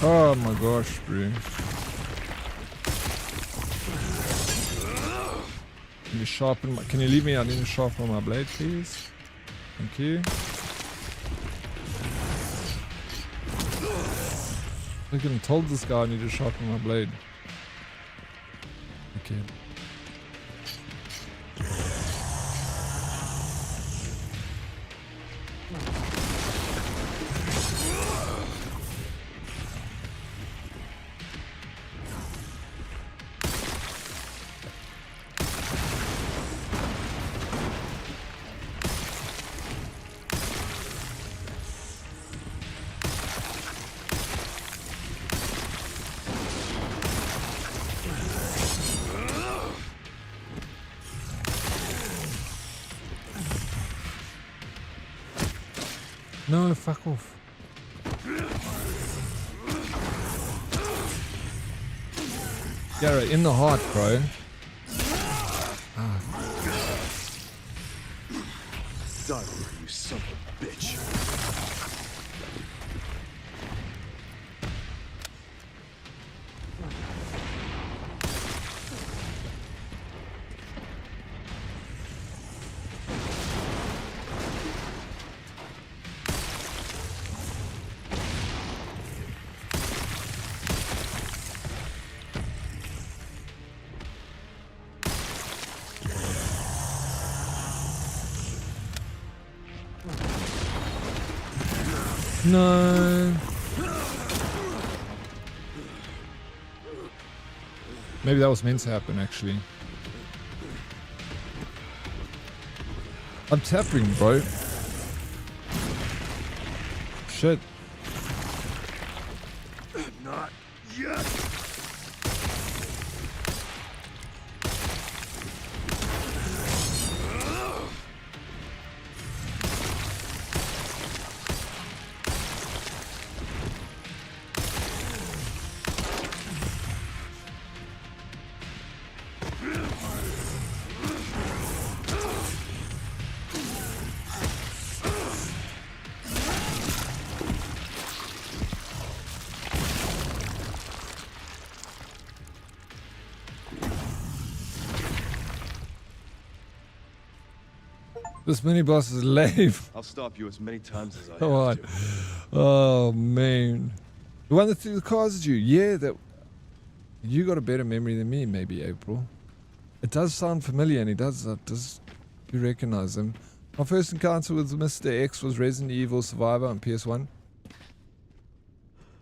Oh my gosh, bro. Can you sharpen my, can you leave me? I need to sharpen my blade, please. Thank you. I could have told this guy I need to sharpen my blade. Okay. No, fuck off. Garrett, in the heart, bro. Ah. Die already, you son of a bitch. No. Maybe that was meant to happen, actually. I'm tapping, bro. Shit. Not yet. This mini boss is lame. I'll stop you as many times as I Come have on. to. Oh, man. The one that threw the cars at you. Yeah, that. You got a better memory than me, maybe, April. It does sound familiar, and he does. You recognize him. My first encounter with Mr. X was Resident Evil Survivor on PS1.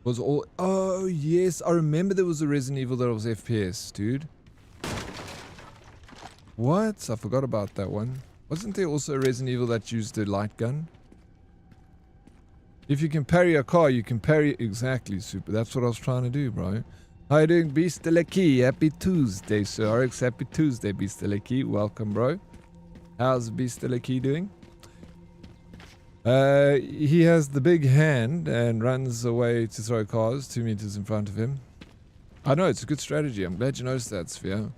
Was all. Oh, yes. I remember there was a Resident Evil that was FPS, dude. What? I forgot about that one. Wasn't there also a Resident Evil that used a light gun? If you can parry a car, you can parry... Exactly, Super. That's what I was trying to do, bro. How you doing, Beast Deleki? Happy Tuesday, Sir Oryx. Happy Tuesday, Beast Deleki. Welcome, bro. How's Beast Deleki doing? He has the big hand and runs away to throw cars 2 meters in front of him. I know, it's a good strategy. I'm glad you noticed that, Sphere.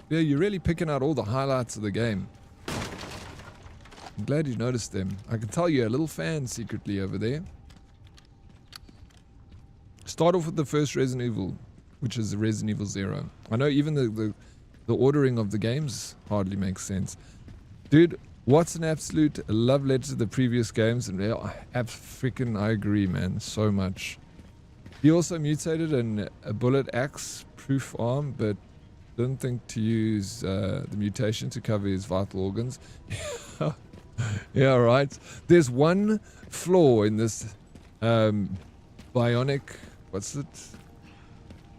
Yeah, you're really picking out all the highlights of the game. I'm glad you noticed them. I can tell you're a little fan secretly over there. Start off with the first Resident Evil, which is Resident Evil 0. I know even the ordering of the games hardly makes sense. Dude, what's an absolute love letter to the previous games? And I agree, man, so much. He also mutated a bullet axe proof arm, but didn't think to use the mutation to cover his vital organs. Yeah, right. There's one flaw in this bionic,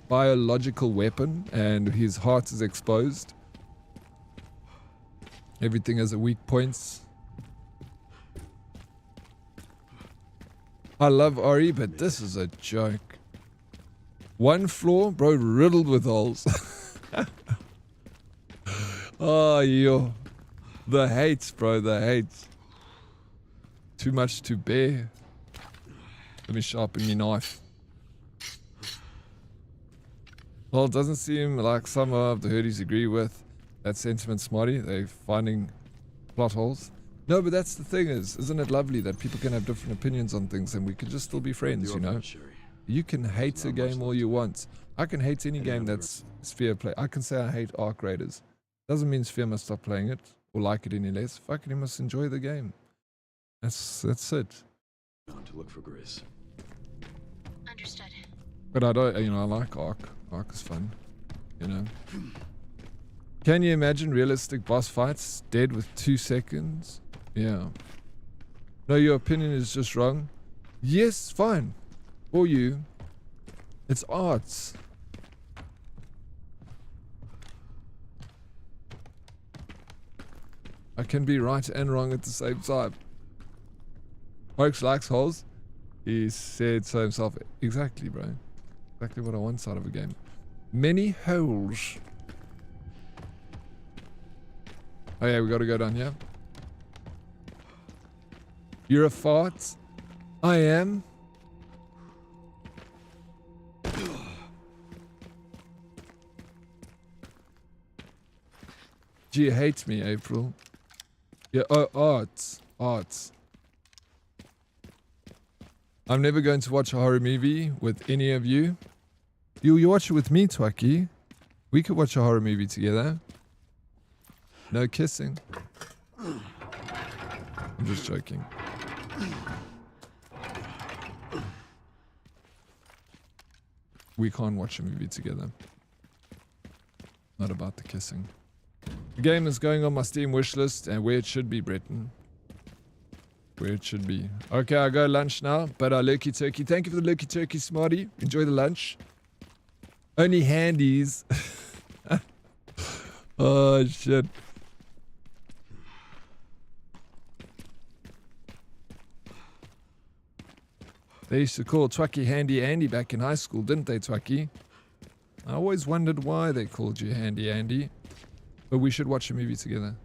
biological weapon, and his heart is exposed. Everything has a weak points. I love Ori, but this is a joke. One flaw, bro, riddled with holes. Oh, yo. The hates, bro, the hates. Too much to bear. Let me sharpen my knife. Well, it doesn't seem like some of the herdies agree with that sentiment, Smarty. They're finding plot holes. No, but that's the thing isn't it lovely that people can have different opinions on things and we can just still be friends, you know? You can hate a game all you want. I can hate any game that's Sphere play. I can say I hate Arc Raiders. Doesn't mean Sphere must stop playing it or like it any less. Fucking, he must enjoy the game. That's it. To look for Grizz. Understood. But I don't, I like Arc. Arc is fun, you know. Can you imagine realistic boss fights dead with 2 seconds? Yeah. No, your opinion is just wrong. Yes, fine. For you. It's arts. I can be right and wrong at the same time. Oryx likes holes. He said so himself. Exactly, bro. Exactly what I want out of a game. Many holes. Oh yeah, we gotta go down here. You're a fart? I am. Do you hate me, April? Yeah, oh, arts. I'm never going to watch a horror movie with any of you. You watch it with me, Twaki. We could watch a horror movie together. No kissing. I'm just joking. We can't watch a movie together. Not about the kissing. The game is going on my Steam wishlist and where it should be, Breton. Where it should be. Okay, I go lunch now, but lurky turkey. Thank you for the lurky turkey, Smarty. Enjoy the lunch. Only handies. Oh, shit. They used to call Twacky Handy Andy back in high school, didn't they, Twacky? I always wondered why they called you Handy Andy. But we should watch a movie together.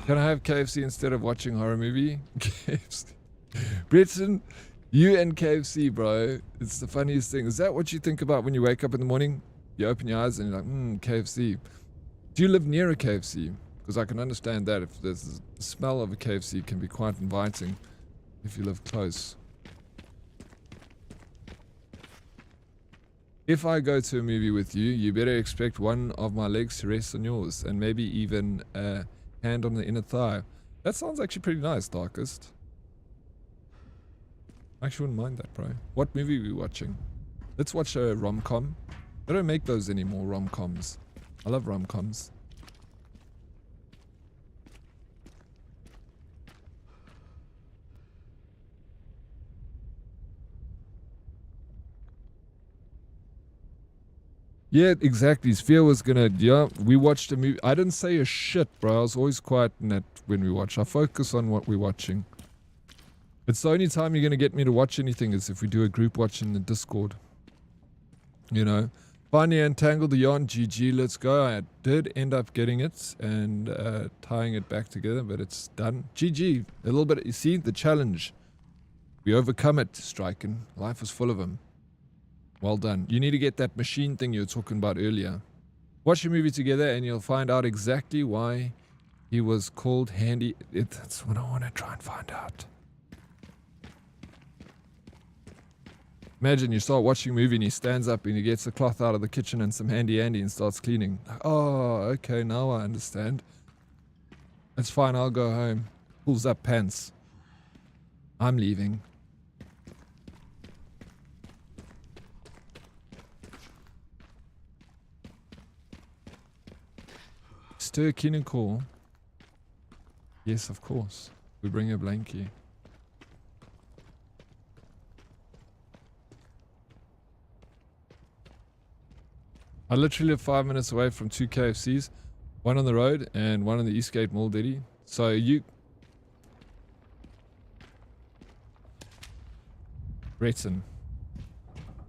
Can I have KFC instead of watching horror movie? KFC. Britson, you and KFC, bro. It's the funniest thing. Is that what you think about when you wake up in the morning? You open your eyes and you're like, KFC. Do you live near a KFC? Because I can understand that if there's the smell of a KFC can be quite inviting if you live close. If I go to a movie with you, you better expect one of my legs to rest on yours and maybe even a hand on the inner thigh. That sounds actually pretty nice, Darkest. I actually wouldn't mind that, bro. What movie are we watching? Let's watch a rom-com. They don't make those anymore, rom-coms. I love rom-coms. Yeah, exactly. Sphere was gonna, yeah, we watched a movie. I didn't say a shit, bro. I was always quiet in that when we watch. I focus on what we're watching. It's the only time you're gonna get me to watch anything is if we do a group watch in the Discord. You know? Finally untangled the yarn, GG, let's go. I did end up getting it and tying it back together, but it's done. GG, a little bit, you see, the challenge. We overcome it, Striken. Life is full of them. Well done. You need to get that machine thing you were talking about earlier. Watch the movie together and you'll find out exactly why he was called Handy. That's what I want to try and find out. Imagine you start watching a movie and he stands up and he gets the cloth out of the kitchen and some Handy Andy and starts cleaning. Oh, okay, now I understand. That's fine, I'll go home. Pulls up pants. I'm leaving. Stir, keen and call. Yes, of course. We bring a blankie. I literally live 5 minutes away from 2 KFCs. One on the road and one on the Eastgate Mall, Diddy. So you... Breton.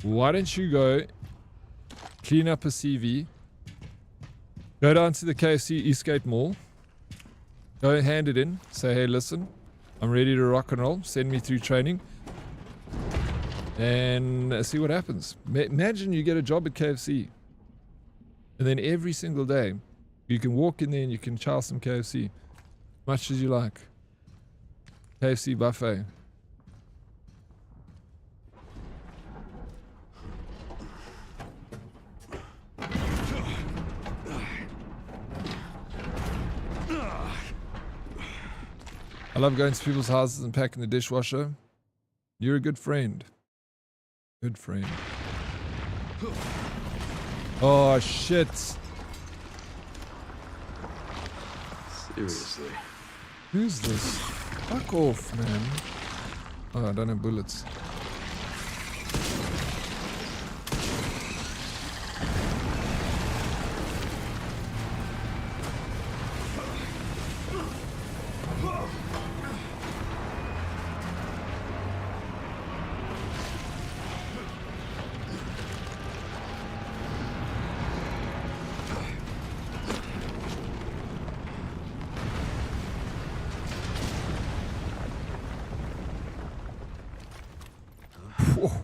Why don't you go clean up a CV, go down to the KFC Eastgate Mall, go hand it in, say, hey, listen, I'm ready to rock and roll, send me through training, and see what happens. Imagine you get a job at KFC, and then every single day, you can walk in there and you can chow some KFC, much as you like. KFC buffet. I love going to people's houses and packing the dishwasher. You're a good friend. Good friend. Oh, shit. Seriously. Who's this? Fuck off, man. Oh, I don't have bullets.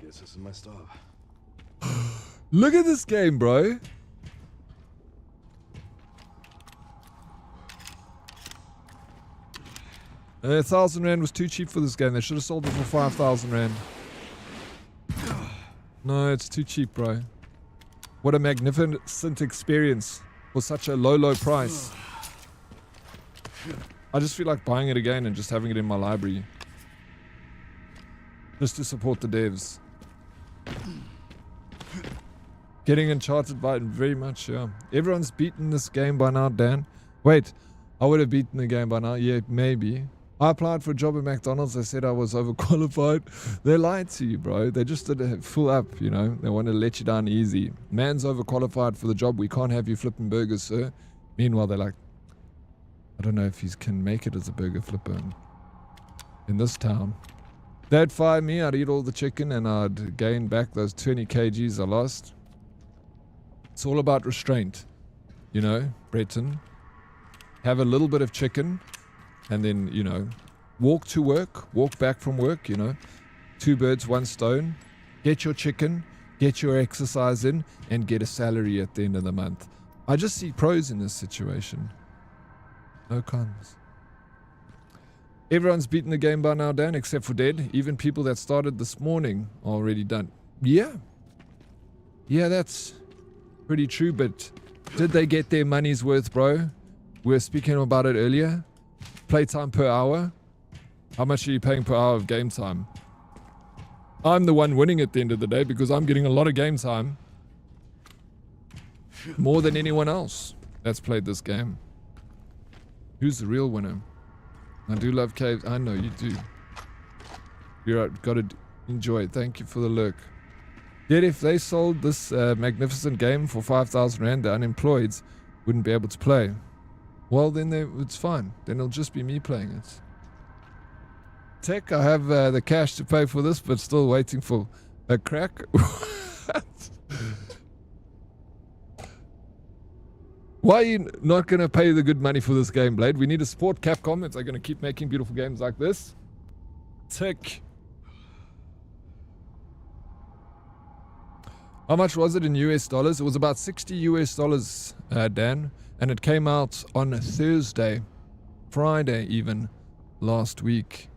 Guess this is my stop. Look at this game, bro. R1,000 was too cheap for this game. They should have sold it for 5,000 Rand. No, it's too cheap, bro. What a magnificent experience for such a low price. I just feel like buying it again and just having it in my library. just to support the devs. Getting Uncharted by very much, yeah. Everyone's beaten this game by now, Dan. Wait, I would have beaten the game by now. Yeah, maybe. I applied for a job at McDonald's. They said I was overqualified. They lied to you, bro. They just did a full up, you know. They wanted to let you down easy. Man's overqualified for the job. We can't have you flipping burgers, sir. Meanwhile, they're like, I don't know if he can make it as a burger flipper in this town. They'd fire me. I'd eat all the chicken and I'd gain back those 20 kgs I lost. It's all about restraint, you know, Breton. Have a little bit of chicken and then, you know, walk to work, walk back from work, you know. 2 birds, 1 stone. Get your chicken, get your exercise in, and get a salary at the end of the month. I just see pros in this situation. No cons. Everyone's beaten the game by now, Dan, except for Dead. Even people that started this morning are already done. Yeah. Yeah, that's pretty true, but did they get their money's worth, bro? We were speaking about it earlier. Playtime per hour. How much are you paying per hour of game time? I'm the one winning at the end of the day because I'm getting a lot of game time. More than anyone else that's played this game. Who's the real winner? I do love caves. I know you do. You're got to enjoy it. Thank you for the lurk. Yet if they sold this magnificent game for 5,000 Rand, the unemployeds wouldn't be able to play. Well, then it's fine. Then it'll just be me playing it. Tech, I have the cash to pay for this, but still waiting for a crack. Why are you not going to pay the good money for this game, Blade? We need to support Capcom if they're going to keep making beautiful games like this. Tick. How much was it in US dollars? It was about 60 US dollars, Dan. And it came out on Thursday, Friday even, last week.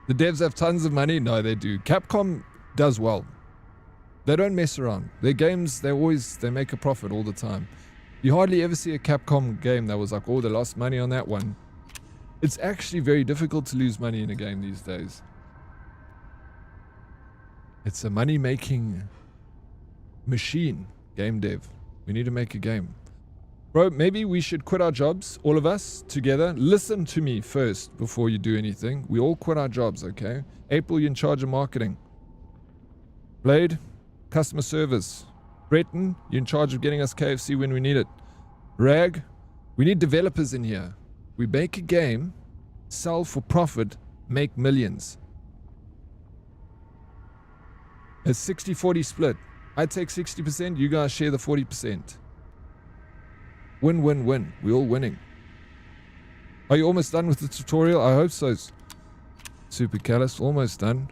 The devs have tons of money. No, they do. Capcom does well. They don't mess around. Their games, they make a profit all the time. You hardly ever see a Capcom game that was like, oh, they lost money on that one. It's actually very difficult to lose money in a game these days. It's a money-making machine, game dev. We need to make a game. Bro, maybe we should quit our jobs, all of us, together. Listen to me first before you do anything. We all quit our jobs, okay? April, you're in charge of marketing. Blade, customer service. Breton, you're in charge of getting us KFC when we need it. Rag, we need developers in here. We make a game, sell for profit, make millions. A 60-40 split. I take 60%, you guys share the 40%. Win, win, win. We're all winning. Are you almost done with the tutorial? I hope so. Super Callous, almost done.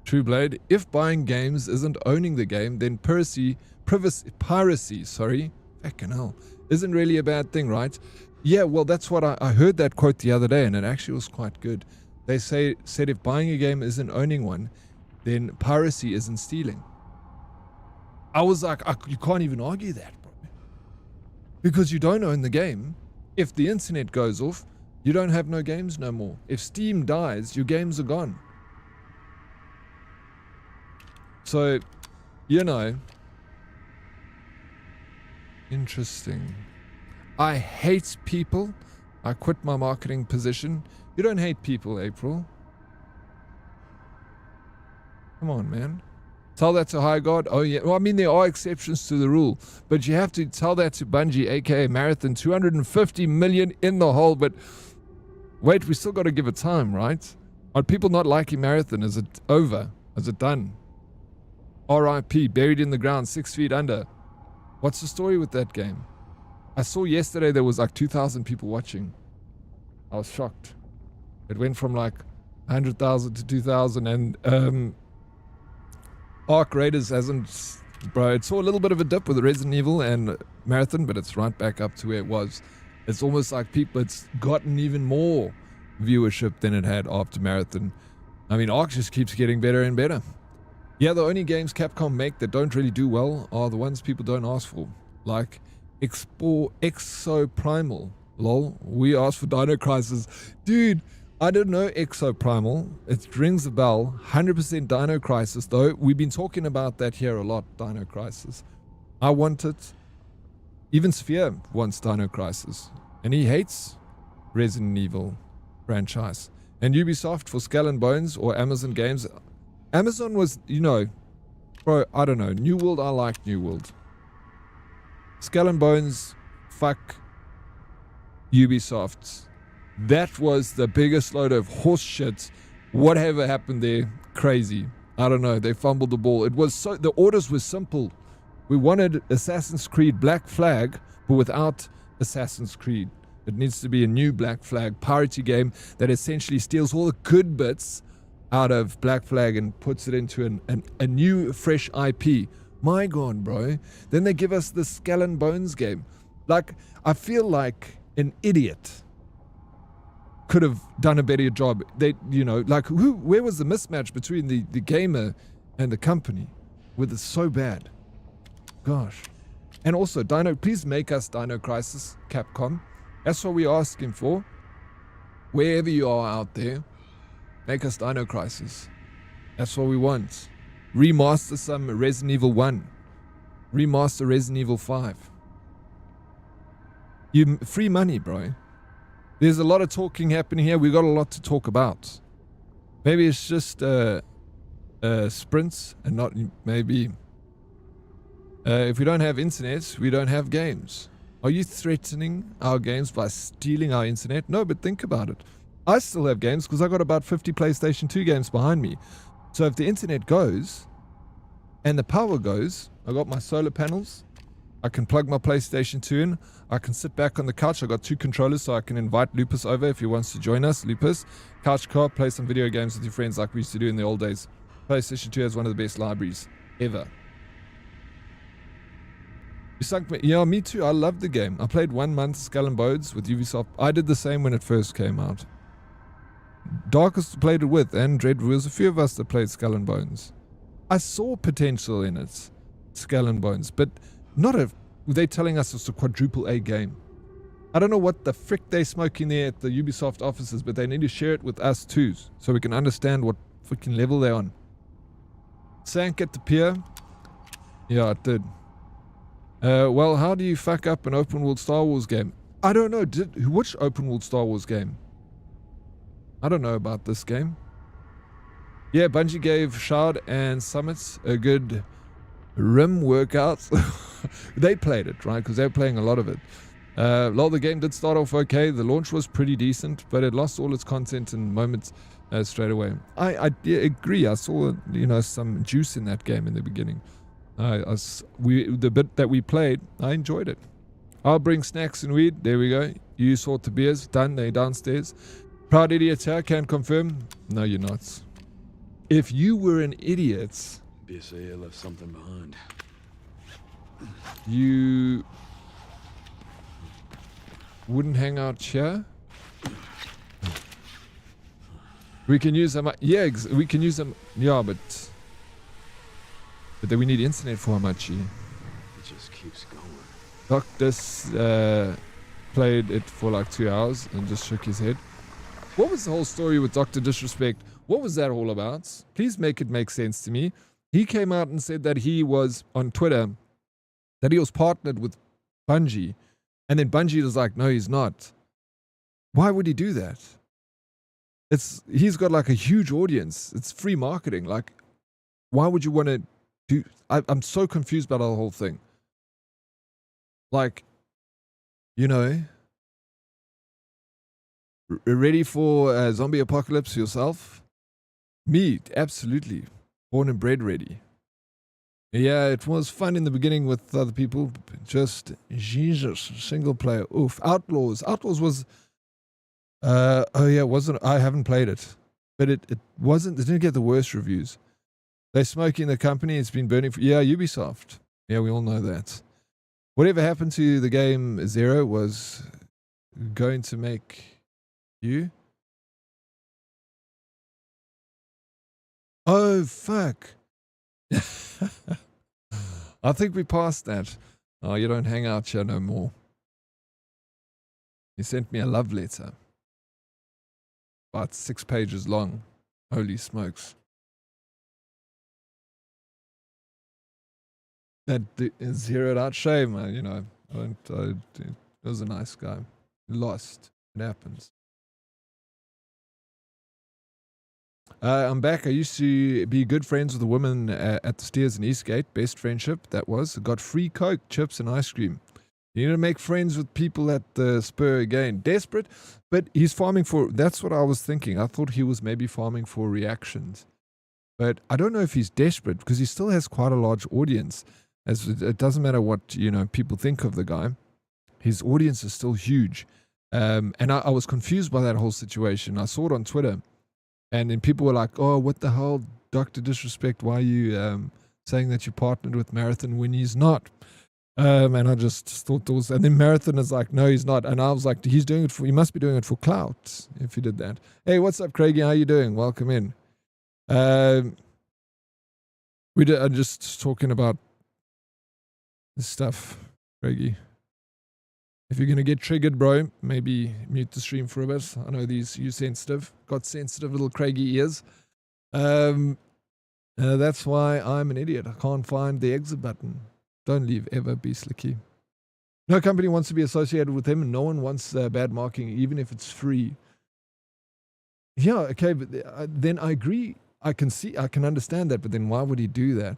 True Blade, if buying games isn't owning the game, then piracy, fucking hell, isn't really a bad thing, right? Yeah, well, that's what I heard that quote the other day, and it actually was quite good. They said if buying a game isn't owning one, then piracy isn't stealing. I was like, you can't even argue that, bro. Because you don't own the game. If the internet goes off, you don't have no games no more. If Steam dies, your games are gone. So, you know. Interesting. I hate people. I quit my marketing position. You don't hate people, April. Come on, man. Tell that to High God. Oh, yeah. Well, I mean, there are exceptions to the rule. But you have to tell that to Bungie, a.k.a. Marathon. 250 million in the hole. But wait, we still got to give it time, right? Are people not liking Marathon? Is it over? Is it done? R.I.P. Buried in the ground, 6 feet under. What's the story with that game? I saw yesterday there was like 2,000 people watching. I was shocked. It went from like 100,000 to 2,000, and Arc Raiders hasn't, bro, it saw a little bit of a dip with Resident Evil and Marathon, but it's right back up to where it was. It's almost like it's gotten even more viewership than it had after Marathon. I mean, Arc just keeps getting better and better. Yeah, the only games Capcom make that don't really do well are the ones people don't ask for. Like, Exoprimal. Lol. We asked for Dino Crisis. Dude, I don't know Exoprimal. It rings a bell. 100% Dino Crisis, though. We've been talking about that here a lot, Dino Crisis. I want it. Even Sphere wants Dino Crisis. And he hates Resident Evil franchise. And Ubisoft for Skull and Bones or Amazon Games. Amazon was, you know, bro, I don't know. New World, I like New World. Skull and Bones, fuck Ubisoft. That was the biggest load of horse shit. Whatever happened there, crazy. I don't know. They fumbled the ball. It was so, the orders were simple. We wanted Assassin's Creed Black Flag, but without Assassin's Creed. It needs to be a new Black Flag piratey game that essentially steals all the good bits out of Black Flag and puts it into a new, fresh IP. My God, bro. Then they give us the Skull and Bones game. Like, I feel like an idiot could have done a better job. They, you know, like, where was the mismatch between the gamer and the company? With it so bad. Gosh. And also, please make us Dino Crisis, Capcom. That's what we're asking for. Wherever you are out there, make us Dino Crisis. That's what we want. Remaster some Resident Evil 1. Remaster Resident Evil 5. Free money, bro. There's a lot of talking happening here. We got a lot to talk about. Maybe it's just sprints and not maybe... if we don't have internet, we don't have games. Are you threatening our games by stealing our internet? No, but think about it. I still have games because I got about 50 PlayStation 2 games behind me. So if the internet goes and the power goes, I got my solar panels. I can plug my PlayStation 2 in. I can sit back on the couch. I got 2 controllers so I can invite Lupus over if he wants to join us. Lupus, couch co-op, play some video games with your friends like we used to do in the old days. PlayStation 2 has one of the best libraries ever. You sunk me. Yeah, me too. I loved the game. I played 1 month Skull and Bones with Ubisoft. I did the same when it first came out. Darkest played it with, and Dread. There was a few of us that played Skull and Bones. I saw potential in it, Skull and Bones, but not a. They're telling us it's a quadruple A game. I don't know what the frick they're smoking there at the Ubisoft offices, but they need to share it with us too, so we can understand what freaking level they're on. Sank at the pier. Yeah, it did. Well, how do you fuck up an open world Star Wars game? I don't know. Which open world Star Wars game? I don't know about this game. Yeah, Bungie gave Shard and Summits a good rim workout. They played it, right? Because they were playing a lot of it. The game did start off okay. The launch was pretty decent, but it lost all its content and moments straight away. I agree. I saw, some juice in that game in the beginning. The bit that we played, I enjoyed it. I'll bring snacks and weed. There we go. You sort the beers. Done. They're downstairs. Proud idiot here. Can confirm. No, you're not. If you were an idiot, BSAA left something behind. You wouldn't hang out here. We can use them. Yeah, we can use them. Yeah, but then we need internet for Hamachi. It just keeps going. Doctor played it for like 2 hours and just shook his head. What was the whole story with Dr. Disrespect? What was that all about? Please make it make sense to me. He came out and said that he was on Twitter, that he was partnered with Bungie. And then Bungie was like, no, he's not. Why would he do that? He's got like a huge audience. It's free marketing. Like, why would you want to do? I'm so confused about the whole thing. Like, ready for a zombie apocalypse yourself? Me, absolutely. Born and bred ready. Yeah, it was fun in the beginning with other people. Just, Jesus, single player. Oof. Outlaws. Outlaws was, wasn't, I haven't played it. But it didn't get the worst reviews. They're smoking the company. It's been burning for, Ubisoft. Yeah, we all know that. Whatever happened to the game Zero was going to make you. Oh, fuck. I think we passed that. Oh, you don't hang out here no more. He sent me a love letter. About 6 pages long. Holy smokes. That is zeroed out shame, you know. He was a nice guy. Lost. It happens. I'm back. I used to be good friends with a woman at the Steers in Eastgate. Best friendship, that was. Got free Coke, chips, and ice cream. You need to make friends with people at the Spur again. Desperate, but he's farming for... That's what I was thinking. I thought he was maybe farming for reactions. But I don't know if he's desperate, because he still has quite a large audience. As it doesn't matter what, you know, people think of the guy. His audience is still huge. And I was confused by that whole situation. I saw it on Twitter. And then people were like, oh, what the hell, Dr. Disrespect, why are you saying that you partnered with Marathon when he's not? And I just thought those, and then Marathon is like, no, he's not. And I was like, he must be doing it for clout if he did that. Hey, what's up, Craigie? How you doing? Welcome in. I'm just talking about this stuff, Craigie. If you're going to get triggered, bro, maybe mute the stream for a bit. I know you sensitive. Got sensitive little Craigie ears. That's why I'm an idiot. I can't find the exit button. Don't leave ever, be slicky. No company wants to be associated with him, and no one wants bad marketing, even if it's free. Yeah, okay, but then I agree. I can understand that, but then why would he do that?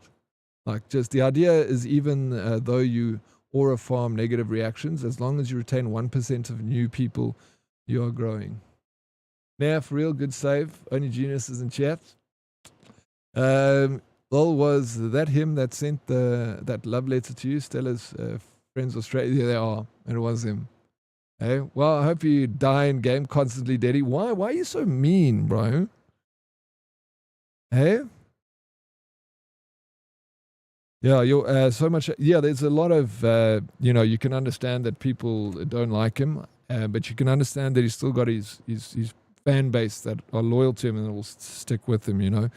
Like, just the idea is, even though you aura farm negative reactions, as long as you retain 1% of new people, you are growing. Nah, for real, good save. Only geniuses in chat. Well, was that him that sent that love letter to you? Stella's friends Australia. Yeah, they are. And it was him. Hey, well, I hope you die in game constantly, Daddy. Why are you so mean, bro? Hey? Yeah, you're so much. Yeah, there's a lot of, you can understand that people don't like him, but you can understand that he's still got his fan base that are loyal to him and will stick with him, you know.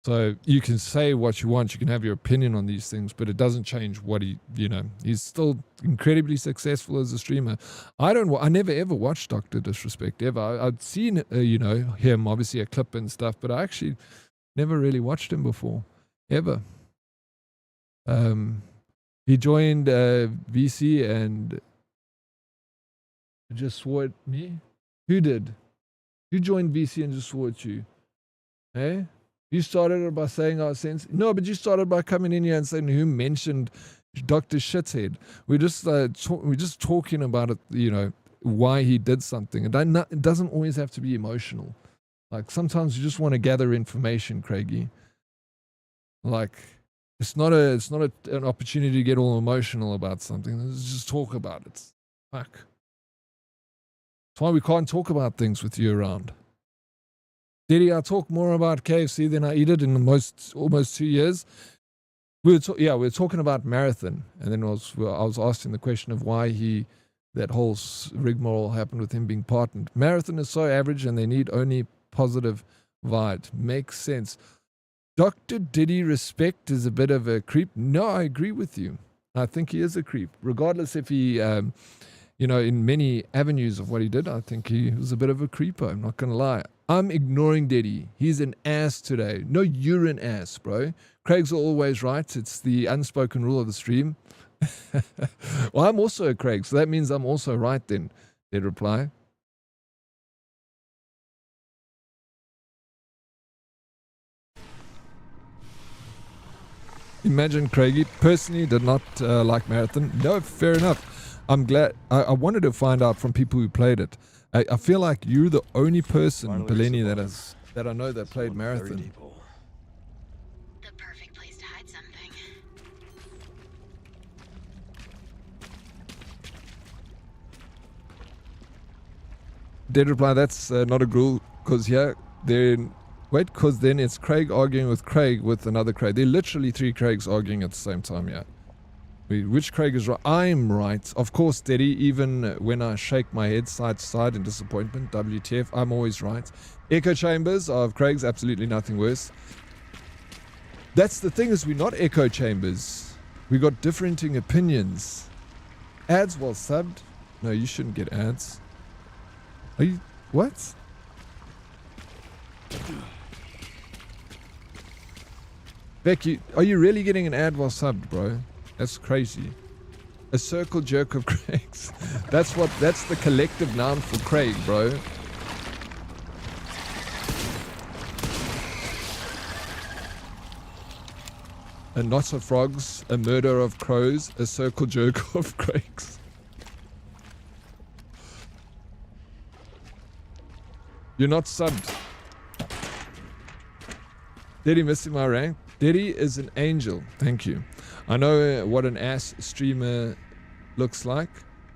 So you can say what you want, you can have your opinion on these things, but it doesn't change what he's still incredibly successful as a streamer. I never ever watched Dr. Disrespect ever. I'd seen, him, obviously a clip and stuff, but I actually never really watched him before, ever. He joined VC and just swore at me. Who did? Who joined VC and just swore at you? Hey? You started it by saying our sense. No, but you started by coming in here and saying who mentioned Dr. Shithead. We're just talking about it, why he did something. And it doesn't always have to be emotional. Like, sometimes you just want to gather information, Craigie. Like, it's not an opportunity to get all emotional about something. Let's just talk about it. Fuck. That's why we can't talk about things with you around. Diddy, I talk more about KFC than I eat it in almost 2 years. We were talking about Marathon, and then I was asking the question of why that whole rigmarole happened with him being partnered. Marathon is so average, and they need only positive vibe. Makes sense. Dr. Diddy Respect is a bit of a creep. No, I agree with you. I think he is a creep, regardless if he, in many avenues of what he did. I think he was a bit of a creeper. I'm not gonna lie. I'm ignoring Diddy. He's an ass today. No, you're an ass, bro. Craig's always right. It's the unspoken rule of the stream. Well, I'm also a Craig, so that means I'm also right then, they'd reply. Imagine Craigie personally did not like Marathon. No, fair enough. I'm glad. I wanted to find out from people who played it. I feel like you're the only person, Bellini, that I know that played Marathon. The perfect place to hide something. Dead reply, that's not a rule, because because then it's Craig arguing with Craig with another Craig. There are literally 3 Craigs arguing at the same time, yeah. Which Craig is right? I'm right. Of course, Daddy, even when I shake my head side to side in disappointment, WTF, I'm always right. Echo chambers of Craig's, absolutely nothing worse. That's the thing, is we're not echo chambers. We got differing opinions. Ads while subbed? No, you shouldn't get ads. Are you... What? Becky, are you really getting an ad while subbed, bro? That's crazy. A circle jerk of Craigs. That's the collective noun for Craig, bro. A knot of frogs, a murder of crows, a circle jerk of Craigs. You're not subbed. Did he miss my rank? Diddy is an angel. Thank you. I know what an ass streamer looks like.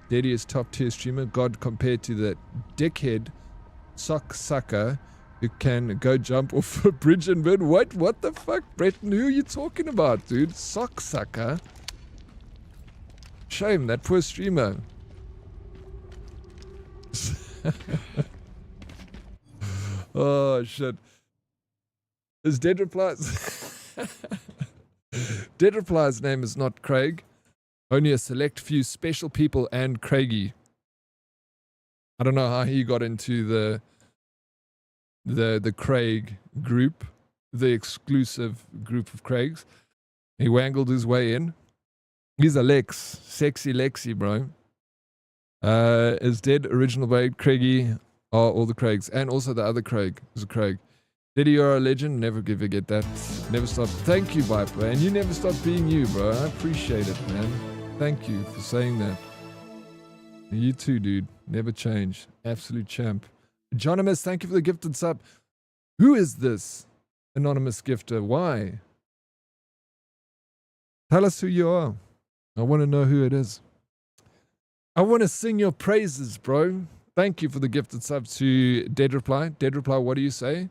Diddy is top tier streamer. God compared to that dickhead sock sucker who can go jump off a bridge and burn. What the fuck, Breton? Who are you talking about, dude? Sock sucker? Shame, that poor streamer. Oh, shit. Is Dead Replies... Dead Replies' name is not Craig. Only a select few special people and Craigie. I don't know how he got into the Craig group, the exclusive group of Craigs. He wangled his way in. He's a Lex, sexy Lexi, bro. Is Dead original by Craigie are all the Craigs, and also the other Craig is a Craig. Diddy, you're a legend. Never forget that. Never stop. Thank you, Viper, and you never stop being you, bro. I appreciate it, man. Thank you for saying that. You too, dude. Never change. Absolute champ. Jonymous, thank you for the gifted sub. Who is this anonymous gifter? Why? Tell us who you are. I want to know who it is. I want to sing your praises, bro. Thank you for the gifted sub to Dead Reply. Dead Reply, what do you say?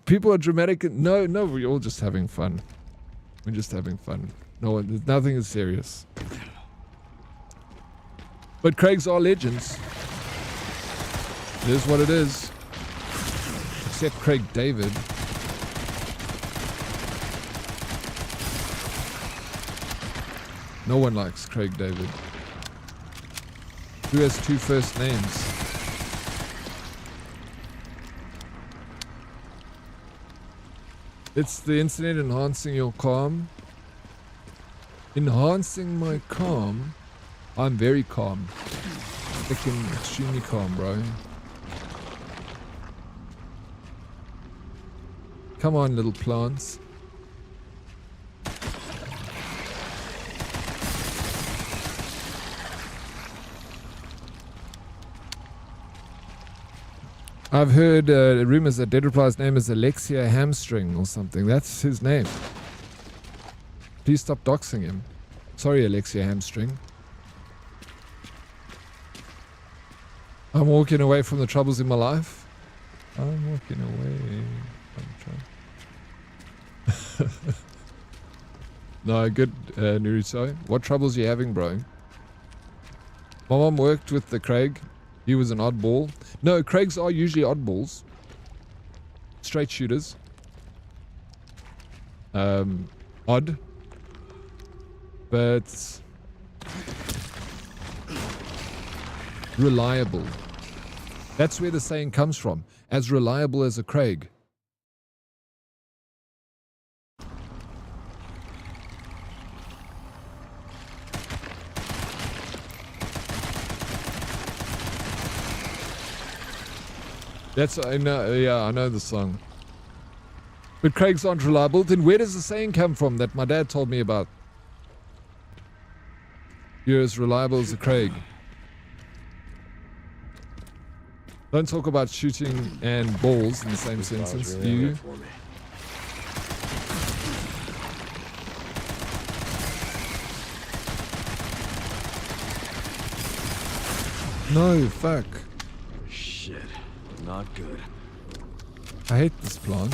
People are dramatic. No, we're all just having fun. We're just having fun. Nothing is serious. But Craigs are legends. It is what it is. Except Craig David. No one likes Craig David. Who has two first names? It's the internet enhancing your calm. Enhancing my calm? I'm very calm. Freaking extremely calm, bro. Come on, little plants. I've heard rumors that Dead Reply's name is Alexia Hamstring or something. That's his name. Please stop doxing him. Sorry, Alexia Hamstring. I'm walking away from the troubles in my life. I'm walking away. No, good, Naruto. What troubles are you having, bro? My mom worked with the Craig. He was an oddball. No, Craigs are usually oddballs. Straight shooters. Odd. But reliable. That's where the saying comes from. As reliable as a Craig. That's, I know, yeah, I know the song. But Craigs aren't reliable. Then where does the saying come from that my dad told me about? You're as reliable as a Craig. Don't talk about shooting and balls in the same sentence. You. No, fuck. Shit. Not good. I hate this plant.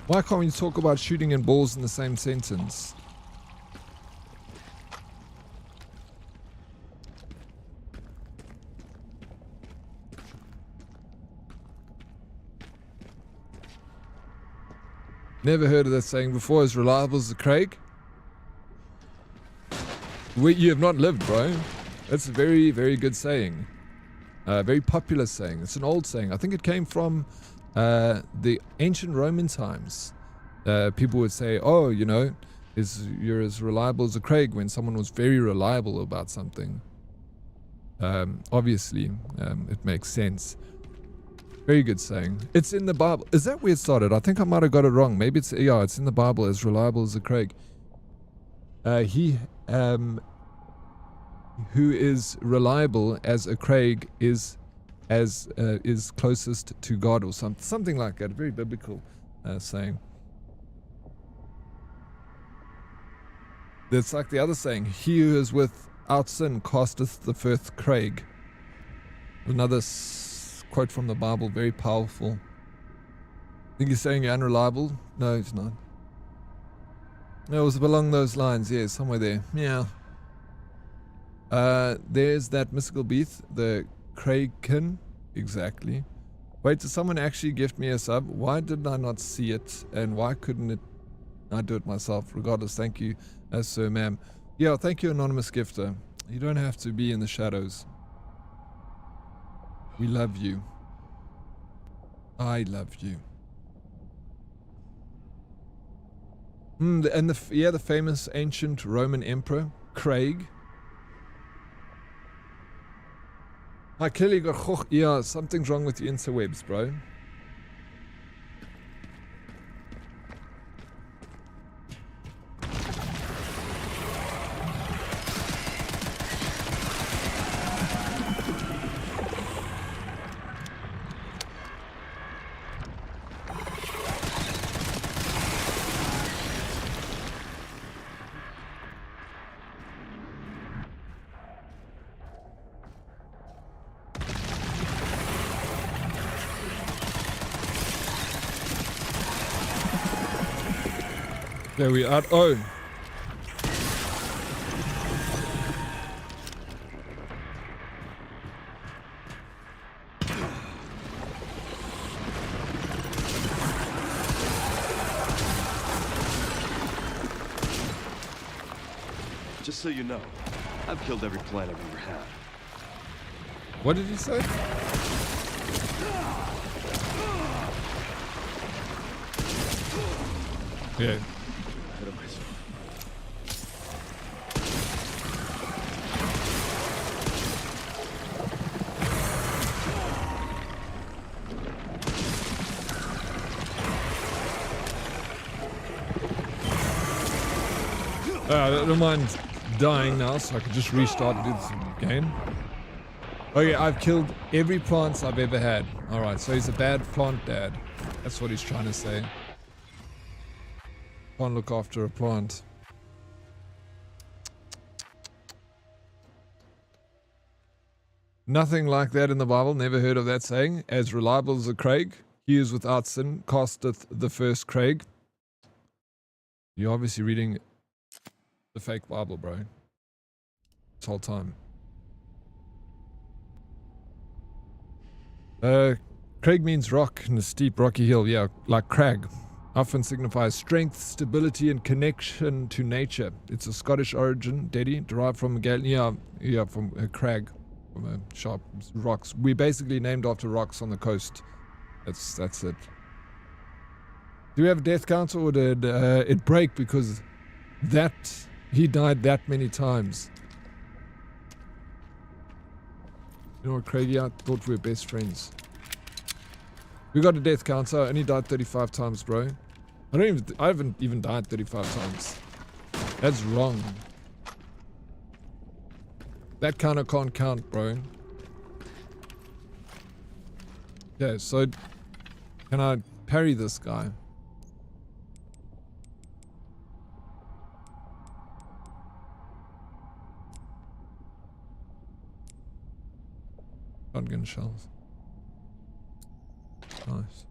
Why can't we talk about shooting and balls in the same sentence? Never heard of that saying before. As reliable as the Craig. You have not lived, bro. That's a very, very good saying. Very popular saying. It's an old saying. I think it came from the ancient Roman times. People would say, oh, you know, you're as reliable as a Craig, when someone was very reliable about something. Obviously, it makes sense. Very good saying. It's in the Bible. Is that where it started? I think I might have got it wrong. Maybe it's in the Bible, as reliable as a Craig. Who is reliable as a Craig is closest to God, or something like that. A very biblical saying. It's like the other saying, he who is without sin casteth the first Craig. Another quote from the Bible, very powerful. I think he's saying you're unreliable. No, it's not. No, it was along those lines. Yeah, somewhere there. Yeah. There's that mystical beast, the Kraken. Exactly. Wait, did someone actually gift me a sub? Why did I not see it? And why couldn't I do it myself? Regardless, thank you, sir, ma'am. Yeah, thank you, anonymous gifter. You don't have to be in the shadows. We love you. I love you. And the famous ancient Roman emperor, Craig. I clearly got yeah, something's wrong with the interwebs, bro. There we are. Oh. Just so you know, I've killed every plant I've ever had. What did you say? Yeah. Ahead of myself. I don't mind dying now, so I can just restart and do this again. Okay, I've killed every plant I've ever had. Alright, so he's a bad plant dad. That's what he's trying to say. Can't look after a plant. Nothing like that in the Bible. Never heard of that saying. As reliable as a Craig, he is without sin, casteth the first Craig. You're obviously reading the fake Bible, bro. This whole time. Craig means rock in a steep rocky hill. Yeah, like crag. Often signifies strength, stability, and connection to nature. It's a Scottish origin, Deddy, derived from from a crag, from a sharp rocks. We basically named after rocks on the coast. That's it. Do we have a death count, or did it break because he died that many times? You know what, Craigie? I thought we were best friends. We got a death counter. I only died 35 times, bro. I haven't even died 35 times. That's wrong. That counter can't count, bro. Okay, so can I parry this guy? Shotgun shells. Nice.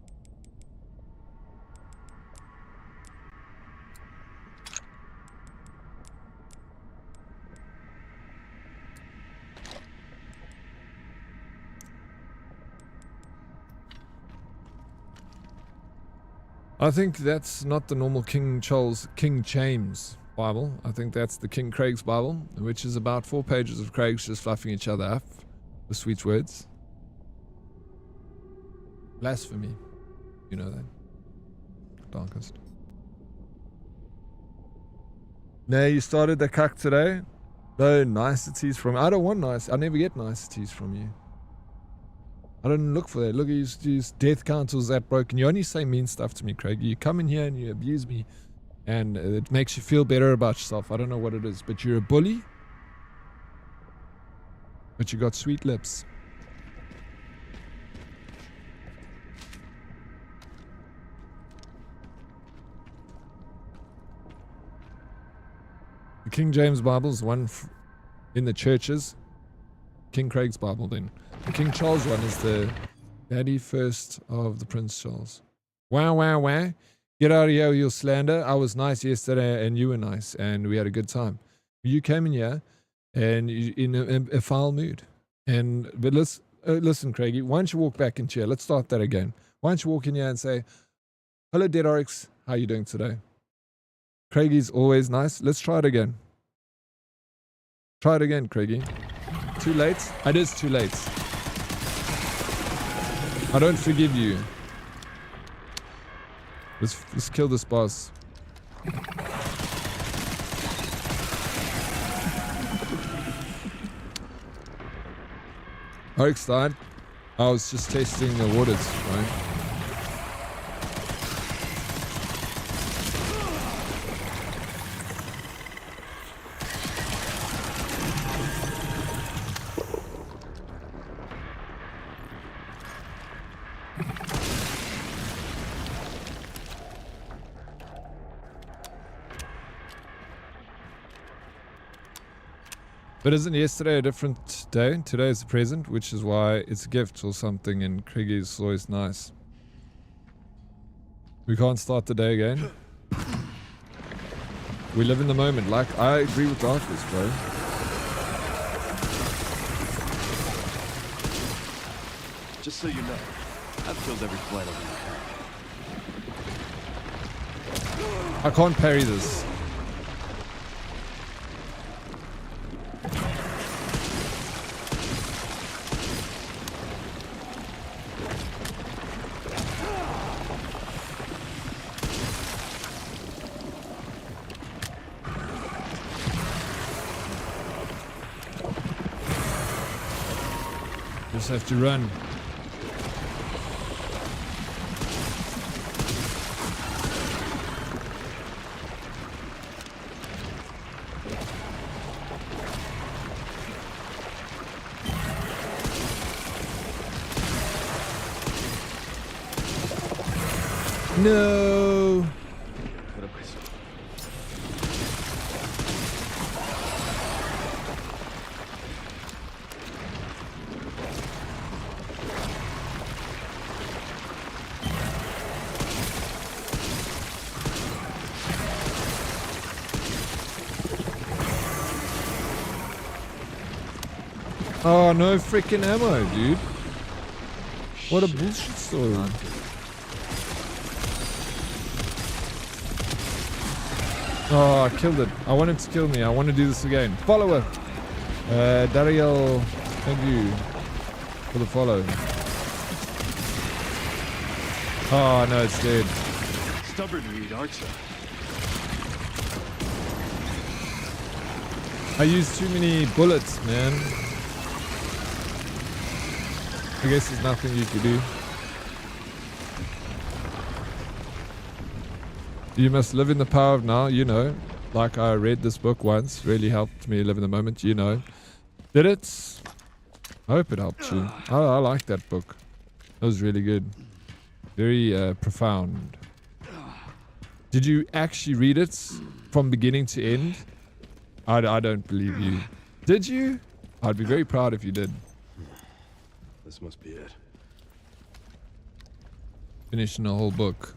I think that's not the normal King James Bible. I think that's the King Craig's Bible, which is about 4 pages of Craigs just fluffing each other up with sweet words. Blasphemy. You know that. Darkest. No, you started the cuck today? No niceties from... I don't want nice. I never get niceties from you. I don't look for that. Look, these death counters that broken. You only say mean stuff to me, Craig. You come in here and you abuse me. And it makes you feel better about yourself. I don't know what it is. But you're a bully. But you got sweet lips. The King James Bible is one in the churches. King Craig's Bible then. The King Charles one is the daddy first of the Prince Charles. Wow, wow, wow. Get out of here with your slander. I was nice yesterday and you were nice and we had a good time. You came in here and in a foul mood. But listen, Craigie, why don't you walk back in chair? Let's start that again. Why don't you walk in here and say, hello, Dead Oryx. How are you doing today? Craigie's always nice. Let's try it again. Try it again, Craigie. Too late? It is too late. I don't forgive you. Let's kill this boss. Oryx died. I was just testing the waters, right? But isn't yesterday a different day? Today is the present, which is why it's a gift or something, and Craigie is always nice. We can't start the day again. We live in the moment. Like, I agree with Darkness, bro. Just so you know, I've killed every flight over your head. I can't parry this. Just have to run. No. Oh, no freaking ammo, dude. What a bullshit story. Oh, I killed it. I want him to kill me. I want to do this again. Follow it. Dariel, thank you for the follow. Oh, no, it's dead. Stubborn read, aren't you? I used too many bullets, man. I guess there's nothing you can do. You must live in the power of now, you know. Like I read this book once, really helped me live in the moment, you know. Did it? I hope it helped you. I like that book. It was really good. Very profound. Did you actually read it from beginning to end? I don't believe you. Did you? I'd be very proud if you did. This must be it. Finishing a whole book.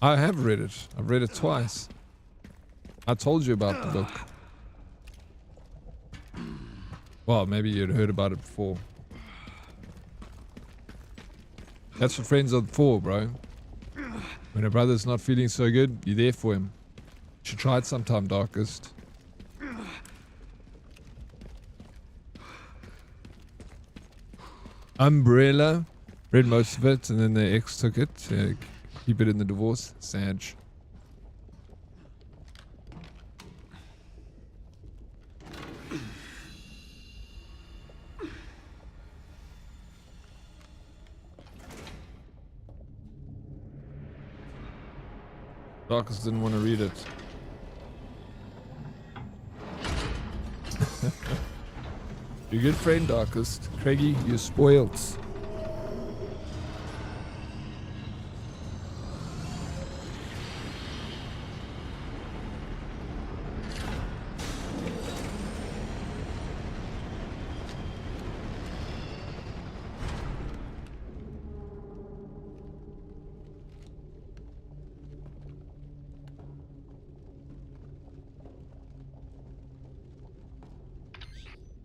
I have read it. I've read it twice. I told you about the book. Well, maybe you'd heard about it before. That's what friends are for, bro. When a brother's not feeling so good, you're there for him. You should try it sometime, Darkest. Umbrella. Read most of it, and then the ex took it. Keep it in the divorce. Sad. Darkest didn't want to read it. You're a good friend, Darkest. Craigie, you're spoiled.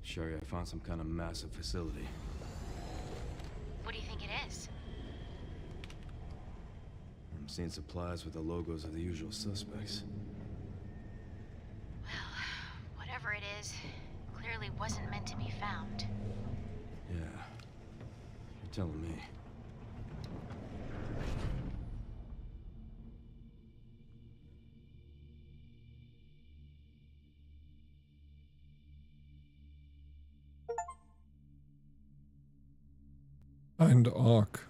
Sherry, I found some kind of massive facility. What do you think it is? I'm seeing supplies with the logos of the usual suspects. Well, whatever it is, clearly wasn't meant to be found. Yeah, you're telling me. And Ark.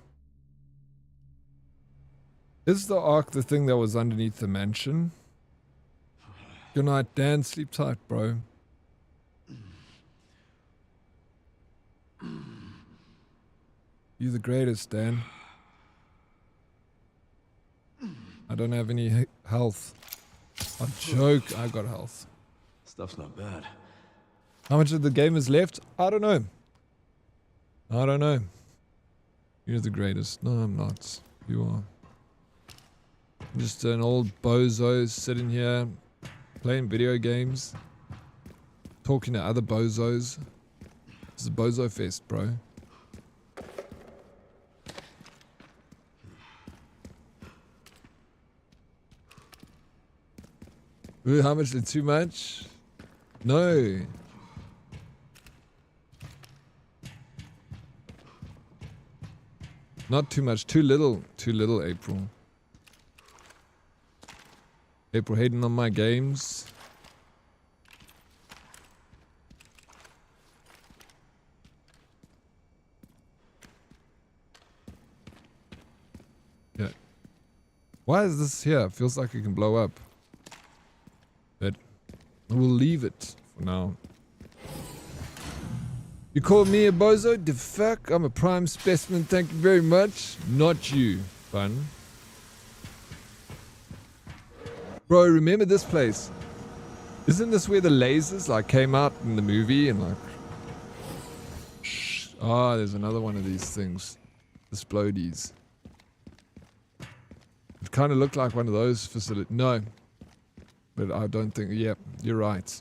Is the Ark the thing that was underneath the mansion? Good night, Dan. Sleep tight, bro. You're the greatest, Dan. I don't have any health. I joke, I got health. Stuff's not bad. How much of the game is left? I don't know. I don't know. You're the greatest. No, I'm not. You are. I'm just an old bozo sitting here playing video games, talking to other bozos. This is a bozo fest, bro. Ooh, how much is too much? No. Not too much, too little, April. April hating on my games. Yeah. Why is this here? Feels like it can blow up. But we'll leave it for now. You call me a bozo? The fuck? I'm a prime specimen, thank you very much. Not you, fun. Bro, remember this place? Isn't this where the lasers like came out in the movie and like... Ah, there's another one of these things. Explodies. It kind of looked like one of those facilities. No. But I don't think... Yep, you're right.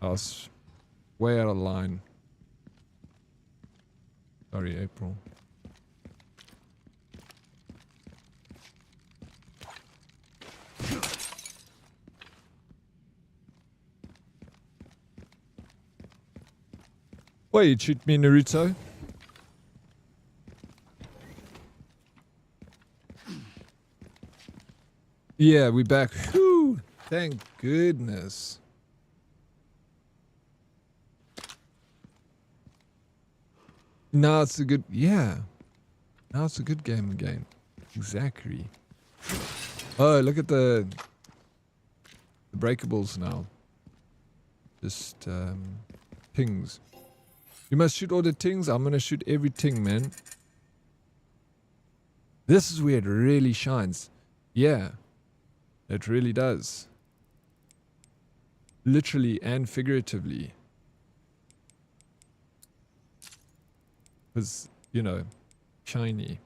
I was way out of line. Sorry, April. Why you shoot me, Naruto? Yeah, we back. Whew, thank goodness. Now it's a good, yeah. Now it's a good game again. Exactly. Oh, look at the breakables now. Just pings. You must shoot all the tings. I'm gonna shoot every ting, man. This is where it really shines. Yeah, it really does. Literally and figuratively. Because, you know, shiny.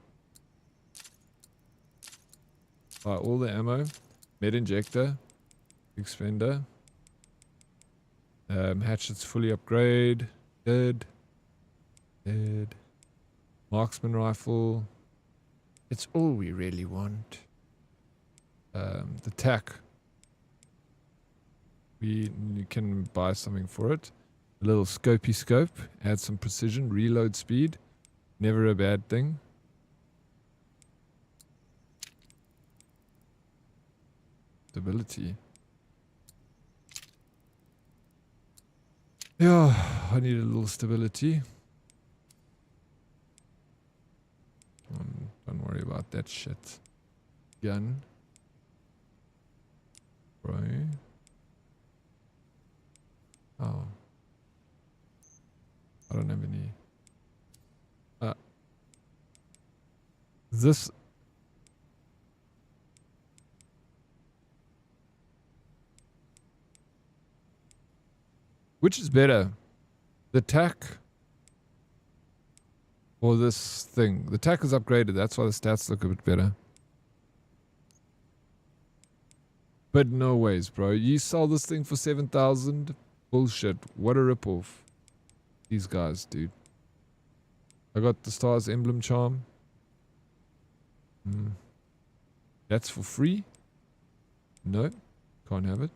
Alright, all the ammo. Med injector. Expander. Hatchets fully upgrade. Dead. Marksman rifle. It's all we really want. The tack. You can buy something for it. A little scopey scope. Add some precision. Reload speed. Never a bad thing. Stability. Yeah, I need a little stability. Don't worry about that shit. Gun. Right. Oh. I don't have any. This. Which is better? The tack or this thing? The tack is upgraded, that's why the stats look a bit better. But no ways, bro. You sell this thing for 7,000? Bullshit. What a ripoff. These guys, dude. I got the Stars Emblem Charm. That's for free? No. Can't have it.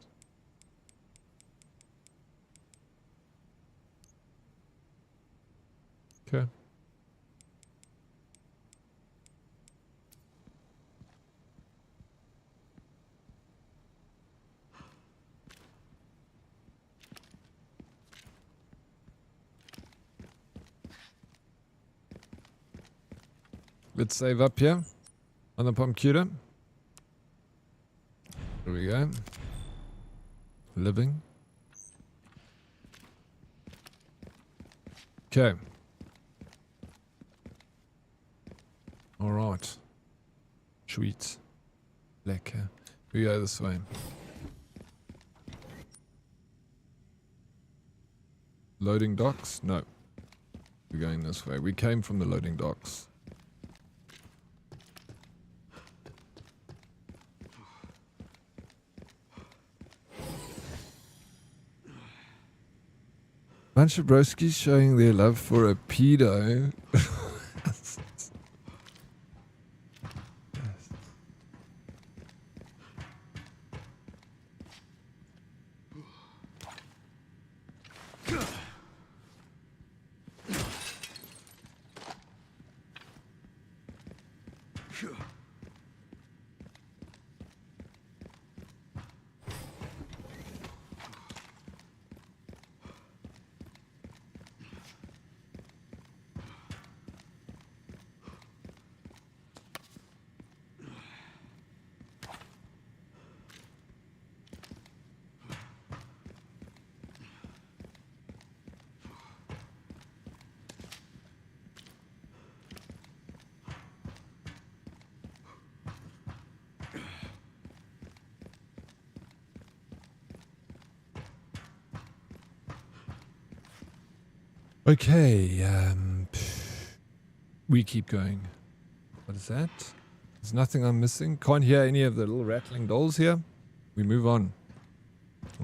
Okay. Let's save up here on the computer. There we go. Living. Okay. All right. Sweet. Lekker. We go this way. Loading docks? No. We're going this way. We came from the loading docks. Bunch of broskies showing their love for a pedo. Okay, we keep going. What is that? There's nothing I'm missing. Can't hear any of the little rattling dolls here. We move on.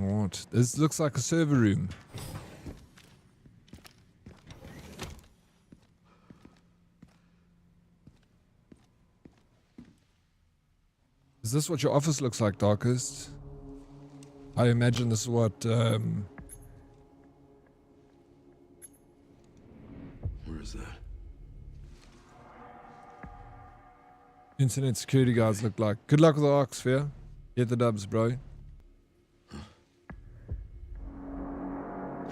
Alright, this looks like a server room. Is this what your office looks like, Darkest? I imagine this is what, Where is that? internet security guards look like. Good luck with the Arc Sphere. Get the dubs, bro.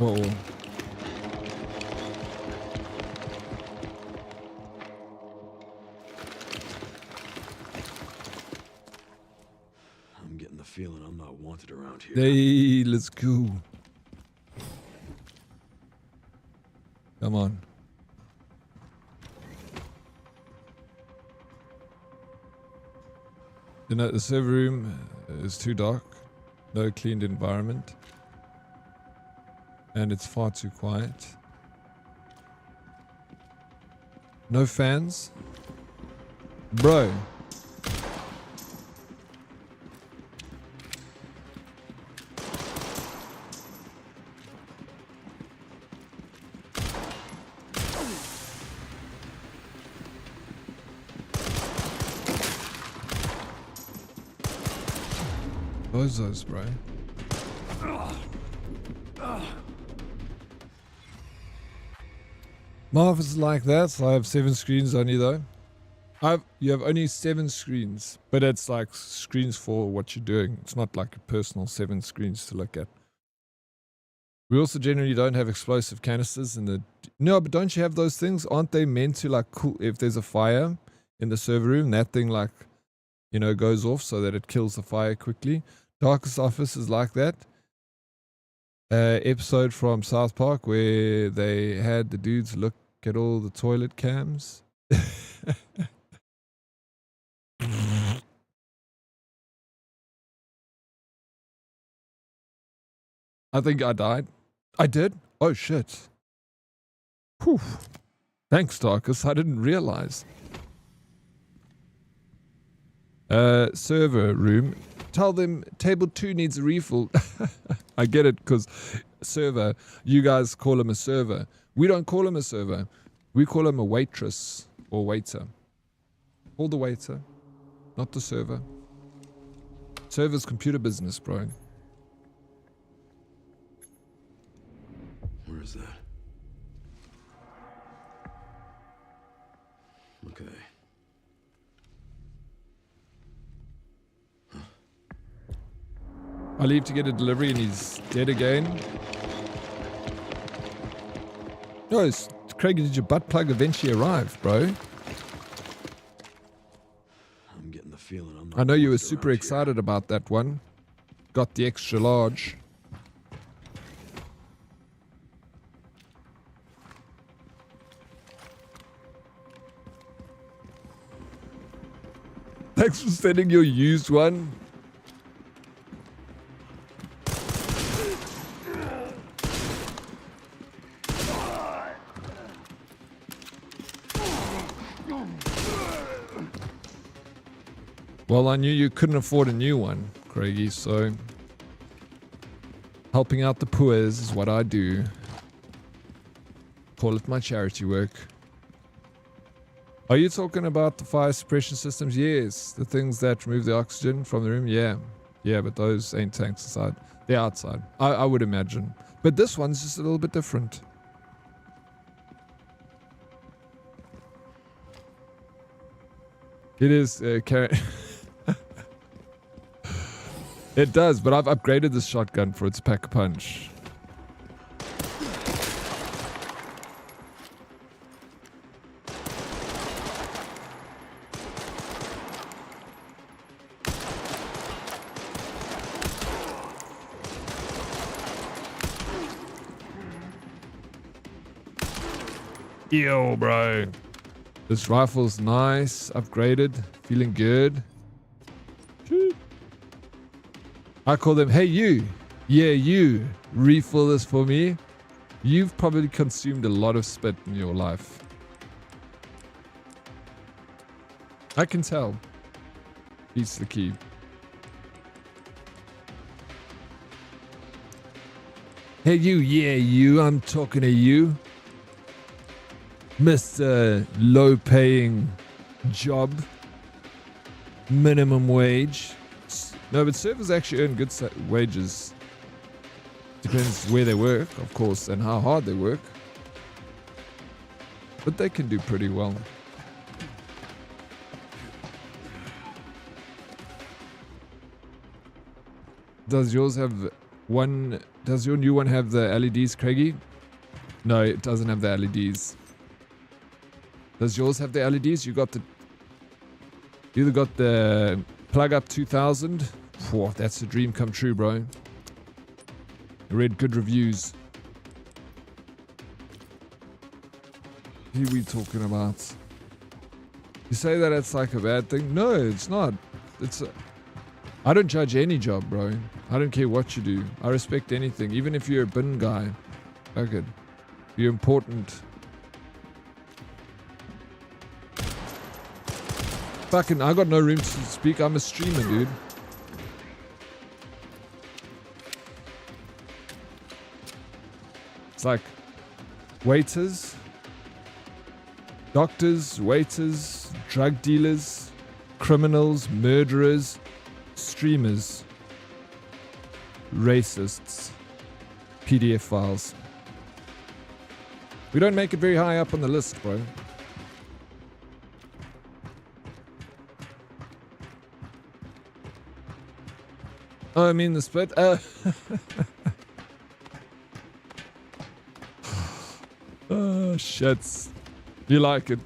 Uh-oh. I'm getting the feeling I'm not wanted around here. Hey, let's go. Come on. You know, the server room is too dark. No cleaned environment. And it's far too quiet. No fans. Bro. Bozos, bro. Marv is like that, so I have 7 screens only though. You have only 7 screens, but it's like screens for what you're doing. It's not like a personal 7 screens to look at. We also generally don't have explosive canisters in the... No, but don't you have those things? Aren't they meant to like cool if there's a fire in the server room? That thing like, you know, goes off so that it kills the fire quickly. Darkest Office is like that. Episode from South Park where they had the dudes look at all the toilet cams. I think I died. I did? Oh shit. Whew. Thanks, Darkus. I didn't realize. Server room. Tell them table 2 needs a refill. I get it because server, you guys call him a server. We don't call him a server. We call him a waitress or waiter. Call the waiter, not the server. Server's computer business, bro. Where is that? Okay. I leave to get a delivery and he's dead again. No, Craig, did your butt plug eventually arrive, bro? I'm getting the feeling I'm not I know you were wanted super around excited about that one. Got the extra large. Thanks for sending your used one. Well, I knew you couldn't afford a new one, Craigie, so helping out the poor is what I do. Call it my charity work. Are you talking about the fire suppression systems? Yes. The things that remove the oxygen from the room? Yeah. Yeah, but those ain't tanks inside. They're outside. I would imagine. But this one's just a little bit different. It is... It does, but I've upgraded this shotgun for its pack-a-punch. Yo, bro. This rifle's nice, upgraded, feeling good. I call them, hey you, yeah you, refill this for me. You've probably consumed a lot of spit in your life. I can tell. Beats the key. Hey you, yeah you, I'm talking to you. Mr. Low paying job. Minimum wage. No, but servers actually earn good wages. Depends where they work, of course, and how hard they work. But they can do pretty well. Does yours have one... Does your new one have the LEDs, Craigie? No, it doesn't have the LEDs. Does yours have the LEDs? You got the... You either got the plug up 2000. Whoa, that's a dream come true, bro. I read good reviews. Who are we talking about? You say that it's like a bad thing? No, it's not. I don't judge any job, bro. I don't care what you do. I respect anything, even if you're a bin guy. Okay. You're important. Fucking, I got no room to speak. I'm a streamer, dude. It's like waiters, doctors, waiters, drug dealers, criminals, murderers, streamers. racists PDF files. We don't make it very high up on the list, bro. Oh, I mean the split. Oh, shits. You like it?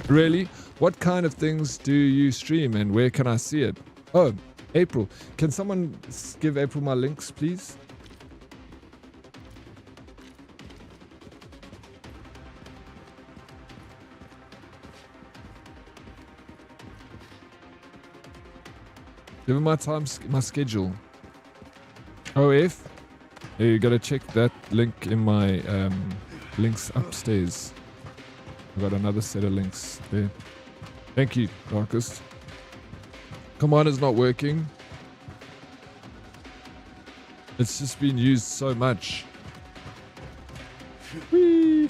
Really? What kind of things do you stream and where can I see it? Oh, April. Can someone give April my links, please? Give me my time, my schedule. OF? Yeah, you gotta check that link in my links upstairs. I got another set of links there. Thank you, Darkest. Commander's not working. It's just been used so much. Whee!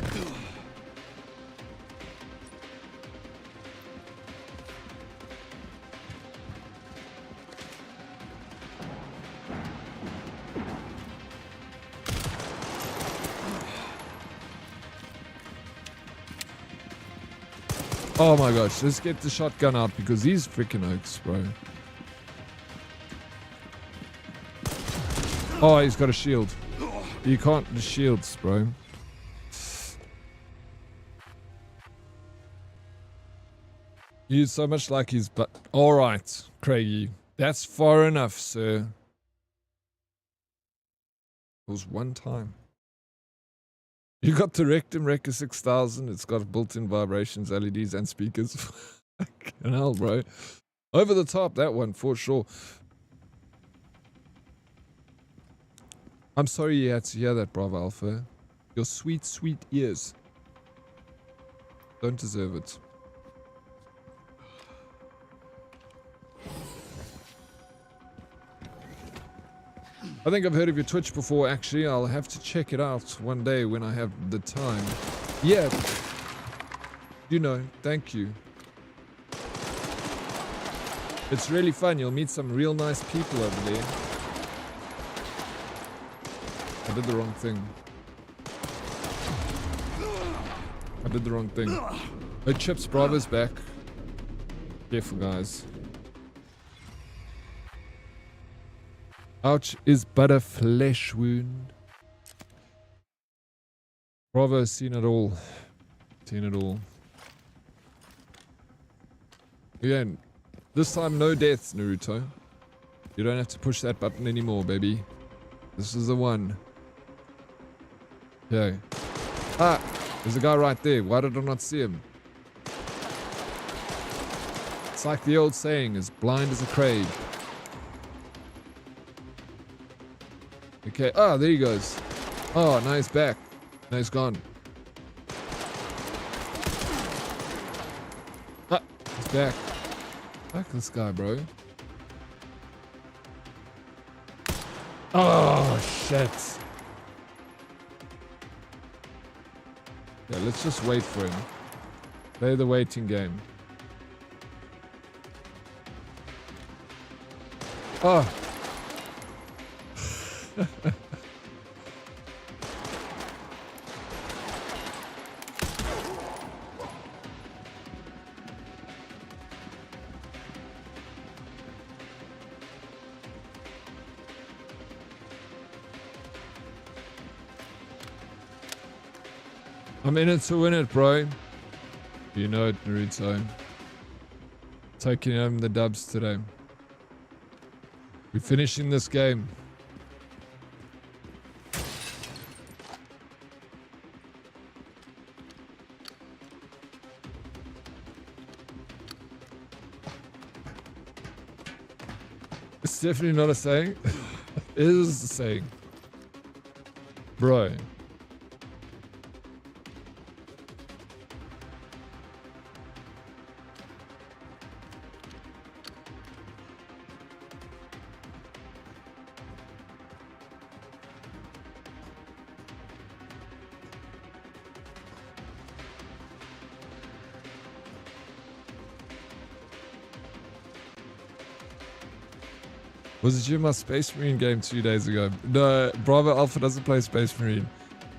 Oh my gosh, let's get the shotgun out because these freaking oaks, bro. Oh, he's got a shield. You can't, the shields, bro. He's so much like his butt. Alright, Craigie. That's far enough, sir. It was one time. You got the Rectum Wrecker 6000. It's got built-in vibrations, LEDs, and speakers. Fucking hell, bro. Over the top, that one, for sure. I'm sorry you had to hear that, Bravo Alpha. Your sweet, sweet ears don't deserve it. I think I've heard of your Twitch before, actually. I'll have to check it out one day when I have the time. Yeah. You know, thank you. It's really fun. You'll meet some real nice people over there. I did the wrong thing. I did the wrong thing. Oh, Chips Bravo's back. Careful, guys. Ouch is but a flesh wound. Bravo's seen it all. Seen it all. Again, this time no deaths, Naruto. You don't have to push that button anymore, baby. This is the one. Okay. Ah! There's a guy right there. Why did I not see him? It's like the old saying, as blind as a crab. Okay, oh, there he goes. Oh, now he's back. Now he's gone. Ah, he's back. Fuck this guy, bro. Oh, shit. Yeah, let's just wait for him. Play the waiting game. Oh. I'm in it to win it, bro. You know it, Naruto. Taking home the dubs today. We're finishing this game. It's definitely not a saying. It is a saying. Bro. Was it you in my Space Marine game 2 days ago? No, Bravo Alpha doesn't play Space Marine.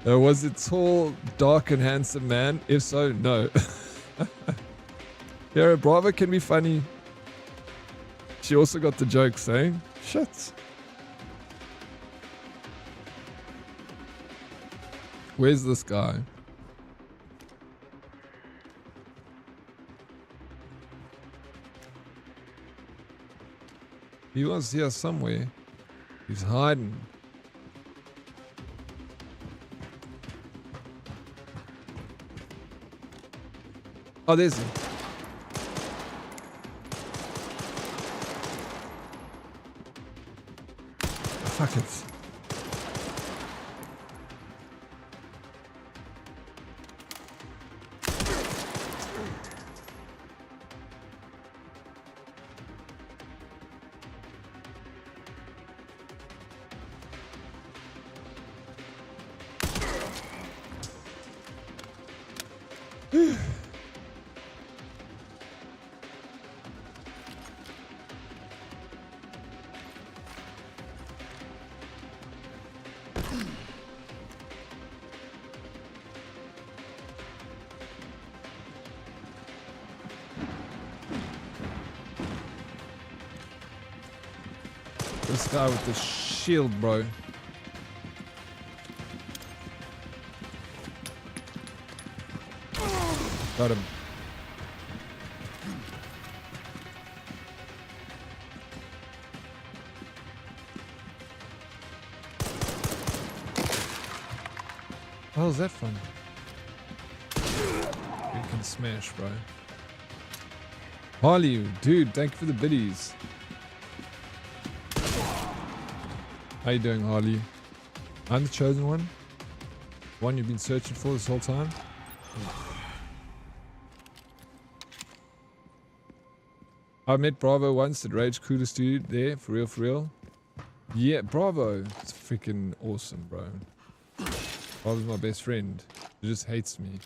Was it tall, dark, and handsome man? If so, no. Yeah, Bravo can be funny. She also got the joke saying, shit. Where's this guy? He was here somewhere. He's hiding. Oh, there's him. Fuck it. This guy with the shield, bro. Got him. How's that from? You can smash, bro. Harley, dude, thank you for the biddies. How you doing, Harley? I'm the chosen one. One you've been searching for this whole time. I met Bravo once at Rage Coolest dude there, for real, for real. Yeah, Bravo. It's freaking awesome, bro. Bravo's my best friend. He just hates me.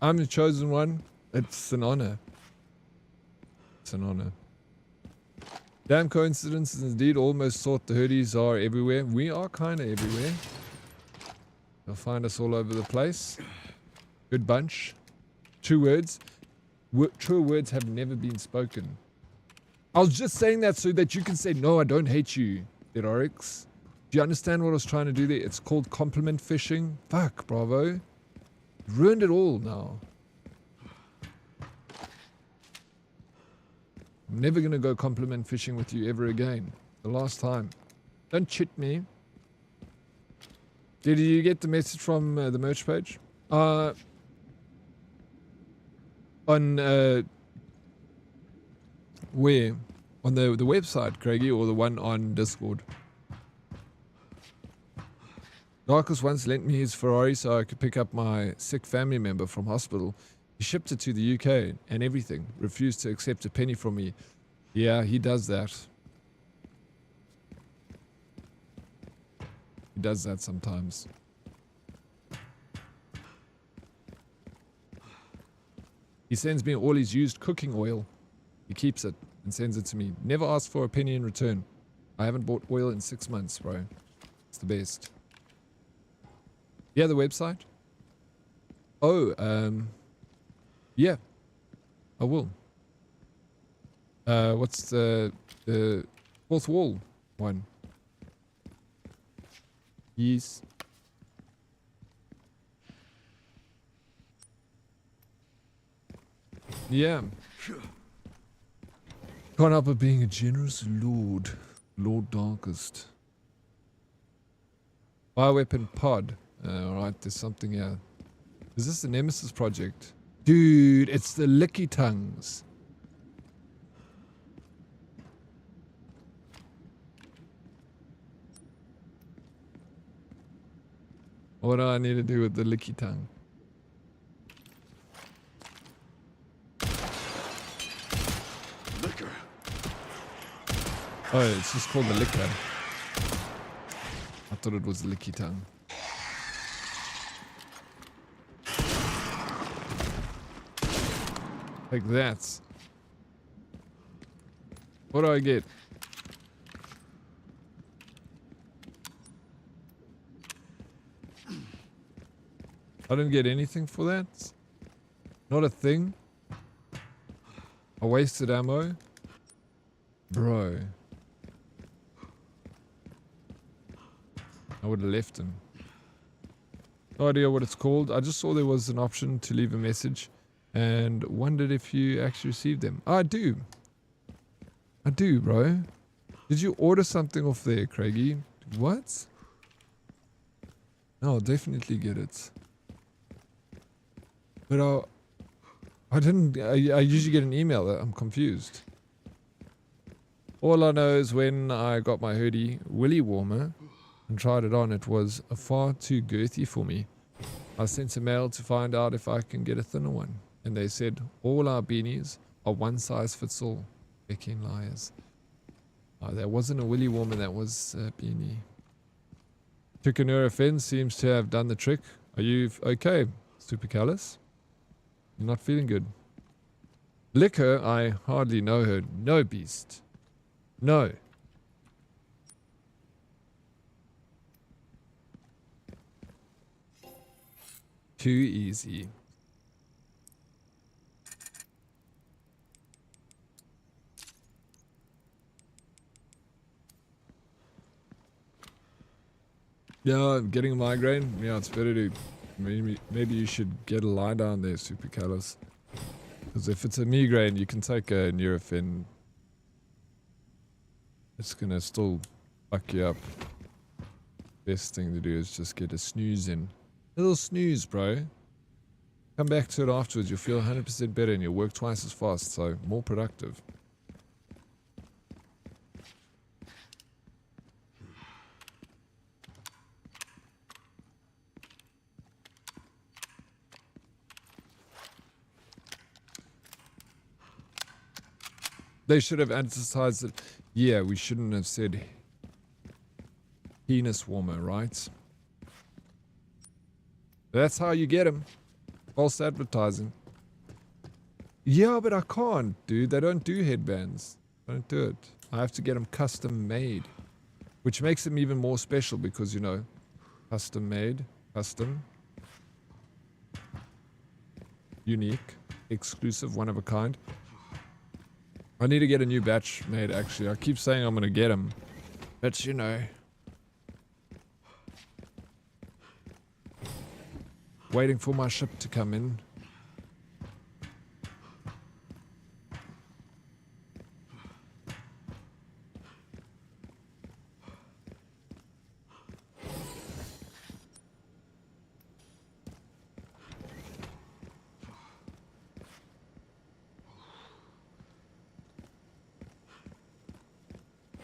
I'm the chosen one. It's an honor. It's an honor. Damn coincidences indeed. Almost thought the hoodies are everywhere. We are kind of everywhere. You'll find us all over the place. Good bunch. True words. True words have never been spoken. I was just saying that so that you can say, no, I don't hate you, Dead Oryx. Do you understand what I was trying to do there? It's called compliment fishing. Fuck, Bravo. You've ruined it all now. I'm never going to go compliment fishing with you ever again. The last time. Don't cheat me. Did you get the message from the merch page? On where? On the website, Craigie, or the one on Discord? Darkus once lent me his Ferrari so I could pick up my sick family member from hospital. He shipped it to the UK and everything. Refused to accept a penny from me. Yeah, he does that. He does that sometimes. He sends me all his used cooking oil. He keeps it and sends it to me. Never asks for a penny in return. I haven't bought oil in 6 months, bro. It's the best. Yeah, the website? Oh, yeah. I will. What's the fourth wall one? Yes. Yeah. Can't help but being a generous lord. Lord Darkest. Bioweapon pod. Alright, there's something here. Is this the Nemesis project? Dude, it's the Licky Tongues. What do I need to do with the Licky Tongue? Liquor. Oh, it's just called the Licker. I thought it was the Licky Tongue. Take that. What do I get? I didn't get anything for that. Not a thing. I wasted ammo. Bro. I would have left him. No idea what it's called. I just saw there was an option to leave a message and wondered if you actually received them. I do. I do, bro. Did you order something off there, Craigie? What? No, I'll definitely get it. But I didn't. I usually get an email. I'm confused. All I know is when I got my hoodie willy warmer and tried it on, it was far too girthy for me. I sent a mail to find out if I can get a thinner one, and they said all our beanies are one size fits all. Fucking liars. That wasn't a willy warmer. That was a beanie. Chicken Nurofen seems to have done the trick. Are you okay, Super Callus? You're not feeling good. Liquor, I hardly know her. No, beast. No. Too easy. Yeah, I'm getting a migraine. Yeah, it's better to... Maybe you should get a lie down there, Super Callus. Because if it's a migraine, you can take a Nurofen. It's gonna still fuck you up. Best thing to do is just get a snooze in. A little snooze, bro. Come back to it afterwards. You'll feel 100% better and you'll work twice as fast, so more productive. They should have advertised it. Yeah, we shouldn't have said penis warmer, right? That's how you get them. False advertising. Yeah, but I can't, dude. They don't do headbands. Don't do it. I have to get them custom made. Which makes them even more special because, you know, custom made, custom, unique, exclusive, one of a kind. I need to get a new batch made, actually. I keep saying I'm going to get them. But, you know. Waiting for my ship to come in.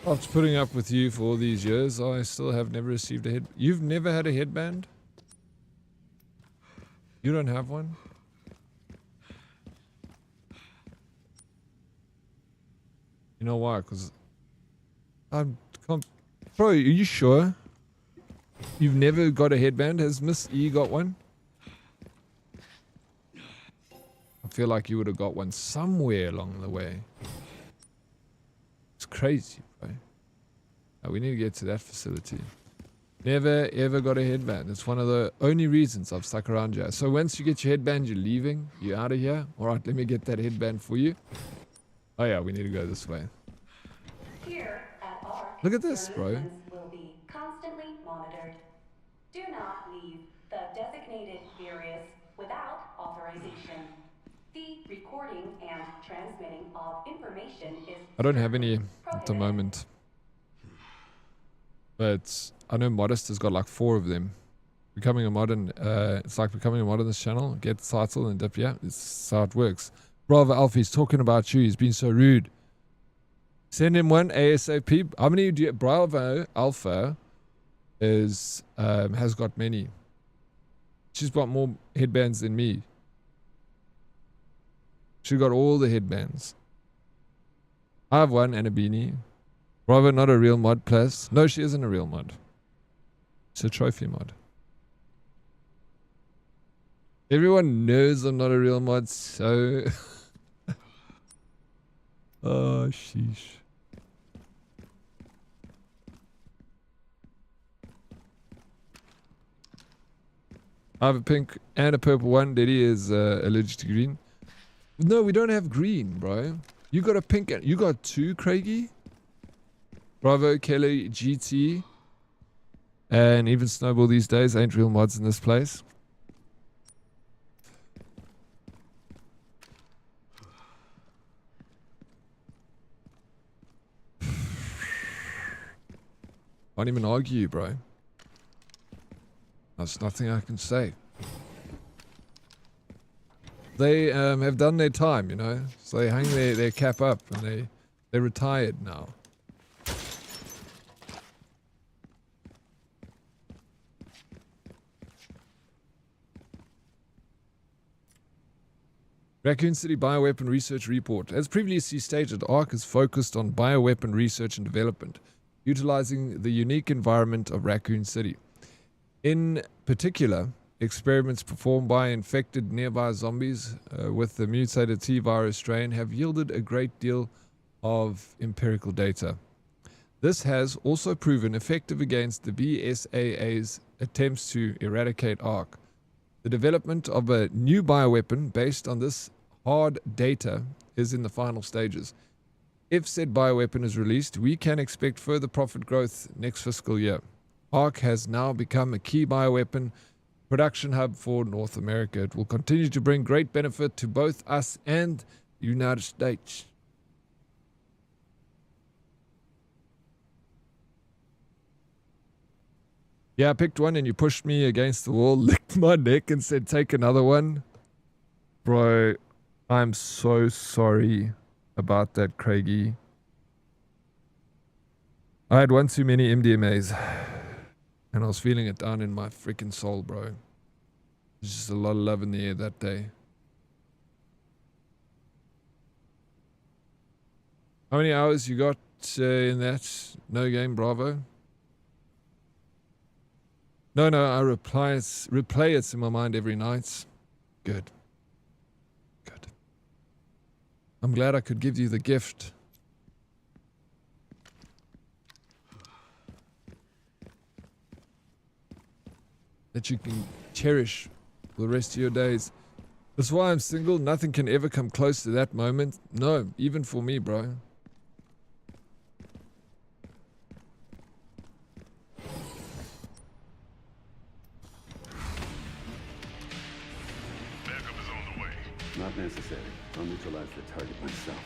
After putting up with you for all these years, I still have never received a head... You've never had a headband? You don't have one? You know why? Because I'm... Bro, are you sure? You've never got a headband? Has Miss E got one? I feel like you would have got one somewhere along the way. It's crazy, bro. Oh, we need to get to that facility. Never ever got a headband. It's one of the only reasons I've stuck around here. So once you get your headband, you're leaving. You're out of here. Alright, let me get that headband for you. Oh yeah, we need to go this way. Here at ARC, look at this, bro. Will be constantly monitored. Do not leave the designated areas without authorization. The recording and transmitting of information is... I don't have any at the moment. But I know Modest has got like 4 of them. Becoming a mod and it's like becoming a mod on this channel. Get the title and dip. Yeah, this is how it works. Bravo Alpha, he's talking about you. He's been so rude. Send him one ASAP. How many do you... Bravo Alpha is has got many. She's got more headbands than me. She got all the headbands. I have one and a beanie. Bravo, not a real mod plus. No, she isn't a real mod. It's a trophy mod. Everyone knows I'm not a real mod, so... Oh, sheesh. I have a pink and a purple one. Daddy is allergic to green. No, we don't have green, bro. You got a pink and you got two, Craigie? Bravo, Kelly, GT. And even Snowball these days. Ain't real mods in this place. Can't even argue, bro. There's nothing I can say. They have done their time, you know. So they hang their cap up and they're retired now. Raccoon City Bioweapon Research Report. As previously stated, ARC is focused on bioweapon research and development, utilizing the unique environment of Raccoon City. In particular, experiments performed by infected nearby zombies with the mutated T-virus strain have yielded a great deal of empirical data. This has also proven effective against the BSAA's attempts to eradicate ARC. The development of a new bioweapon based on this hard data is in the final stages. If said bioweapon is released, we can expect further profit growth next fiscal year. ARC has now become a key bioweapon production hub for North America. It will continue to bring great benefit to both us and the United States. Yeah, I picked one and you pushed me against the wall, licked my neck and said, take another one. Bro, I'm so sorry about that, Craigie. I had one too many MDMAs. And I was feeling it down in my freaking soul, bro. There's just a lot of love in the air that day. How many hours you got in that? No game, bravo? No, I replay it in my mind every night. Good. Good. I'm glad I could give you the gift. That you can cherish for the rest of your days. That's why I'm single. Nothing can ever come close to that moment. No, even for me, bro. Not necessary. I'll neutralize the target myself.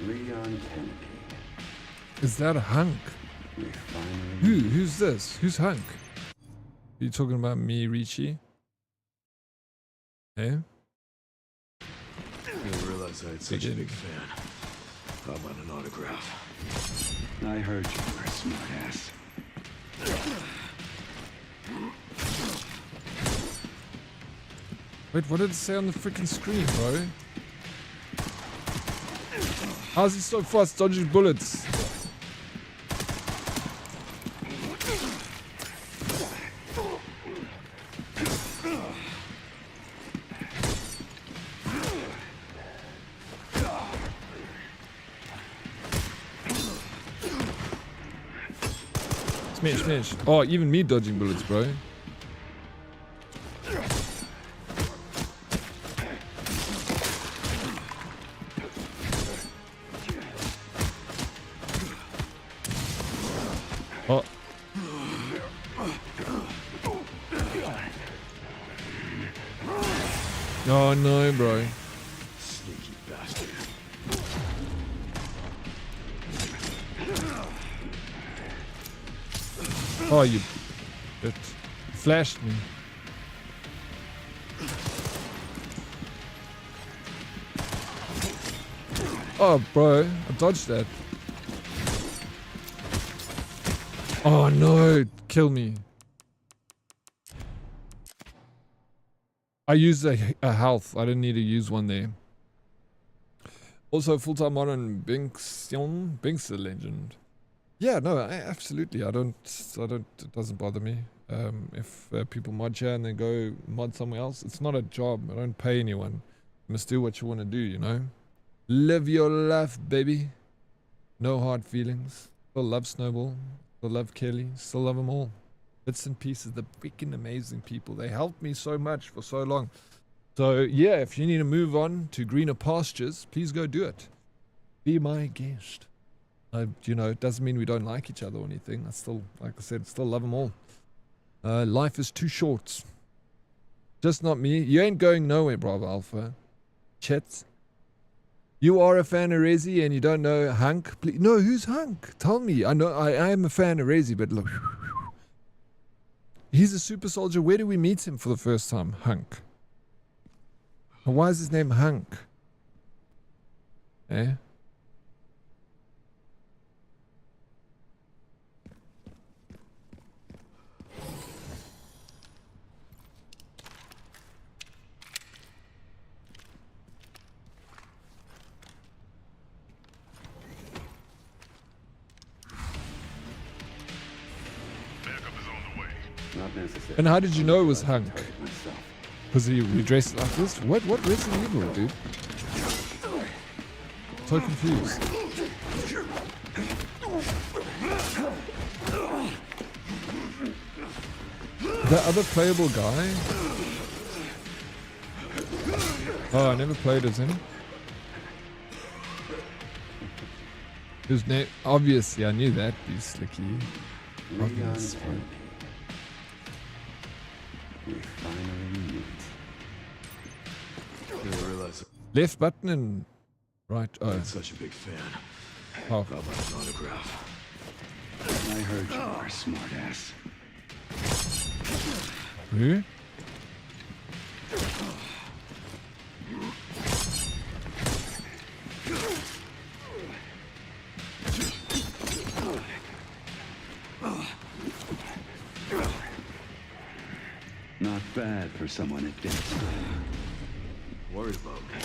Leon Kennedy. Is that a hunk? Who's this? Who's hunk? Are you talking about me, Richie? Eh? I didn't realize I had such a big fan. How about an autograph? I heard you were a smart ass. Wait, what did it say on the freaking screen, bro? How's he so fast dodging bullets? Smash. Oh, even me dodging bullets, bro. Oh. Oh no, bro. Sneaky bastard. Oh, you... It flashed me. Oh, bro. I dodged that. Oh, no. kill me. I used a health. I didn't need to use one there. Also, full-time mod on Binxion. Bink's a legend. Yeah, no, absolutely. I don't, it doesn't bother me. If people mod here and then go mod somewhere else, it's not a job. I don't pay anyone. You must do what you want to do, you know? Live your life, baby. No hard feelings. Still love Snowball. Still love Kelly. Still love them all. Bits and pieces. The freaking amazing people. They helped me so much for so long. So, yeah, if you need to move on to greener pastures, please go do it. Be my guest. You know, it doesn't mean we don't like each other or anything. I still, like I said, still love them all. Life is too short. Just not me. You ain't going nowhere, Bravo Alpha. Chet. You are a fan of Rezi and you don't know Hunk? Please. No, who's Hunk? Tell me. I know I am a fan of Rezi, but look. He's a super soldier. Where do we meet him for the first time? Hunk. And why is his name Hunk? Eh? Not necessary. And how did you know it was Hunk? Because he dressed like this? What Resident Evil, dude? So confused. The other playable guy? Oh, I never played as him. His name, obviously, I knew that. Be slicky. Obvious. We finally meet. Didn't realize Left button and right. Oh, I'm such a big fan. oh. How about an autograph? I heard you are, smartass. Who? Not bad for someone at Death's Door. Worried about me.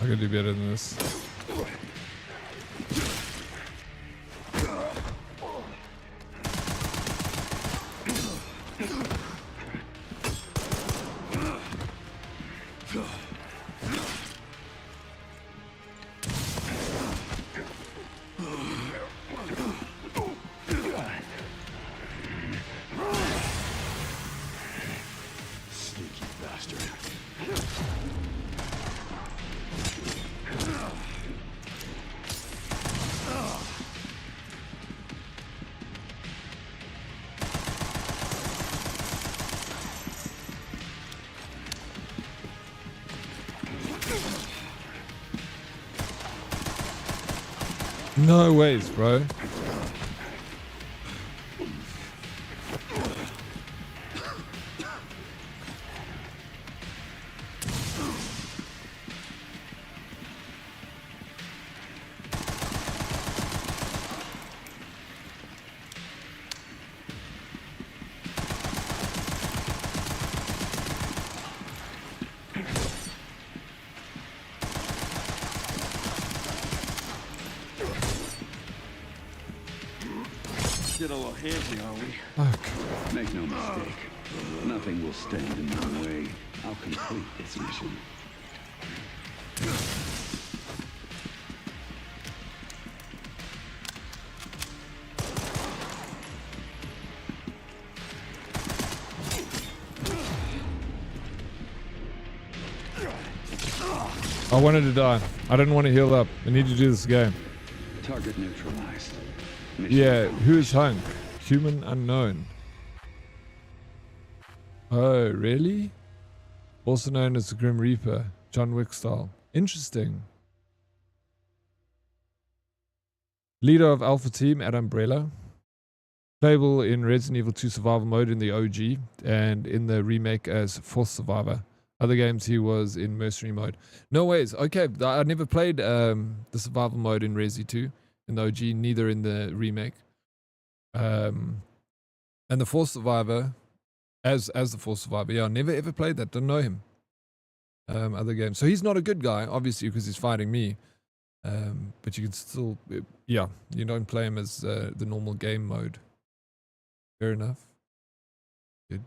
I could do better than this. Sneaky bastard. No ways, bro. Get a little handsy, are we? Fuck. Make no mistake. Nothing will stand in my way. I'll complete this mission. I wanted to die. I didn't want to heal up. I need to do this game. Target neutralized. Mission Yeah, accomplished. who's Hunk? Human unknown. Oh, really? Also known as the Grim Reaper, John Wick style. Interesting. Leader of Alpha Team at Umbrella. Playable in Resident Evil 2 Survival Mode in the OG and in the remake as Fourth Survivor. Other games he was in Mercenary Mode. No ways. Okay, I never played the Survival Mode in Resi 2 in the OG, neither in the remake. And the fourth survivor, as the fourth survivor, yeah, I never ever played that. Didn't know him. Other games, so he's not a good guy, obviously, because he's fighting me. But you can still, yeah, you don't play him as the normal game mode. Fair enough. Good.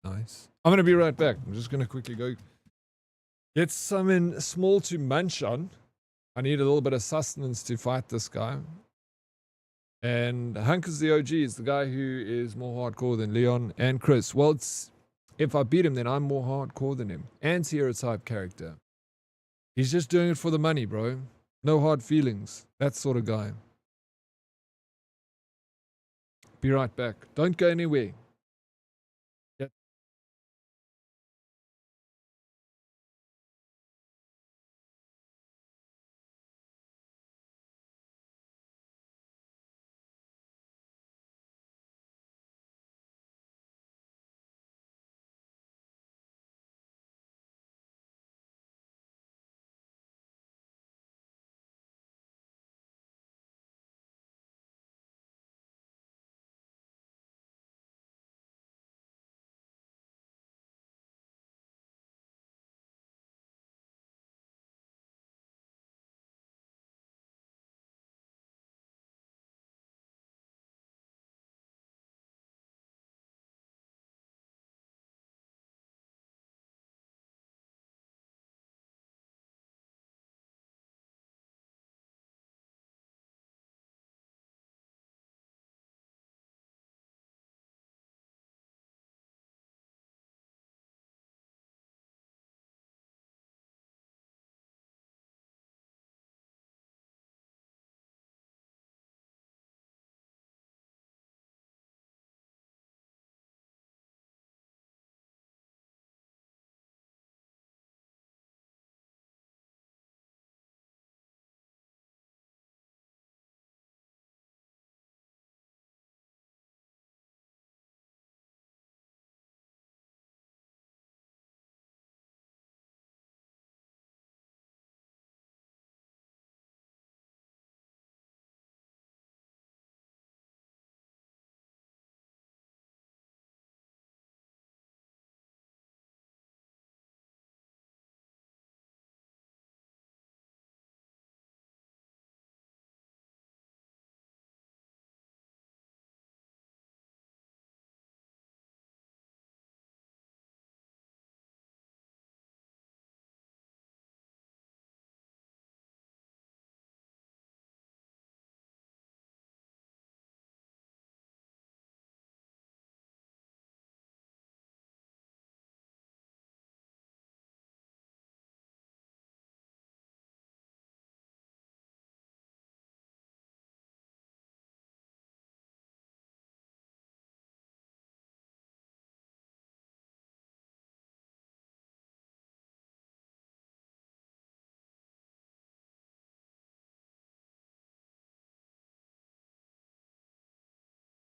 Nice. I'm gonna be right back. I'm just gonna quickly go get something small to munch on. I need a little bit of sustenance to fight this guy. And Hunk is the OG, is the guy who is more hardcore than Leon and Chris. Well, if I beat him, then I'm more hardcore than him. Anti-hero type character. He's just doing it for the money, bro. No hard feelings. That sort of guy. Be right back. Don't go anywhere. Yep.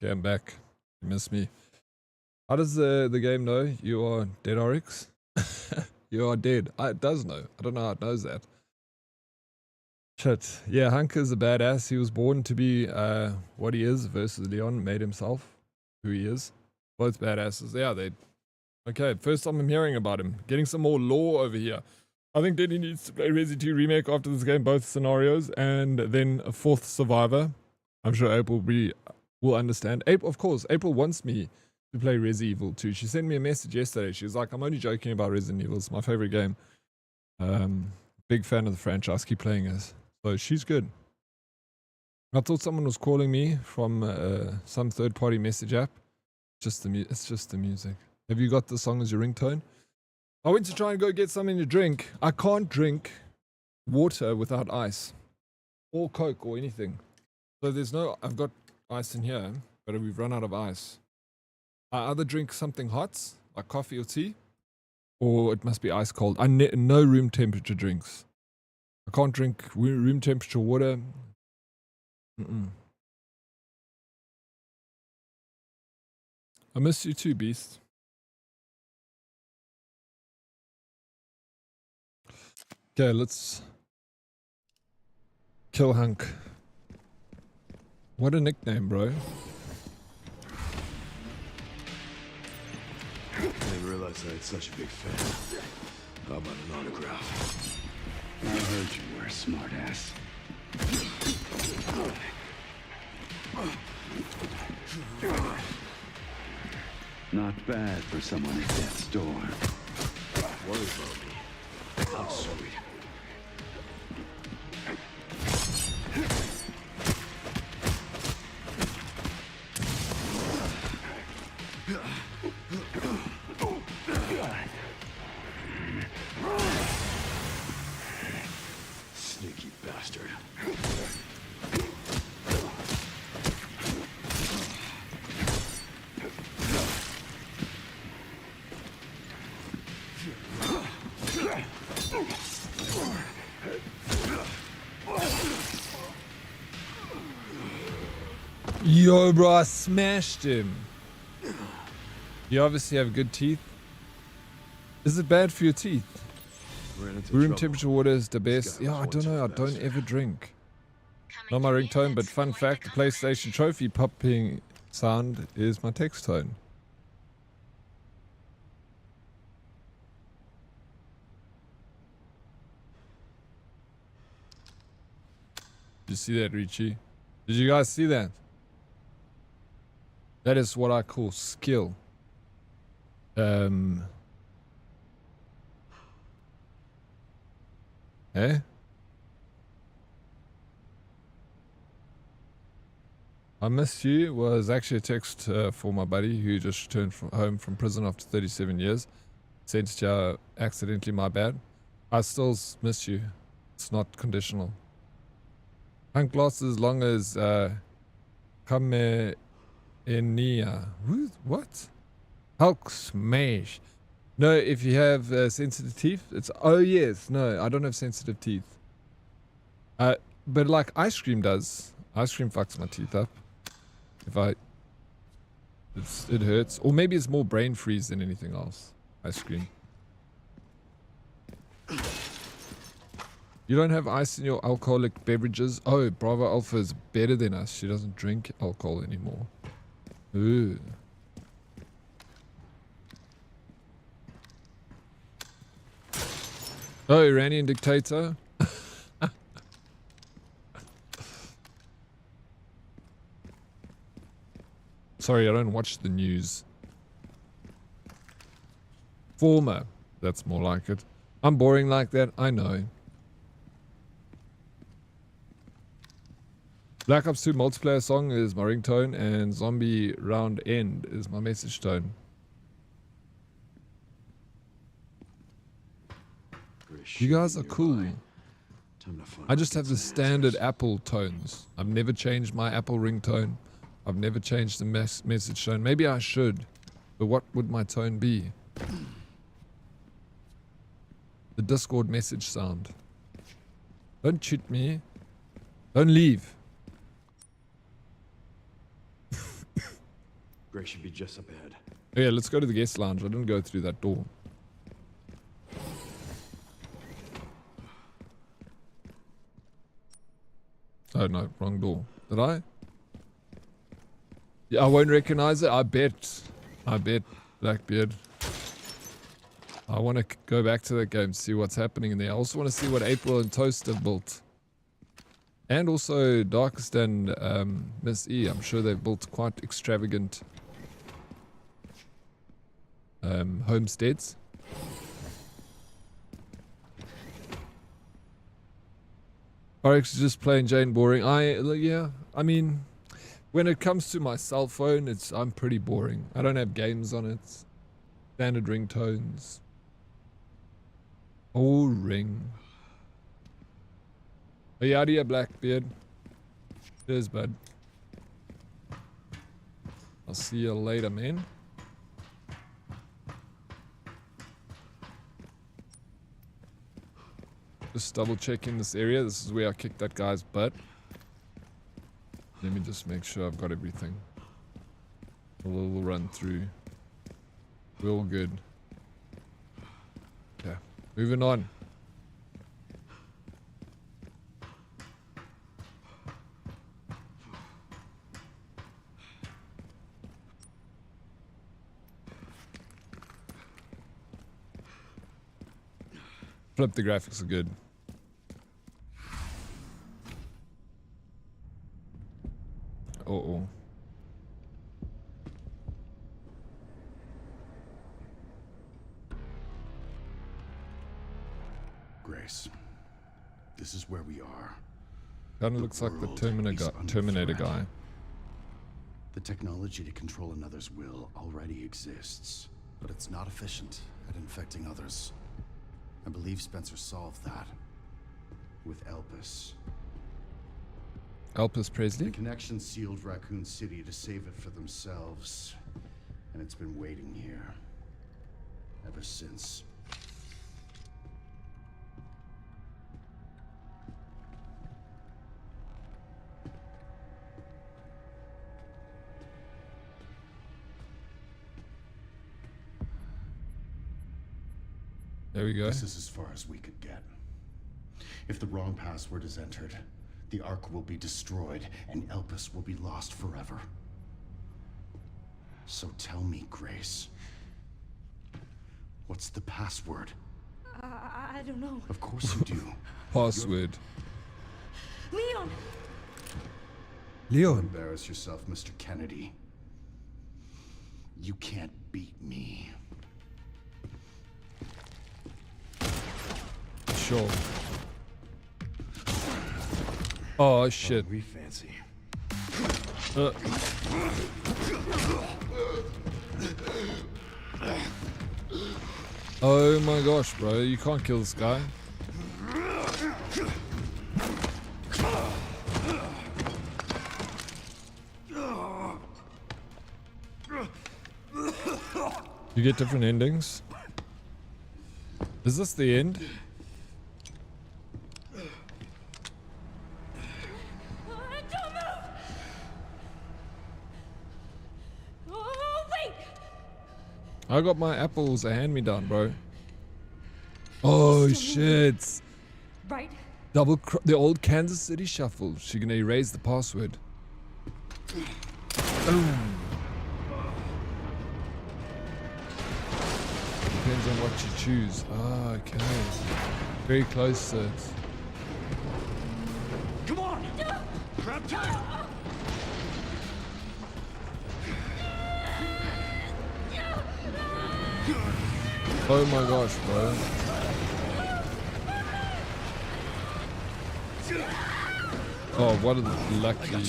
Okay, I'm back. You missed me. How does the game know you are Dead Oryx? You are dead. It does know. I don't know how it knows that. Shit. Yeah, Hunk is a badass. He was born to be what he is versus Leon made himself who he is. Both badasses. Yeah, they... Okay, first time I'm hearing about him. Getting some more lore over here. I think Denny needs to play Resi 2 Remake after this game, both scenarios, and then a fourth survivor. I'm sure April will understand. April, of course, April wants me to play Resident Evil 2. She sent me a message yesterday. She was like, I'm only joking about Resident Evil. It's my favorite game. Big fan of the franchise. Keep playing it. So she's good. I thought someone was calling me from some third-party message app. It's just the music. Have you got the song as your ringtone? I went to try and go get something to drink. I can't drink water without ice. Or Coke or anything. So there's no... I've got ice in here, but we've run out of ice. I either drink something hot, like coffee or tea, or it must be ice cold. No room temperature drinks. I can't drink room temperature water. I miss you too, Beast. Okay, let's kill Hunk. What a nickname, bro. didn't realize I had such a big fan. How about an autograph? I heard you were a smartass. Not bad for someone at death's door. Don't worry about me. I'm sweet. Sneaky bastard. Yo, bro, I smashed him. You obviously have good teeth. Is it bad for your teeth? Room temperature water is the best. Yeah, I don't know. I don't ever drink. Not my ringtone, but fun fact, the PlayStation trophy popping sound is my text tone. Did you see that, Richie? Did you guys see that? That is what I call skill. Eh? I miss you was actually a text for my buddy who just returned home from prison after 37 years. Sent it to you accidentally, my bad. I still miss you. It's not conditional. Hunt glasses as long as come Enia. What? Hulk smash. No, if you have sensitive teeth, it's... Oh, yes. No, I don't have sensitive teeth. But like ice cream does. Ice cream fucks my teeth up. If I... it hurts. Or maybe it's more brain freeze than anything else. Ice cream. You don't have ice in your alcoholic beverages? Oh, Bravo Alpha is better than us. She doesn't drink alcohol anymore. Ooh. Oh, Iranian dictator. Sorry, I don't watch the news. Former. That's more like it. I'm boring like that, I know. Black Ops 2 multiplayer song is my ringtone, and Zombie Round End is my message tone. You guys are cool. I just have the standard Apple tones. I've never changed my Apple ringtone. I've never changed the message tone. Maybe I should, but what would my tone be? The Discord message sound. Don't shoot me. Don't leave. Gray should be just up ahead. Oh yeah, let's go to the guest lounge. I didn't go through that door. Oh no, wrong door. Did I? Yeah, I won't recognize it. I bet. I bet, Blackbeard. I want to go back to that game, see what's happening in there. I also want to see what April and Toast have built. And also Darkest and Miss E. I'm sure they've built quite extravagant homesteads. Oryx is just plain Jane boring. Yeah, I mean, when it comes to my cell phone, I'm pretty boring. I don't have games on it. Standard ringtones. Oh, ring. Oh, yeah, Blackbeard. Cheers, bud. I'll see you later, man. Just double checking this area. This is where I kicked that guy's butt. Let me just make sure I've got everything. A little run through. We're all good. Yeah. Moving on. Flip, the graphics are good. Uh-oh. Grace, this is where we are. Kind of looks like the Terminator guy. The technology to control another's will already exists, but it's not efficient at infecting others. I believe Spencer solved that with Elpis. Elpis Presley? The connection sealed Raccoon City to save it for themselves, and it's been waiting here ever since. There we go. This is as far as we could get. If the wrong password is entered, the Ark will be destroyed and Elpis will be lost forever. So tell me, Grace, what's the password? I don't know. Of course you do. Password. Leon! Don't Leon. embarrass yourself, Mr. Kennedy. You can't beat me. Sure. Oh shit. We fancy. Oh my gosh, bro. You can't kill this guy. You get different endings. Is this the end? Don't move! Oh, wait! I got my apples a hand-me-down, bro. Oh shit. Right? The old Kansas City shuffle. She's gonna erase the password. Boom. Depends on what you choose. Ah, okay. Very close to it. Come on! Grab tight! Oh my gosh, bro. Oh, what a lucky. Are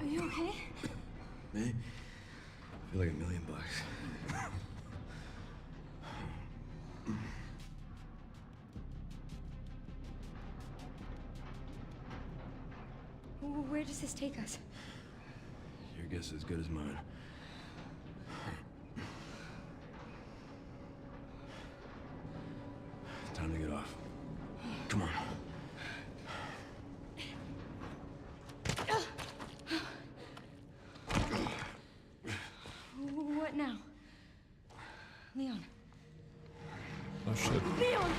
you okay? Me? I feel like $1 million. Where does this take us? Your guess is as good as mine. Time to get off. Come on. What now? Leon. Oh shit. Leon!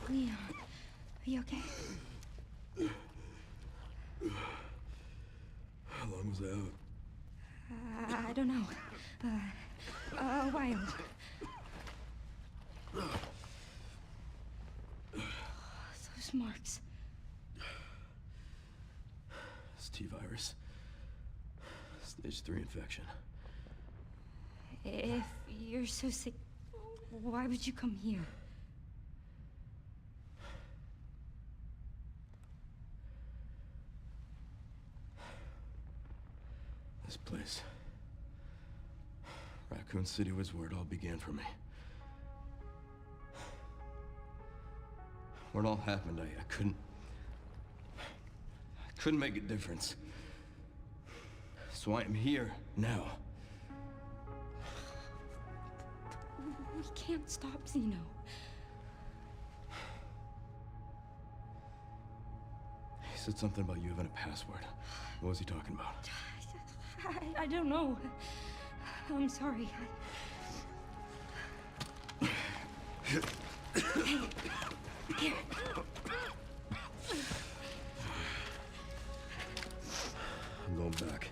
Leon, are you okay? How long was I out? I don't know. A while. Those marks. It's T-virus. Stage 3 infection. If you're so sick, why would you come here? This place. Raccoon City was where it all began for me. When it all happened, I couldn't make a difference. So I am here now. We can't stop Zeno. He said something about you having a password. What was he talking about? I don't know. I'm sorry. Hey, here. I'm going back.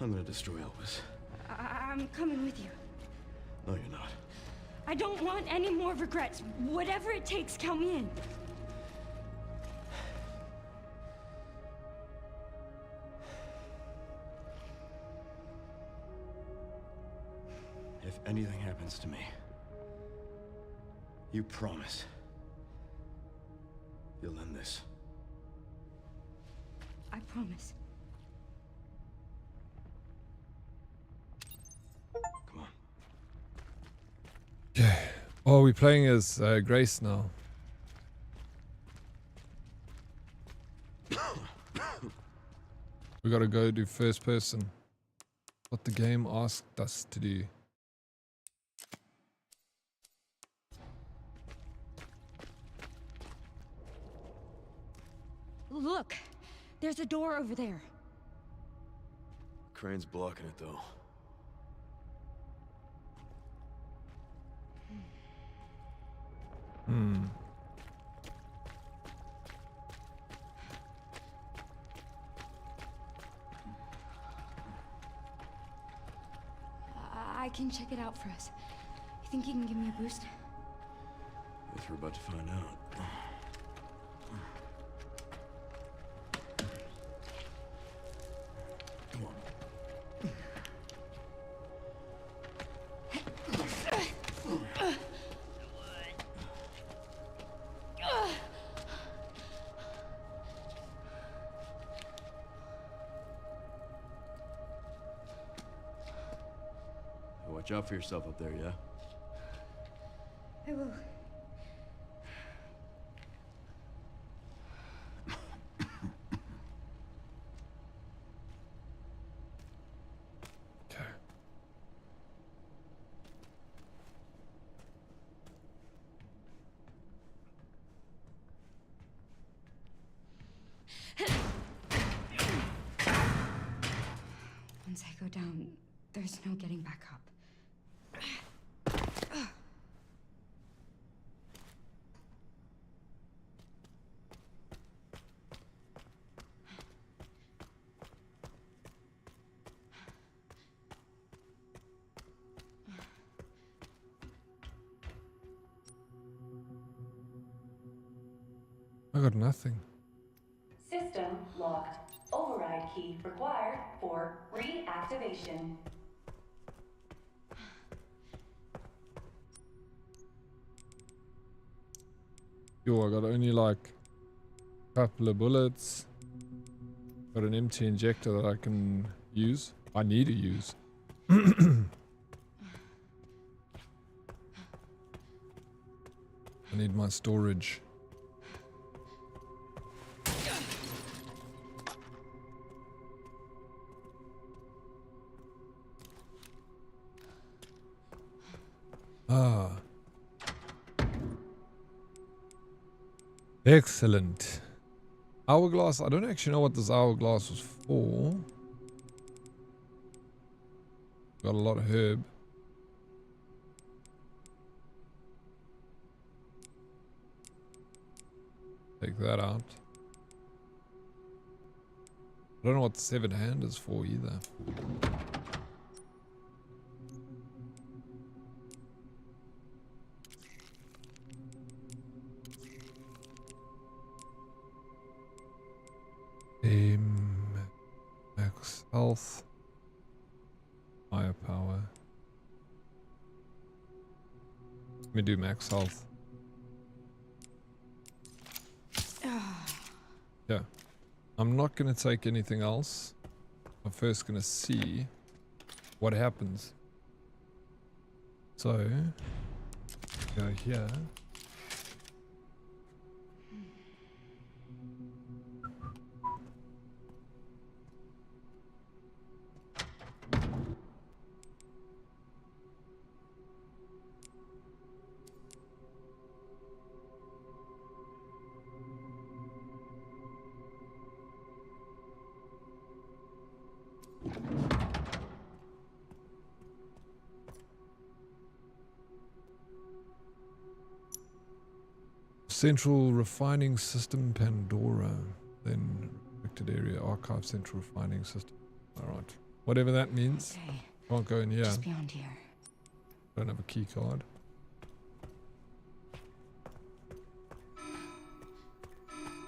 I'm gonna destroy Elvis. I'm coming with you. No, you're not. I don't want any more regrets. Whatever it takes, count me in. If anything happens to me, you promise you'll end this. I promise. Come on. Okay. Oh, we're playing as Grace now. We gotta go do first person. What the game asked us to do. Look, there's a door over there. Crane's blocking it, though. Hmm. I can check it out for us. You think you can give me a boost? Guess we're about to find out. Come on. Watch out for yourself up there, yeah? I will. Okay. Once I go down, there's no getting back up. I got nothing. System locked. Override key required for reactivation. Yo, I got only like a couple of bullets. Got an empty injector that I can use. I need to use. I need my storage. Ah. Excellent. Hourglass. I don't actually know what this hourglass was for. Got a lot of herb. Take that out. I don't know what the severed hand is for either. Max health. Higher power. Let me do max health. Yeah. I'm not going to take anything else. I'm first gonna see what happens. So go here. Central refining system Pandora, then restricted area archive central refining system. All right, whatever that means. Okay. Can't go in here. Just beyond here. Don't have a key card.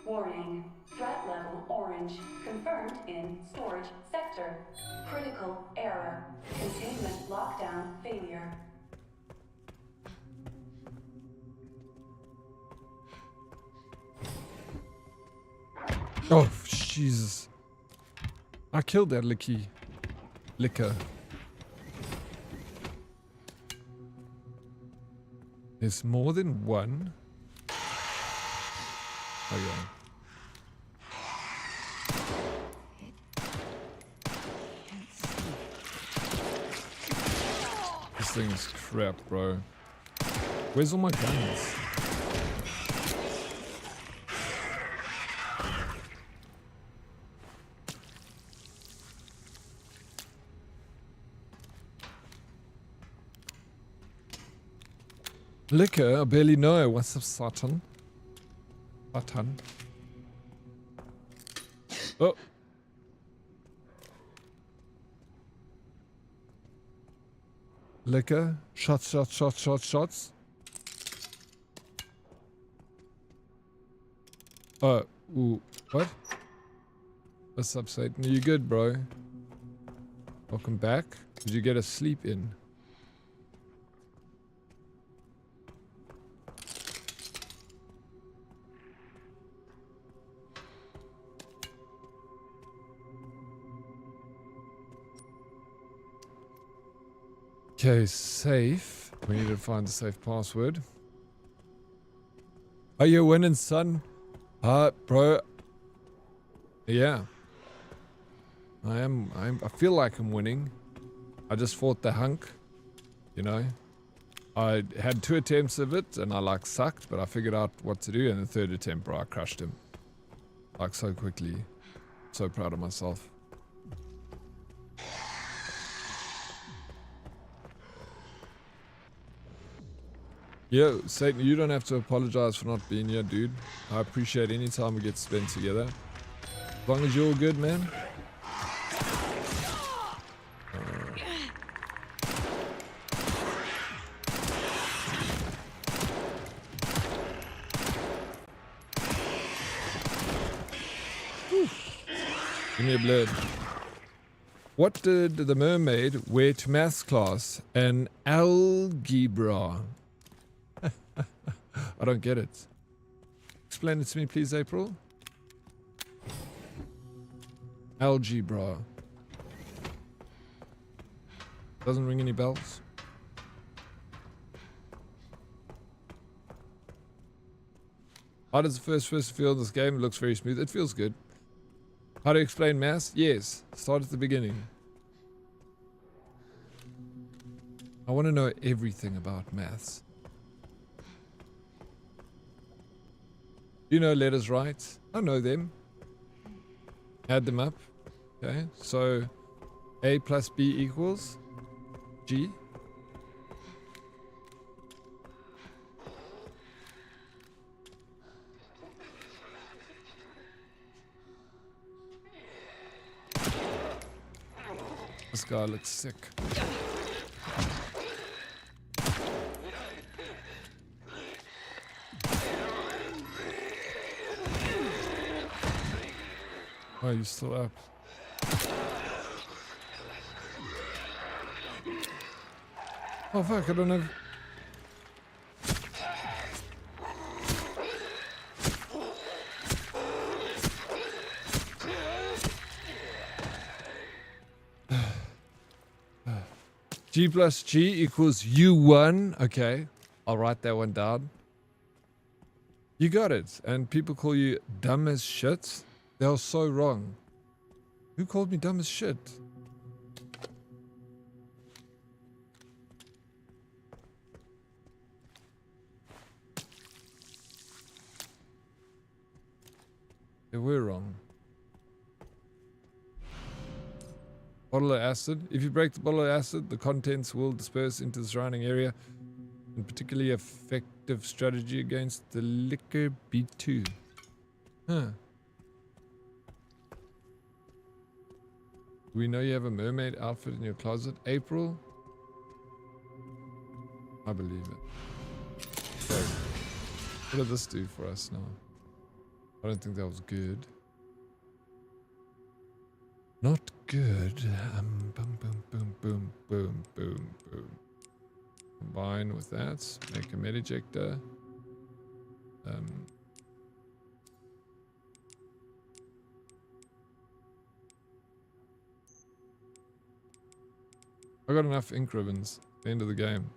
Warning. Threat level orange. Confirmed in storage sector. Critical error. Containment lockdown failure. Oh, Jesus. I killed that liquor. There's more than one. Oh, yeah. This thing is crap, bro. Where's all my guns? Liquor, I barely know. What's up, Satan? Satan. Oh. Liquor. Shots. Oh, ooh, what? What's up, Satan? Are you good, bro? Welcome back. Did you get a sleep in? Okay, safe. We need to find the safe password. Are you winning, son? Bro. Yeah. I feel like I'm winning. I just fought the hunk. You know? I had 2 attempts of it and I sucked, but I figured out what to do, and the 3rd attempt, bro, I crushed him. So quickly. So proud of myself. Yo, Satan, you don't have to apologize for not being here, dude. I appreciate any time we get spent together. As long as you're all good, man. Give me a blood. What did the mermaid wear to maths class? An algebra. I don't get it. Explain it to me, please, April. Algebra. Doesn't ring any bells. How does the first person feel in this game? It looks very smooth. It feels good. How to explain maths? Yes. Start at the beginning. I want to know everything about maths. You know letters, right? I know them. Add them up. Okay, so A plus B equals G. This guy looks sick. Oh, you still up? Oh fuck, I don't have... G plus G equals U1. Okay, I'll write that one down. You got it. And people call you dumb as shit. They're so wrong. Who called me dumb as shit? They were wrong. Bottle of acid. If you break the bottle of acid, the contents will disperse into the surrounding area. And particularly effective strategy against the liquor B2. Huh. We know you have a mermaid outfit in your closet. April? I believe it. So, what did this do for us now? I don't think that was good. Not good. Boom, boom, boom, boom, boom, boom, boom. Combine with that. Make a medejector. I got enough ink ribbons at the end of the game.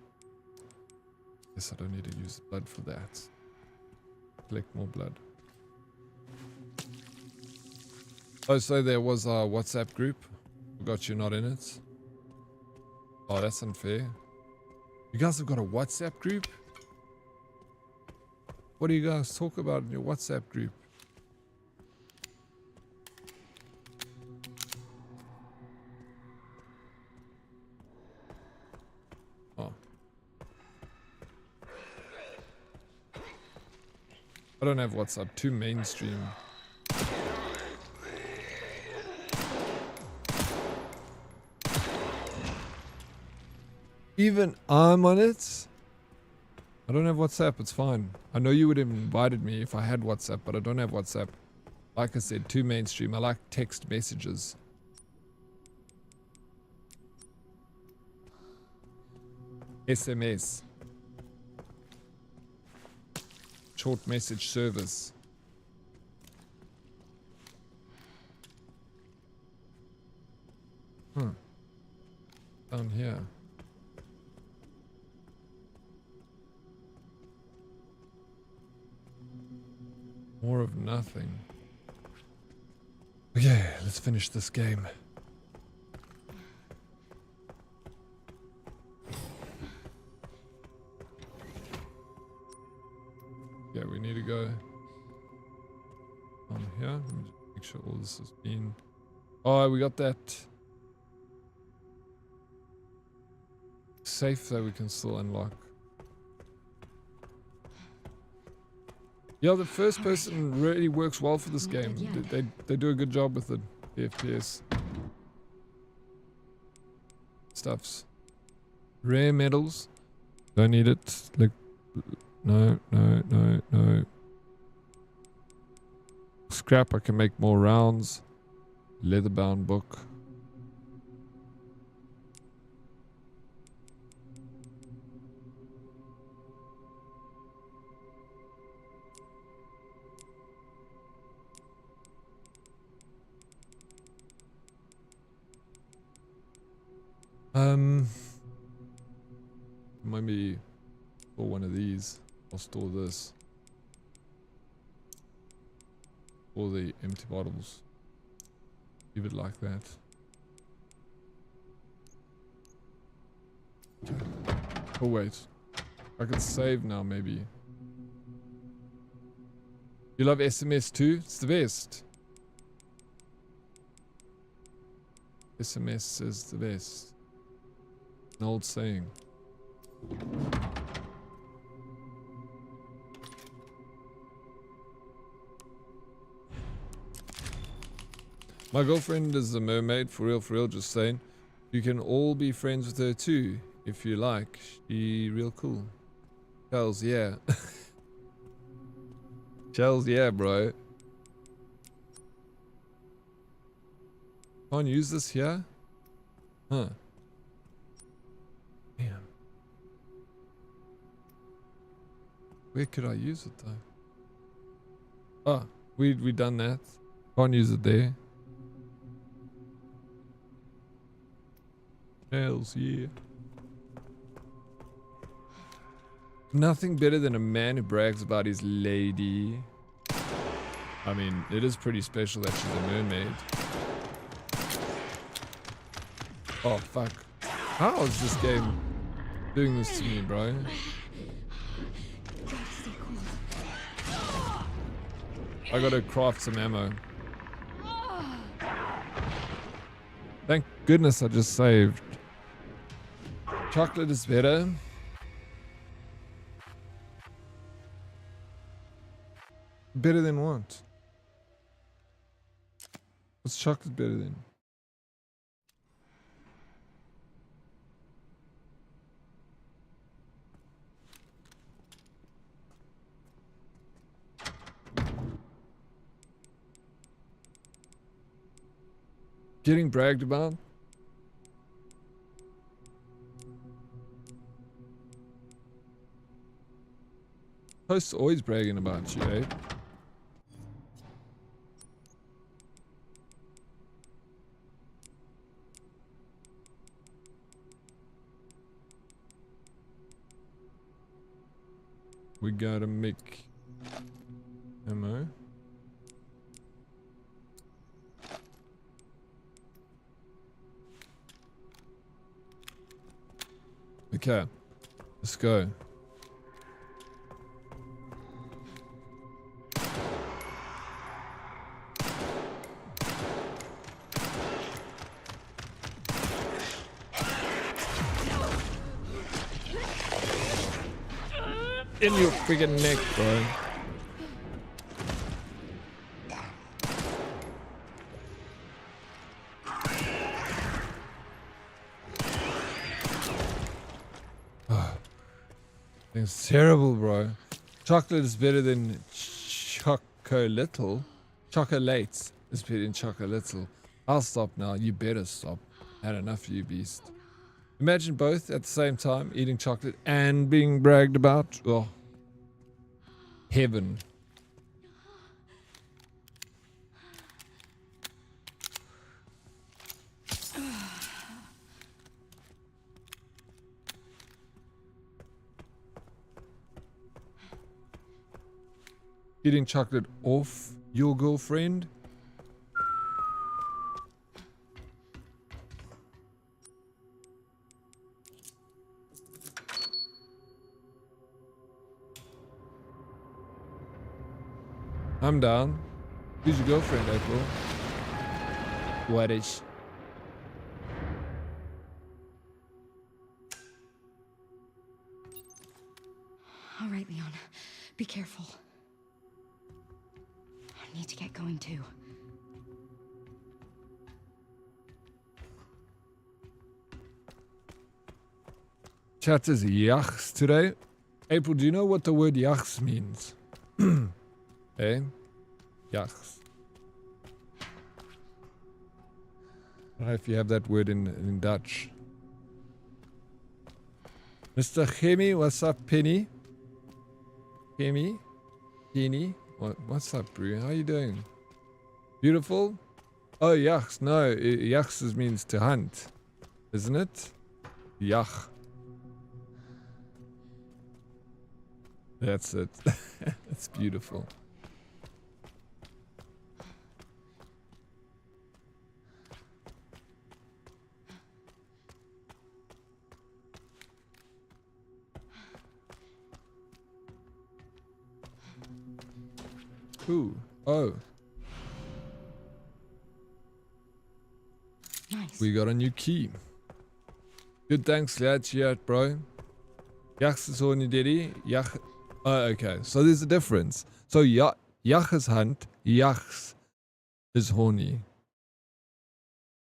Guess I don't need to use blood for that. Collect more blood. Oh, so there was a WhatsApp group. Forgot you're not in it. Oh, that's unfair. You guys have got a WhatsApp group? What do you guys talk about in your WhatsApp group? Oh. I don't have WhatsApp. Too mainstream. Even I'm on it. I don't have WhatsApp. It's fine. I know you would have invited me if I had WhatsApp, but I don't have WhatsApp. Like I said, too mainstream. I like text messages. SMS. Short message service. Down here. More of nothing. Okay, let's finish this game. Yeah, we need to go on here. Let me just make sure all this has been... Oh, we got that safe that we can still unlock. Yeah, the first person really works well for this game. They do a good job with it. The FPS stuffs. Rare metals. Don't need it. Like, no. Scrap. I can make more rounds. Leather-bound book. Maybe store one of these. I'll store this. All the empty bottles. Leave it like that. Oh wait. I can save now maybe. You love SMS too? It's the best. SMS is the best. An old saying. My girlfriend is a mermaid, for real, just saying. You can all be friends with her too, if you like. She real cool. Charles, yeah. Charles, yeah, bro. Can't use this here? Huh. Damn. Where could I use it though? Oh, we done that. Can't use it there. Hells yeah. Nothing better than a man who brags about his lady. I mean, it is pretty special that she's a mermaid. Oh, fuck. How is this game doing this to me, bro? I gotta craft some ammo. Thank goodness I just saved. Chocolate is better. Better than what? What's chocolate better than? Getting bragged about? Host's always bragging about you, eh? We gotta make ammo. Okay, let's go. In your freaking neck, bro. It's terrible, bro. Chocolate is better than chocolate. Chocolate is better than chocolate. I'll stop now. You better stop. Had enough of you, beast. Imagine both at the same time, eating chocolate and being bragged about. Oh, heaven. Eating chocolate off your girlfriend? I'm down. Who's your girlfriend, April? What is? All right, Leon. Be careful. I need to get going too. Chat is yachs today. April, do you know what the word yachs means? Eh? Yachs. I don't know if you have that word in Dutch. Mr. Chemi, what's up, Penny? Chemi? Penny? What's up, bro? How you doing? Beautiful? Oh, yachs. No, yachs means to hunt. Isn't it? Yach. That's it. That's beautiful. Ooh. Oh. Nice. We got a new key. Good, thanks, lads. Yeah, bro. Yachs is horny, daddy. Yach. Oh, okay. So there's a difference. So yach is hunt. Yachs is horny.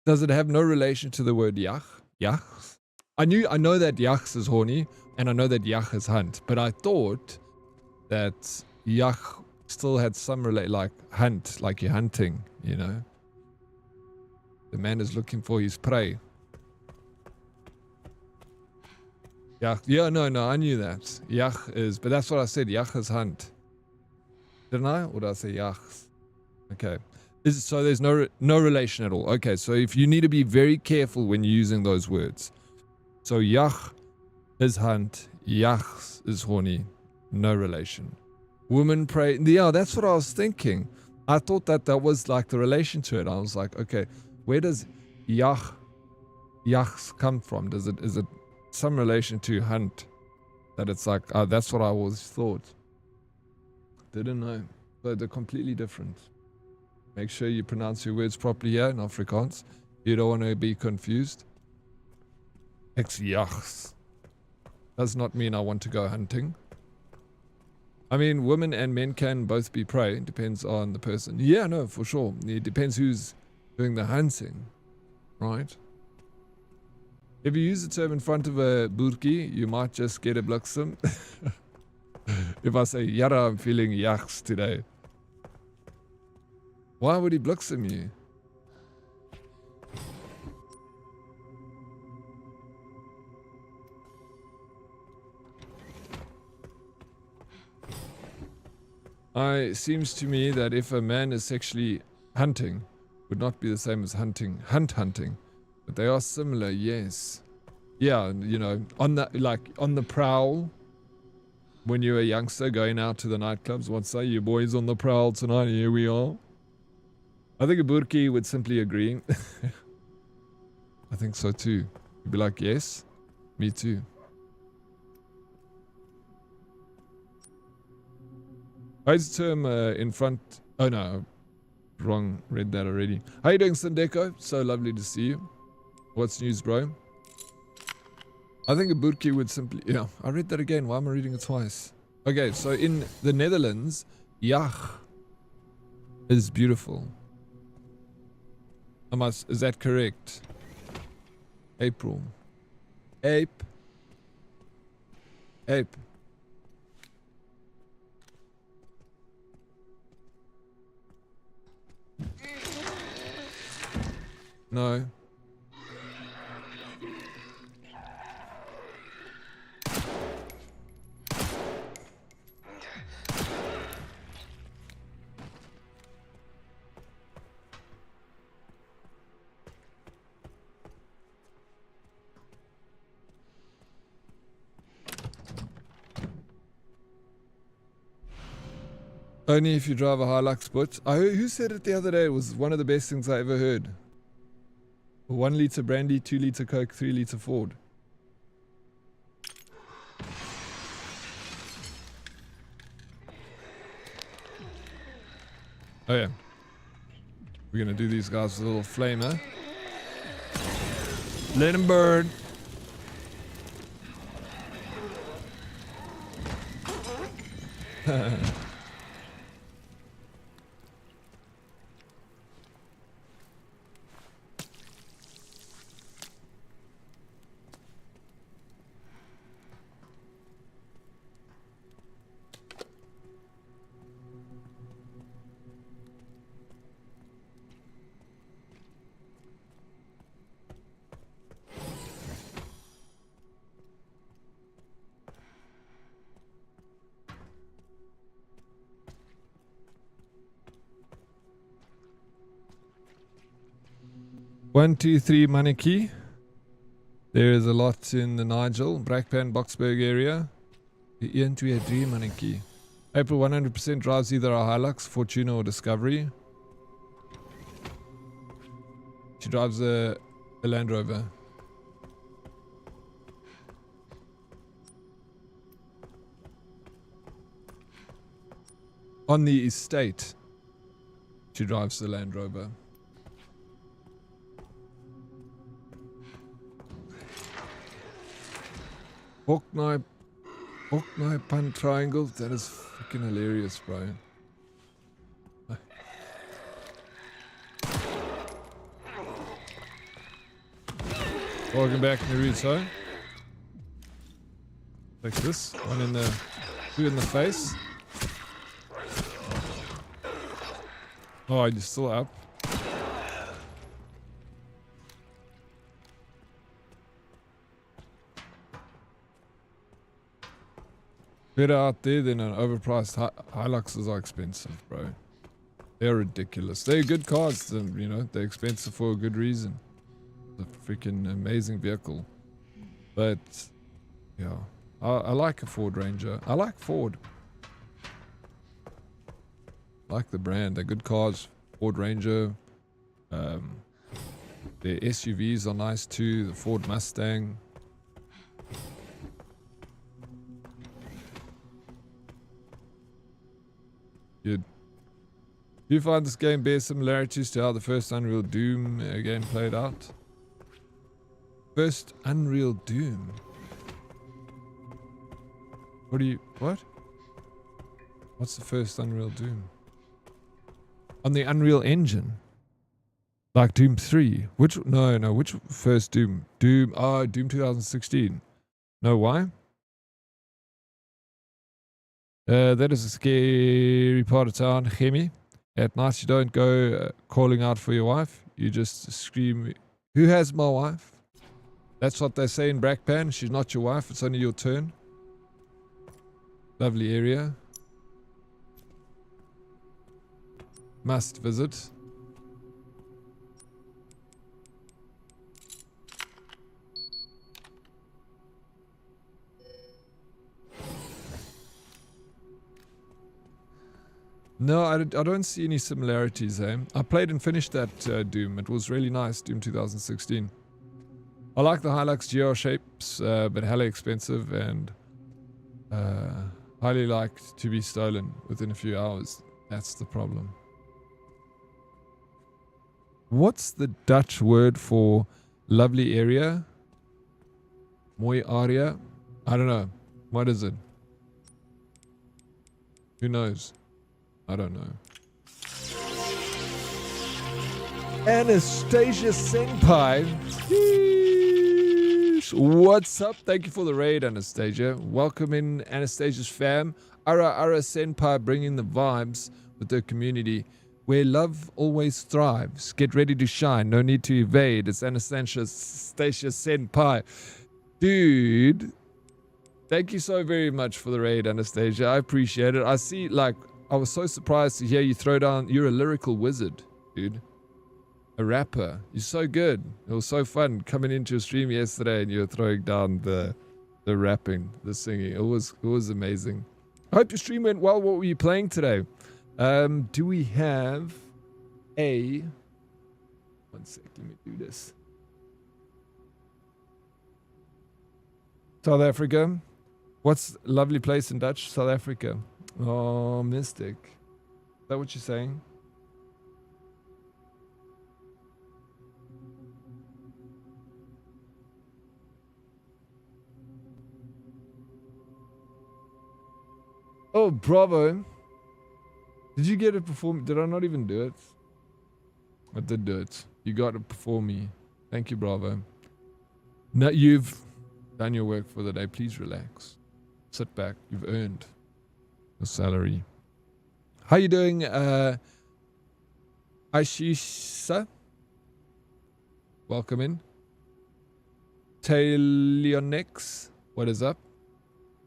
Does it have no relation to the word yach? Yachs? I know that yachs is horny, and I know that yach is hunt, but I thought that yach still had some like hunt, like you're hunting, you know. The man is looking for his prey. Yach, yeah, no, I knew that. Yach is, but that's what I said. Yach is hunt. Didn't I? Or did I say yachs? Okay. So there's no relation at all. Okay, so if you need to be very careful when you're using those words. So yach is hunt. Yachs is horny. No relation. Women pray. Yeah, that's what I was thinking. I thought that was like the relation to it. I was like, okay, where does yachs come from? Is it some relation to hunt? That it's like, that's what I always thought. Didn't know. But they're completely different. Make sure you pronounce your words properly here in Afrikaans. You don't want to be confused. Yachs does not mean I want to go hunting. I mean, women and men can both be prey. It depends on the person. Yeah, no, for sure. It depends who's doing the hunting, right? If you use the term in front of a burki, you might just get a bliksem. If I say, Yara, I'm feeling yaks today. Why would he bliksem you? It seems to me that if a man is sexually hunting, would not be the same as hunting. But they are similar, yes. Yeah, you know, on the prowl, when you're a youngster going out to the nightclubs, what say you boys on the prowl tonight? Here we are. I think a burki would simply agree. I think so too. He'd be like, yes, me too. How's the term in front? Oh no, wrong. Read that already. How you doing, Sandeko? So lovely to see you. What's news, bro? I think a burki would simply... Yeah, I read that again. Why am I reading it twice? Okay, so in the Netherlands, yach is beautiful. Is that correct? April. Ape. No. Only if you drive a Hilux, but who said it the other day? It was one of the best things I ever heard. 1 liter brandy, 2 liter Coke, 3 liter Ford. Oh yeah. We're gonna do these guys with a little flamer. Let them burn. One, two, three, Maniki. There is a lot in the Nigel, Brackpan, Boxburg area. 1, 2, 3, Maniki. April 100% drives either a Hilux, Fortuna or Discovery. She drives a Land Rover. On the estate, she drives the Land Rover. Hawk knife punt triangle. That is freaking hilarious, bro. Welcome back, Naruto. Like this. One in the... 2 in the face. Oh, you're still up. Better out there than an overpriced Hiluxes are expensive, bro. They're ridiculous. They're good cars, and you know, they're expensive for a good reason. It's a freaking amazing vehicle. But, yeah. I like a Ford Ranger. I like Ford. I like the brand. They're good cars. Ford Ranger. Their SUVs are nice too. The Ford Mustang. Good. Do you find this game bears similarities to how the first Unreal Doom game played out? First Unreal Doom? What? What's the first Unreal Doom? On the Unreal Engine? Like Doom 3? Which first Doom? Doom 2016. No, why? That is a scary part of town, Chemi. At night you don't go calling out for your wife. You just scream, "Who has my wife?" That's what they say in Brackpan. She's not your wife. It's only your turn. Lovely area. Must visit. No, I don't see any similarities, eh? I played and finished that Doom. It was really nice, Doom 2016. I like the Hilux GR shapes, but hella expensive and highly like to be stolen within a few hours. That's the problem. What's the Dutch word for lovely area? Mooi area? I don't know. What is it? Who knows? I don't know. Anastasia Senpai. Yeesh. What's up? Thank you for the raid, Anastasia. Welcome in, Anastasia's fam. Ara Senpai bringing the vibes with the community where love always thrives. Get ready to shine. No need to evade. It's Anastasia Senpai. Dude. Thank you so very much for the raid, Anastasia. I appreciate it. I see, like, I was so surprised to hear you throw down. You're a lyrical wizard, dude. A rapper. You're so good. It was so fun coming into a stream yesterday and you were throwing down the rapping, the singing. It was amazing. I hope your stream went well. What were you playing today? Do we have a... One sec, let me do this. South Africa. What's a lovely place in Dutch? South Africa. Oh, Mystic. Is that what you're saying? Oh, bravo. Did you get it before me? Did I not even do it? I did do it. You got it before me. Thank you, bravo. Now you've done your work for the day. Please relax. Sit back. You've earned your salary. How you doing, Aishisa? Welcome in. Talionix. What is up?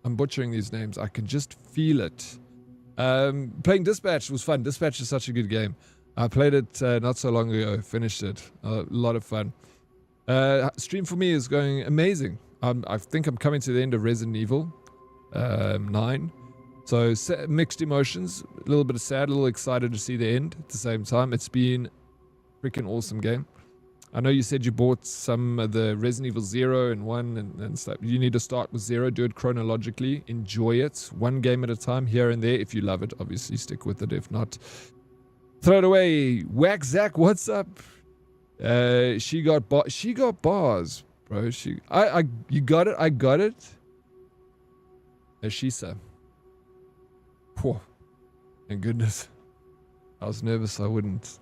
I'm butchering these names. I can just feel it. Playing Dispatch was fun. Dispatch is such a good game. I played it not so long ago. Finished it. A lot of fun. Stream for me is going amazing. I think I'm coming to the end of Resident Evil 9. So mixed emotions. A little bit of sad, a little excited to see the end at the same time. It's been a freaking awesome game. I know you said you bought some of the Resident Evil 0 and 1 and stuff. You need to start with 0, do it chronologically, enjoy it, one game at a time, here and there. If you love it, obviously stick with it. If not, throw it away. Whack Zach, what's up? She got bars, bro. You got it. I got it. Ashisa. Whoa. Thank goodness. I was nervous I wouldn't.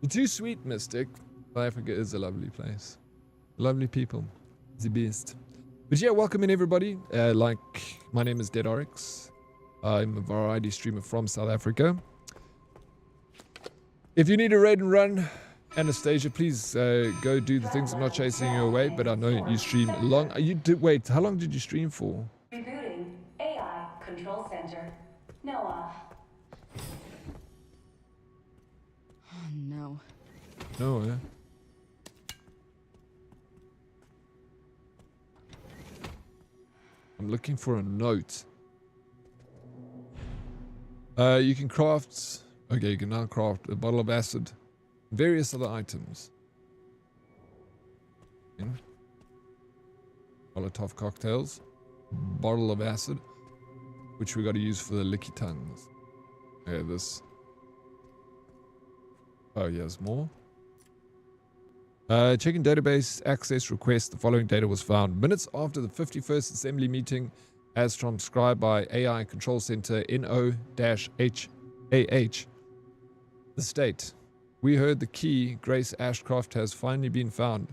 You're too sweet, Mystic. South Africa is a lovely place. Lovely people. The best. But yeah, welcome in everybody. My name is Dead Oryx. I'm a variety streamer from South Africa. If you need a raid and run, Anastasia, please go do the things. I'm not chasing you away, but I know you stream long. Wait, how long did you stream for? Rebooting AI Control Center. Noah. Oh no. No, yeah. I'm looking for a note. You can craft... Okay, you can now craft a bottle of acid. Various other items. Molotov cocktails. Bottle of acid. Which we got to use for the licky tongues. Okay, this... Oh, yes, more. Checking database access request. The following data was found. Minutes after the 51st Assembly meeting, as transcribed by AI Control Center NO-HAH. The state. We heard the key, Grace Ashcroft, has finally been found.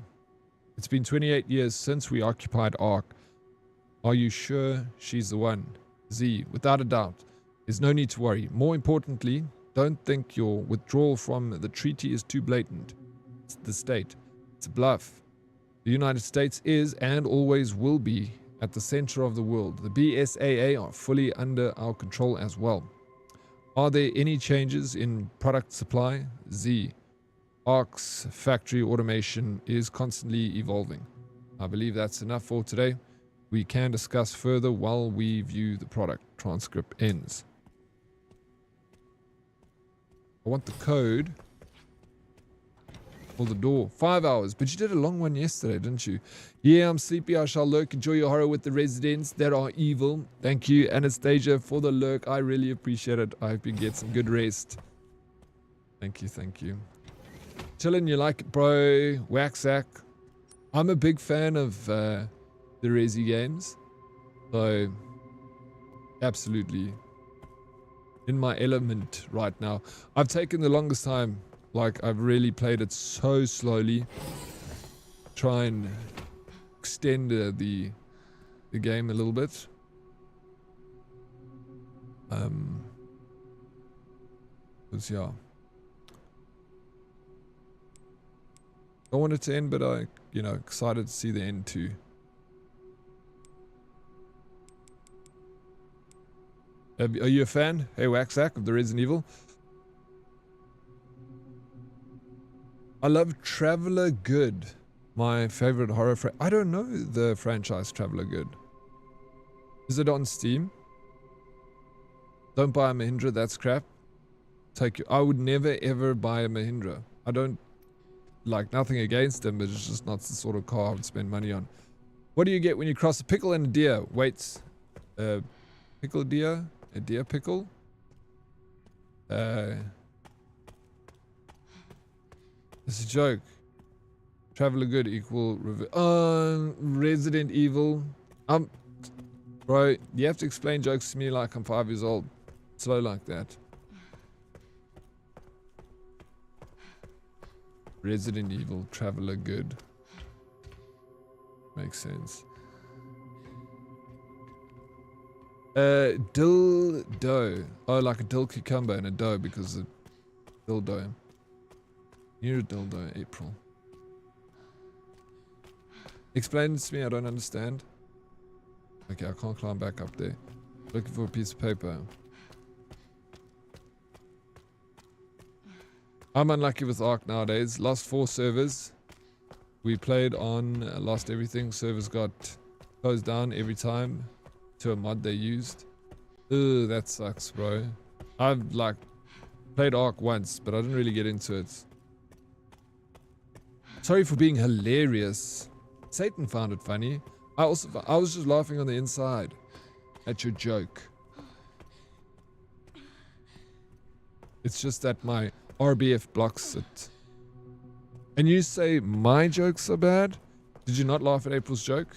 It's been 28 years since we occupied Ark. Are you sure she's the one? Z. Without a doubt. There's no need to worry. More importantly, don't think your withdrawal from the treaty is too blatant. It's the state. It's a bluff. The United States is and always will be at the center of the world. The BSAA are fully under our control as well. Are there any changes in product supply? Z. Ark's factory automation is constantly evolving. I believe that's enough for today. We can discuss further while we view the product. Transcript ends. I want the code for the door. 5 hours. But you did a long one yesterday, didn't you? Yeah, I'm sleepy. I shall lurk. Enjoy your horror with the residents that are evil. Thank you, Anastasia, for the lurk. I really appreciate it. I hope you get some good rest. Thank you, thank you. Chillin', you like it, bro? Waxack. I'm a big fan of the Resi games. So, absolutely in my element right now. I've taken the longest time. Like, I've really played it so slowly. Try and extend the game a little bit. Because, yeah. I want it to end, but I, you know, excited to see the end too. Are you a fan? Hey, Waxack, of the Resident Evil? I love Traveler Good. My favorite horror I don't know the franchise Traveler Good. Is it on Steam? Don't buy a Mahindra, that's crap. I would never ever buy a Mahindra. I don't like, nothing against them, but it's just not the sort of car I would spend money on. What do you get when you cross a pickle and a deer? Wait, pickle deer? A deer pickle? It's a joke. Traveler Good equal Resident Evil. Bro, you have to explain jokes to me like I'm 5 years old. Slow like that. Resident Evil, Traveler Good. Makes sense. Dildo. Oh, like a dill cucumber and a dough because of dildo. You're a dildo, April. Explain this to me, I don't understand. Okay, I can't climb back up there. Looking for a piece of paper. I'm unlucky with Ark nowadays. Lost 4 servers. We played on, lost everything. Servers got closed down every time to a mod they used. Ugh, that sucks, bro. I've like played Ark once, but I didn't really get into it. Sorry for being hilarious. Satan found it funny. I was just laughing on the inside at your joke. It's just that my RBF blocks it. And you say my jokes are bad? Did you not laugh at April's joke?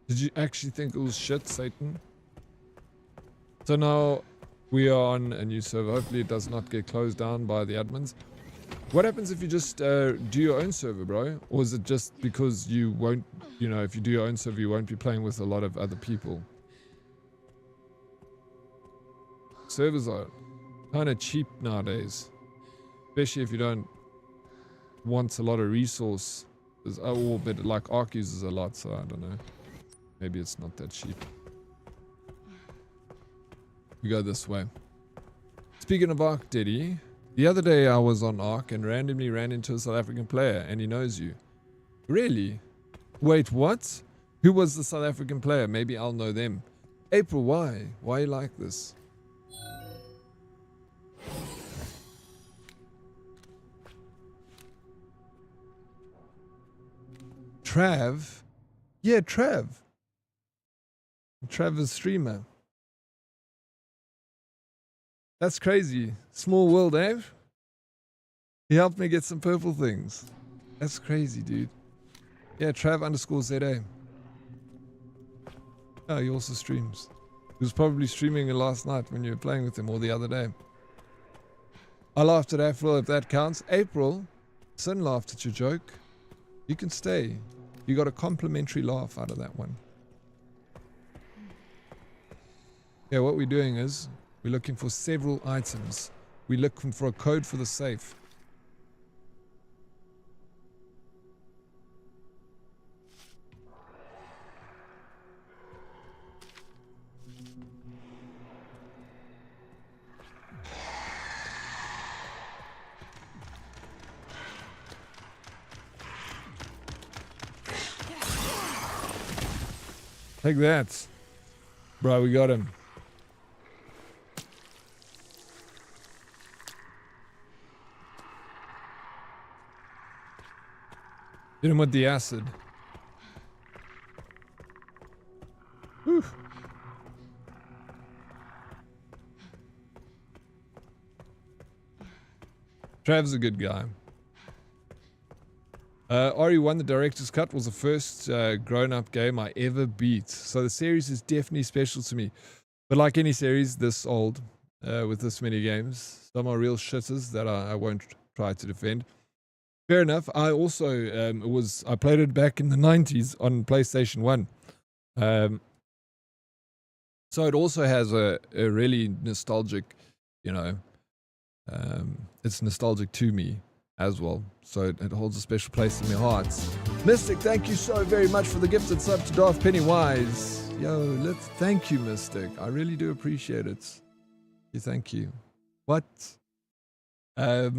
Did you actually think it was shit, Satan? So now we are on a new server. Hopefully it does not get closed down by the admins. What happens if you just do your own server, bro? Or is it just because you won't, you know, if you do your own server, you won't be playing with a lot of other people? Servers are kind of cheap nowadays. Especially if you don't want a lot of resources. Oh, but like Ark uses a lot, so I don't know. Maybe it's not that cheap. We go this way. Speaking of Ark, Diddy, The other day I was on Ark and randomly ran into a South African player and he knows you. Really? Wait, what? Who was the South African player? Maybe I'll know them. April, why? Why you like this? Trav? Yeah, Trav. Trav is streamer. That's crazy. Small world, eh? He helped me get some purple things. That's crazy, dude. Yeah, Trav_ZA. Oh, he also streams. He was probably streaming it last night when you were playing with him, or the other day. I laughed at April, if that counts. April, Sin laughed at your joke. You can stay. You got a complimentary laugh out of that one. Yeah, what we're doing is we're looking for several items. We're looking for a code for the safe. Take that. Bro, we got him. Hit him with the acid. Whew. Trav's a good guy. RE1, the director's cut, was the first grown-up game I ever beat. So the series is definitely special to me. But like any series this old, with this many games, some are real shitters that I won't try to defend. Fair enough. I also I played it back in the 90s on PlayStation 1. So it also has a really nostalgic, you know, it's nostalgic to me as well. So it holds a special place in my heart. Mystic, thank you so very much for the gifted sub to Darth Pennywise. Yo, thank you, Mystic. I really do appreciate it. Thank you. What? I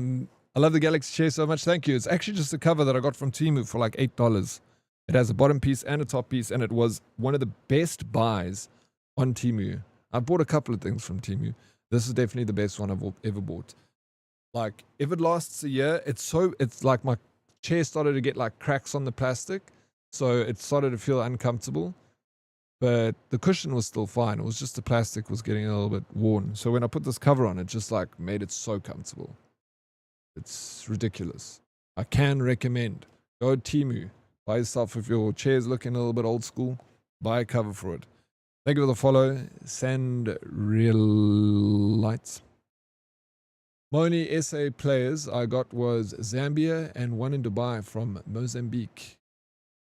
love the Galaxy chair so much. Thank you. It's actually just a cover that I got from Temu for like $8. It has a bottom piece and a top piece, and it was one of the best buys on Temu. I bought a couple of things from Temu. This is definitely the best one I've ever bought. Like, if it lasts a year, it's like my chair started to get like cracks on the plastic, so it started to feel uncomfortable. But the cushion was still fine. It was just the plastic was getting a little bit worn. So when I put this cover on, it just like made it so comfortable. It's ridiculous. I can recommend. Go to Temu. Buy yourself, if your chair's looking a little bit old school, buy a cover for it. Thank you for the follow. Send real lights. My only SA players I got was Zambia and one in Dubai from Mozambique.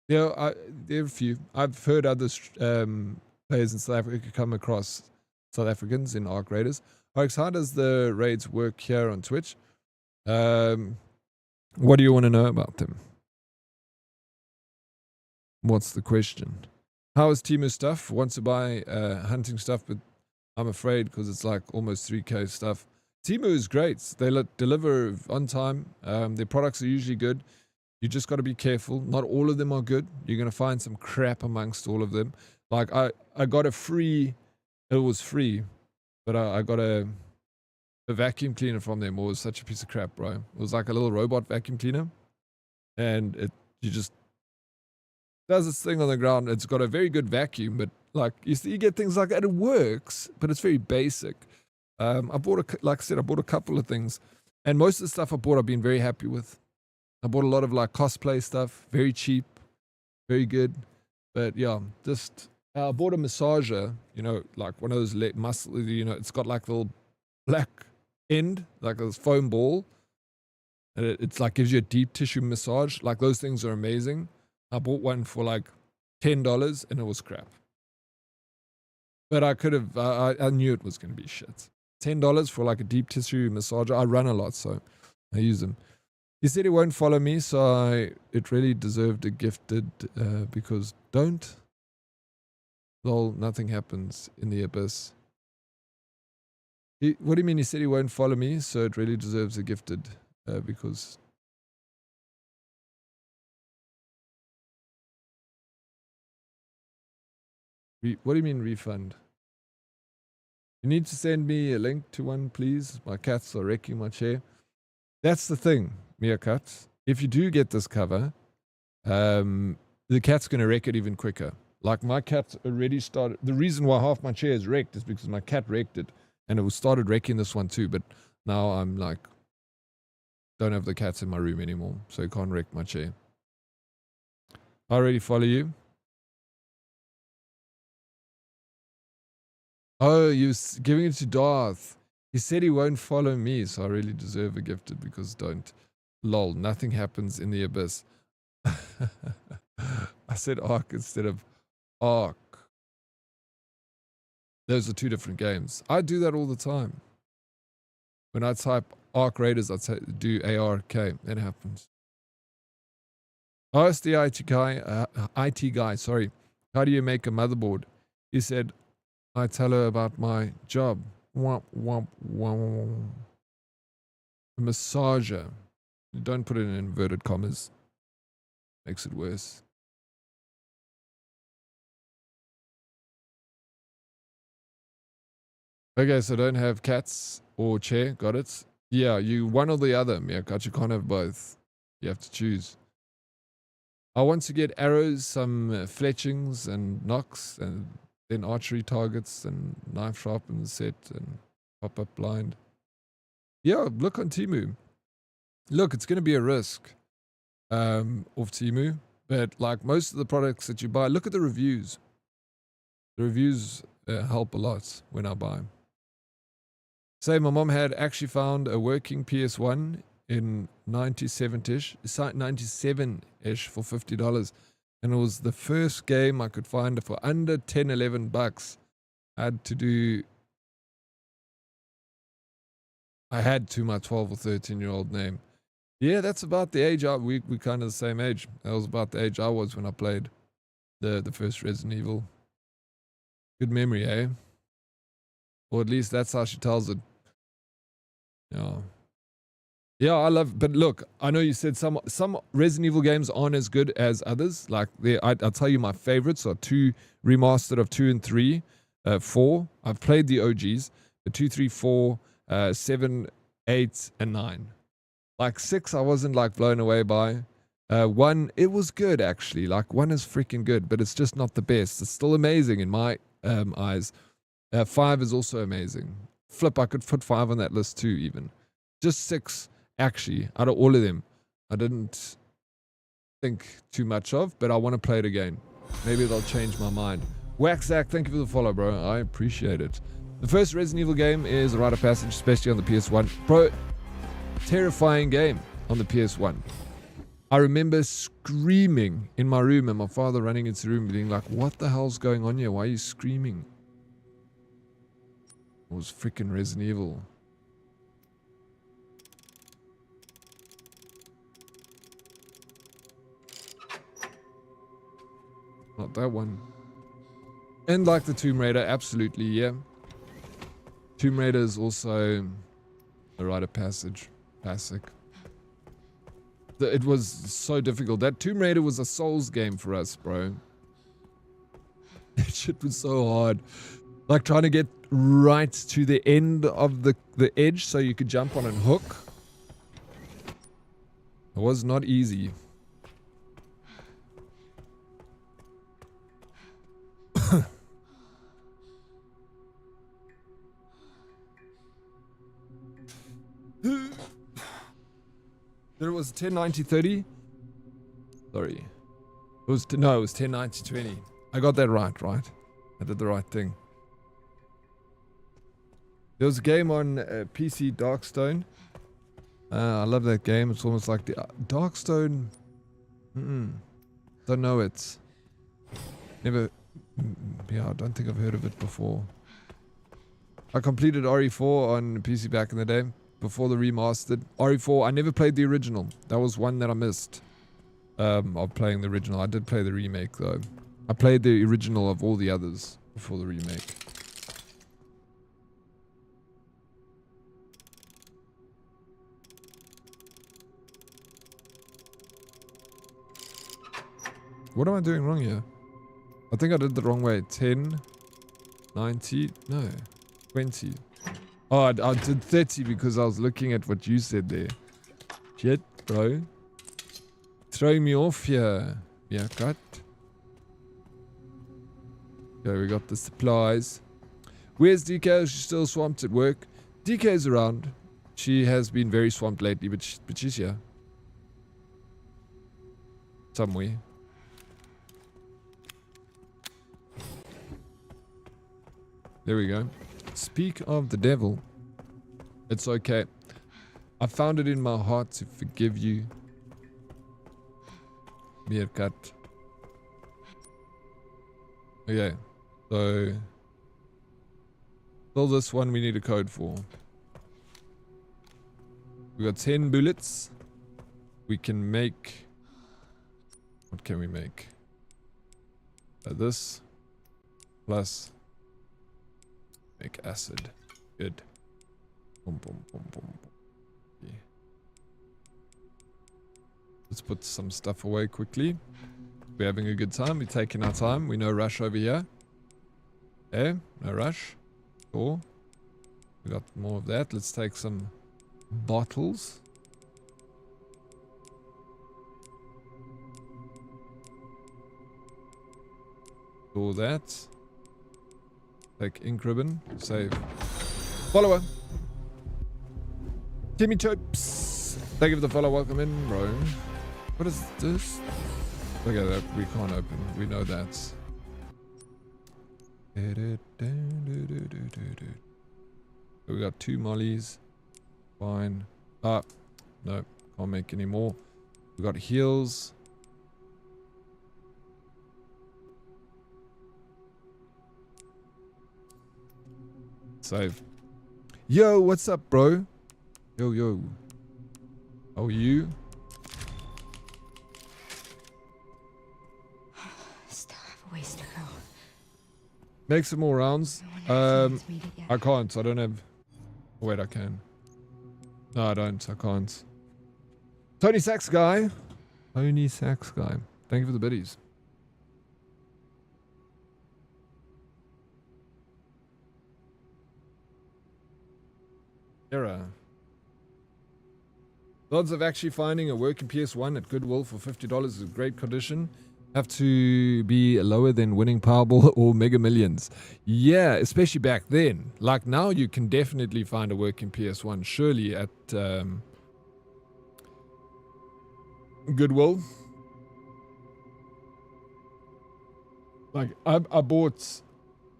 There are a few. I've heard other players in South Africa come across South Africans in Ark Raiders. Oryx, how does the raids work here on Twitch? What do you want to know about them? What's the question? How is Temu stuff? Want to buy hunting stuff, but I'm afraid because it's like almost 3K stuff. Temu is great. They deliver on time. Their products are usually good. You just got to be careful. Not all of them are good. You're going to find some crap amongst all of them. Like I got a free, it was free, but I got a vacuum cleaner from them. It was such a piece of crap, bro. It was like a little robot vacuum cleaner. And you just does this thing on the ground. It's got a very good vacuum, but like you get things like that. It works, but it's very basic. I bought like I said, I bought a couple of things, and most of the stuff I bought, I've been very happy with. I bought a lot of like cosplay stuff, very cheap, very good. But yeah, just I bought a massager, you know, like one of those muscle, you know, it's got like a little black end, like this foam ball, and it's like gives you a deep tissue massage. Like those things are amazing. I bought one for like $10 and it was crap. But I could have, I knew it was going to be shit. $10 for like a deep tissue massager. I run a lot, so I use them. He said he won't follow me, so it really deserved a gifted because don't. Lol, nothing happens in the abyss. What do you mean he said he won't follow me? So it really deserves a gifted because... What do you mean refund? You need to send me a link to one, please. My cats are wrecking my chair. That's the thing, Meerkat. If you do get this cover, the cat's going to wreck it even quicker. Like my cat already started. The reason why half my chair is wrecked is because my cat wrecked it. And it was started wrecking this one too. But now I'm like, don't have the cats in my room anymore. So you can't wreck my chair. I already follow you. Oh, you're giving it to Darth. He said he won't follow me, so I really deserve a gifted because don't. Lol, nothing happens in the abyss. I said Ark instead of Ark. Those are two different games. I do that all the time. When I type Ark Raiders, I do ARK. It happens. I asked the IT guy, sorry, how do you make a motherboard? He said, I tell her about my job. Womp, womp, womp. A massager. Don't put it in inverted commas. Makes it worse. Okay, so don't have cats or chair. Got it? Yeah, you one or the other, Meerkat. You can't have both. You have to choose. I want to get arrows, some fletchings and knocks, and then archery targets and knife sharpen set and pop-up blind. Yeah, look on Temu. Look, it's going to be a risk off Temu. But like most of the products that you buy, look at the reviews. The reviews help a lot when I buy. Say my mom had actually found a working PS1 in 97-ish for $50. And it was the first game I could find for under 10, 11 bucks. I had to my 12 or 13-year-old name. Yeah, that's about the age we kind of the same age. That was about the age I was when I played the first Resident Evil. Good memory, eh? Or at least that's how she tells it. Yeah. Yeah, I love, but look, I know you said some Resident Evil games aren't as good as others. Like I'll tell you my favorites are 2 remastered of 2 and 3, 4. I've played the OGs, the 2, 3, 4, 7, 8, and 9. Like 6, I wasn't like blown away by. 1, it was good actually. Like 1 is freaking good, but it's just not the best. It's still amazing in my eyes. 5 is also amazing. Flip, I could put 5 on that list too, even. Just 6. Actually, out of all of them, I didn't think too much of, but I want to play it again. Maybe they'll change my mind. Waxack, thank you for the follow, bro. I appreciate it. The first Resident Evil game is a rite of passage, especially on the PS1. Bro, terrifying game on the PS1. I remember screaming in my room and my father running into the room being like, what the hell's going on here? Why are you screaming? It was freaking Resident Evil. Not that one. And like the Tomb Raider, absolutely, yeah. Tomb Raider is also a rite of passage. Classic. It was so difficult. That Tomb Raider was a Souls game for us, bro. That shit was so hard. Like trying to get right to the end of the edge so you could jump on and hook. It was not easy. There was 10-90-30. Sorry. It was 10-90-20. I got that right. I did the right thing. There was a game on PC, Darkstone. I love that game. It's almost like the Darkstone. Don't know it. Never. Yeah, I don't think I've heard of it before. I completed RE4 on PC back in the day. Before the remastered. RE4, I never played the original. That was one that I missed. Of playing the original. I did play the remake though. I played the original of all the others before the remake. What am I doing wrong here? I think I did the wrong way. 10, 90, no, 20. Oh, I did 30 because I was looking at what you said there. Shit, bro. Throwing me off here. Yeah, cut. Okay, we got the supplies. Where's DK? She's still swamped at work. DK's around. She has been very swamped lately, but she's here. Somewhere. There we go. Speak of the devil. It's okay. I found it in my heart to forgive you. Meerkat. Okay. So. Still this one we need a code for. We got 10 bullets. We can make. What can we make? This. Plus. Make acid. Good. Boom, boom, boom, boom. Yeah. Let's put some stuff away quickly. We're having a good time. We're taking our time. We no rush over here. Okay, no rush. Cool. We got more of that. Let's take some bottles. Do that. Take ink ribbon. Save. Follower. Timmy Chopes. Thank you for the follow. Welcome in, bro. What is this? Look at that. We can't open. We know that. We got 2 mollies. Fine. Ah. No. Can't make any more. We got heals. Save. Yo, what's up, bro? Yo, yo. How are you? Still have a ways to go. Make some more rounds. I can't. I don't have. Oh, wait, I can. No, I don't. I can't. Tony Sachs guy. Tony Sachs guy. Thank you for the biddies. Error. The odds of actually finding a working PS1 at Goodwill for $50 is in great condition. Have to be lower than winning Powerball or Mega Millions. Yeah, especially back then. Like now you can definitely find a working PS1 surely at Goodwill. Like I bought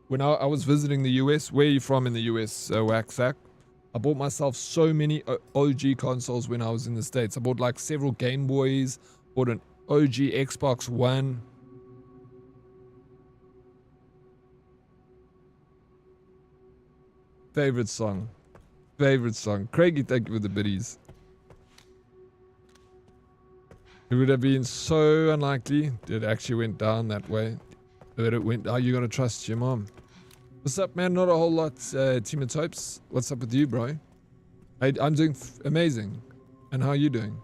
when I was visiting the US. Where are you from in the US, Waxack? I bought myself so many OG consoles when I was in the States. I bought like several Game Boys, bought an OG Xbox One. Favorite song. Favorite song. Craigie, thank you for the biddies. It would have been so unlikely. It actually went down that way. But it went, oh, you gotta trust your mom. What's up, man? Not a whole lot, Team of Types. What's up with you, bro? I'm doing amazing. And how are you doing?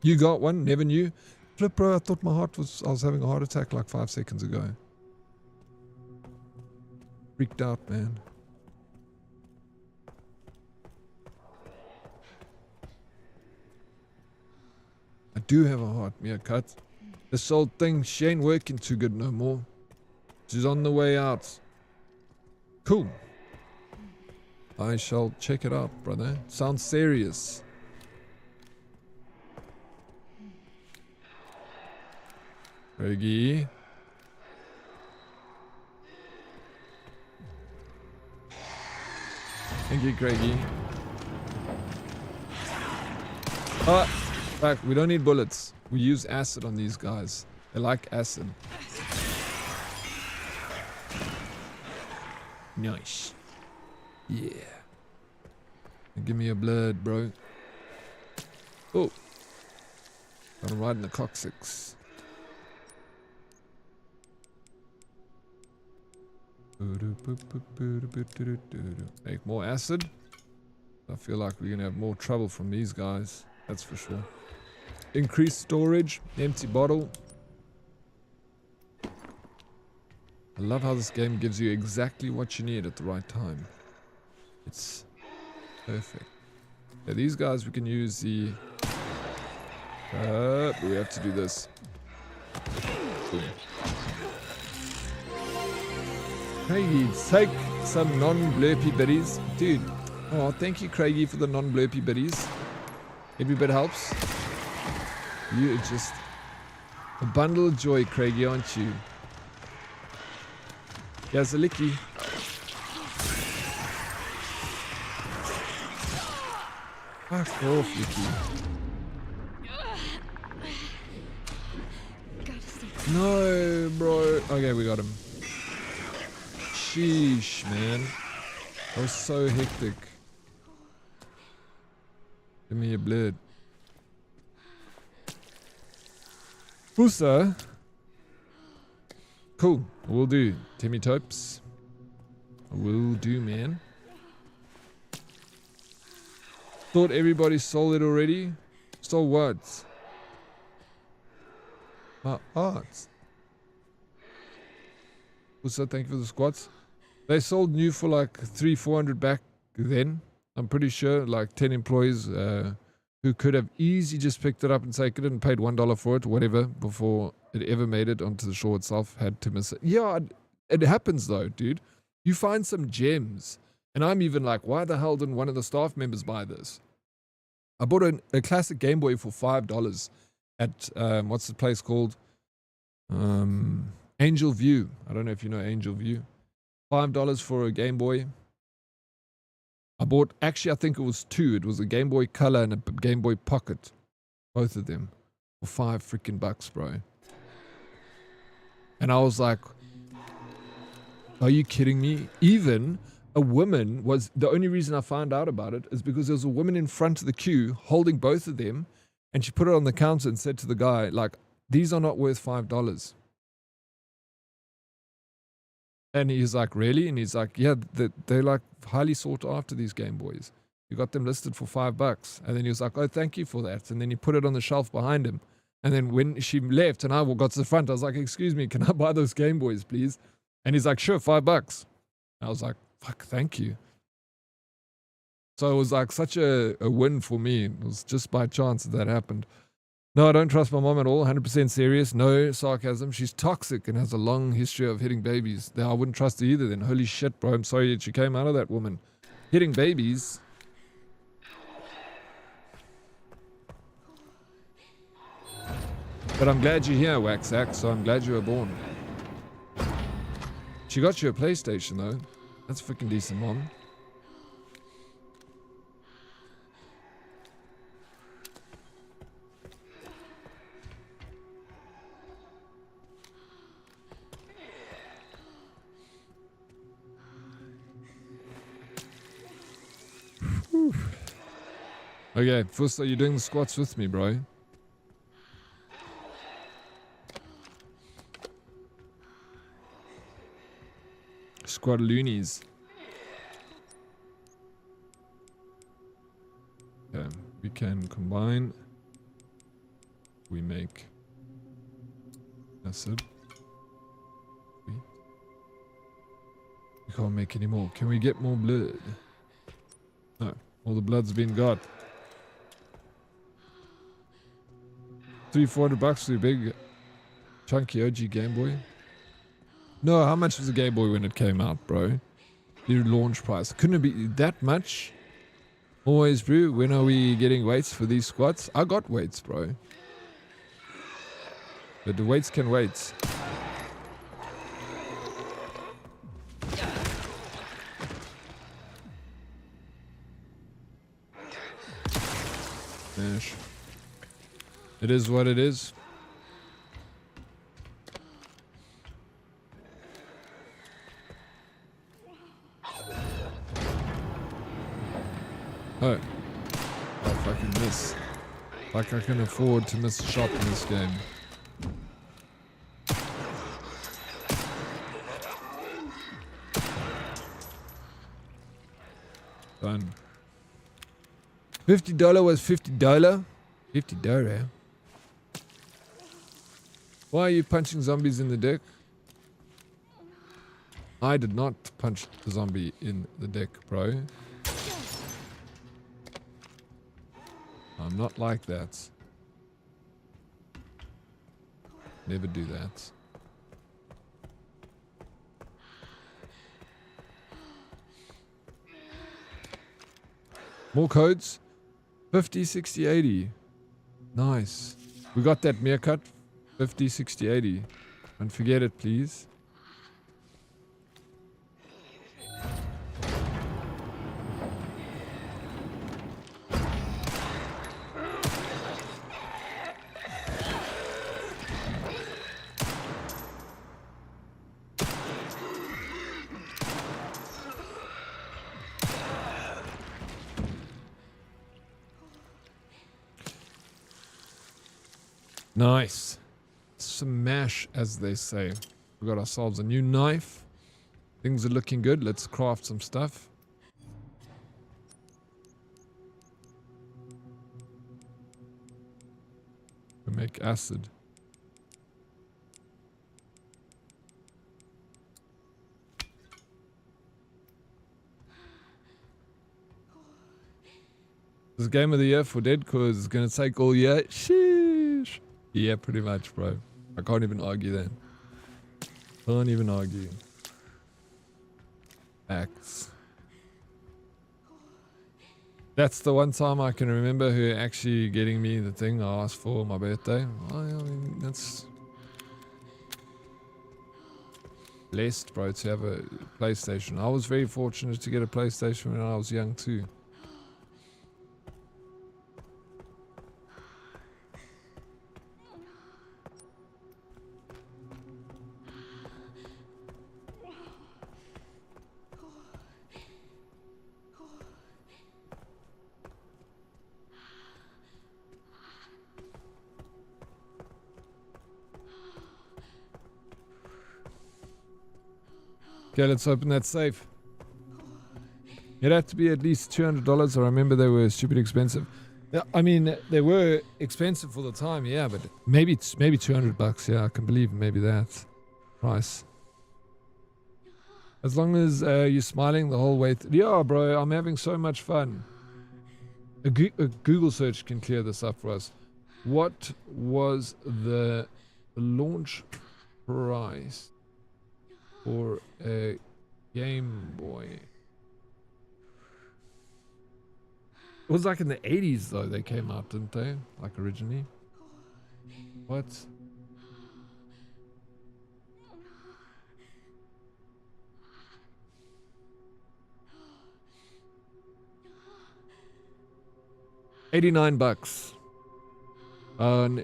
You got one? Never knew? Flip, bro, I thought I was having a heart attack like 5 seconds ago. Freaked out, man. I do have a heart, Meerkat. This old thing, she ain't working too good no more. She's on the way out. Cool. I shall check it out, brother. Sounds serious. Craigie. Thank you, Craigie. Fuck, we don't need bullets. We use acid on these guys. They like acid. Nice. Yeah. Give me your blood, bro. Oh. Got him right in the coccyx. Make more acid. I feel like we're gonna have more trouble from these guys. That's for sure. Increased storage, empty bottle. I love how this game gives you exactly what you need at the right time. It's perfect. Yeah, these guys we can use the... but we have to do this. Boom. Craigie, take some non-blurpy biddies. Dude, oh, thank you, Craigie, for the non-blurpy biddies. Every bit helps. You are just a bundle of joy, Craigie, aren't you? Here's a licky. Fuck off, licky. No, bro. Okay, we got him. Sheesh, man. That was so hectic. Give me your blood. Busa. Cool. Will do. Timmy Topes. Will do, man. Thought everybody sold it already. Stole what? My arts. Busa, thank you for the squats. They sold new for like 300-400 back then. I'm pretty sure like 10 employees who could have easily just picked it up and taken it and paid $1 for it, whatever, before it ever made it onto the shore itself, had to miss it. Yeah, it happens though, dude. You find some gems. And I'm even like, why the hell didn't one of the staff members buy this? I bought a classic Game Boy for $5 at, what's the place called? Angel View. I don't know if you know Angel View. $5 for a Game Boy. I bought, actually, I think it was two. It was a Game Boy Color and a Game Boy Pocket. Both of them. For $5 freaking bucks, bro. And I was like, are you kidding me? Even a woman was, the only reason I found out about it is because there was a woman in front of the queue holding both of them. And she put it on the counter and said to the guy, like, these are not worth $5. And he's like, really? And he's like, yeah, they're like highly sought after, these Game Boys. You got them listed for $5. And then he was like, oh, thank you for that. And then he put it on the shelf behind him. And then when she left and I got to the front, I was like, excuse me, can I buy those Game Boys, please? And he's like, sure, $5. I was like, fuck, thank you. So it was like such a win for me. It was just by chance that happened. No, I don't trust my mom at all. 100% serious. No sarcasm. She's toxic and has a long history of hitting babies. I wouldn't trust her either then. Holy shit, bro. I'm sorry that she came out of that woman. Hitting babies. But I'm glad you're here, Waxack, so I'm glad you were born. She got you a PlayStation, though. That's freaking decent, Mom. Okay, first, are you doing the squats with me, bro? Squad loonies. Okay, we can combine. We make acid. We can't make any more. Can we get more blood? No, all the blood's been got. $300-400 for a big chunky OG Game Boy. No, how much was the Game Boy when it came out, bro? The launch price. Couldn't it be that much? Always, bro. When are we getting weights for these squats? I got weights, bro. But the weights can wait. Smash. It is what it is. Oh. I fucking miss. Like I can afford to miss a shot in this game. Done. $50 was $50. $50. Why are you punching zombies in the dick? I did not punch the zombie in the dick, bro. I'm not like that. Never do that. More codes. 50, 60, 80. Nice. We got that meerkat. 50, 60, 80. Don't forget it, please. Nice. Smash, as they say. We got ourselves a new knife. Things are looking good. Let's craft some stuff. We make acid. This is game of the year for Dead because it's going to take all year. Sheesh. Yeah, pretty much, bro. I can't even argue that. Can't even argue. Facts. That's the one time I can remember her actually getting me the thing I asked for my birthday. I mean, that's blessed, bro, to have a PlayStation. I was very fortunate to get a PlayStation when I was young too. Okay, let's open that safe. It had to be at least $200. I remember they were stupid expensive. Yeah, I mean, they were expensive for the time, yeah, but maybe $200. Yeah, I can believe maybe that price. As long as you're smiling the whole way. Yeah, bro, I'm having so much fun. A Google search can clear this up for us. What was the launch price for a Game Boy? It was like in the 80s though they came out, didn't they? Like originally. What? $89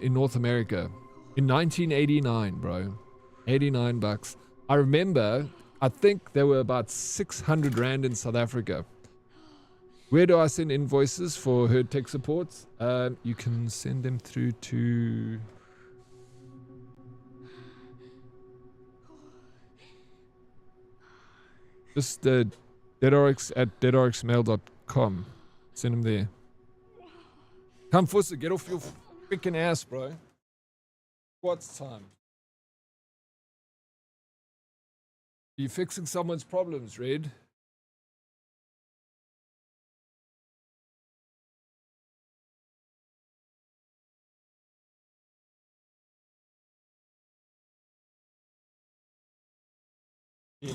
in North America in 1989, bro. $89. I remember, I think there were about 600 Rand in South Africa. Where do I send invoices for her tech support? You can send them through to just Dead Oryx at deadoryxmail.com. Send them there. Come, Fussa, get off your freaking ass, bro. What's time? You fixing someone's problems, Red? Yeah.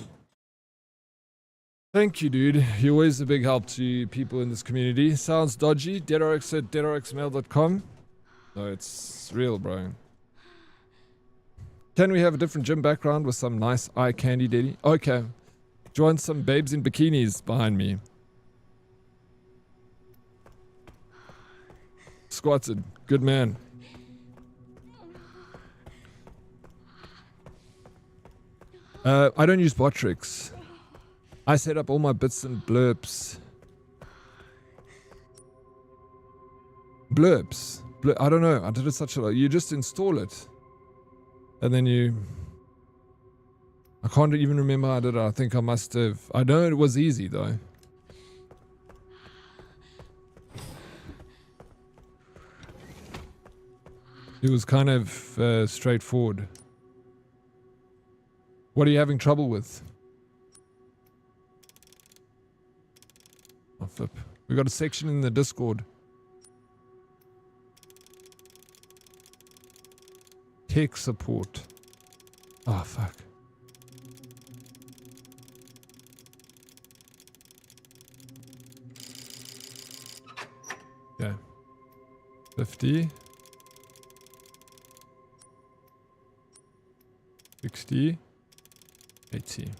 Thank you, dude. You're always a big help to people in this community. Sounds dodgy. Deadoryx at deadoryxmail.com. No, it's real, bro. Can we have a different gym background with some nice eye candy, Daddy? Okay. Join some babes in bikinis behind me. Squatted. Good man. I don't use bot tricks. I set up all my bits and blurbs. Blurbs. I don't know. I did it such a lot. You just install it. And then I can't even remember how I did it. I think I must have. I know it was easy though. It was kind of straightforward. What are you having trouble with? Oh, flip. We got a section in the Discord. Tech support. Oh, fuck. Yeah. 50. 60. 80.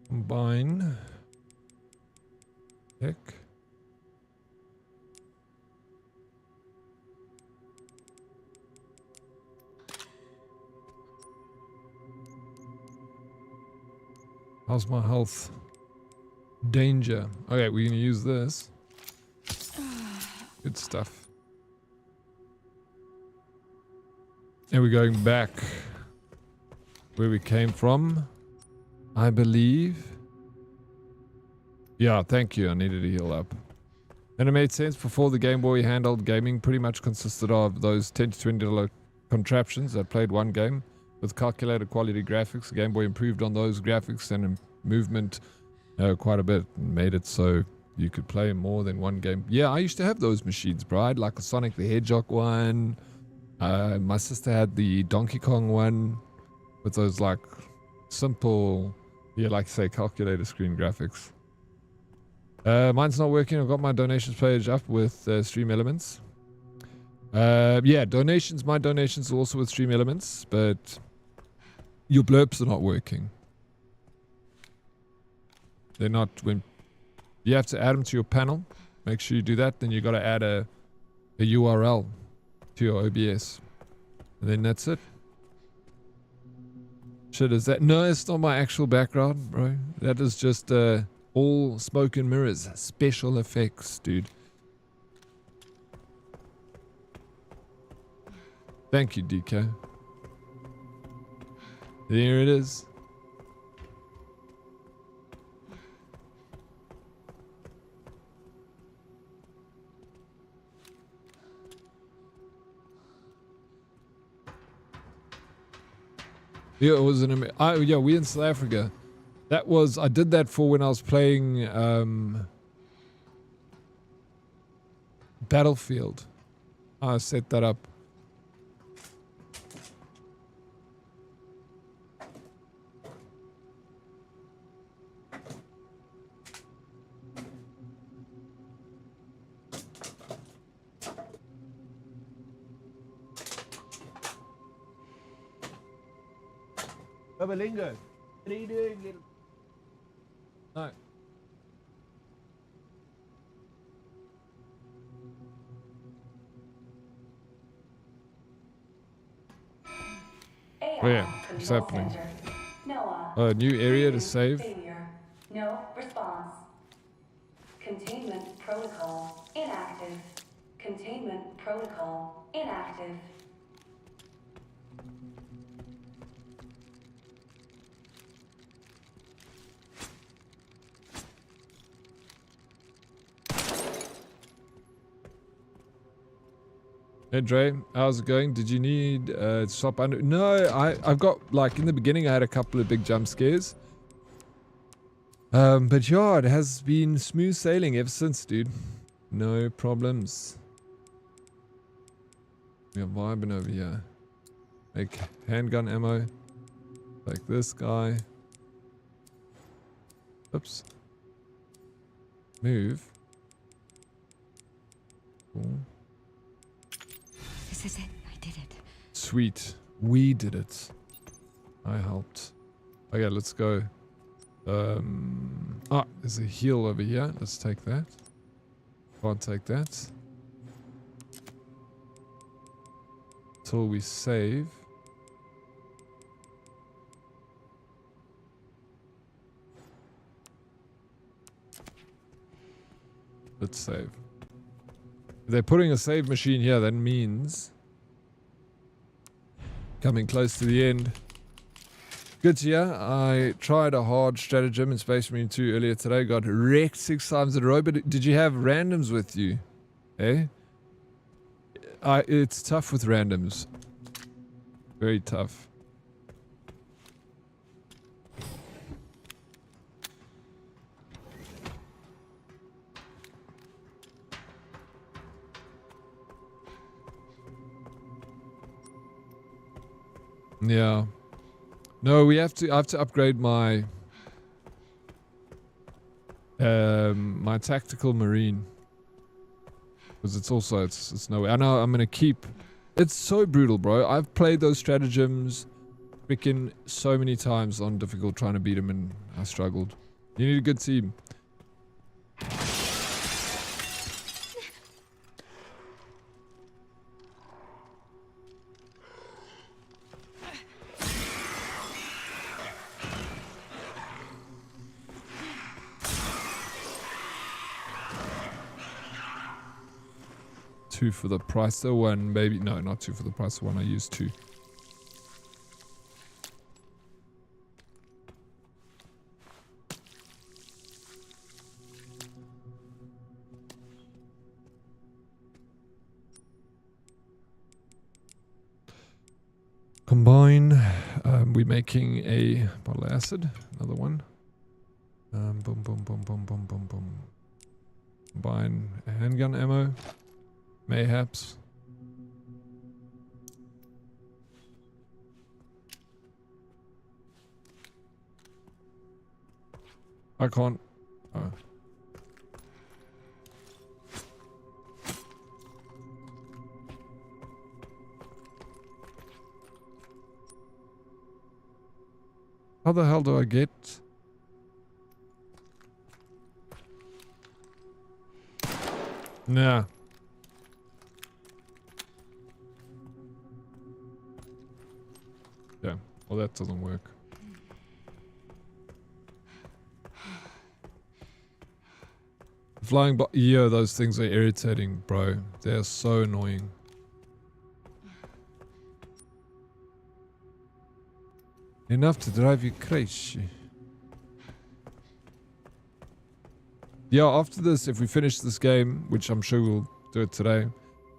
Combine. Pick. How's my health? Danger. Okay, we're gonna use this. Good stuff. And we're going back where we came from, I believe. Yeah, thank you. I needed to heal up. And it made sense. Before, the Game Boy handheld gaming pretty much consisted of those $10 to $20 contraptions that played one game with calculated quality graphics. The Game Boy improved on those graphics and movement quite a bit and made it so you could play more than one game. Yeah, I used to have those machines, bro. I had like a Sonic the Hedgehog one. My sister had the Donkey Kong one with those like simple, yeah, like say calculator screen graphics. Mine's not working. I've got my donations page up with Stream Elements. Yeah, donations. My donations are also with Stream Elements, but your blurps are not working. They're not when you have to add them to your panel. Make sure you do that. Then you got to add a URL to your OBS, and then that's it. Shit, is that? No, it's not my actual background, bro. That is just all smoke and mirrors, special effects, dude. Thank you, DK. There it is. Yeah, it was yeah, we in South Africa. That was, I did that for when I was playing Battlefield. I set that up. Babalingo, what are you doing, little? No. Oh yeah, what's happening? A new area to save. Failure. No response. Containment protocol inactive. Containment protocol inactive. Hey Dre, how's it going? Did you need to stop under? No, I've got, like, in the beginning I had a couple of big jump scares. But yeah, it has been smooth sailing ever since, dude. No problems. We're vibing over here. Make handgun ammo. Like this guy. Oops. Move. Cool. This is it. I did it. Sweet. We did it. I helped. Okay, let's go. There's a heal over here. Let's take that. Can't take that. Till we save. Let's save. If they're putting a save machine here, that means coming close to the end. Good to hear. I tried a hard stratagem in Space Marine 2 earlier today. Got wrecked 6 times in a row. But did you have randoms with you? Eh? It's tough with randoms. Very tough. Yeah. No, I have to upgrade my my tactical marine. Because it's no way. I know I'm gonna keep. It's so brutal, bro. I've played those stratagems freaking so many times on difficult trying to beat him, and I struggled. You need a good team. Two for the price of one, maybe. No, not two for the price of one. I used two. Combine. We're making a bottle of acid. Another one. Boom, boom, boom, boom, boom, boom, boom. Combine handgun ammo. Mayhaps. I can't. Oh. How the hell do I get? Nah. Yeah, well that doesn't work. Flying by, yeah, those things are irritating, bro. They're so annoying. Enough to drive you crazy. Yeah, after this, if we finish this game, which I'm sure we'll do it today,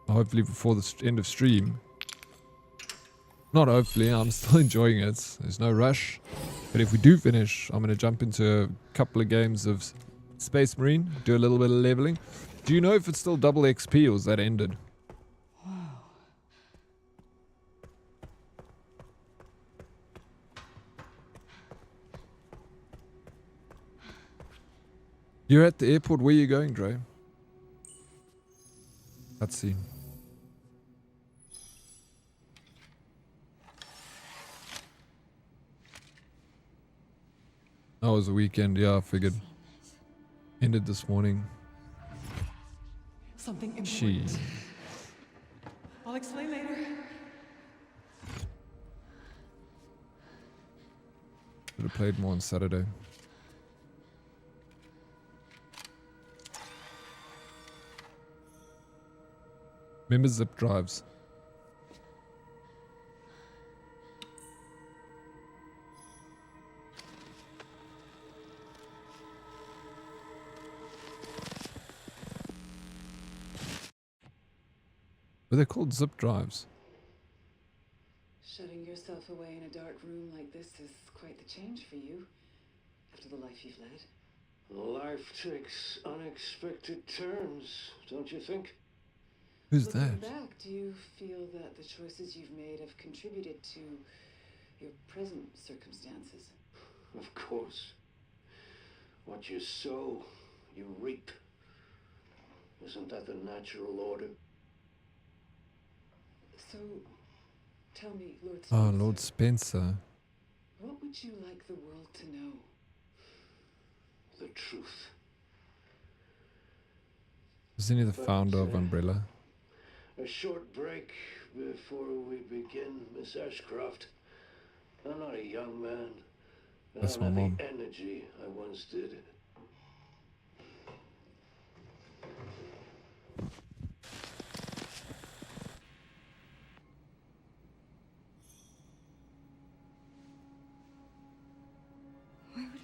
hopefully before the end of stream. Not hopefully, I'm still enjoying it. There's no rush. But if we do finish, I'm going to jump into a couple of games of Space Marine, do a little bit of leveling. Do you know if it's still double XP or is that ended? You're at the airport. Where are you going, Dre? Let's see. That was a weekend, yeah, I figured. Ended this morning. Something important. Jeez. I'll explain later. Should have played more on Saturday. Remember zip drives. But they're called zip drives. Shutting yourself away in a dark room like this is quite the change for you, after the life you've led. Life takes unexpected turns, don't you think? Who's Looking that? back, do you feel that the choices you've made have contributed to your present circumstances? Of course. What you sow, you reap. Isn't that the natural order? So, tell me, Lord Oh, Spencer, Lord Spencer. what would you like the world to know? The truth. Isn't he the founder of Umbrella? A short break before we begin, Miss Ashcroft. I'm not a young man. That's I my don't have mom. the energy I once did.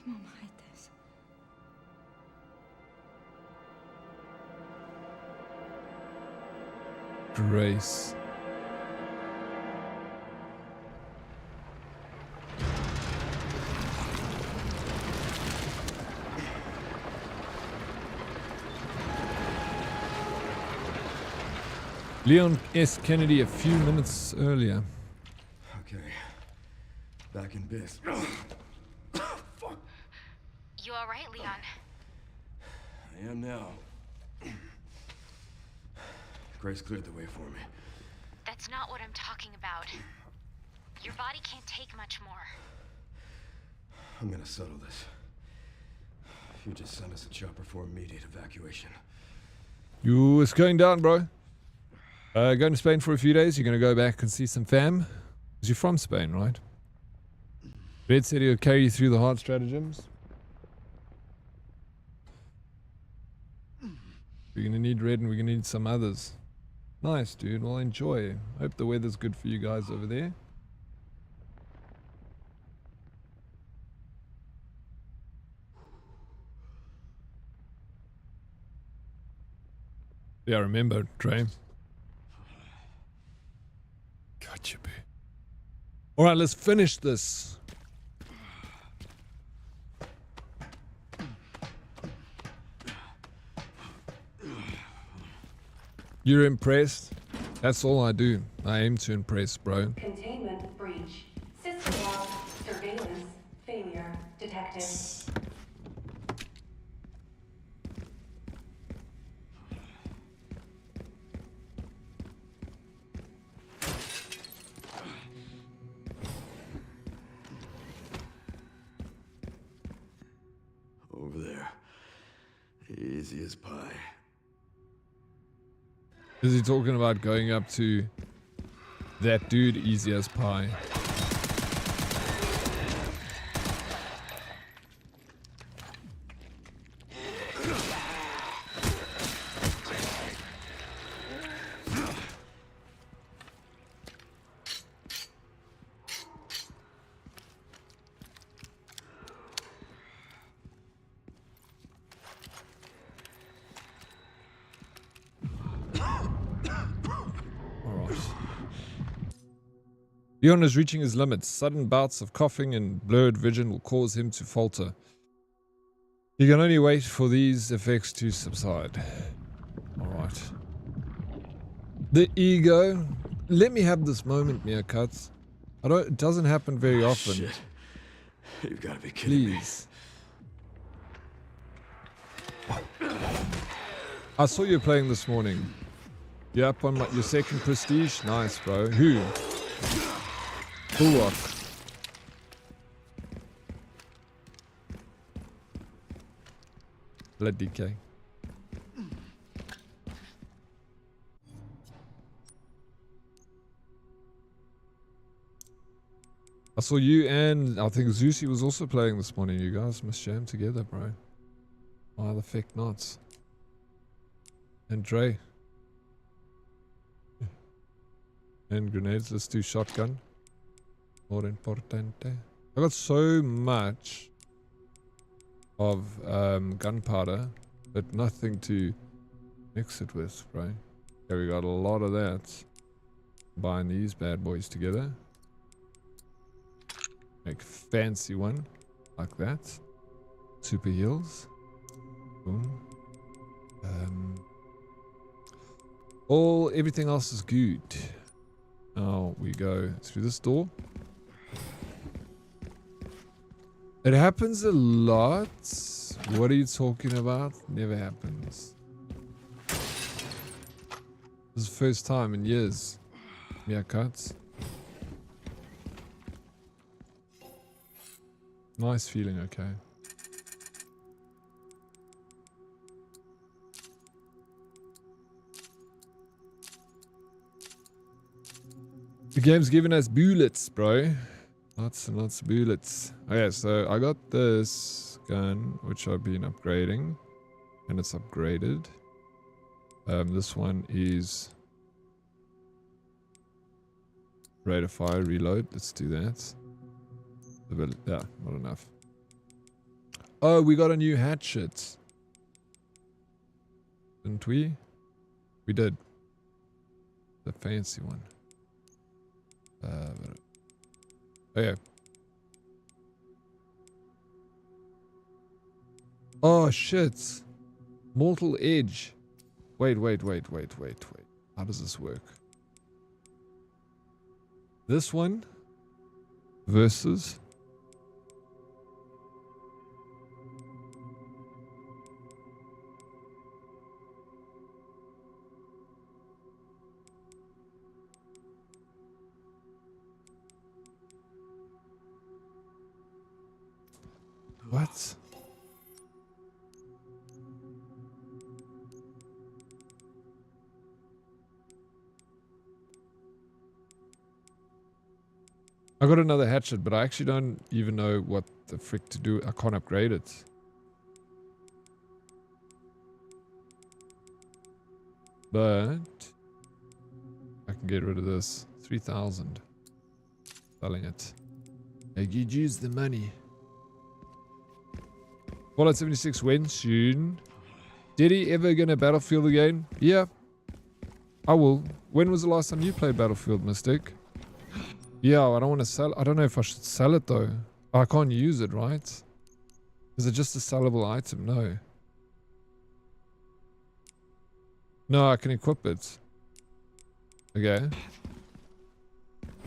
Mom, hide this. Grace. Leon S. Kennedy a few minutes earlier. Okay. Back in biz. Fuck. You alright, Leon? I am now. Grace cleared the way for me. That's not what I'm talking about. Your body can't take much more. I'm gonna settle this. You just send us a chopper for immediate evacuation. You, it's going down, bro. Going to Spain for a few days. You're going to go back and see some fam. Because you're from Spain, right? Red said he'll carry you through the hard stratagems. We're going to need Red and we're going to need some others. Nice, dude. Well, enjoy. Hope the weather's good for you guys over there. Yeah, remember, Trey. Gotcha, boo. Alright, let's finish this. You're impressed? That's all I do. I aim to impress, bro. Containment breach. System log. Surveillance failure detected. Over there. Easy as pie. Is he talking about going up to that dude easy as pie? Leon is reaching his limits. Sudden bouts of coughing and blurred vision will cause him to falter. He can only wait for these effects to subside. Alright. The ego. Let me have this moment, Meerkats. It doesn't happen very often. Shit. You've got to be kidding me. Please. I saw you playing this morning. You're up on your second prestige? Nice, bro. Who? Bullock. Let DK. I saw you and I think Zeusy was also playing this morning. You guys must jam together, bro. Why the feck not? And Dre. And grenades. Let's do shotgun. More importante. I got so much of gunpowder, but nothing to mix it with, right? Okay, we got a lot of that. Combine these bad boys together. Make a fancy one like that. Super heals. Boom. Everything else is good. Now we go through this door. It happens a lot. What are you talking about? Never happens. This is the first time in years. Yeah, cuts. Nice feeling, okay. The game's giving us bullets, bro. Lots and lots of bullets. Okay, so I got this gun, which I've been upgrading. And it's upgraded. This one is rate of fire, reload. Let's do that. Yeah, not enough. Oh, we got a new hatchet. Didn't we? We did. The fancy one. Oh yeah. Oh shit. Mortal Edge. Wait. How does this work? This one versus what? I got another hatchet, but I actually don't even know what the frick to do. I can't upgrade it. But I can get rid of this. 3,000. Selling it. Hey, you use the money. Fallout 76 when soon? Did he ever get a Battlefield again? Yeah. I will. When was the last time you played Battlefield, Mystic? Yeah, I don't want to sell. I don't know if I should sell it though. I can't use it, right? Is it just a sellable item? No. No, I can equip it. Okay.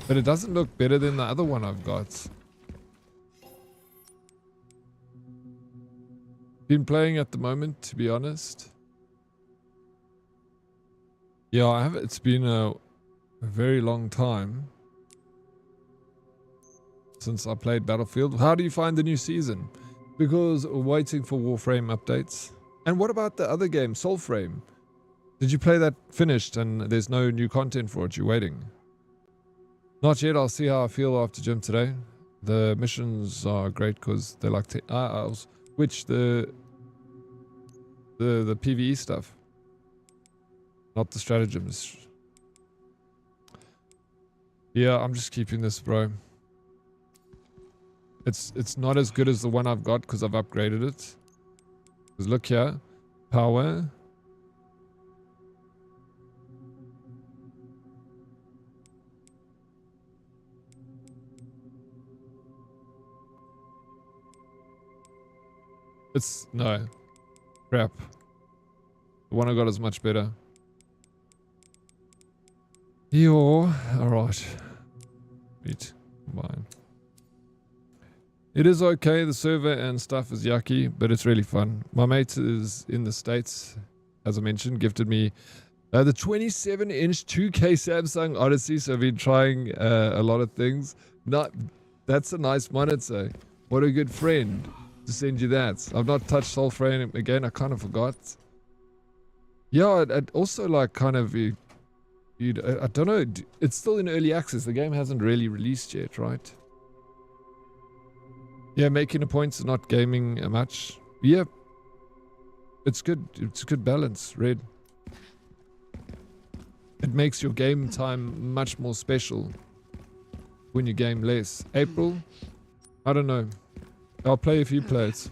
But it doesn't look better than the other one I've got. Been playing at the moment, to be honest. Yeah, I have. It's been a very long time since I played Battlefield. How do you find the new season? Because we're waiting for Warframe updates. And what about the other game, Soulframe? Did you play that finished and there's no new content for it? You're waiting? Not yet. I'll see how I feel after gym today. The missions are great because they like to... which the PvE stuff. Not the stratagems. Yeah, I'm just keeping this, bro. It's not as good as the one I've got because I've upgraded it. Because look here. Power. No. Crap. The one I got is much better. Alright. Meet. Combine. It is okay. The server and stuff is yucky, but it's really fun. My mate is in the States, as I mentioned, gifted me the 27-inch 2K Samsung Odyssey, so I've been trying a lot of things. That's a nice monitor. What a good friend to send you that. I've not touched Soulframe again. I kind of forgot. Yeah, I'd also like kind of... I don't know. It's still in early access. The game hasn't really released yet, right? Yeah, making a point to not gaming much. Yeah. It's good. It's a good balance, Red. It makes your game time much more special when you game less. April? I don't know. I'll play if you play it.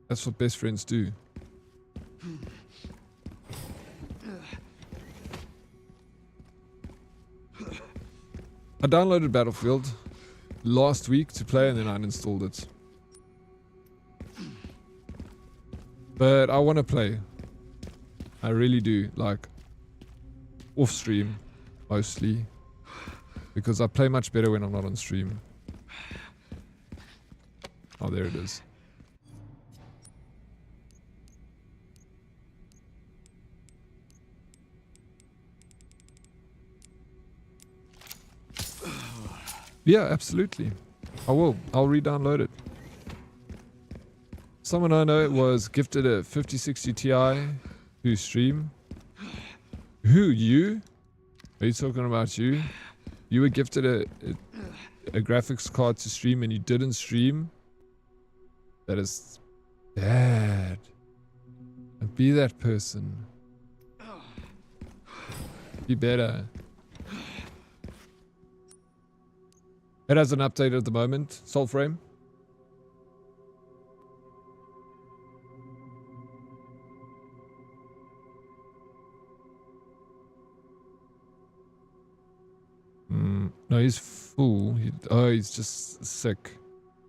That's what best friends do. I downloaded Battlefield last week to play and then I uninstalled it. But I want to play. I really do. Like, off stream, mostly. Because I play much better when I'm not on stream. Oh, there it is. Yeah, absolutely. I will. I'll re-download it. Someone I know was gifted a 5060 Ti to stream. Who, you? Are you talking about you? You were gifted a graphics card to stream and you didn't stream? That is bad. And be that person. Be better. It has an update at the moment. Soulframe. No, he's full. He's just sick.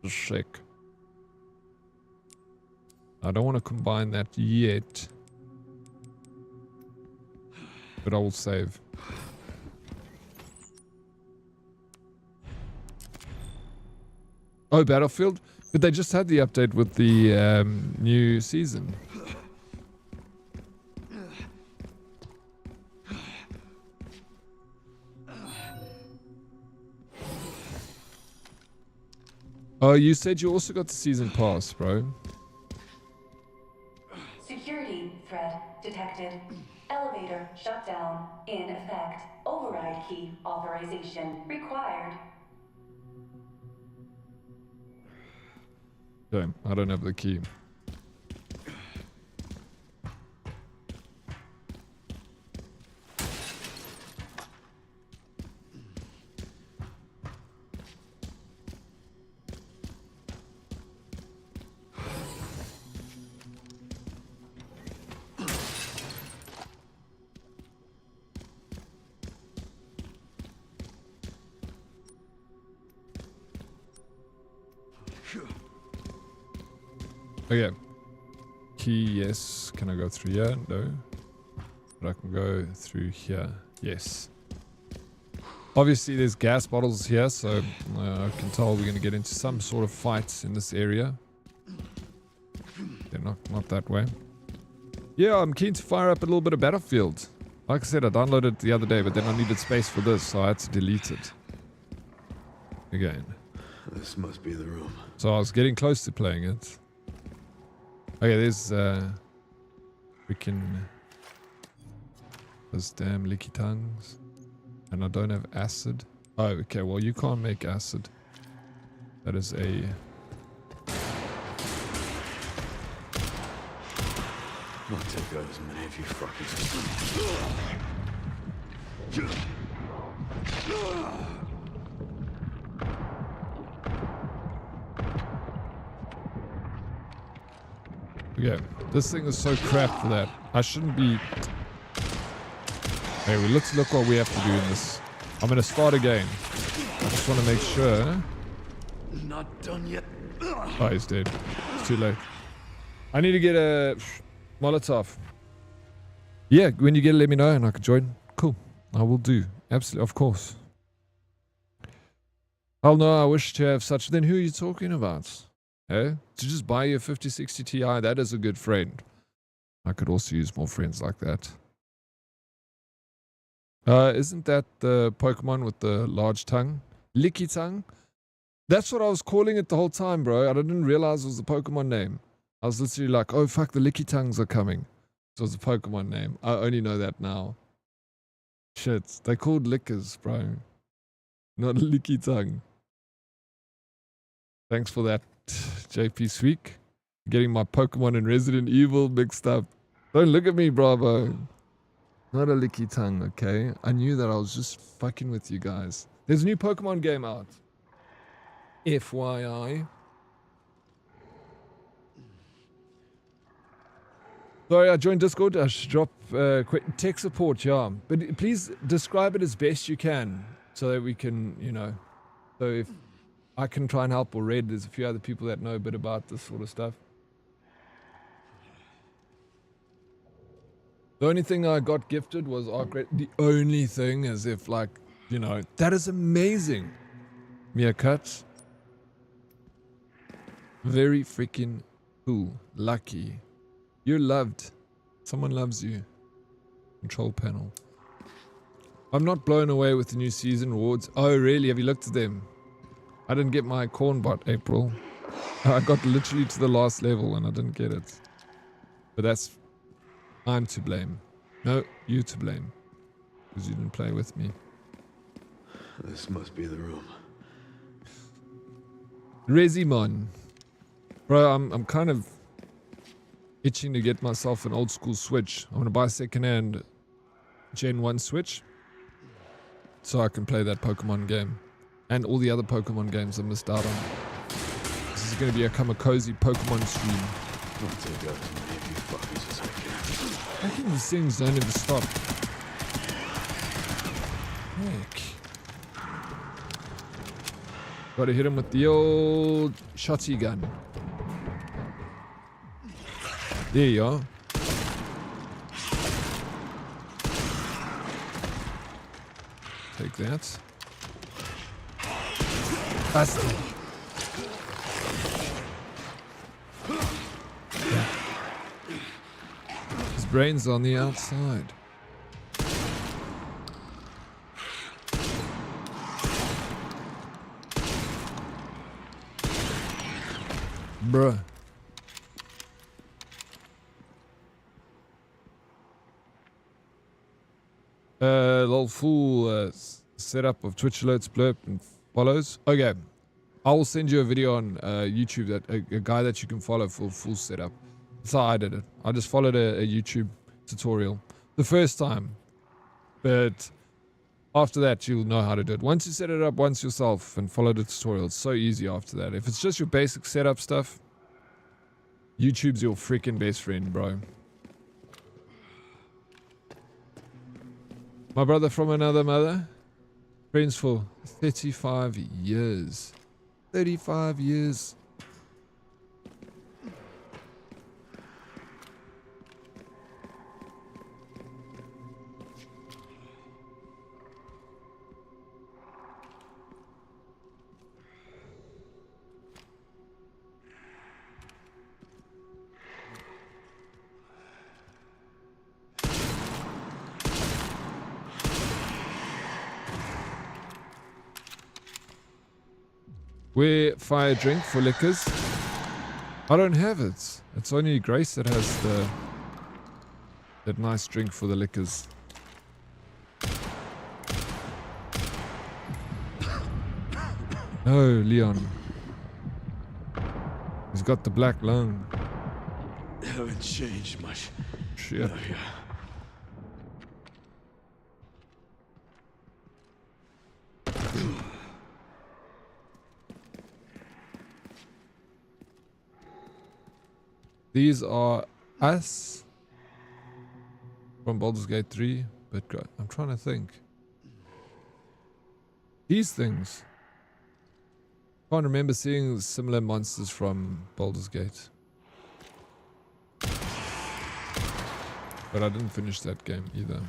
Just sick. I don't want to combine that yet. But I will save. Oh, Battlefield? But they just had the update with the new season. Oh, you said you also got the season pass, bro. Security threat detected. Elevator shut down. In effect. Override key authorization required. Okay, I don't have the key. Okay. Key, yes. Can I go through here? No. But I can go through here. Yes. Obviously, there's gas bottles here, so I can tell we're going to get into some sort of fights in this area. Yeah, not that way. Yeah, I'm keen to fire up a little bit of Battlefield. Like I said, I downloaded it the other day, but then I needed space for this, so I had to delete it. Again. This must be the room. So I was getting close to playing it. Okay, there's freaking those damn licky tongues. And I don't have acid. Oh, okay, well you can't make acid. That is a... I'll take out as many of you fuckers as Okay, this thing is so crap for that. I shouldn't be... Anyway, let's look what we have to do in this. I'm going to start again. I just want to make sure... Not done yet. Oh, he's dead. It's too late. I need to get a Molotov. Yeah, when you get it, let me know and I can join. Cool. I will do. Absolutely, of course. Oh no, I wish to have such... Then who are you talking about? Eh? To just buy you a 5060 Ti, that is a good friend. I could also use more friends like that. Isn't that the Pokemon with the large tongue? Licky tongue? That's what I was calling it the whole time, bro. I didn't realize it was the Pokemon name. I was literally like, oh fuck, the Licky tongues are coming. So it's a Pokemon name. I only know that now. Shit, they called lickers, bro. Not a Licky tongue. Thanks for that, JP Sweek. Getting my Pokemon and Resident Evil mixed up. Don't look at me, bravo. Not a licky tongue, okay? I knew that I was just fucking with you guys. There's a new Pokemon game out. FYI. Sorry, I joined Discord. I should drop tech support, yeah. But please describe it as best you can so that we can, you know. So if I can try and help, or Red, there's a few other people that know a bit about this sort of stuff. The only thing I got gifted was Arc. The only thing, as if like, you know, that is amazing. Meerkat. Very freaking cool. Lucky. You're loved. Someone loves you. Control panel. I'm not blown away with the new season rewards. Oh really? Have you looked at them? I didn't get my corn bot, April. I got literally to the last level and I didn't get it. But that's... I'm to blame. No, you to blame. Because you didn't play with me. This must be the room. Rezimon. Bro, I'm kind of itching to get myself an old school Switch. I'm going to buy a second-hand Gen 1 Switch. So I can play that Pokemon game. And all the other Pokemon games I missed out on. This is going to become a cozy Pokemon stream. I'll take out as many of you fuckers as I can. I think these things don't ever stop. Heck. Gotta hit him with the old shotty gun. There you are. Take that. Busted. His brain's on the outside. Bruh. Little full setup of Twitch alerts, blurb, and follows. Okay, I will send you a video on YouTube that a guy that you can follow for full setup. That's how I did it. I just followed a YouTube tutorial the first time, but after that you'll know how to do it. Once you set it up once yourself and follow the tutorial, it's so easy after that. If it's just your basic setup stuff, YouTube's your freaking best friend, bro. My brother from another mother. Friends for 35 years. 35 years. Where fire drink for liquors? I don't have it. It's only Grace that has that nice drink for the liquors. No, Leon. He's got the black lung. Haven't changed much. Shit. Oh, yeah. These are us from Baldur's Gate 3, but I'm trying to think. These things. Can't remember seeing similar monsters from Baldur's Gate. But I didn't finish that game either.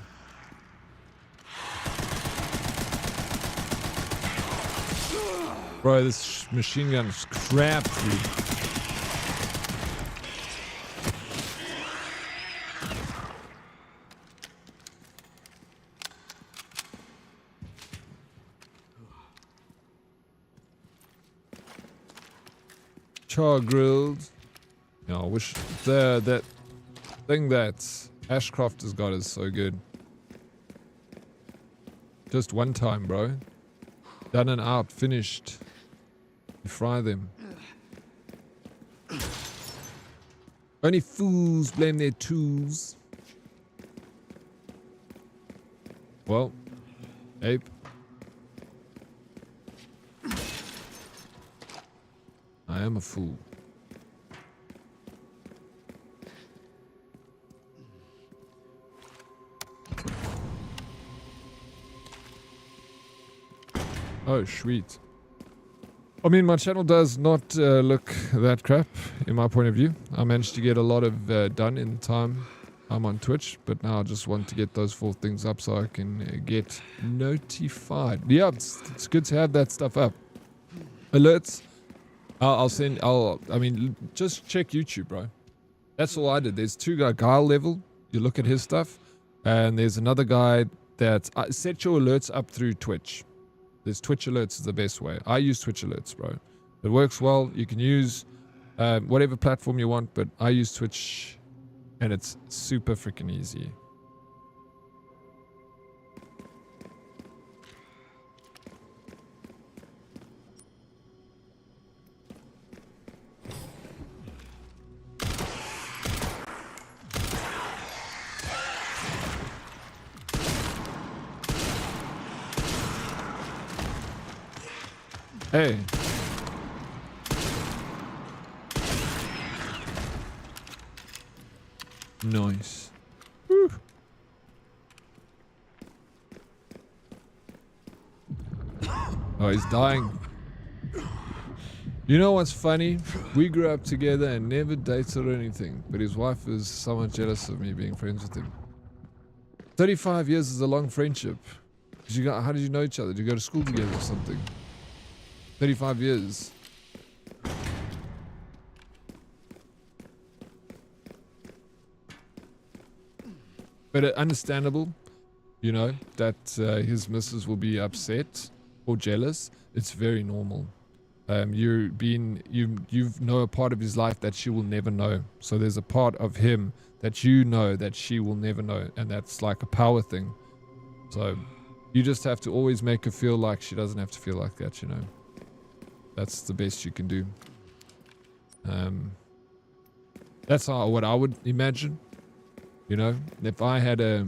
Bro, this machine gun is crap, dude. Char grilled. Yeah, I wish that thing that Ashcroft has got is so good. Just one time, bro. Done and out, finished. You fry them. Only fools blame their tools. Well, ape. I am a fool. Oh, sweet. I mean, my channel does not look that crap, in my point of view. I managed to get a lot of done in time I'm on Twitch, but now I just want to get those 4 things up so I can get notified. Yeah, it's good to have that stuff up. Alerts. I mean, just check YouTube, bro. That's all I did. There's 2 guys, Guile level. You look at his stuff. And there's another guy that set your alerts up through Twitch. There's Twitch alerts is the best way. I use Twitch alerts, bro. It works well. You can use whatever platform you want, but I use Twitch and it's super freaking easy. Hey. Nice. Woo. Oh, he's dying. You know what's funny? We grew up together and never dated or anything, but his wife is somewhat jealous of me being friends with him. 35 years is a long friendship. How did you know each other? Did you go to school together or something? 35 years. But understandable, you know, that his missus will be upset or jealous. It's very normal. You know a part of his life that she will never know. So there's a part of him that you know that she will never know, and that's like a power thing. So you just have to always make her feel like she doesn't have to feel like that, you know. That's the best you can do. That's what I would imagine. You know, if I had a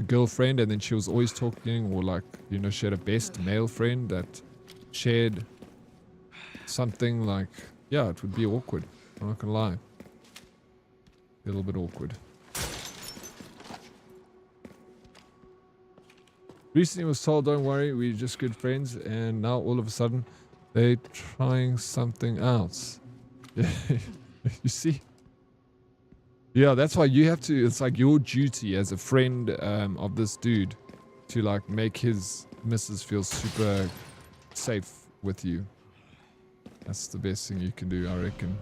girlfriend and then she was always talking, or like, you know, she had a best male friend that shared something, like, yeah, it would be awkward. I'm not gonna lie. A little bit awkward. Recently was told, don't worry, we're just good friends, and now all of a sudden they're trying something else. You see? Yeah, that's why you have to, it's like your duty as a friend of this dude to like make his missus feel super safe with you. That's the best thing you can do, I reckon.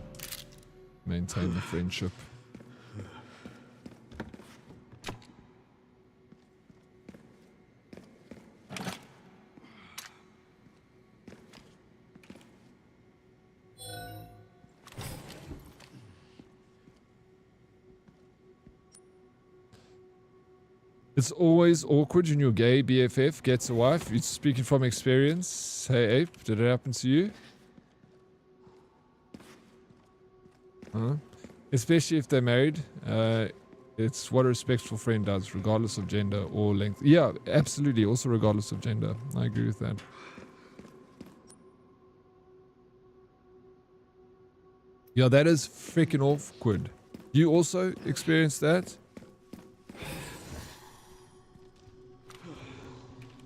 Maintain the friendship. It's always awkward when your gay BFF gets a wife. You're speaking from experience. Hey, Ape, did it happen to you? Huh? Especially if they're married. It's what a respectful friend does, regardless of gender or length. Yeah, absolutely. Also regardless of gender. I agree with that. Yeah, that is freaking awkward. You also experienced that?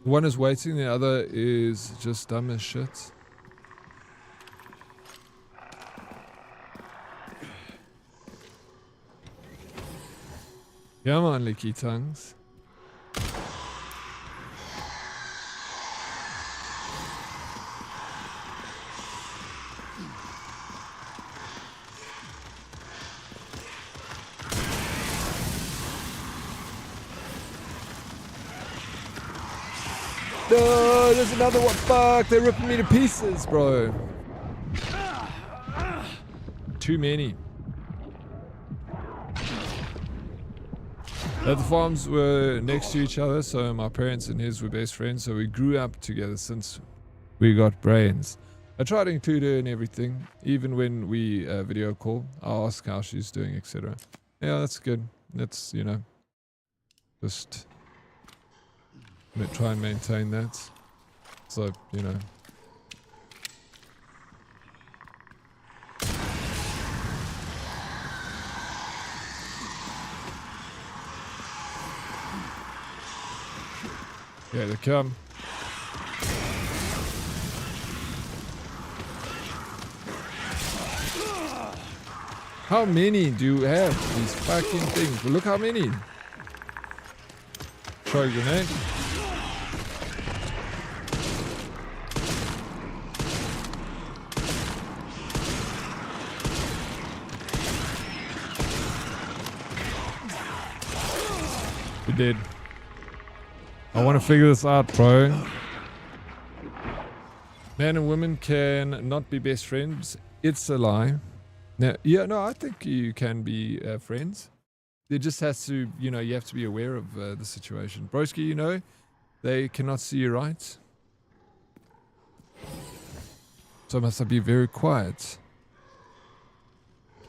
One is waiting, the other is just dumb as shit. Come on, licky tongues. No, there's another one. Fuck, they're ripping me to pieces, bro. Too many. The farms were next to each other, so my parents and his were best friends, so we grew up together since we got brains. I try to include her in everything, even when we video call. I ask how she's doing, etc. Yeah, that's good. That's, you know, just try and maintain that. So, you know. Yeah, they come. How many do you have? These fucking things. Well, look how many. Throw a grenade. We did. I want to figure this out, bro. Men and women can not be best friends. It's a lie. Now, yeah, no, I think you can be friends. It just has to, you know, you have to be aware of the situation. Broski, you know, they cannot see you, right? So must I be very quiet?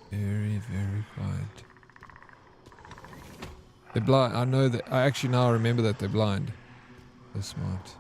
Very, very quiet. They're blind. I know that. I actually now remember that they're blind. They're smart.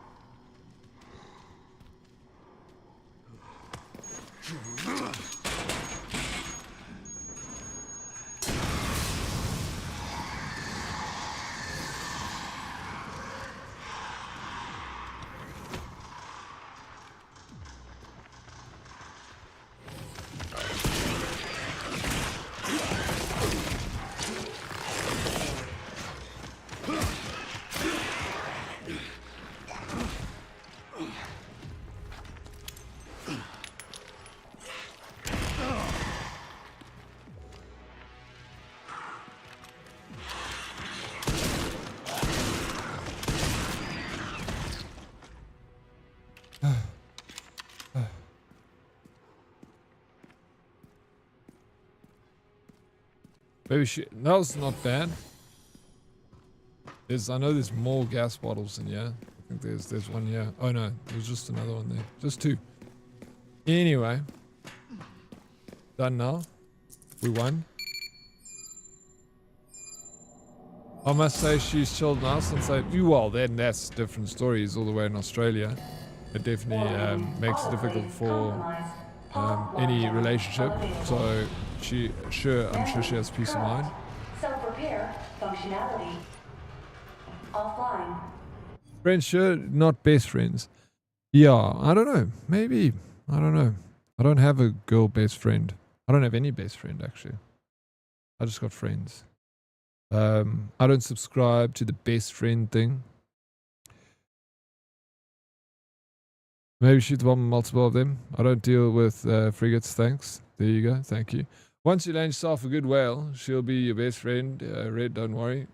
Maybe that's not bad. I know there's more gas bottles in here. I think there's one here. Oh no, there's just another one there. Just 2. Anyway. Done now. We won. I must say she's chilled now since well then that's different stories all the way in Australia. It definitely makes it difficult for any relationship. So I'm sure she has peace of mind. Self-repair functionality offline. Friends, sure, not best friends. Yeah, I don't know. Maybe. I don't know. I don't have a girl best friend. I don't have any best friend, actually. I just got friends. I don't subscribe to the best friend thing. Maybe shoot the bomb multiple of them. I don't deal with frigates, thanks. There you go, thank you. Once you land yourself a good whale, she'll be your best friend. Red, don't worry.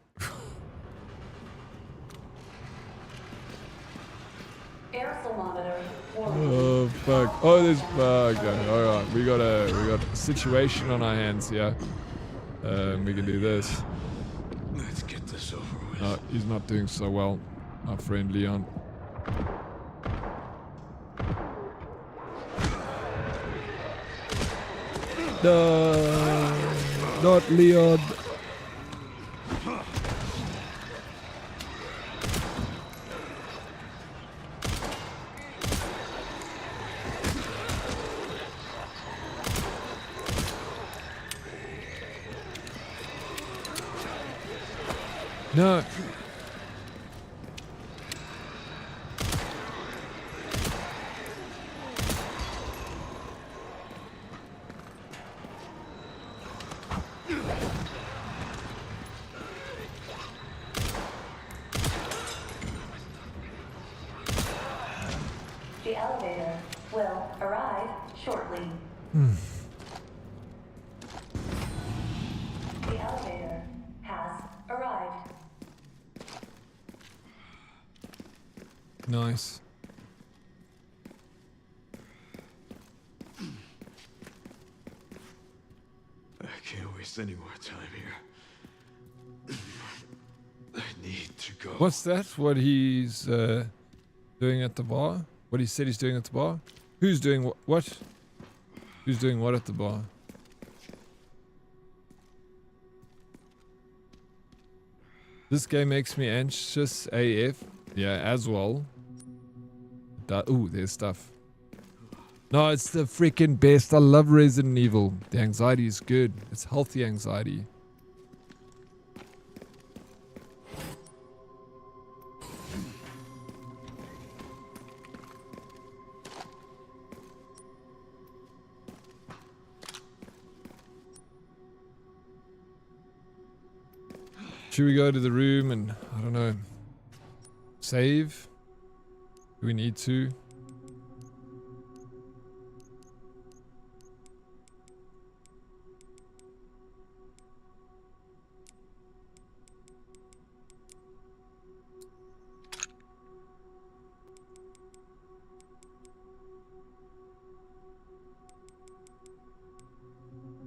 Oh fuck! Oh, there's fuck. All right, we got a situation on our hands here. We can do this. Let's get this over with. No, he's not doing so well, our friend Leon. No, not Leon. No. The elevator will arrive shortly. The elevator has arrived. Nice. I can't waste any more time here. I need to go. What's that? What he's doing at the bar? What he said he's doing at the bar? Who's doing what? Who's doing what at the bar? This game makes me anxious AF. Yeah, as well. Ooh, there's stuff. No, it's the freaking best. I love Resident Evil. The anxiety is good. It's healthy anxiety. Should we go to the room and, I don't know, save? Do we need to?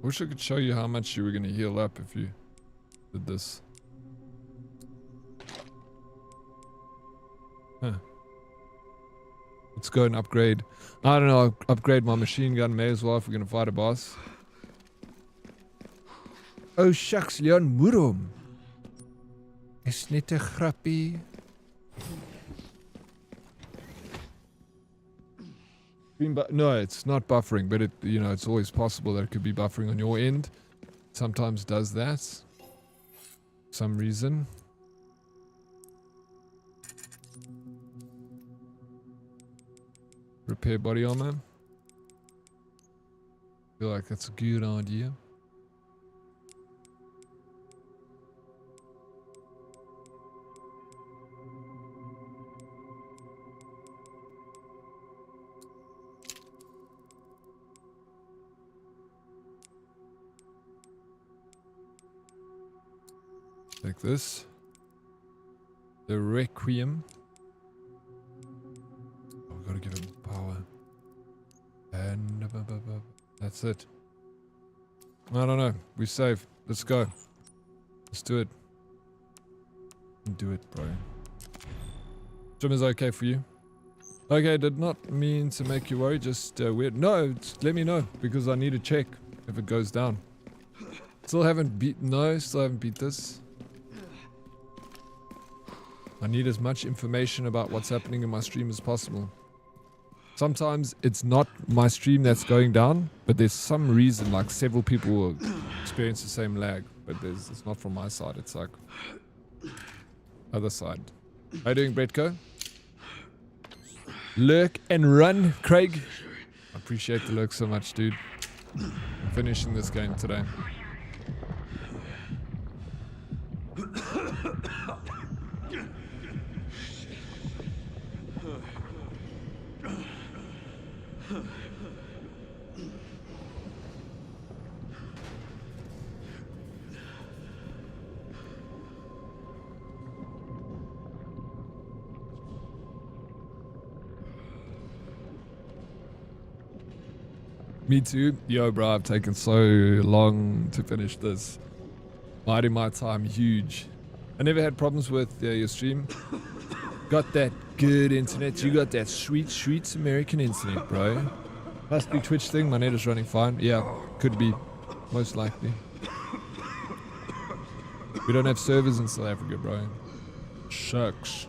Wish I could show you how much you were going to heal up if you did this. Huh. Let's go and upgrade. I don't know, I'll upgrade my machine gun, may as well if we're going to fight a boss. Oh shucks, Leon, moed hom. Is net 'n grappie. No, it's not buffering, but it, you know, it's always possible that it could be buffering on your end. Sometimes does that. For some reason. Repair body armor. Feel like that's a good idea. Like this. The Requiem. Oh, we gotta give him power. And that's it. I don't know. We save. let's go. Let's do it. Do it, bro. Stream is okay for you? Okay, did not mean to make you worry, just weird. No, just let me know, because I need to check if it goes down. Still haven't beat this. I need as much information about what's happening in my stream as possible. Sometimes it's not my stream that's going down, but there's some reason, like several people will experience the same lag, but it's not from my side, it's like other side. How you doing, Bretko? Lurk and run, Craig. I appreciate the lurk so much, dude. I'm finishing this game today. Me too. Yo, bro, I've taken so long to finish this. Biding my time, huge. I never had problems with your stream. Got that good internet. You got that sweet, sweet American internet, bro. Must be Twitch thing. My net is running fine. Yeah, could be. Most likely. We don't have servers in South Africa, bro. Shucks.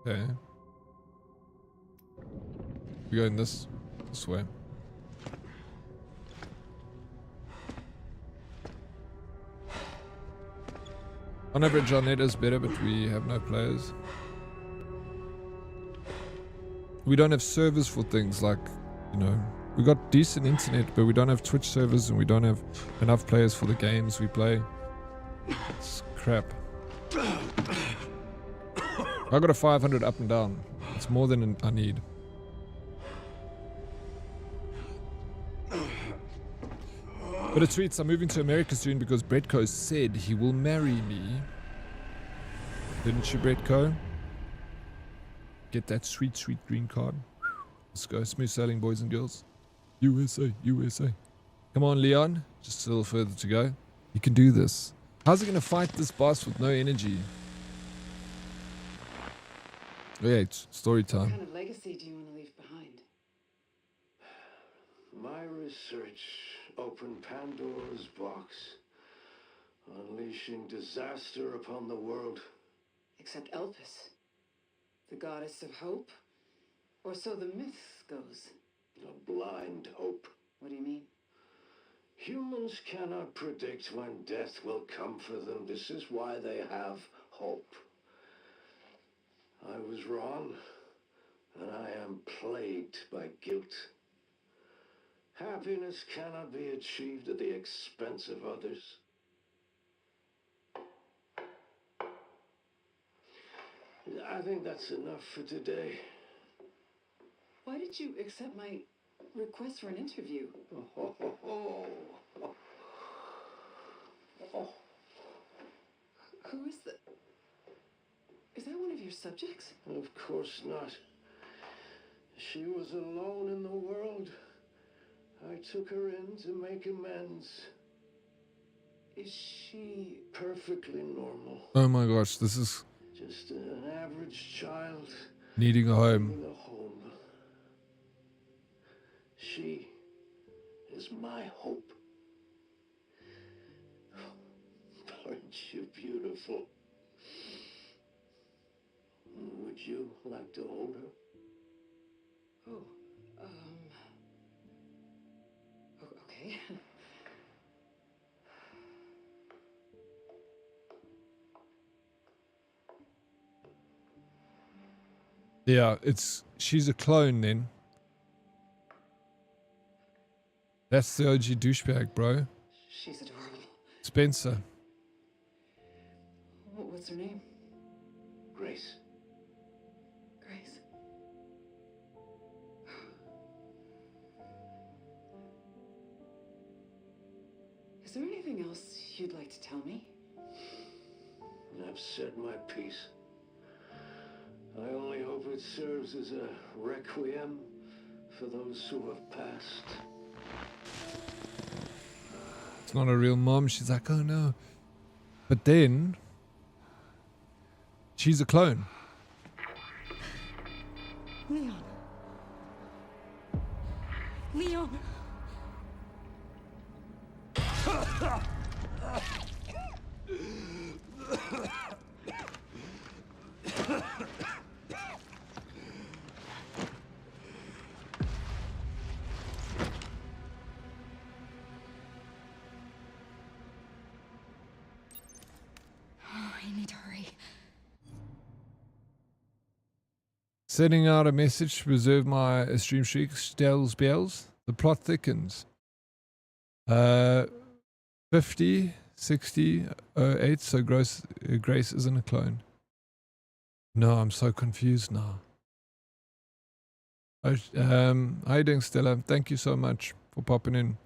Okay. We going this way. On average, our net is better, but we have no players. We don't have servers for things like, you know, we got decent internet, but we don't have Twitch servers and we don't have enough players for the games we play. It's crap. I got a 500 up and down. It's more than I need. But it tweets, I'm moving to America soon because Bretko said he will marry me. Didn't you, Bretko? Get that sweet, sweet green card. Let's go. Smooth sailing, boys and girls. USA, USA. Come on, Leon. Just a little further to go. You can do this. How's he going to fight this boss with no energy? Oh yeah, it's story time. What kind of legacy do you want to leave behind? My research opened Pandora's box, unleashing disaster upon the world. Except Elpis, the goddess of hope? Or so the myth goes. A blind hope. What do you mean? Humans cannot predict when death will come for them. This is why they have hope. I was wrong, and I am plagued by guilt. Happiness cannot be achieved at the expense of others. I think that's enough for today. Why did you accept my request for an interview? Who is that? Is that one of your subjects? Of course not. She was alone in the world. I took her in to make amends. Is she perfectly normal? Oh my gosh, this is just an average child needing a home. Needing a home. She is my hope. Aren't you beautiful? Would you like to hold her? Oh, okay. Yeah, she's a clone then. That's the OG douchebag, bro. She's adorable. Spencer. What's her name? Grace. Grace. Is there anything else you'd like to tell me? I've said my piece. I only hope it serves as a requiem for those who have passed. It's not a real mom. She's like, oh no. But then, she's a clone. Leon. Leon. I need to hurry. Sending out a message to preserve my stream streak. Stells bells. The plot thickens. 50, 60, 08. So Grace isn't a clone. No, I'm so confused now. How you doing, Stella? Thank you so much for popping in.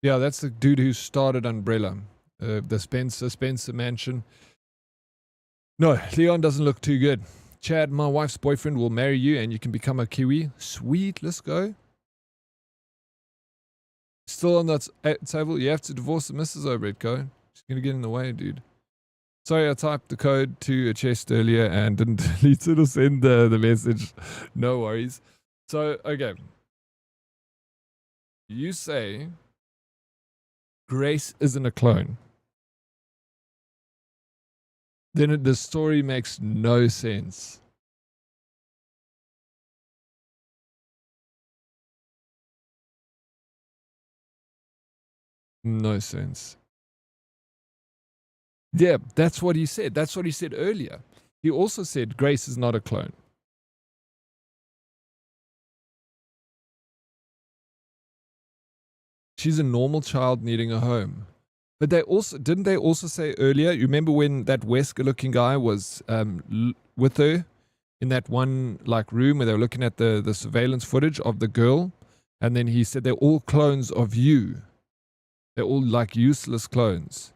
Yeah, that's the dude who started Umbrella. The Spencer Mansion. No, Leon doesn't look too good. Chad, my wife's boyfriend will marry you and you can become a Kiwi. Sweet, let's go. Still on that table, you have to divorce the missus over it, Go. She's going to get in the way, dude. Sorry, I typed the code to a chest earlier and didn't delete it or send the message. No worries. So, okay. You say Grace isn't a clone. Then the story makes no sense. No sense. Yeah, that's what he said. That's what he said earlier. He also said Grace is not a clone. She's a normal child needing a home. But didn't they also say earlier, you remember when that Wesker looking guy was with her in that one like room where they were looking at the surveillance footage of the girl, and then he said they're all clones of you. They're all like useless clones.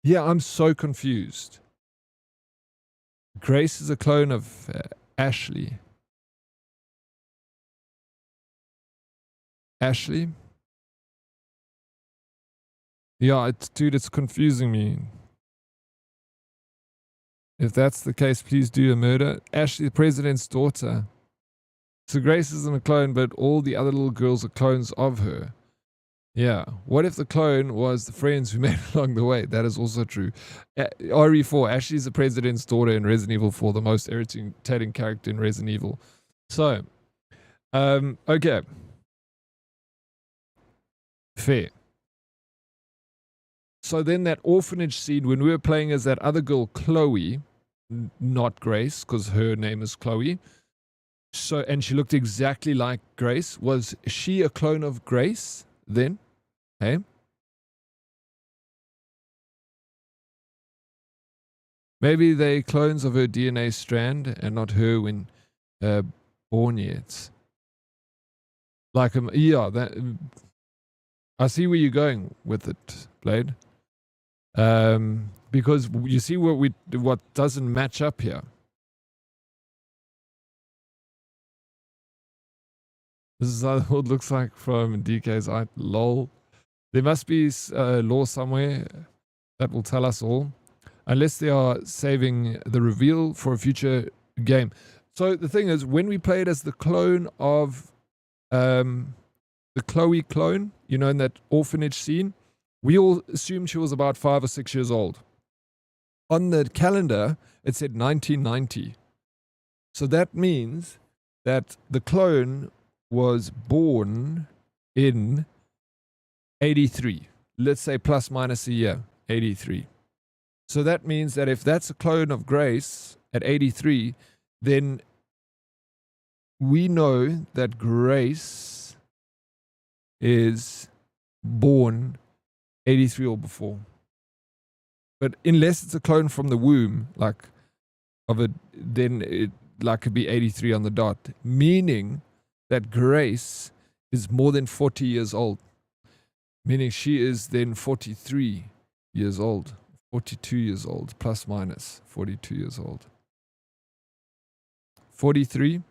Yeah, I'm so confused. Grace is a clone of Ashley. Ashley? Yeah, dude, it's confusing me. If that's the case, please do a murder. Ashley, the president's daughter. So Grace isn't a clone, but all the other little girls are clones of her. Yeah. What if the clone was the friends who made along the way? That is also true. RE4, Ashley's the president's daughter in Resident Evil 4, the most irritating character in Resident Evil. So, okay. Fair. So then that orphanage scene when we were playing as that other girl, Chloe, not Grace, because her name is Chloe. So, and she looked exactly like Grace. Was she a clone of Grace then? Hey? Maybe they clones of her DNA strand and not her when born yet. Like, yeah, that. I see where you're going with it, Blade. Because you see what doesn't match up here. This is how it looks like from DK's eye. Lol. There must be law somewhere that will tell us all. Unless they are saving the reveal for a future game. So the thing is, when we played as the clone of the Chloe clone, you know, in that orphanage scene, we all assumed she was about 5 or 6 years old. On the calendar, it said 1990. So that means that the clone was born in 83. Let's say plus minus a year, 83. So that means that if that's a clone of Grace at 83, then we know that Grace is born 83 or before. But unless it's a clone from the womb, like of it, then it like could be 83 on the dot, meaning that Grace is more than 40 years old. Meaning she is then 43 years old. 42 years old, plus minus 42 years old. 43?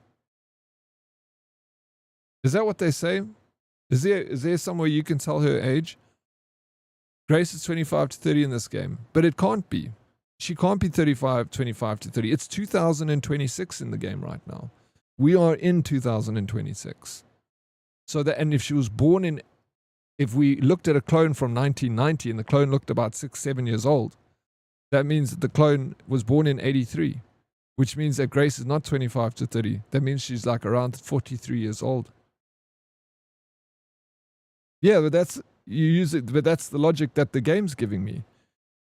Is that what they say? Is there somewhere you can tell her age? Grace is 25 to 30 in this game, but it can't be. She can't be 25 to 30. It's 2026 in the game right now. We are in 2026. So that, and if she was born in, if we looked at a clone from 1990 and the clone looked about 6-7 years old, that means that the clone was born in 83, which means that Grace is not 25 to 30. That means she's like around 43 years old. Yeah, but that's, you use it, but that's the logic that the game's giving me.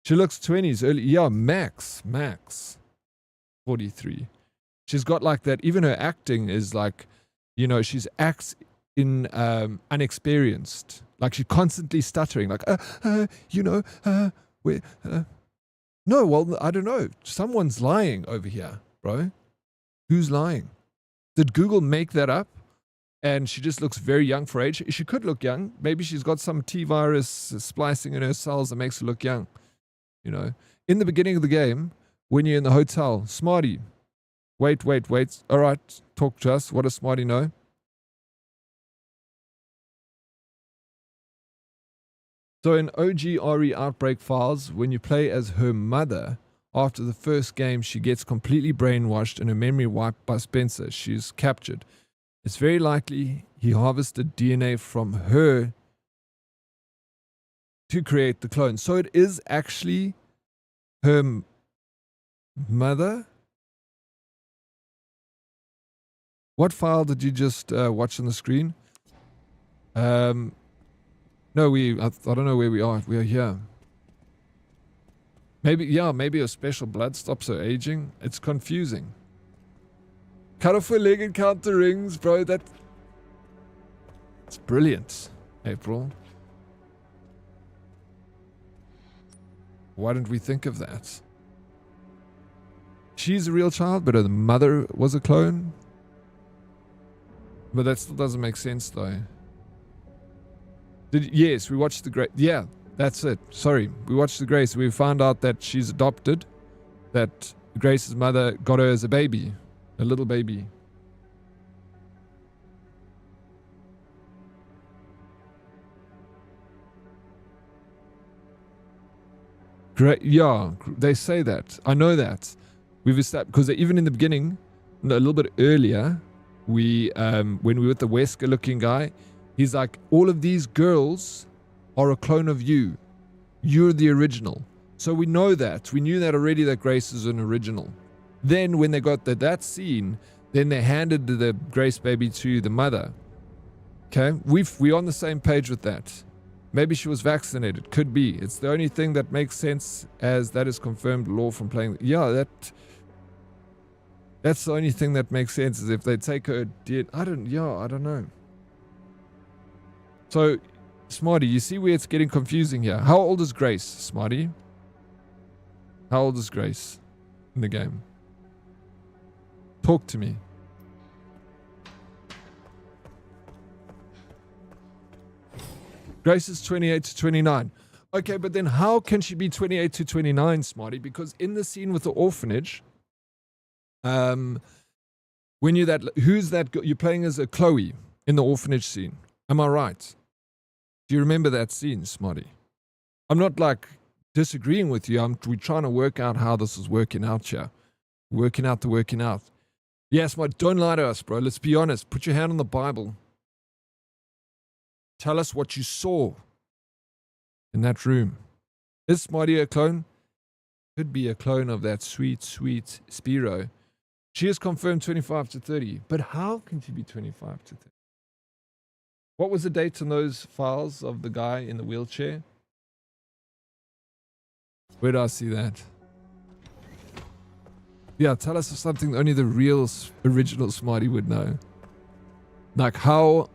She looks 20s early. Yeah, max 43. She's got like that, even her acting is like, you know, she's acts in unexperienced. Like she's constantly stuttering, like, you know, no, well, I don't know. Someone's lying over here, bro. Who's lying? Did Google make that up? And she just looks very young for age. She could look young. Maybe she's got some T-virus splicing in her cells that makes her look young. You know, in the beginning of the game, when you're in the hotel, Smarty, wait. All right, talk to us. What does Smarty know? So in OG RE Outbreak files, when you play as her mother, after the first game, she gets completely brainwashed and her memory wiped by Spencer. She's captured. It's very likely he harvested DNA from her to create the clone. So it is actually her mother. What file did you just watch on the screen? No, I don't know where we are. We are here. Maybe a special blood stops her aging. It's confusing. Cut off her leg and count the rings, bro. It's brilliant, April. Why didn't we think of that? She's a real child, but her mother was a clone. But that still doesn't make sense, though. Yes, we watched the Grace. Yeah, that's it. Sorry, we watched the Grace. We found out that she's adopted. That Grace's mother got her as a baby, a little baby. Great. Yeah, they say that. I know that. We've established because even in the beginning, a little bit earlier, when we were with the Wesker-looking guy. He's like, all of these girls are a clone of you. You're the original. So we know that. We knew that already, that Grace is an original. Then when they got that scene, then they handed the Grace baby to the mother. Okay? We're on the same page with that. Maybe she was vaccinated. Could be. It's the only thing that makes sense, as that is confirmed law from playing. Yeah, that's the only thing that makes sense, is if they take her I don't know. So, Smarty, you see where it's getting confusing here. How old is Grace, Smarty? How old is Grace in the game? Talk to me. Grace is 28 to 29. Okay, but then how can she be 28 to 29, Smarty? Because in the scene with the orphanage, when you're who's that? You're playing as a Chloe in the orphanage scene. Am I right? Do you remember that scene, Smarty? I'm not like disagreeing with you. We're trying to work out how this is working out here. Working out. Yes, Smarty, don't lie to us, bro. Let's be honest. Put your hand on the Bible. Tell us what you saw in that room. Is Smarty a clone? Could be a clone of that sweet, sweet Spiro. She is confirmed 25 to 30. But how can she be 25 to 30? What was the date on those files of the guy in the wheelchair? Where do I see that? Yeah, tell us something only the real original Smarty would know. Like who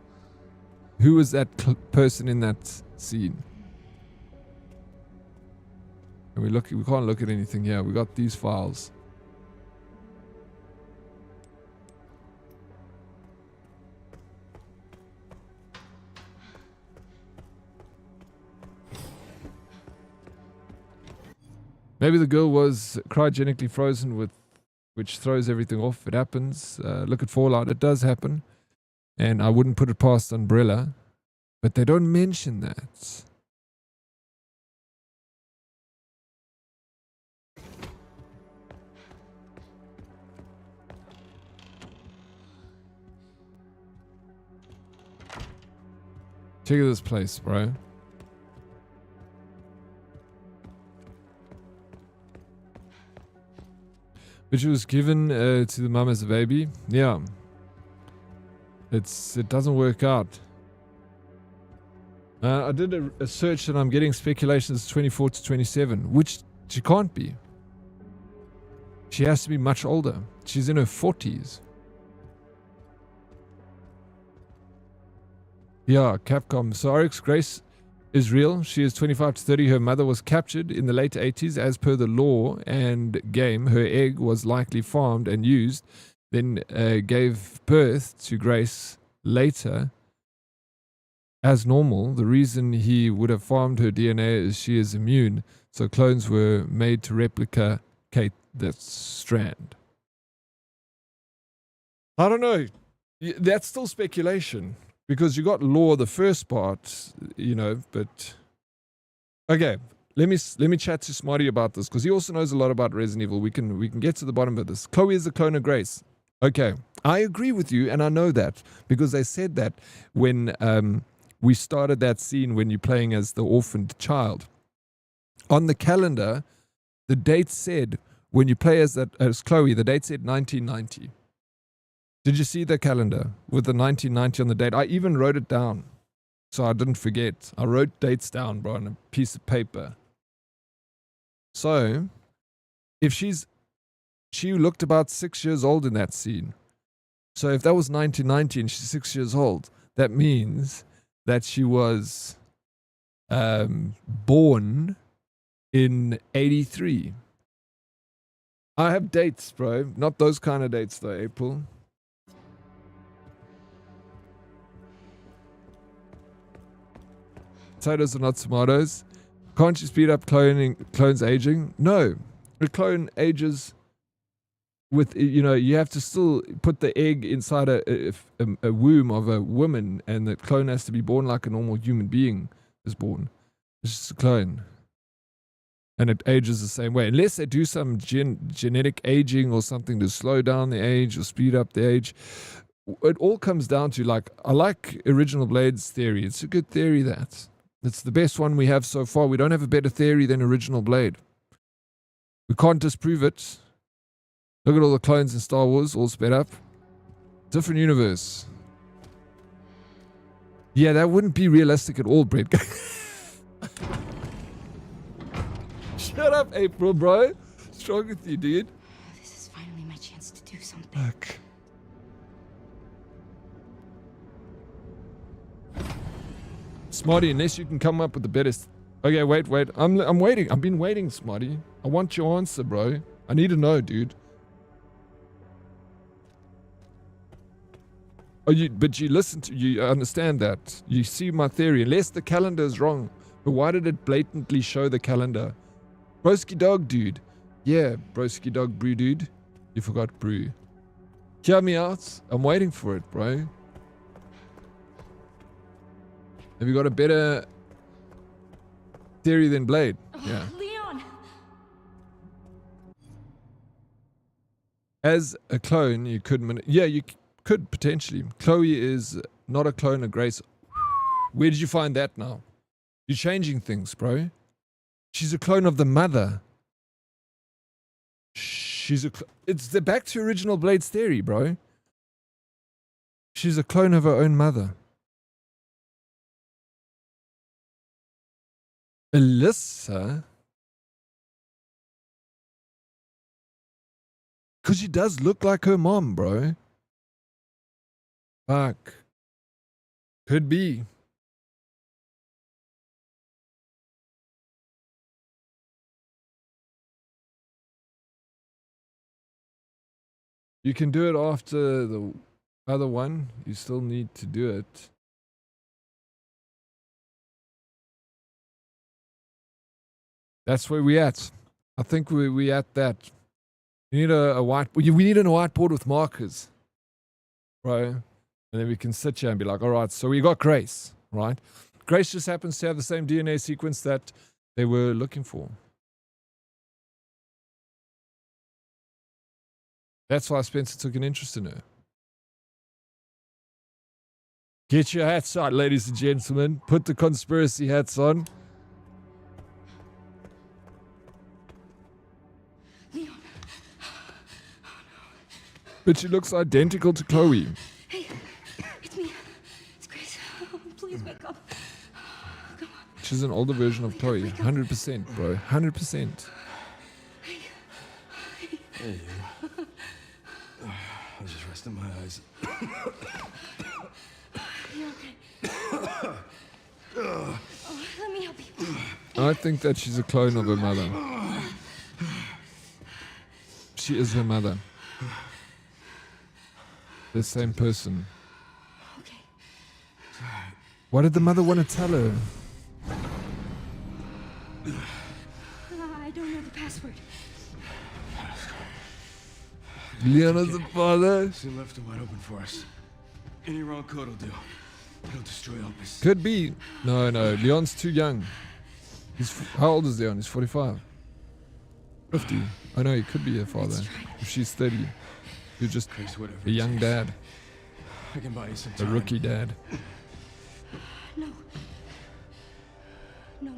was that person in that scene? And we can't look at anything here. We got these files. Maybe the girl was cryogenically frozen with, which throws everything off. It happens. Look at Fallout. It does happen. And I wouldn't put it past Umbrella. But they don't mention that. Check out this place, bro. Which was given to the mum as a baby. Yeah. It doesn't work out. I did a search and I'm getting speculations 24 to 27, which she can't be. She has to be much older. She's in her 40s. Yeah, Capcom. So Oryx Grace is real. She is 25 to 30. Her mother was captured in the late 80s. As per the law and game, her egg was likely farmed and used, then gave birth to Grace later. As normal, the reason he would have farmed her DNA is she is immune, so clones were made to replicate that strand. I don't know. That's still speculation. Because you got law the first part, you know, but okay, let me chat to Smarty about this because he also knows a lot about Resident Evil. We can get to the bottom of this. Chloe is the clone of Grace. Okay, I agree with you, and I know that because they said that when we started that scene when you're playing as the orphaned child. On the calendar, the date said when you play as Chloe, the date said 1990. Did you see the calendar with the 1990 on the date? I even wrote it down so I didn't forget. I wrote dates down, bro, on a piece of paper. So, if she looked about 6 years old in that scene. So if that was 1990 and she's 6 years old, that means that she was born in 83. I have dates, bro. Not those kind of dates though, April. Potatoes are not tomatoes. Can't you speed up clones aging? No. A clone ages with, you know, you have to still put the egg inside a womb of a woman, and the clone has to be born like a normal human being is born. It's just a clone. And it ages the same way. Unless they do some genetic aging or something to slow down the age or speed up the age. It all comes down to, like, I like Original Blade's theory. It's a good theory, that. It's the best one we have so far. We don't have a better theory than Original Blade. We can't disprove it. Look at all the clones in Star Wars, all sped up. Different universe. Yeah, that wouldn't be realistic at all, Brett. Shut up, April, bro. What's wrong with you, dude? This is finally my chance to do something. Look. Smarty, unless you can come up with the better... Okay, wait. I'm waiting. I've been waiting, Smarty. I want your answer, bro. I need to know, dude. Oh, but you listen to... You understand that. You see my theory. Unless the calendar is wrong. But why did it blatantly show the calendar? Broski dog, dude. Yeah, broski dog brew, dude. You forgot brew. Hear me out. I'm waiting for it, bro. Have you got a better theory than Blade? Yeah. Leon! As a clone, you could... Yeah, you could potentially. Chloe is not a clone of Grace. Where did you find that now? You're changing things, bro. She's a clone of the mother. It's the back to Original Blade's theory, bro. She's a clone of her own mother. Alyssa? Because she does look like her mom, bro. Fuck. Could be. You can do it after the other one. You still need to do it. That's where we at. I think we at that. We need a white. We need a whiteboard with markers, right? And then we can sit here and be like, all right. So we got Grace, right? Grace just happens to have the same DNA sequence that they were looking for. That's why Spencer took an interest in her. Get your hats on, ladies and gentlemen. Put the conspiracy hats on. Leon. But she looks identical to Chloe. Hey, it's me. It's Grace. Oh, please wake up. Come on. She's an older version of Chloe. 100%, bro. 100%. Hey, you. I was just resting my eyes. You're okay. Oh, let me help you. I think that she's a clone of her mother. She is her mother. The same person. Okay. What did the mother want to tell her? I don't know the password. Leon is the father. She left it wide open for us. Any wrong code will do. It'll destroy Opus. Could be. No. Leon's too young. How old is Leon? He's 45. 50. I know, he could be her father. If she's 30. You're just a young dad. I can buy you some A time. rookie dad. No. No,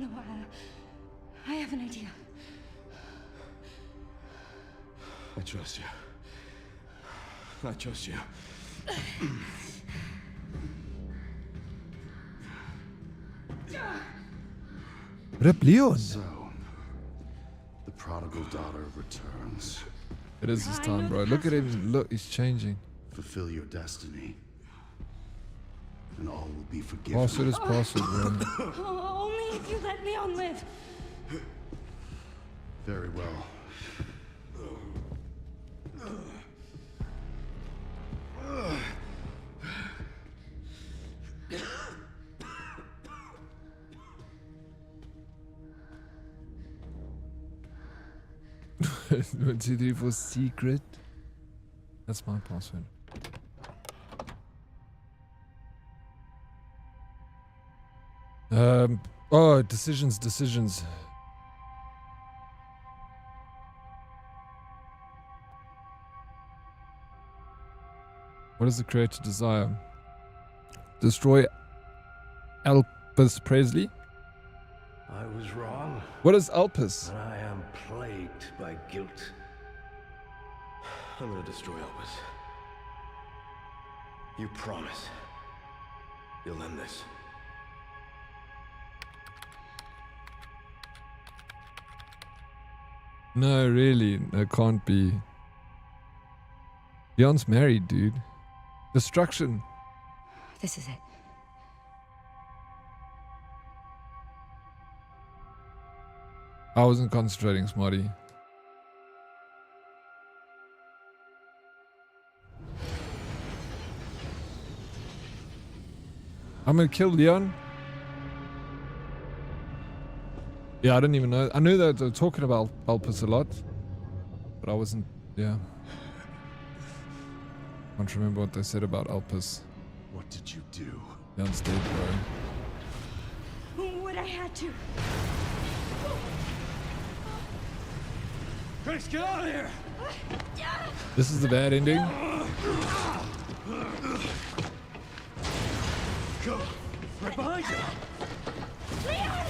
I have an idea. I trust you. I trust you. What up, Leon? So, the prodigal daughter returns. It is his time, bro. Look at him. Look, he's changing. Fulfill your destiny, and all will be forgiven. Password is password, bro. Oh, only if you let Leon live. Very well. One, two, three, four, secret. That's my password. Oh, decisions. What does the creator desire? Destroy Elpis Presley? I was wrong, What is Elpis? and I am plagued by guilt. I'm gonna destroy Opus. You promise. You'll end this. No, really, it can't be. Leon's married, dude. Destruction. This is it. I wasn't concentrating, Smarty. I'm gonna kill Leon. Yeah, I didn't even know. I knew that they were talking about Elpis a lot, but I wasn't. Yeah. Can't remember what they said about Elpis. What did you do? Leon's dead, bro. What I had to. Grace, get out of here! This is the bad ending. Go! Right behind you! Leon!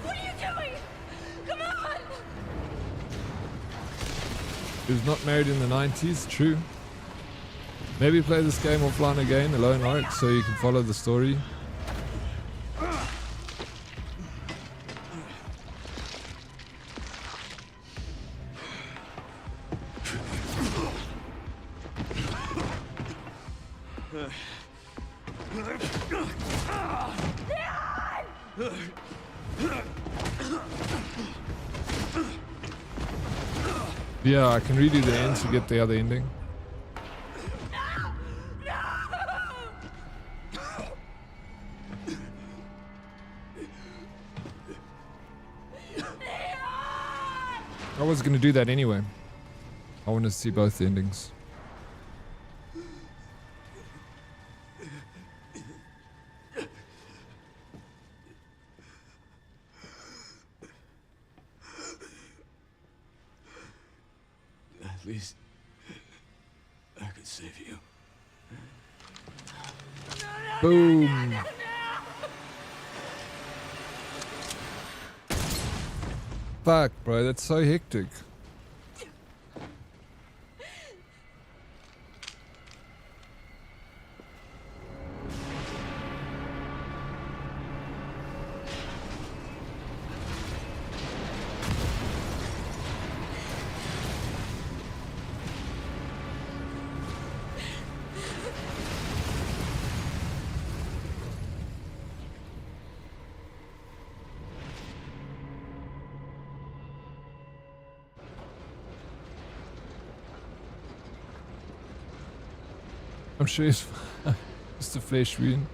What are you doing? Come on! He was not married in the 90s, true. Maybe play this game offline again, Alone Oryx, so you can follow the story. Yeah, I can redo the end to get the other ending. I was going to do that anyway. I want to see both endings. At least I could save you. Boom. Fuck, bro, that's so hectic. I'm sure it's just a flesh wound.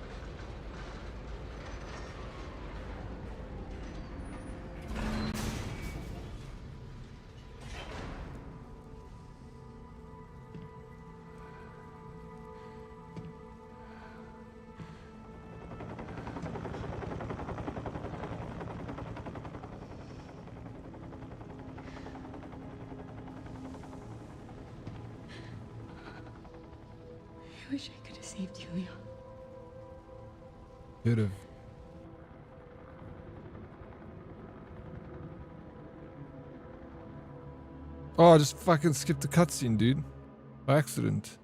I wish I could have saved you, Leon. Could have. Oh, I just fucking skipped the cutscene, dude. By accident.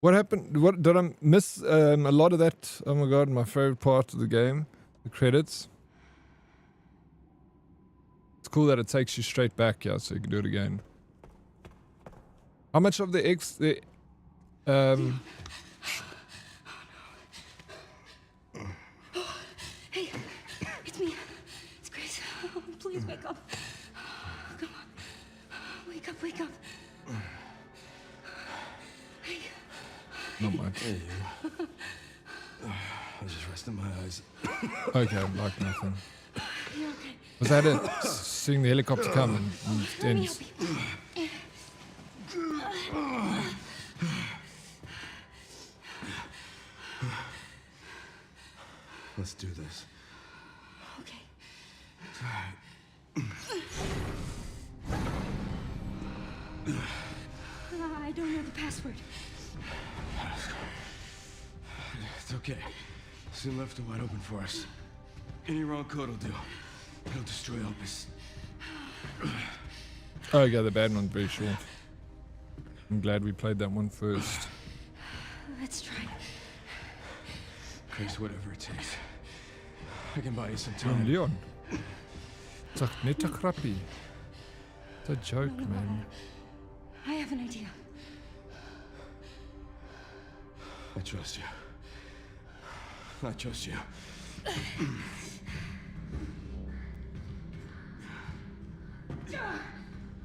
What happened? What did I miss? A lot of that. Oh my god, my favorite part of the game, the credits. It's cool that it takes you straight back, yeah, so you can do it again. How much of the Hey, it's me. It's Grace. Oh, please wake up. Come on. Wake up, wake up. Hey. Not much. Hey, you. I was just resting my eyes. Okay, like nothing. You're okay. Was that it? Seeing the helicopter come and Let me ends. help you. Let's do this. Okay. I don't know the password. It's okay. Soon left it wide open for us. Any wrong code will do. It'll destroy Opus. Oh, okay, the bad one's very short. I'm glad we played that one first. Let's try. Grace, whatever it takes. I can buy you some Oh, time. Leon. It's like net a crappie. It's a joke, man. I have an idea. I trust you. I trust you.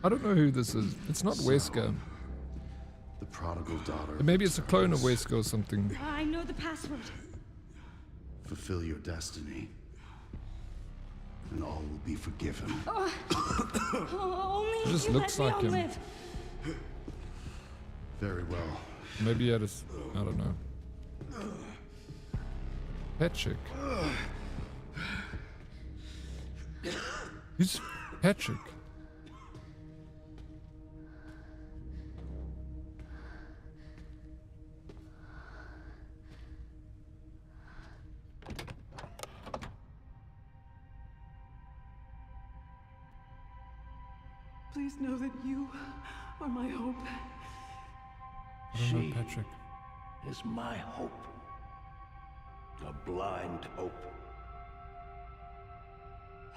I don't know who this is. It's not Wesker. The prodigal daughter. Maybe it's a clone of Wesker or something. I know the password. Fulfill your destiny, and all will be forgiven. Only It if just you looks let like Leon him. live. Very well. Maybe he had a, I don't know. Patrick. Who's Patrick? Please know that you are my hope. I don't know Patrick. Is my hope. A blind hope.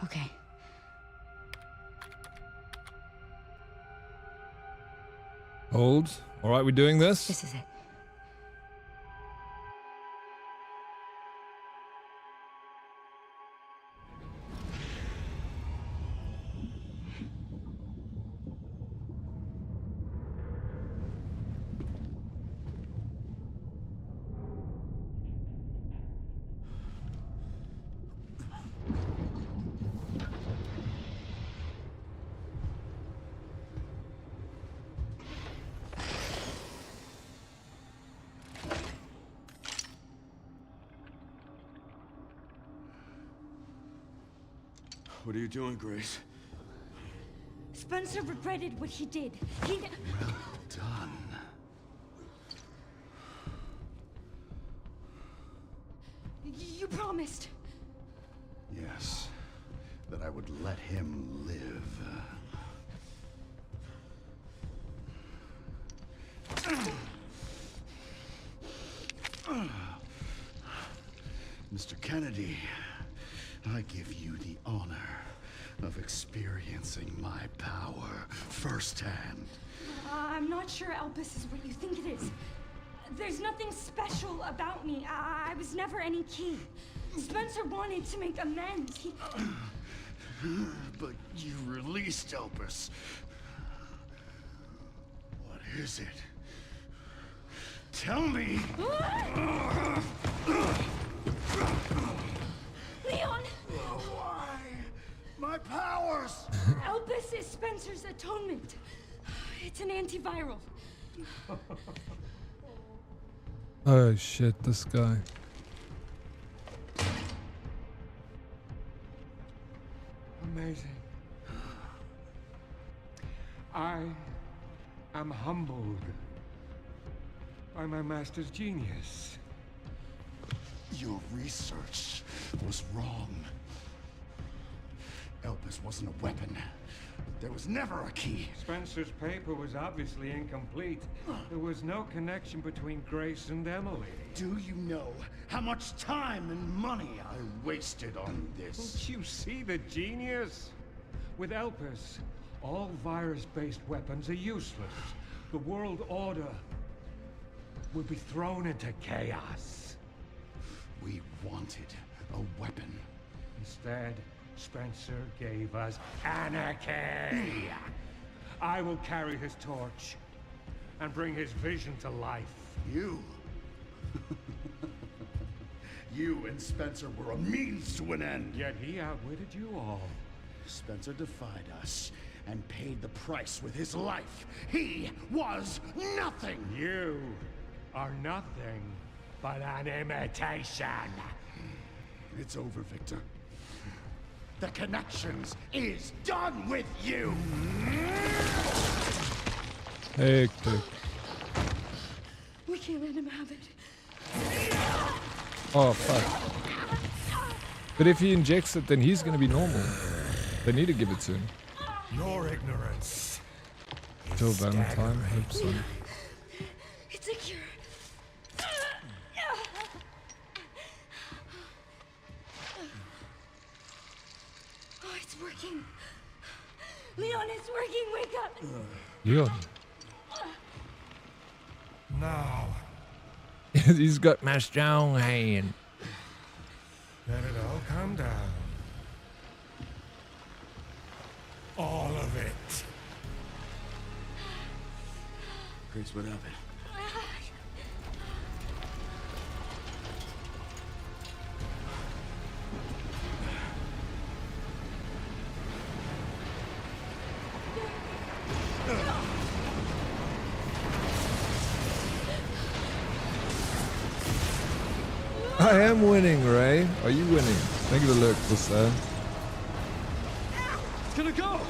Okay. Hold. All right, we're doing this. This is it. What are you doing, Grace? Spencer regretted what he did. He... Well done. You promised. Yes, that I would let him live. Mr. Kennedy, I give you the honor of experiencing my power firsthand. I'm not sure Elpis is what you think it is. There's nothing special about me. I was never any key. Spencer wanted to make amends. He... But you released Elpis. What is it? Tell me! Leon! Why? My powers! Elpis is Spencer's atonement. It's an antiviral. Oh shit, this guy. Amazing. I am humbled by my master's genius. Your research was wrong. Elpis wasn't a weapon. There was never a key. Spencer's paper was obviously incomplete. There was no connection between Grace and Emily. Do you know how much time and money I wasted on this? Don't you see the genius? With Elpis, all virus-based weapons are useless. The world order will be thrown into chaos. We wanted a weapon. Instead, Spencer gave us anarchy. I will carry his torch and bring his vision to life. You? You and Spencer were a means to an end. Yet he outwitted you all. Spencer defied us and paid the price with his life. He was nothing. You are nothing but an imitation. It's over, Victor. The Connections is done with you. Hectic. We can't let him have it. Oh fuck. But if he injects it, then he's gonna be normal. They need to give it to him. Your ignorance. Till Valentine, hope so. It's a cure. Oh, it's working. Leon, it's working. Wake up. Leon. Now, He's got my strong hand. let it all come down. All of it. Grace, what happened? I am winning, Ray. Are you winning? Thank you for the look, sir. It's gonna go!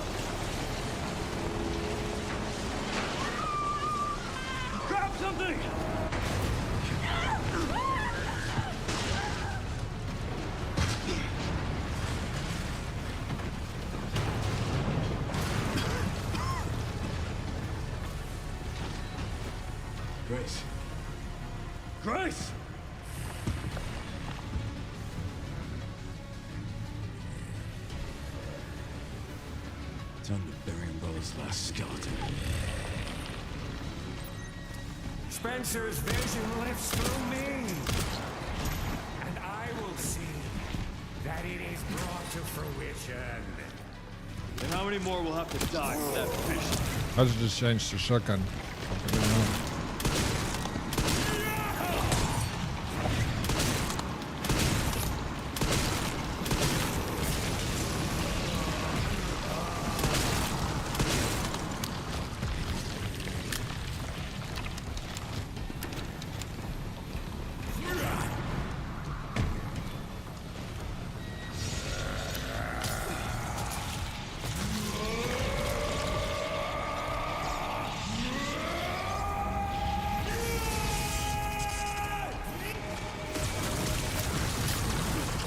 Grab something! Grace. Grace! Time to bury Umbrella's last skeleton. Spencer's vision lives through me. And I will see that it is brought to fruition. And how many more will have to die for that vision? I should just change to shotgun. I don't know.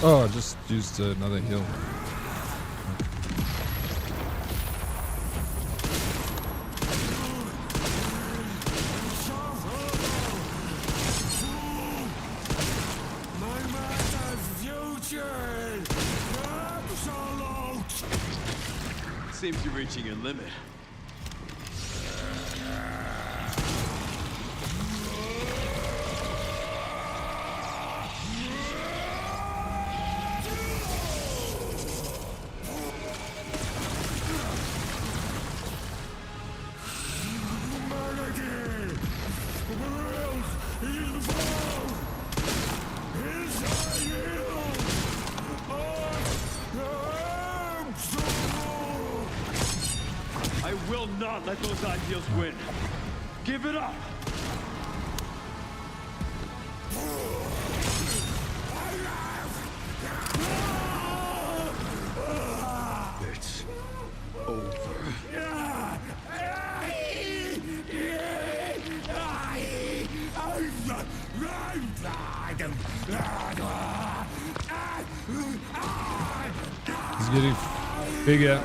Oh, I just used another heal. Seems you're reaching your limit. I will not let those ideals win. Give it up! It's over. He's getting bigger.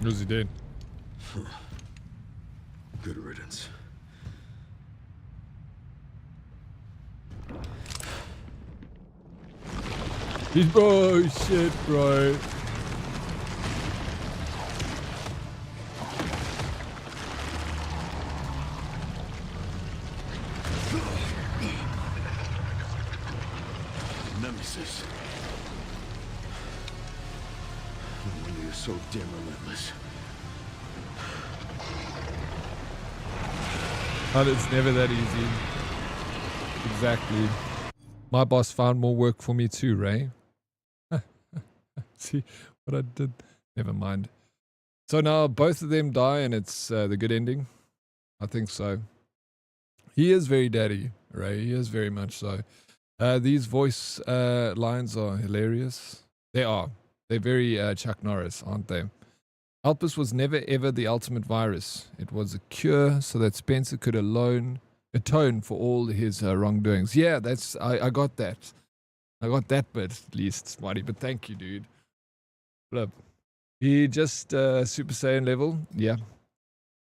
Who's he dead? Good riddance. Oh shit, bro. Nemesis. No wonder you're so damn relentless. But it's never that easy. Exactly. My boss found more work for me too, Ray. See what I did? Never mind. So now both of them die and it's the good ending. I think so. He is very daddy, Ray. He is very much so. These voice lines are hilarious. They are. They're very Chuck Norris, aren't they? Elpis was never ever the ultimate virus. It was a cure so that Spencer could atone for all his wrongdoings. Yeah, that's I got that. I got that bit at least, Smarty. But thank you, dude. Flip. He just Super Saiyan level. Yeah.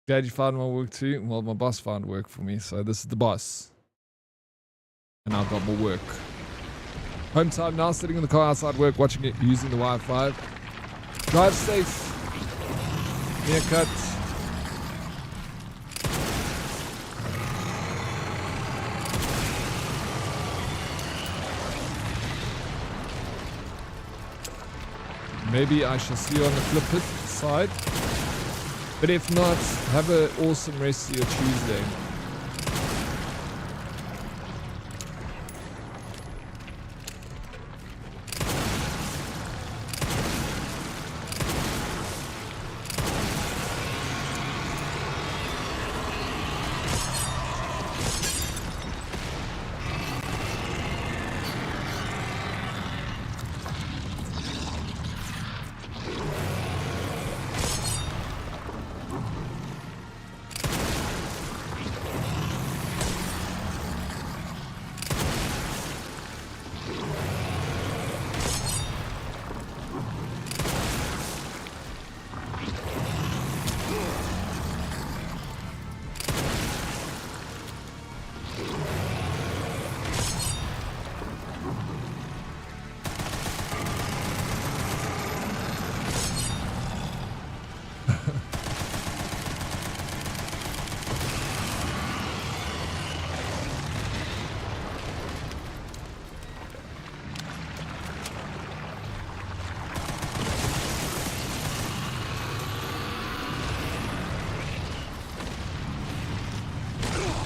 Glad you found my work too. Well, my boss found work for me, so this is the boss. And I've got more work. Home time now, sitting in the car outside work, watching it, using the Wi-Fi. Drive safe. Haircut. Maybe I shall see you on the flip side. But if not, have an awesome rest of your Tuesday.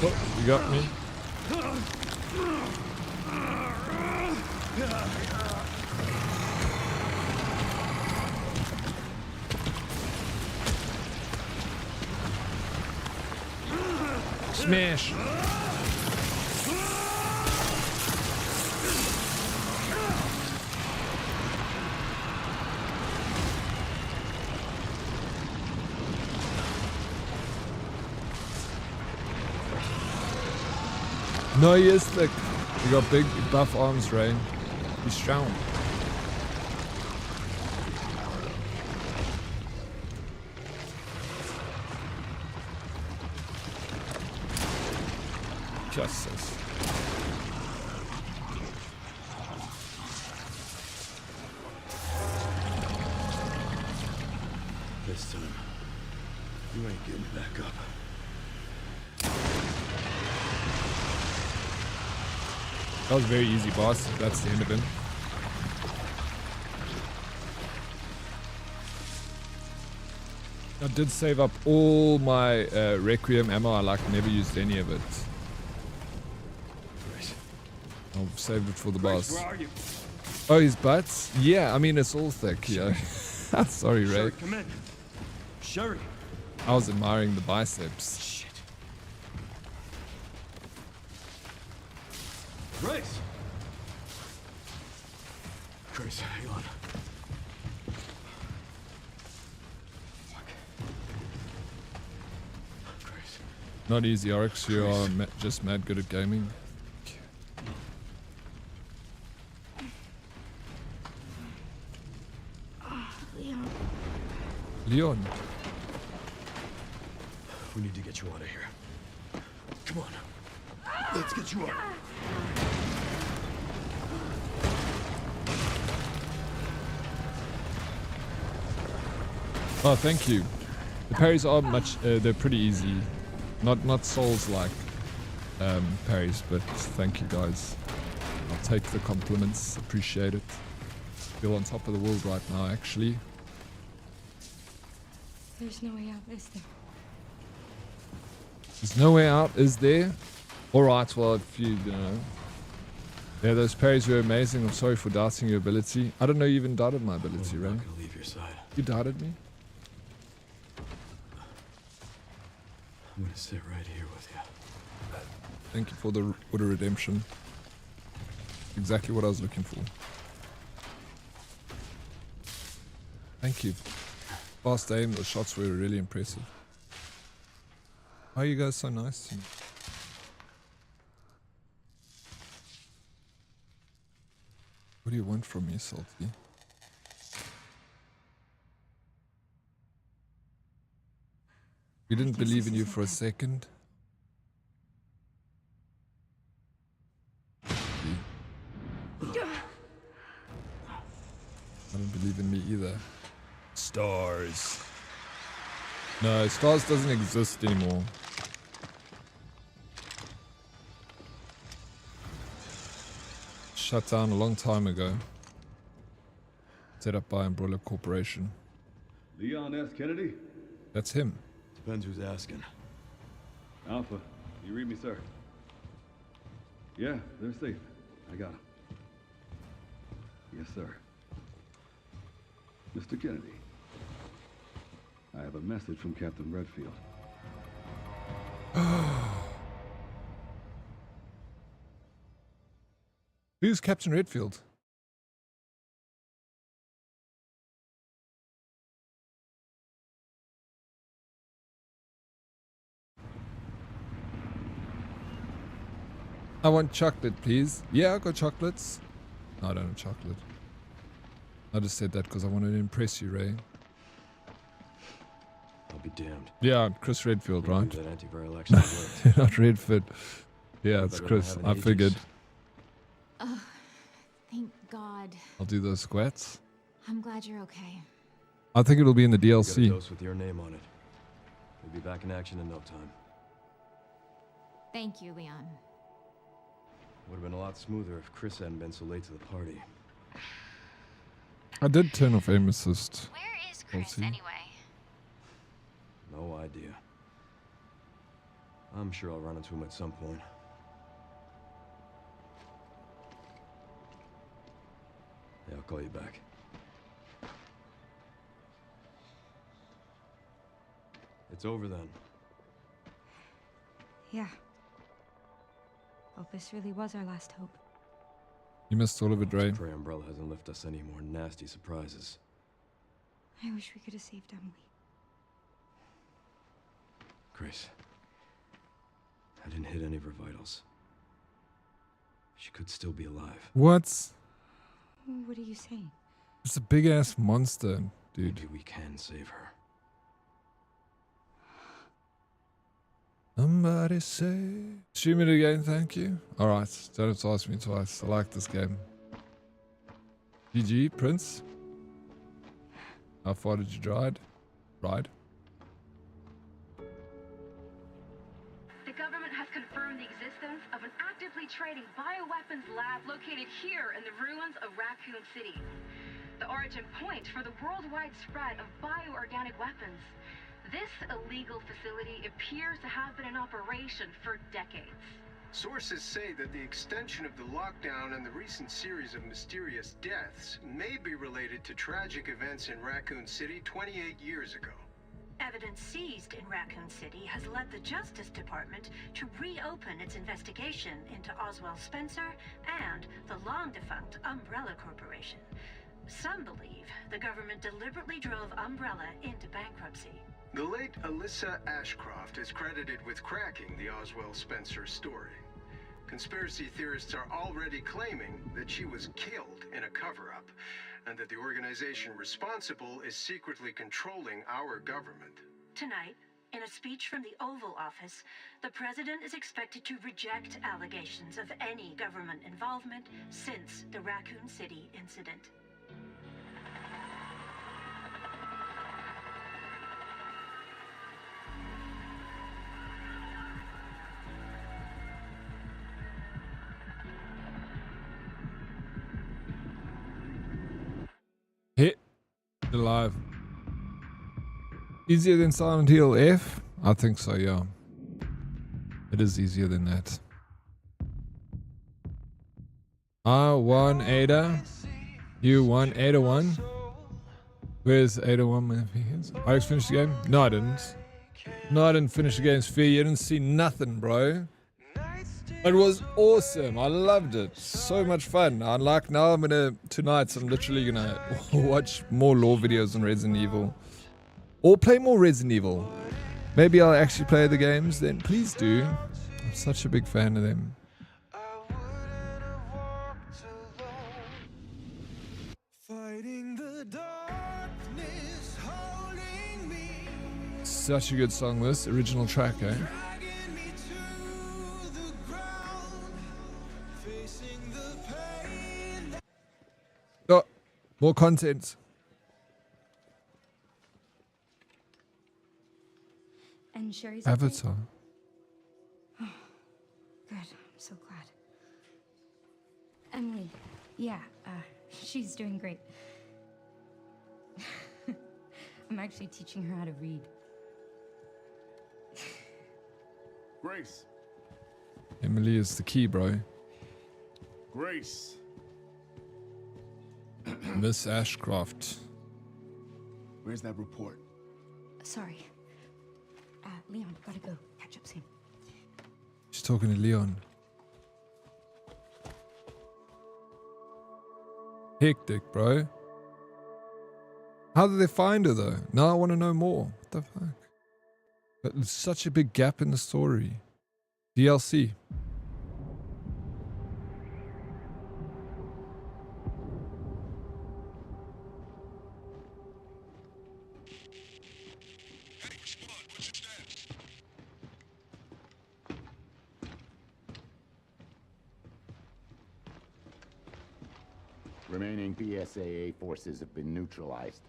Oh, you got me. Smash. No, he is thick. He got big, buff arms, Ray. He's strong. Justice. This time, you ain't getting back up. That was very easy, boss. That's the end of him. I did save up all my Requiem ammo. I never used any of it. I've saved it for the boss. Where are you? Oh, his butts? Yeah, I mean, it's all thick, yeah. Sorry, Ray. Sherry, come in. Sherry. I was admiring the biceps. Shit. Grace. Grace, hang on. Fuck. Grace. Not easy, Oryx. You are just mad good at gaming. Leon. We need to get you out of here. Come on. Let's get you out. Oh, thank you. The parries are they're pretty easy. Not Souls like parries, but thank you guys. I'll take the compliments, appreciate it. Feel on top of the world right now, actually. There's no way out, is there? There's no way out, is there? Alright, well, if you know. Yeah, those parries were amazing. I'm sorry for doubting your ability. I don't know you even doubted my ability, I'm Ray. not gonna leave your side. You doubted me? I'm gonna sit right here with you. Thank you for the redemption. Exactly what I was looking for. Thank you. Fast aim, the shots were really impressive. Why are you guys so nice to me? What do you want from me, Salty? We didn't believe in you for a second. I don't believe in me either. Stars. No, Stars doesn't exist anymore. Shut down a long time ago. Set up by Umbrella Corporation. Leon S. Kennedy? That's him. Depends who's asking. Alpha, you read me, sir? Yeah, they're safe. I got them. Yes, sir. Mr. Kennedy, I have a message from Captain Redfield. Who's Captain Redfield? I want chocolate, please. Yeah, I got chocolates. No, I don't have chocolate. I just said that because I wanted to impress you, Ray. I'll be damned. Yeah, I'm Chris Redfield, right? That antiviral actually worked. Not Redfield. Yeah, it's Chris. I figured. Oh, thank God. I'll do those squats. I'm glad you're okay. I think it'll be in the Got a DLC. dose with your name on it. We'll be back in action in no time. Thank you, Leon. Would have been a lot smoother if Chris hadn't been so late to the party. I did turn off aim assist. Where is Chris, anyway? No idea. I'm sure I'll run into him at some point. Yeah, I'll call you back. It's over then. Yeah. Opus really was our last hope. You missed all of it, Ray. Pray Umbrella hasn't left us any more nasty surprises. I wish we could have saved Emily. Grace, I didn't hit any of her vitals. She could still be alive. What? What are you saying? It's a big ass monster, dude. Maybe we can save her. Somebody say. Stream it again, thank you. Alright, don't have to ask me twice. I like this game. GG, Prince. How far did you ride? The government has confirmed the existence of an actively trading bioweapons lab located here in the ruins of Raccoon City. The origin point for the worldwide spread of bioorganic weapons. This illegal facility appears to have been in operation for decades. Sources say that the extension of the lockdown and the recent series of mysterious deaths may be related to tragic events in Raccoon City 28 years ago. Evidence seized in Raccoon City has led the Justice Department to reopen its investigation into Oswald Spencer and the long-defunct Umbrella Corporation. Some believe the government deliberately drove Umbrella into bankruptcy. The late Alyssa Ashcroft is credited with cracking the Oswald Spencer story. Conspiracy theorists are already claiming that she was killed in a cover-up, and that the organization responsible is secretly controlling our government. Tonight, in a speech from the Oval Office, the president is expected to reject allegations of any government involvement since the Raccoon City incident. Hit alive. Easier than Silent Hill F? I think so, yeah. It is easier than that. I won Ada. You won Ada 1. Where's Ada 1? I just finished the game? No, I didn't. No, I didn't finish the game's fair. You didn't see nothing, bro. It was awesome. I loved it. So much fun. Like now tonight I'm literally gonna watch more lore videos on Resident Evil. Or play more Resident Evil. Maybe I'll actually play the games then. Please do. I'm such a big fan of them. Such a good song, this original track, eh? Oh, more content. And Sherry's Avatar. Oh, good. I'm so glad. Emily, yeah, she's doing great. I'm actually teaching her how to read. Grace. Emily is the key, bro. Grace. Miss Ashcroft. Where's that report? Sorry. Leon, gotta go. Catch up soon. She's talking to Leon. Hectic, bro. How did they find her, though? Now I want to know more. What the fuck? But there's such a big gap in the story. DLC. Remaining BSAA forces have been neutralized.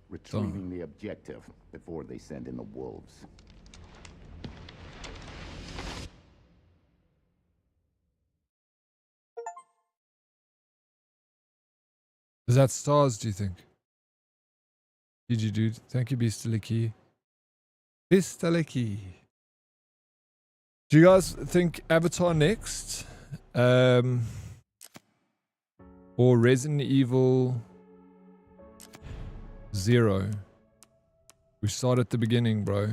Retrieving the objective before they send in the wolves. Is that stars, do you think? GG, dude. Thank you, Beastaliki. Beastaliki. Do you guys think Avatar next? Or Resident Evil 0? We start at the beginning, bro.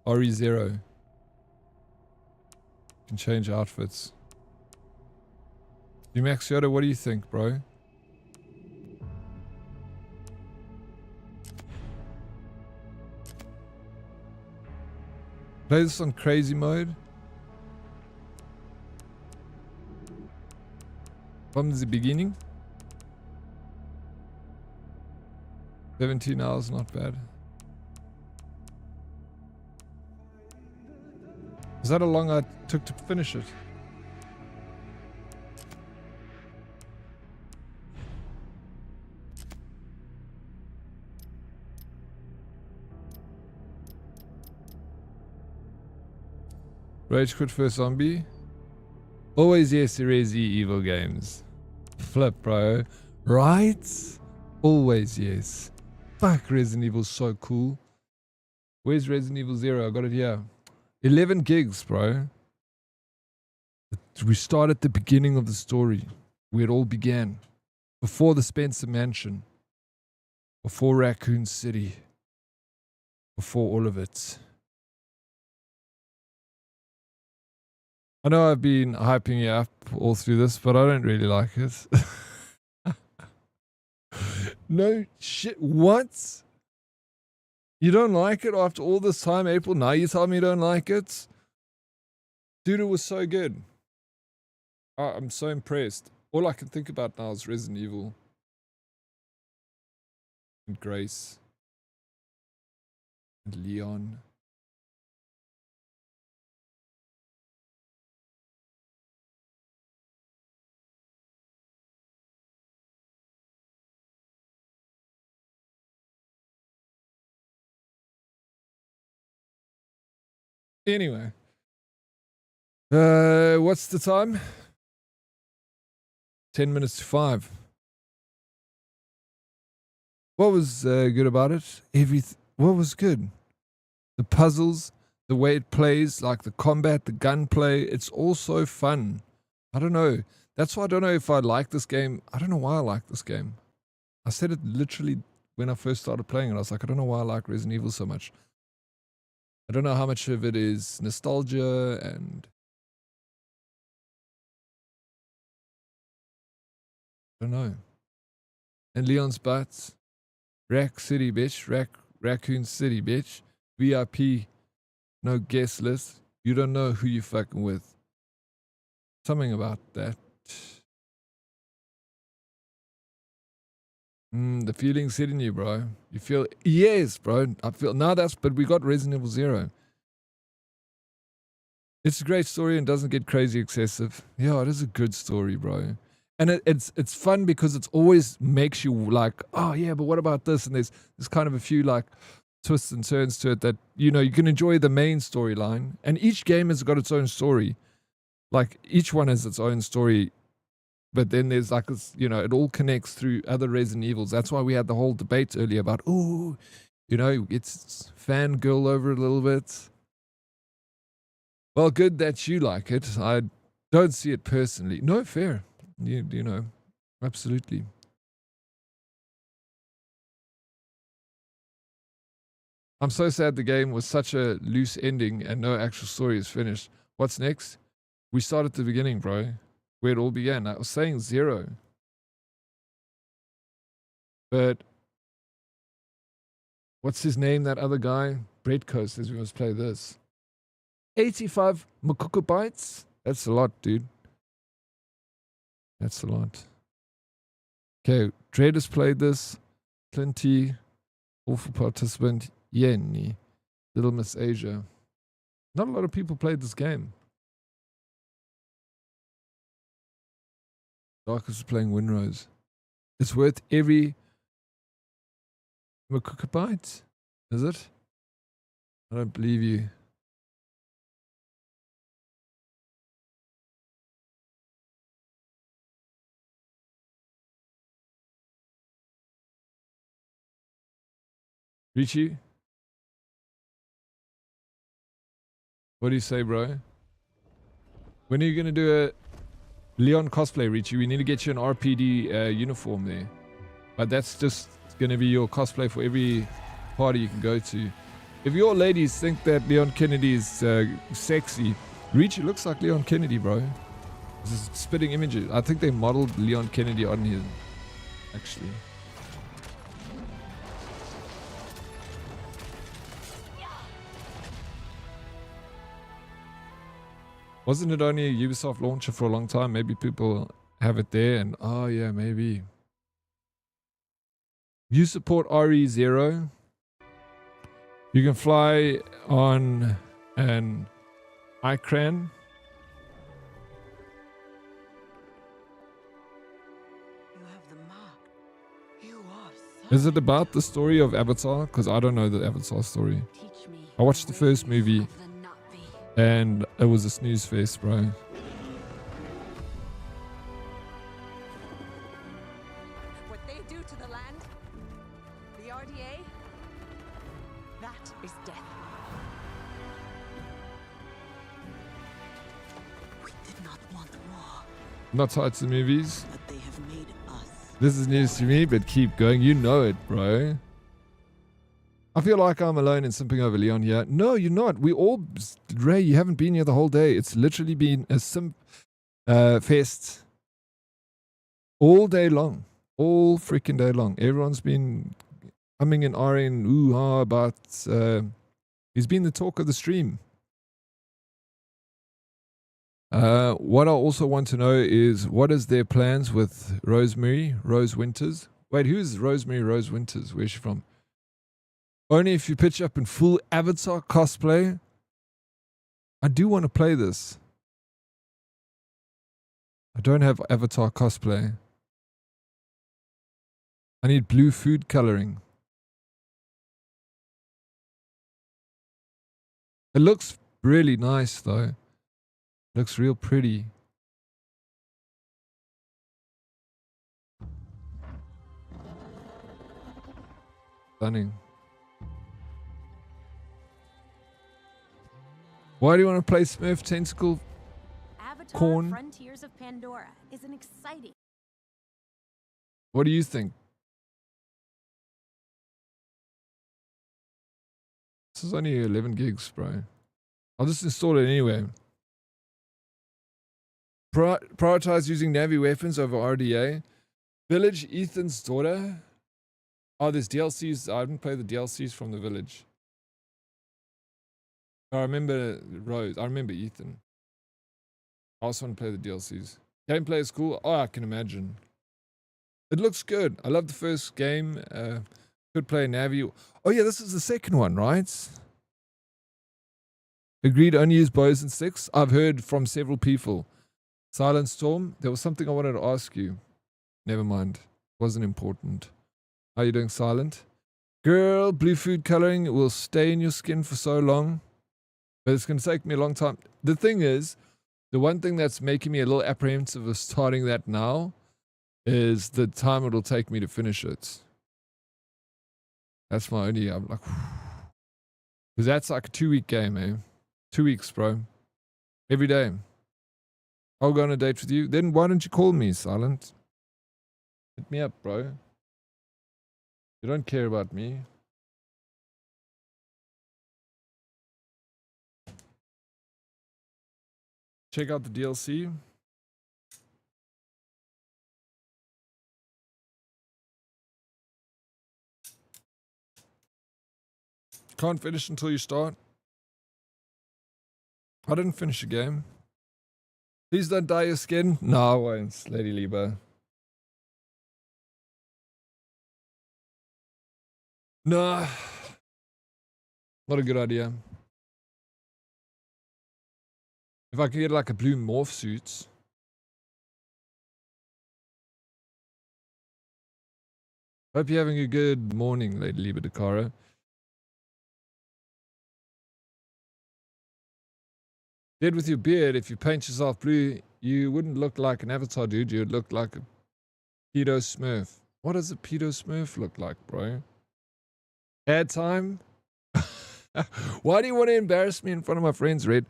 RE0. Can change outfits. Max Yoda, what do you think, bro? Play this on crazy mode. From the beginning. 17 hours, not bad. Is that how long I took to finish it? Rage quit for a zombie. Always yes to Resi Evil games. Flip, bro. Right? Always yes. Fuck, Resident Evil's so cool. Where's Resident Evil 0? I got it here. 11 gigs, bro. We start at the beginning of the story. Where it all began. Before the Spencer Mansion. Before Raccoon City. Before all of it. I know I've been hyping you up all through this, but I don't really like it. No shit. What? You don't like it after all this time, April? Now you tell me you don't like it? Dude, it was so good. I'm so impressed. All I can think about now is Resident Evil. And Grace. And Leon. Anyway. What's the time? 10 minutes to 5. What was good about it? What was good? The puzzles, the way it plays, like the combat, the gunplay. It's all so fun. I don't know. That's why I don't know if I like this game. I don't know why I like this game. I said it literally when I first started playing it. I was like, I don't know why I like Resident Evil so much. I don't know how much of it is nostalgia and I don't know. And Leon's butts. Rack City, bitch. Raccoon City, bitch. VIP. No guest list. You don't know who you fucking with. Something about that. The feeling's hitting you, bro. You feel, yes, bro. I feel, now that's, but we got Resident Evil 0. It's a great story and doesn't get crazy excessive. Yeah, it is a good story, bro. And it's fun because it always makes you like, oh yeah, but what about this? And there's kind of a few like twists and turns to it that, you know, you can enjoy the main storyline. And each game has got its own story. Like each one has its own story. But then there's like, this, you know, it all connects through other Resident Evils. That's why we had the whole debate earlier about, oh, you know, it's fangirl over a little bit. Well, good that you like it. I don't see it personally. No, fair. You know, absolutely. I'm so sad the game was such a loose ending and no actual story is finished. What's next? We start at the beginning, bro. Where it all began. I was saying 0. But what's his name, that other guy? Breadco says we must play this. 85 Makuka bytes? That's a lot, dude. That's a lot. Okay, Dread has played this. Plenty. Awful participant. Yenny. Little Miss Asia. Not a lot of people played this game. Darkus is playing Winrose. It's worth every Makuka byte. Is it? I don't believe you. Richie? What do you say, bro? When are you going to do a Leon cosplay, Richie? We need to get you an RPD uniform there. But that's just going to be your cosplay for every party you can go to. If your ladies think that Leon Kennedy is sexy, Richie looks like Leon Kennedy, bro. This is spitting images. I think they modeled Leon Kennedy on him, actually. Wasn't it only a Ubisoft launcher for a long time? Maybe people have it there, and oh yeah, maybe. You support RE0. You can fly on an Icran. You have the mark. You are Is it about the story of Avatar? Because I don't know the Avatar story. I watched the first movie and it was a snooze fest, bro. what they do to the land, the RDA, that is death. We did not want war, Not tied to the movies. but they have made us. This is news to me, but keep going. You know it, bro. I feel like I'm alone in simping over Leon here. No, you're not. We all... Ray, you haven't been here the whole day. It's literally been a simp fest all day long. All freaking day long. Everyone's been humming and ahhing, ooh-ha about... he's been the talk of the stream. What I also want to know is, what is their plans with Rosemary Rose Winters? Wait, who's Rosemary Rose Winters? Where's she from? Only if you pitch up in full Avatar cosplay. I do want to play this. I don't have Avatar cosplay. I need blue food coloring. It looks really nice though. Looks real pretty. Stunning. Why do you want to play Smurf Tentacle Avatar Corn? Frontiers of Pandora is an exciting... What do you think? This is only 11 gigs, bro. I'll just install it anyway. Prioritize using Navi weapons over RDA. Village, Ethan's daughter. Oh, there's DLCs. I didn't play the DLCs from the Village. I remember Rose. I remember Ethan. I also want to play the DLCs. Gameplay is cool. Oh, I can imagine. It looks good. I love the first game. Could play Navi. Oh yeah, this is the second one, right? Agreed, only use bows and sticks. I've heard from several people. Silent Storm. There was something I wanted to ask you. Never mind. Wasn't important. How are you doing, Silent? Girl, blue food coloring will stay in your skin for so long. But it's going to take me a long time. The thing is, the one thing that's making me a little apprehensive of starting that now is the time it'll take me to finish it. That's my only... I'm like... Because that's like a 2-week game, eh? 2 weeks, bro. Every day. I'll go on a date with you. Then why don't you call me, Silent? Hit me up, bro. You don't care about me. Check out the DLC. Can't finish until you start. I didn't finish the game. Please don't dye your skin. No, I won't, Lady Liba. No. Not a good idea. If I could get like a blue morph suit. Hope you're having a good morning, Lady Liba Dakara. Dead with your beard, if you paint yourself blue, you wouldn't look like an Avatar dude, you'd look like a pedo smurf. What does a pedo smurf look like, bro? Ad time? Why do you want to embarrass me in front of my friends, Red?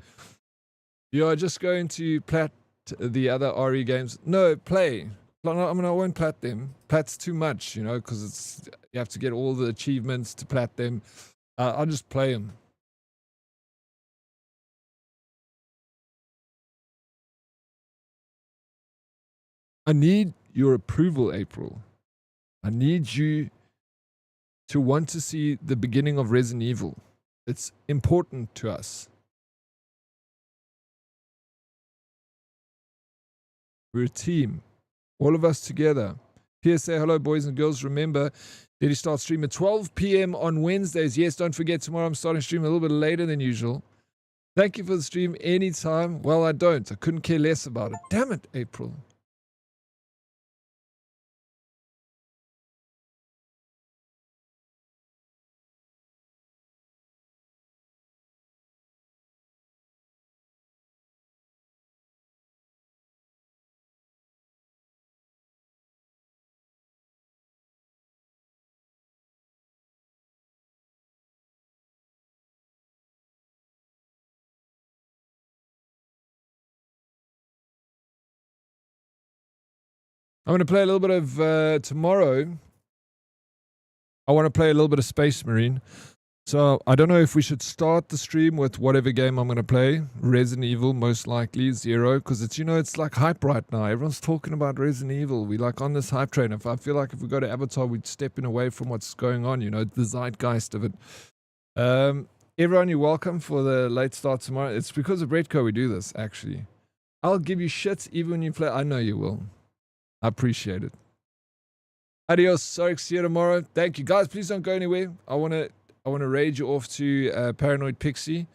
You are just going to plat the other RE games. No, play. I mean, I won't plat them. Plat's too much, you know, because it's you have to get all the achievements to plat them. I'll just play them. I need your approval, April. I need you to want to see the beginning of Resident Evil. It's important to us. We're a team. All of us together. PSA, hello, boys and girls. Remember, did he start stream at 12 p.m. on Wednesdays? Yes, don't forget, tomorrow I'm starting stream a little bit later than usual. Thank you for the stream anytime. Well, I don't. I couldn't care less about it. Damn it, April. I'm going to play a little bit of tomorrow. I want to play a little bit of Space Marine. So I don't know if we should start the stream with whatever game I'm going to play. Resident Evil, most likely, 0. Because it's, you know, it's like hype right now. Everyone's talking about Resident Evil. We like on this hype train. If I feel like if we go to Avatar, we'd stepping away from what's going on, you know, the zeitgeist of it. Everyone, you're welcome for the late start tomorrow. It's because of Redco we do this, actually. I'll give you shit even when you play. I know you will. I appreciate it. Adios, sorry, see you tomorrow. Thank you. Guys, please don't go anywhere. I want to raid you off to Paranoid Pixie.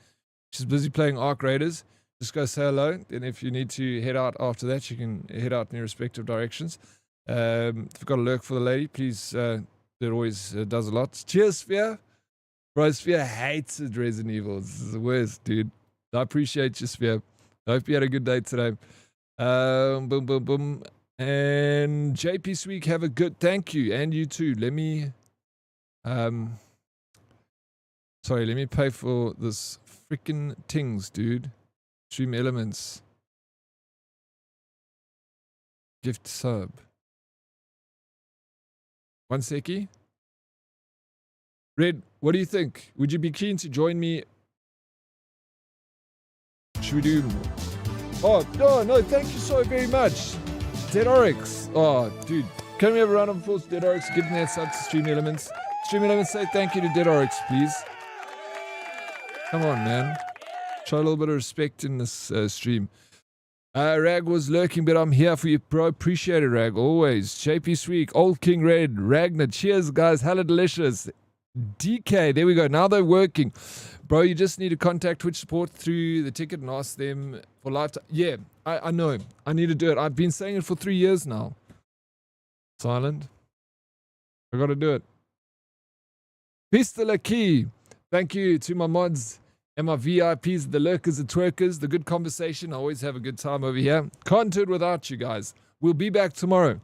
She's busy playing Arc Raiders. Just go say hello. And if you need to head out after that, you can head out in your respective directions. If you've got a lurk for the lady, please, that always does a lot. Cheers, Sphere. Bro, Sphere hates it, Resident Evil. This is the worst, dude. I appreciate you, Sphere. I hope you had a good day today. Boom, boom, boom. And JP Sweek, have a good, thank you. And you too. Let me, sorry, let me pay for this freaking things, dude. Stream Elements. Gift sub. One seckie. Red, what do you think? Would you be keen to join me? Should we do? Oh, no, thank you so very much. Dead Oryx. Oh, dude. Can we have a round of applause to Dead Oryx? Give me that sub to Stream Elements. Stream Elements, say thank you to Dead Oryx, please. Come on, man. Show a little bit of respect in this stream. Rag was lurking, but I'm here for you, bro. Appreciate it, Rag. Always. JP Sweek, Old King Red, Ragnar. Cheers, guys. Hella delicious. DK. There we go. Now they're working. Bro, you just need to contact Twitch support through the ticket and ask them for lifetime. Yeah, I know. I need to do it. I've been saying it for 3 years now. Silent. I got to do it. Pistol key. Thank you to my mods and my VIPs, the lurkers, the twerkers, the good conversation. I always have a good time over here. Can't do it without you guys. We'll be back tomorrow.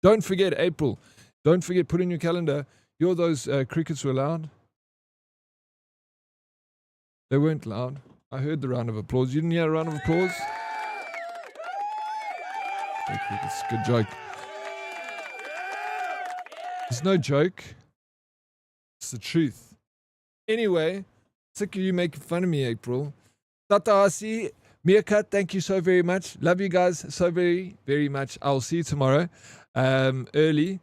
Don't forget, April. Don't forget, put in your calendar. You're those crickets were loud. They weren't loud. I heard the round of applause. You didn't hear a round of applause? Hey, crickets, good joke. It's no joke. It's the truth. Anyway, sick of you making fun of me, April. Tata Hasi, Meerkat, thank you so very much. Love you guys so very, very much. I'll see you tomorrow. Early.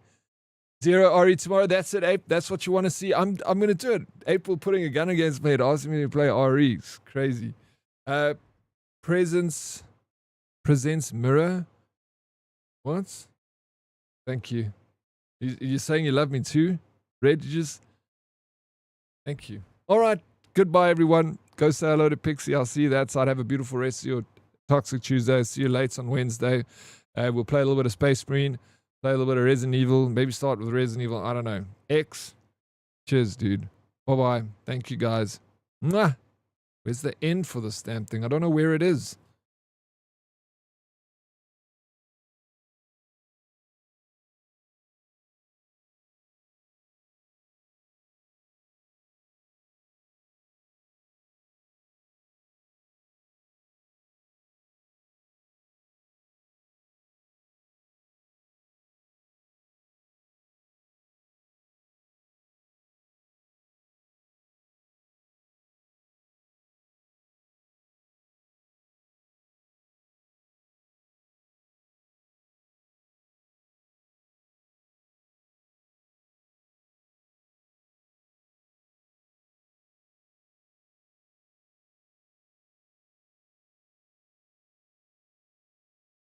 0 RE tomorrow. That's it, Ape. That's what you want to see. I'm going to do it. April putting a gun against me and asking me to play RE. It's crazy. Presents mirror. What? Thank you. You're saying you love me too? Red, you just... Thank you. All right. Goodbye, everyone. Go say hello to Pixie. I'll see you that side. Have a beautiful rest of your Toxic Tuesday. See you late on Wednesday. We'll play a little bit of Space Marine. Play a little bit of Resident Evil. Maybe start with Resident Evil. I don't know. X. Cheers, dude. Bye-bye. Thank you, guys. Mwah. Where's the end for this damn thing? I don't know where it is.